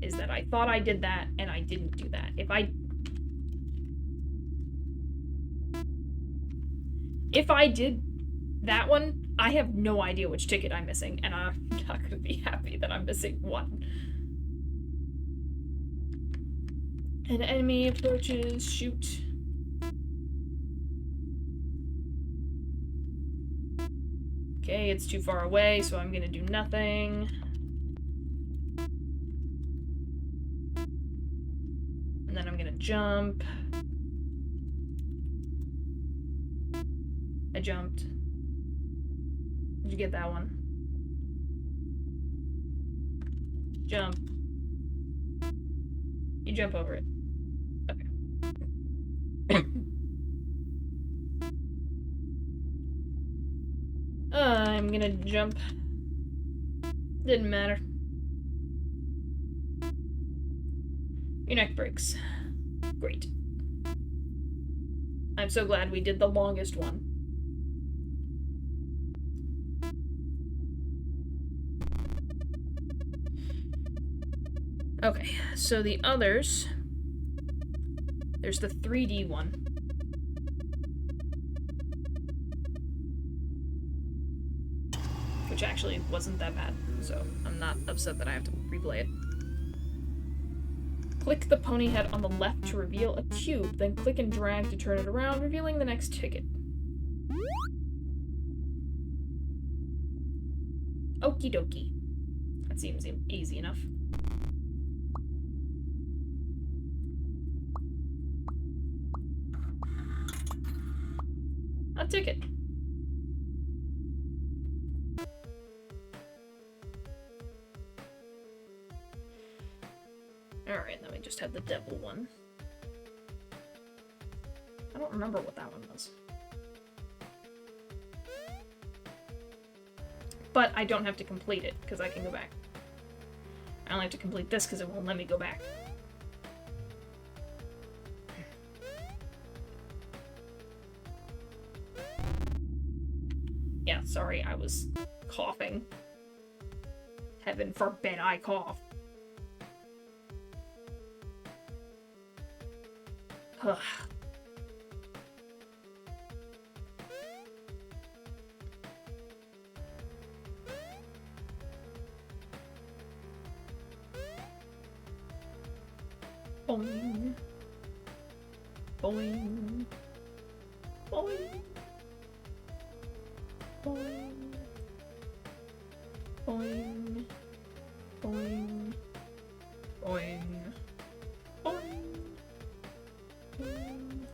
Is that I thought I did that, and I didn't do that. If I did that one, I have no idea which ticket I'm missing, and I'm not gonna be happy that I'm missing one. An enemy approaches, shoot. Okay, it's too far away, so I'm gonna do nothing. And then I'm gonna jump. I jumped. Did you get that one? Jump. You jump over it. Okay. I'm gonna jump. Didn't matter. Your neck breaks. Great. I'm so glad we did the longest one. Okay, so the others... There's the 3D one. Which actually wasn't that bad, so I'm not upset that I have to replay it. Click the pony head on the left to reveal a cube, then click and drag to turn it around, revealing the next ticket. Okie dokie. That seems easy enough. A ticket. Alright, then we just had the devil one. I don't remember what that one was. But I don't have to complete it, because I can go back. I only have to complete this because it won't let me go back. Yeah, sorry, I was coughing. Heaven forbid I cough. Ugh. Boing. Boing. Boing. Boing. Boing. Boing. Boing. Boing. Boing.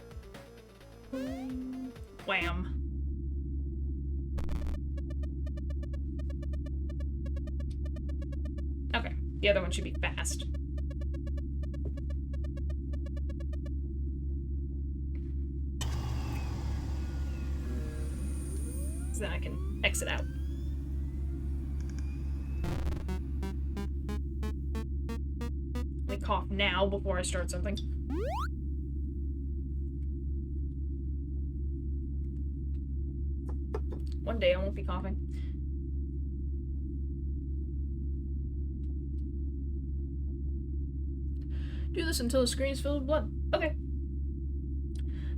Boing. Wham. Okay, the other one should be fast. So then I can exit out. Let me cough now before I start something. One day I won't be coughing. Do this until the screen is filled with blood. Okay.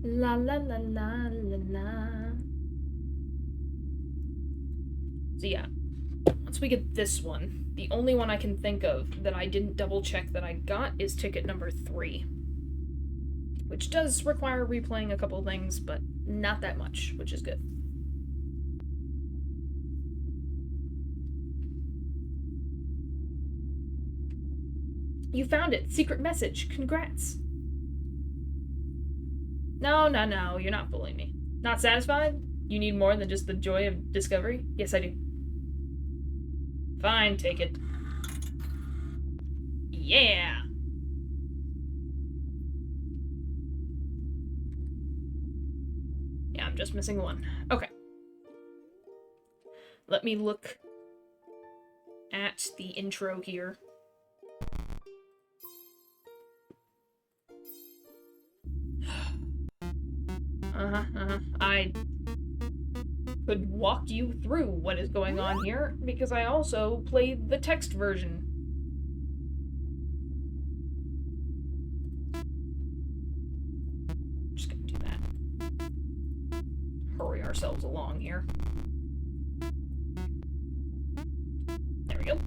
La la la la la la. So yeah, once we get this one, the only one I can think of that I didn't double check that I got is ticket number 3. Which does require replaying a couple things, but not that much, which is good. You found it! Secret message! Congrats! No, no, no, you're not fooling me. Not satisfied? You need more than just the joy of discovery? Yes, I do. Fine, take it. Yeah! Yeah, I'm just missing one. Okay. Let me look at the intro here. I could walk you through what is going on here, because I also played the text version. Just gonna do that. Hurry ourselves along here. There we go.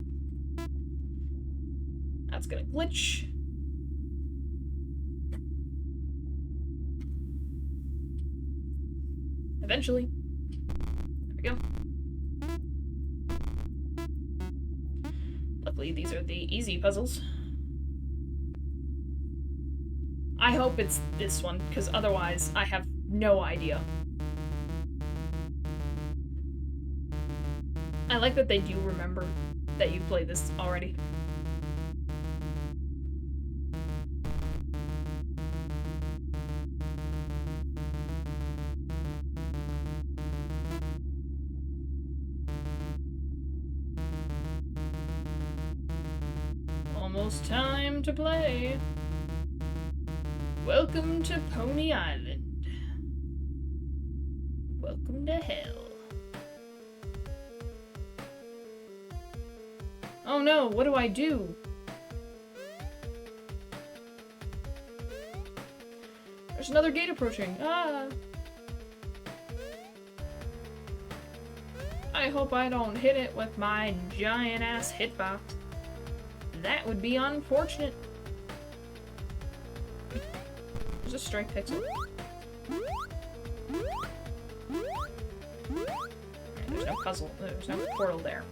That's gonna glitch. Eventually. There we go. Luckily, these are the easy puzzles. I hope it's this one, because otherwise I have no idea. I like that they do remember that you played this already. Almost time to play. Welcome to Pony Island. Welcome to hell. Oh no, what do I do? There's another gate approaching. Ah! I hope I don't hit it with my giant-ass hitbox. That would be unfortunate. There's a strike pixel. There's no puzzle. There's no portal there.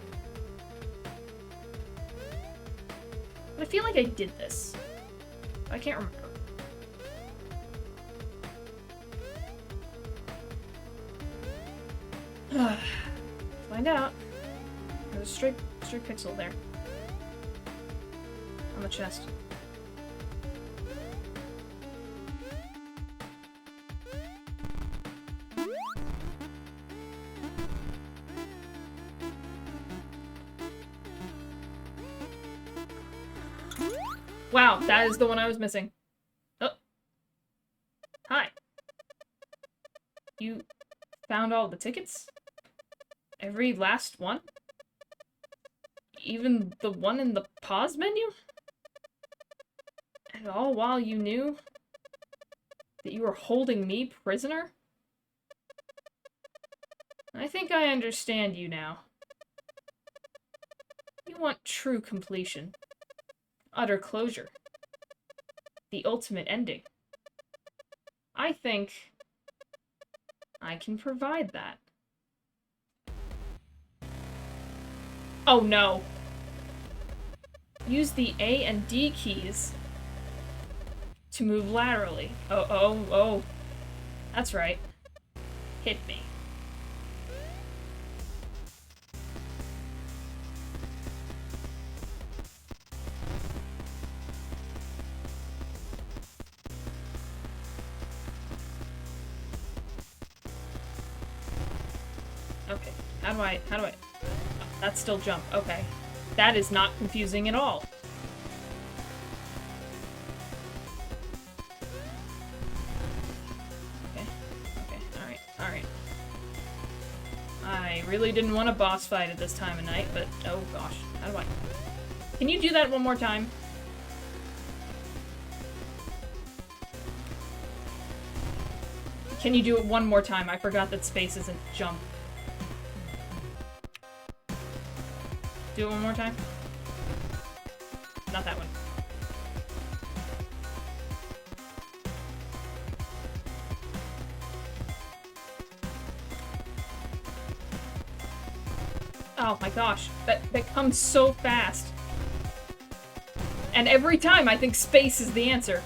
But I feel like I did this. I can't remember. Find out. There's a straight pixel there. On the chest. Wow, that is the one I was missing. Oh. Hi. You found all the tickets? Every last one? Even the one in the pause menu? And all while you knew that you were holding me prisoner? I think I understand you now. You want true completion. Utter closure. The ultimate ending. I think I can provide that. Oh no. Use the A and D keys to move laterally. Oh. That's right. Hit me. Okay. How do I... Oh, that's still jump. Okay. That is not confusing at all. Alright. I really didn't want a boss fight at this time of night, but oh gosh. How do I... Can you do that one more time? Can you do it one more time? I forgot that space isn't jump. Do it one more time? Not that one. Oh my gosh, that comes so fast. And every time I think space is the answer.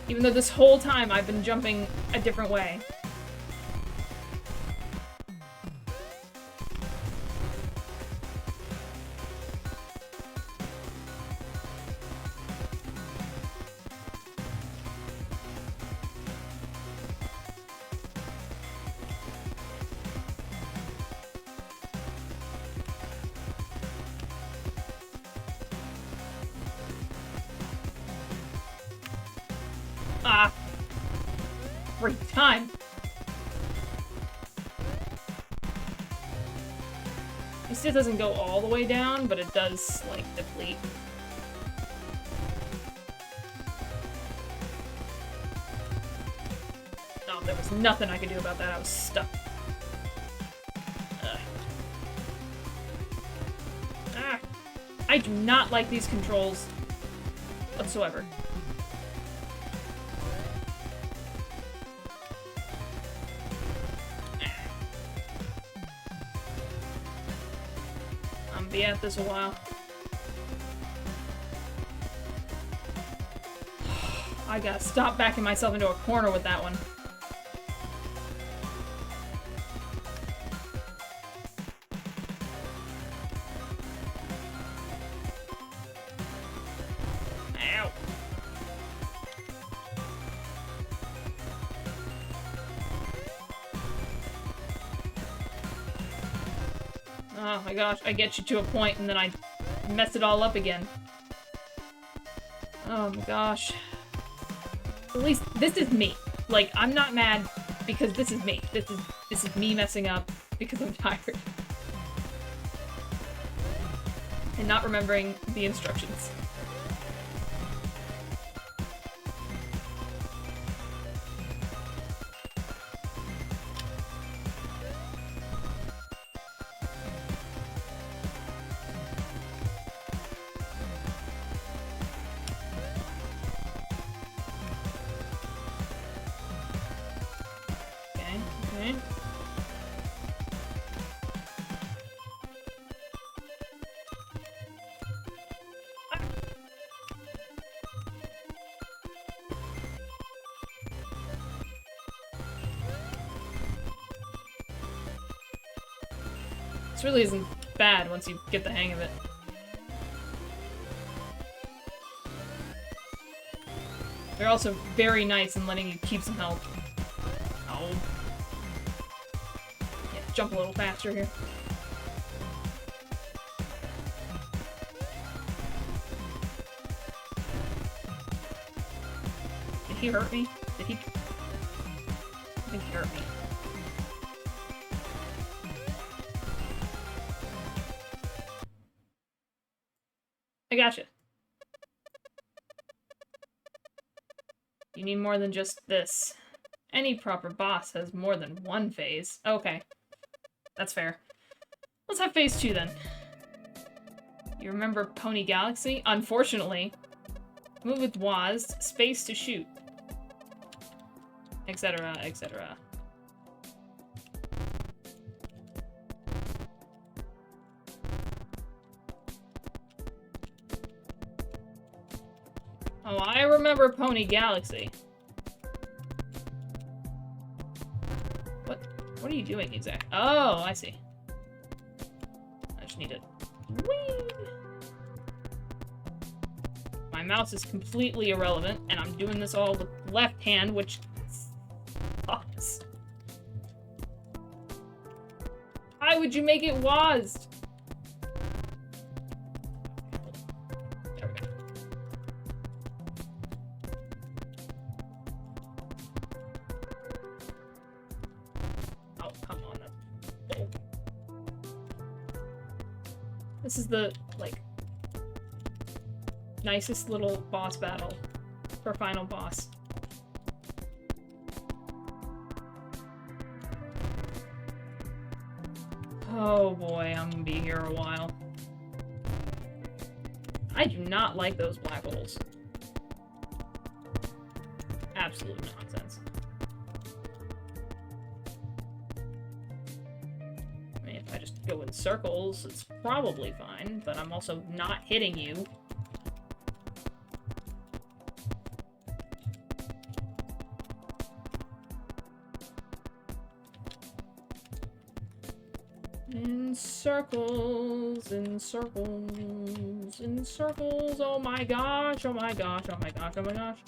Even though this whole time I've been jumping a different way. Ah. Every time. At least it doesn't go all the way down, but it does, like, deplete. Oh, there was nothing I could do about that. I was stuck. Ugh. Ah. I do not like these controls whatsoever. Be at this a while. I gotta stop backing myself into a corner with that one. Ow. Oh my gosh, I get you to a point and then I mess it all up again. Oh my gosh. At least this is me. Like, I'm not mad because this is me. This is me messing up because I'm tired. And not remembering the instructions. Okay. This really isn't bad once you get the hang of it. They're also very nice in letting you keep some health. Oh. Yeah, jump a little faster here. he hurt me? Did he? I think he hurt me. I gotcha. You need more than just this. Any proper boss has more than one phase. Okay. That's fair. Let's have phase 2 then. You remember Pony Galaxy? Unfortunately. Move with WASD, space to shoot. Etc, etc. Oh, I remember Pony Galaxy. What are you doing exactly? Oh, I see. I just need it. Whee! My mouse is completely irrelevant, and I'm doing this all with left hand, which sucks. Why would you make it WASD? There we go. Oh, come on. Oh. This is the, like, nicest little boss battle for final boss. Oh boy, I'm gonna be here a while. I do not like those black holes. Absolute nonsense. I mean, if I just go in circles, it's probably fine, but I'm also not hitting you. In circles, in circles, in circles, oh my gosh, oh my gosh, oh my gosh, oh my gosh.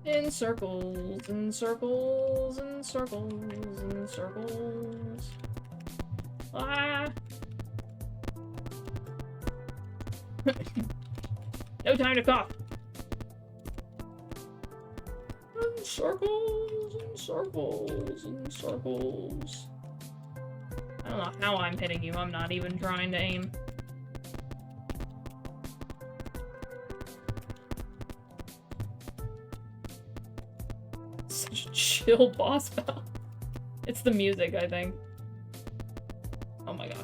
In circles, in circles, in circles, in circles. Ah! No time to cough. In circles, in circles, in circles. I don't know how I'm hitting you. I'm not even trying to aim. Such a chill boss battle. It's the music, I think. Oh my gosh.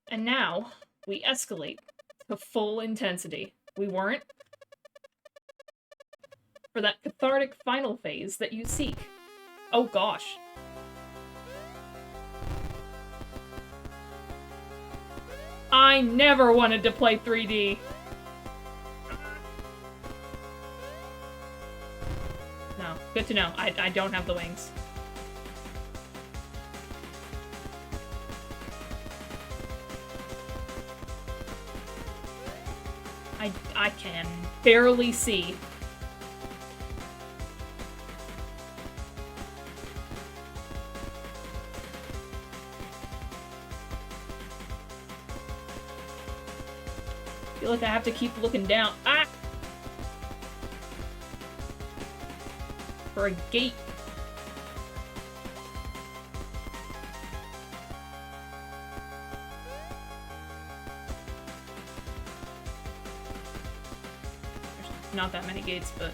And now, we escalate to full intensity. We weren't? For that cathartic final phase that you seek. Oh gosh. I never wanted to play 3D. No, good to know. I don't have the wings. I can barely see. I feel like I have to keep looking down. Ah! For a gate. There's not that many gates, but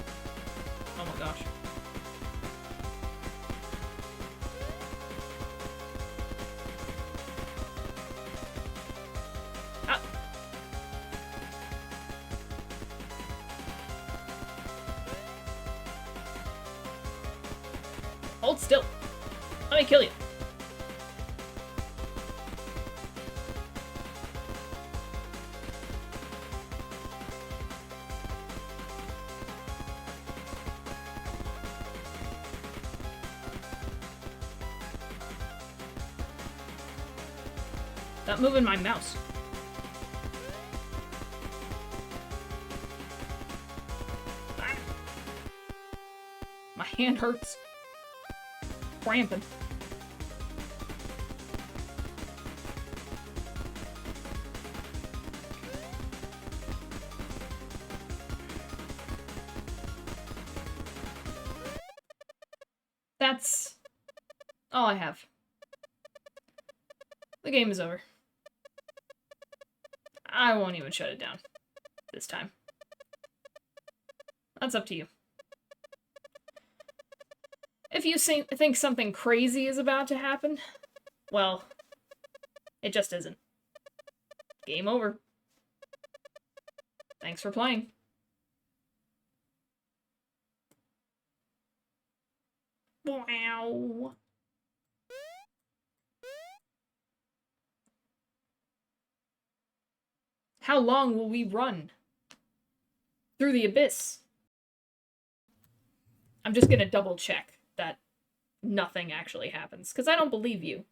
oh my gosh. Ah! Hold still. Let me kill you. Stop moving my mouse. Ah. My hand hurts. Cramping. That's all I have. The game is over. I won't even shut it down this time. That's up to you. If you think something crazy is about to happen, well, it just isn't. Game over. Thanks for playing. Wow. How long will we run? Through the abyss. I'm just gonna double check that nothing actually happens, because I don't believe you.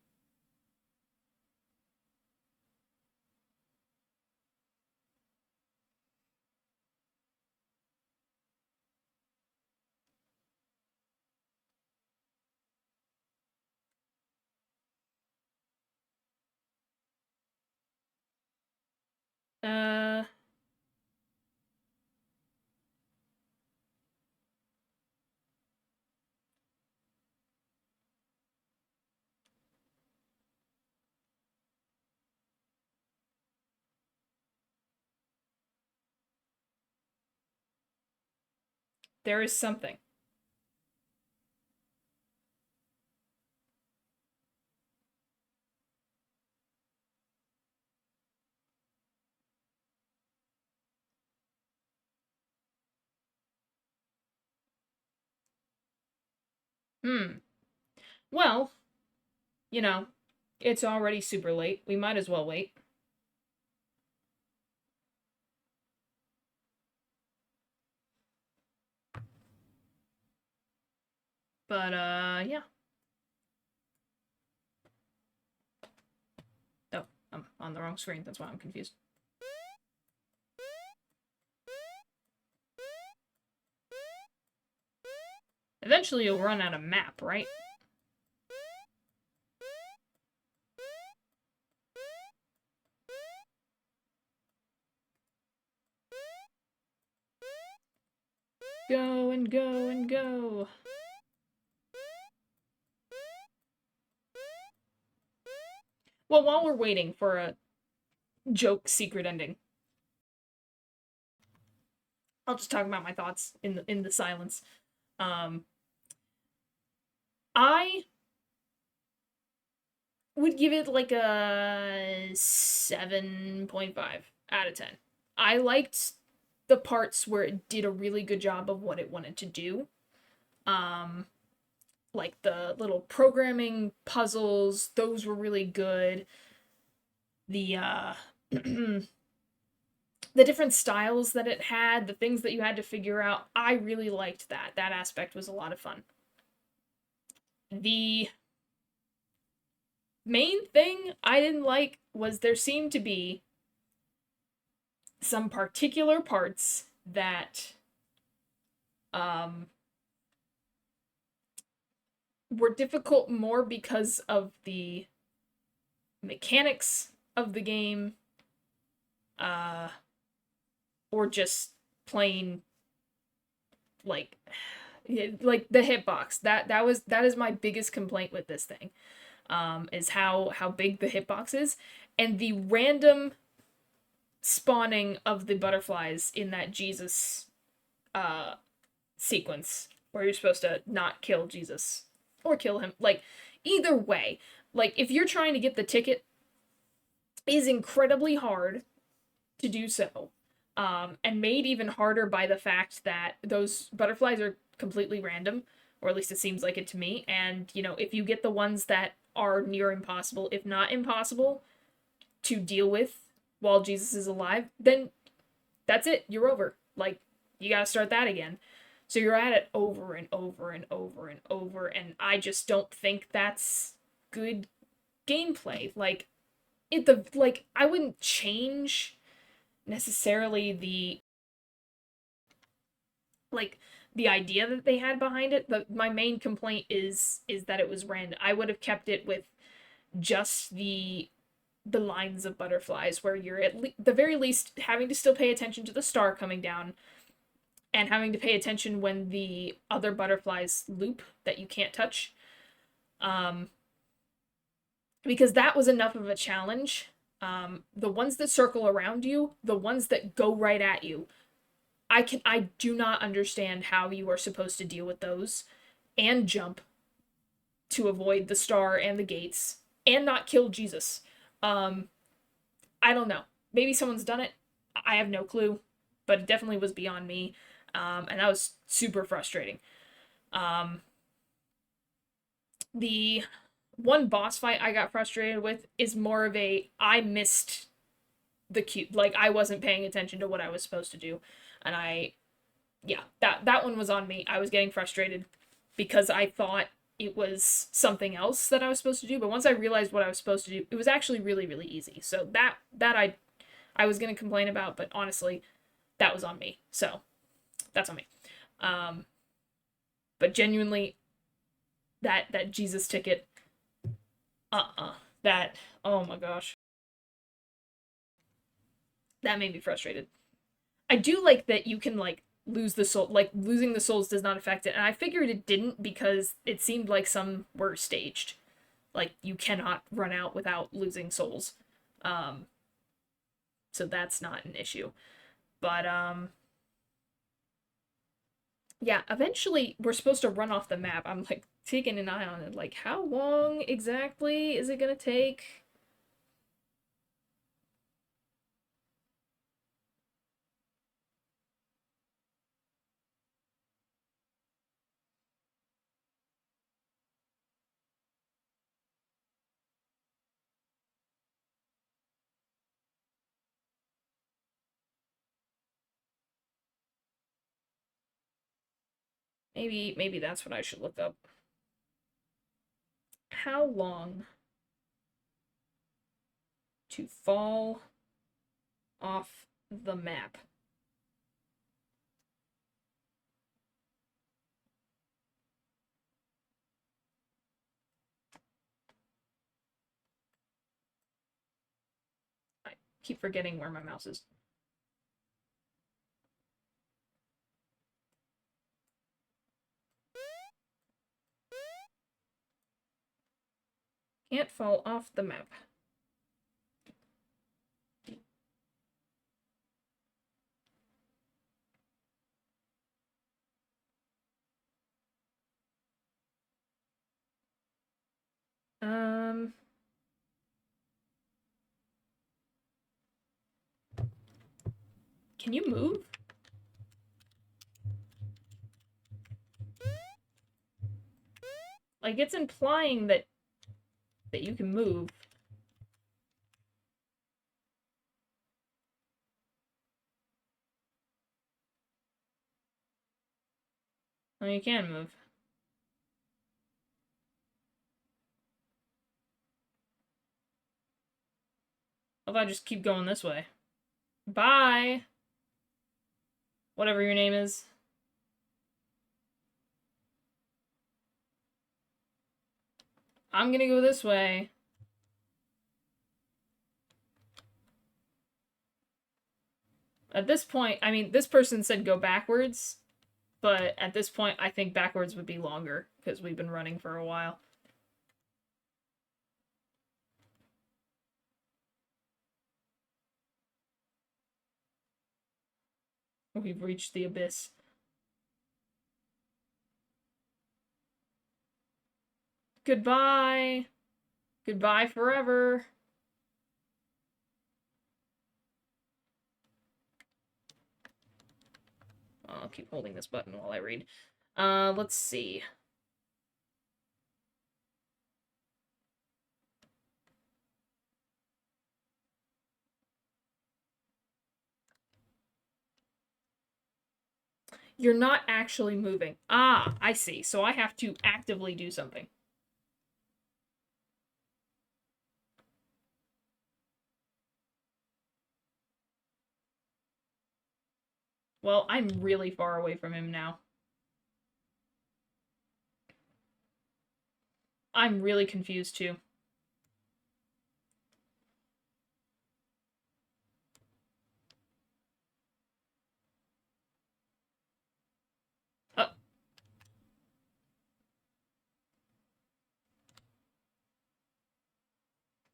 There is something. Well, you know, it's already super late. We might as well wait. But, yeah. Oh, I'm on the wrong screen. That's why I'm confused. Eventually you'll run out of map, right? Go and go and go. Well, while we're waiting for a joke secret ending, I'll just talk about my thoughts in the silence. I would give it like a 7.5 out of 10. I liked the parts where it did a really good job of what it wanted to do. Like the little programming puzzles, those were really good. The the different styles that it had, the things that you had to figure out, I really liked that. That aspect was a lot of fun. The main thing I didn't like was there seemed to be some particular parts that were difficult more because of the mechanics of the game, or just plain like the hitbox. That is my biggest complaint with this thing. Is how big the hitbox is, and the random spawning of the butterflies in that Jesus sequence where you're supposed to not kill Jesus or kill him. Like, either way, like if you're trying to get the ticket, is incredibly hard to do so. And made even harder by the fact that those butterflies are completely random, or at least it seems like it to me. And, you know, if you get the ones that are near impossible, if not impossible, to deal with while Jesus is alive, then that's it. You're over. Like, you gotta start that again. So you're at it over and over and over and over, and I just don't think that's good gameplay. Like, I wouldn't change necessarily like the idea that they had behind it. My main complaint is that it was random. I would have kept it with just the lines of butterflies where you're at the very least having to still pay attention to the star coming down and having to pay attention when the other butterflies loop that you can't touch. Because that was enough of a challenge. The ones that circle around you, the ones that go right at you, I do not understand how you are supposed to deal with those and jump to avoid the star and the gates and not kill Jesus. I don't know. Maybe someone's done it. I have no clue, but it definitely was beyond me. And that was super frustrating. The one boss fight I got frustrated with is more of I missed the cue. Like, I wasn't paying attention to what I was supposed to do. And that one was on me. I was getting frustrated because I thought it was something else that I was supposed to do, but once I realized what I was supposed to do, it was actually really, really easy. So that I was gonna complain about, but honestly, that was on me. So that's on me. But genuinely, that Jesus ticket, that, oh my gosh, that made me frustrated. I do like that you can like lose the soul, like losing the souls does not affect it, and I figured it didn't because it seemed like some were staged. Like, you cannot run out without losing souls. So that's not an issue. But yeah, eventually we're supposed to run off the map. I'm like taking an eye on it, like how long exactly is it gonna take? Maybe that's what I should look up. How long to fall off the map? I keep forgetting where my mouse is. Can't fall off the map. Can you move? Like, it's implying that you can move. Oh, you can move. What if I just keep going this way? Bye! Whatever your name is. I'm gonna go this way. At this point, I mean, this person said go backwards, but at this point, I think backwards would be longer, because we've been running for a while. We've reached the abyss. Goodbye! Goodbye forever! I'll keep holding this button while I read. Let's see. You're not actually moving. Ah, I see. So I have to actively do something. Well, I'm really far away from him now. I'm really confused too. Oh.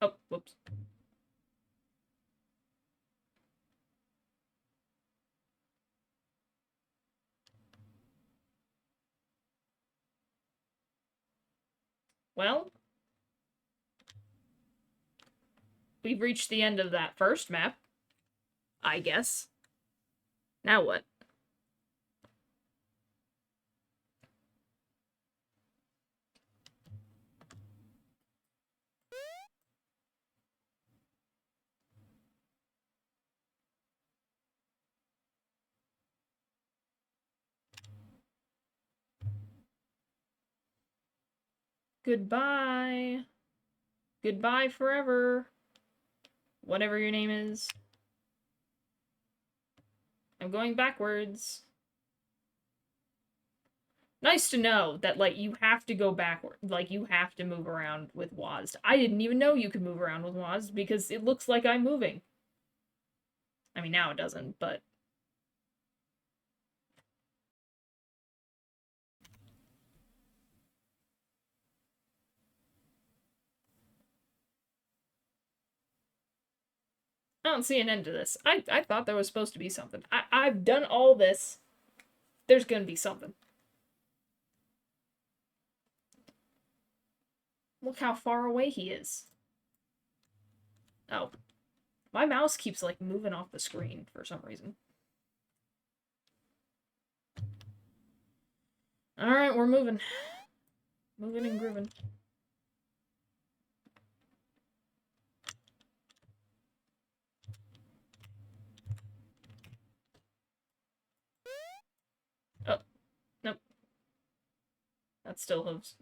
Oh, whoops. Well, we've reached the end of that first map, I guess. Now what? Goodbye. Goodbye forever. Whatever your name is. I'm going backwards. Nice to know that, like, you have to go backward. Like, you have to move around with WASD. I didn't even know you could move around with WASD because it looks like I'm moving. I mean, now it doesn't, but... I don't see an end to this. I thought there was supposed to be something. I've done all this. There's gonna be something. Look how far away he is. Oh. My mouse keeps, like, moving off the screen for some reason. Alright, we're moving. Moving and grooving. Oh. Nope. That's still hooves.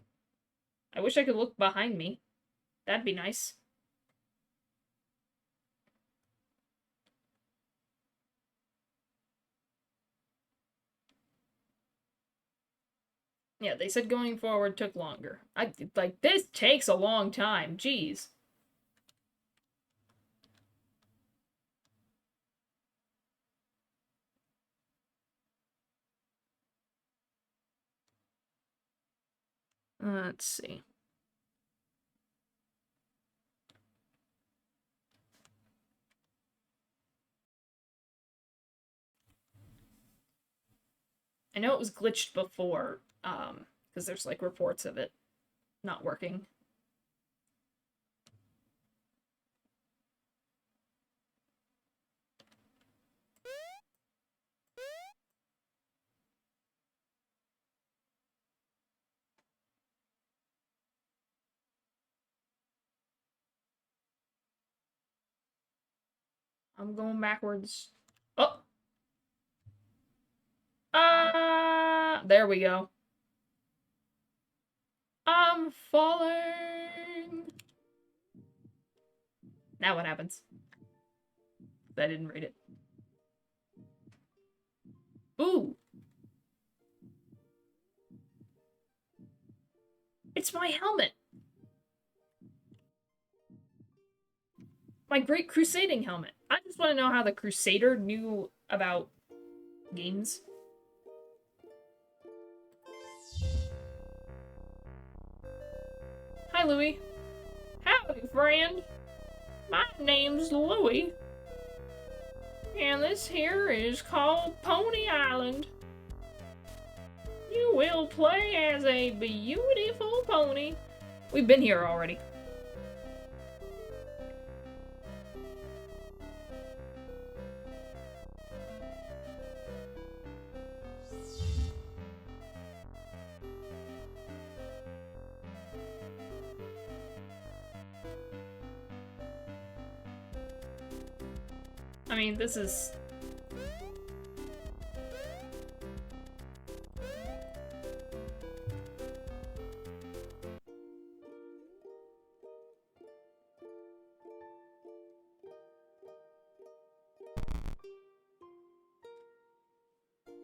I wish I could look behind me. That'd be nice. Yeah, they said going forward took longer. Like, this takes a long time. Jeez. Let's see. I know it was glitched before, because there's, like, reports of it not working. I'm going backwards. Oh! There we go. I'm falling! Now what happens? I didn't read it. Ooh! It's my helmet! My great crusading helmet. I just want to know how the crusader knew about games. Hi, Louie. Howdy, friend. My name's Louie. And this here is called Pony Island. You will play as a beautiful pony. We've been here already. I mean, this is...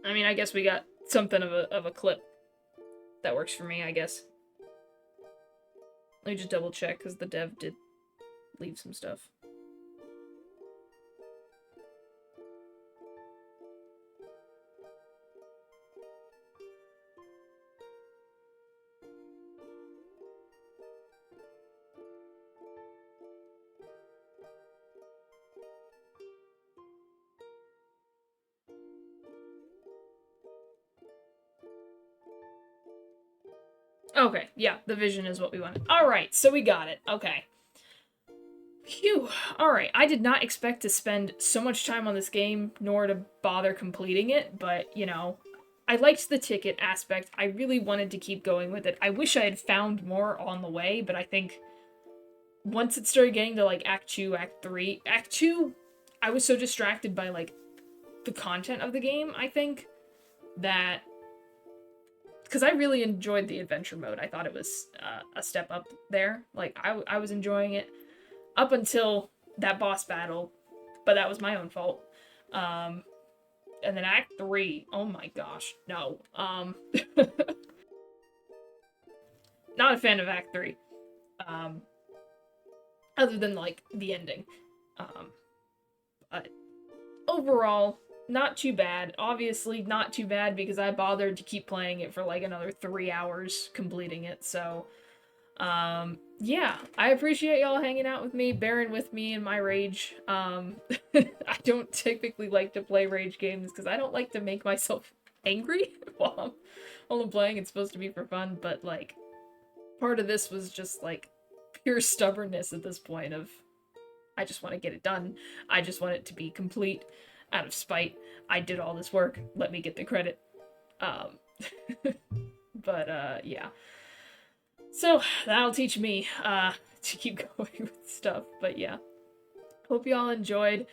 I mean, I guess we got something of a clip that works for me, I guess. Let me just double check, because the dev did leave some stuff. Okay, yeah, the vision is what we wanted. Alright, so we got it. Okay. Phew. Alright, I did not expect to spend so much time on this game, nor to bother completing it, but, you know, I liked the ticket aspect. I really wanted to keep going with it. I wish I had found more on the way, but I think once it started getting to, like, Act 2, Act 3... Act 2, I was so distracted by, like, the content of the game, I think, that... Because I really enjoyed the adventure mode. I thought it was a step up there. Like, I was enjoying it up until that boss battle, but that was my own fault. And then Act 3, oh my gosh, no. Not a fan of Act 3. Other than, like, the ending. But overall, not too bad. Obviously, not too bad because I bothered to keep playing it for like another 3 hours completing it. So, yeah, I appreciate y'all hanging out with me, bearing with me in my rage. I don't typically like to play rage games because I don't like to make myself angry while I'm playing. It's supposed to be for fun, but like, part of this was just like pure stubbornness at this point of I just want to get it done. I just want it to be complete out of spite. I did all this work. Let me get the credit. Um, but yeah. So that'll teach me to keep going with stuff. But yeah. Hope you all enjoyed.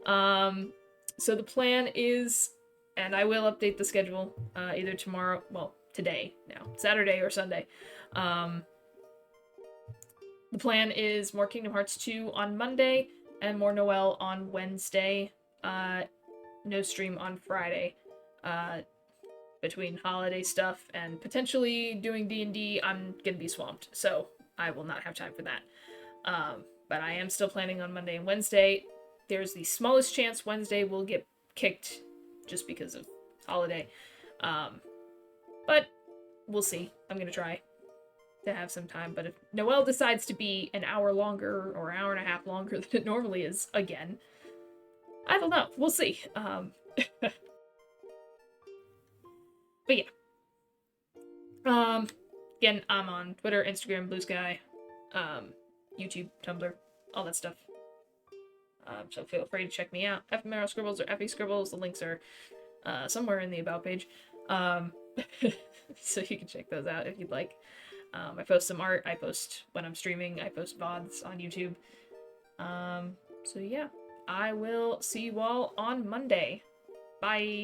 So the plan is, and I will update the schedule either tomorrow, well, today now, Saturday or Sunday. The plan is more Kingdom Hearts 2 on Monday and more Noelle on Wednesday. No stream on Friday. Between holiday stuff and potentially doing D&D, I'm gonna be swamped, so I will not have time for that. But I am still planning on Monday and Wednesday. There's the smallest chance Wednesday will get kicked just because of holiday. But we'll see. I'm gonna try to have some time, but if Noelle decides to be an hour longer or an hour and a half longer than it normally is again, I don't know. We'll see. But yeah. Again, I'm on Twitter, Instagram, Blue Sky, YouTube, Tumblr, all that stuff. So feel free to check me out. Ephemeral Scribbles or Effie Scribbles. The links are somewhere in the About page. So you can check those out if you'd like. I post some art. I post when I'm streaming. I post VODs on YouTube. So yeah, I will see you all on Monday. Bye.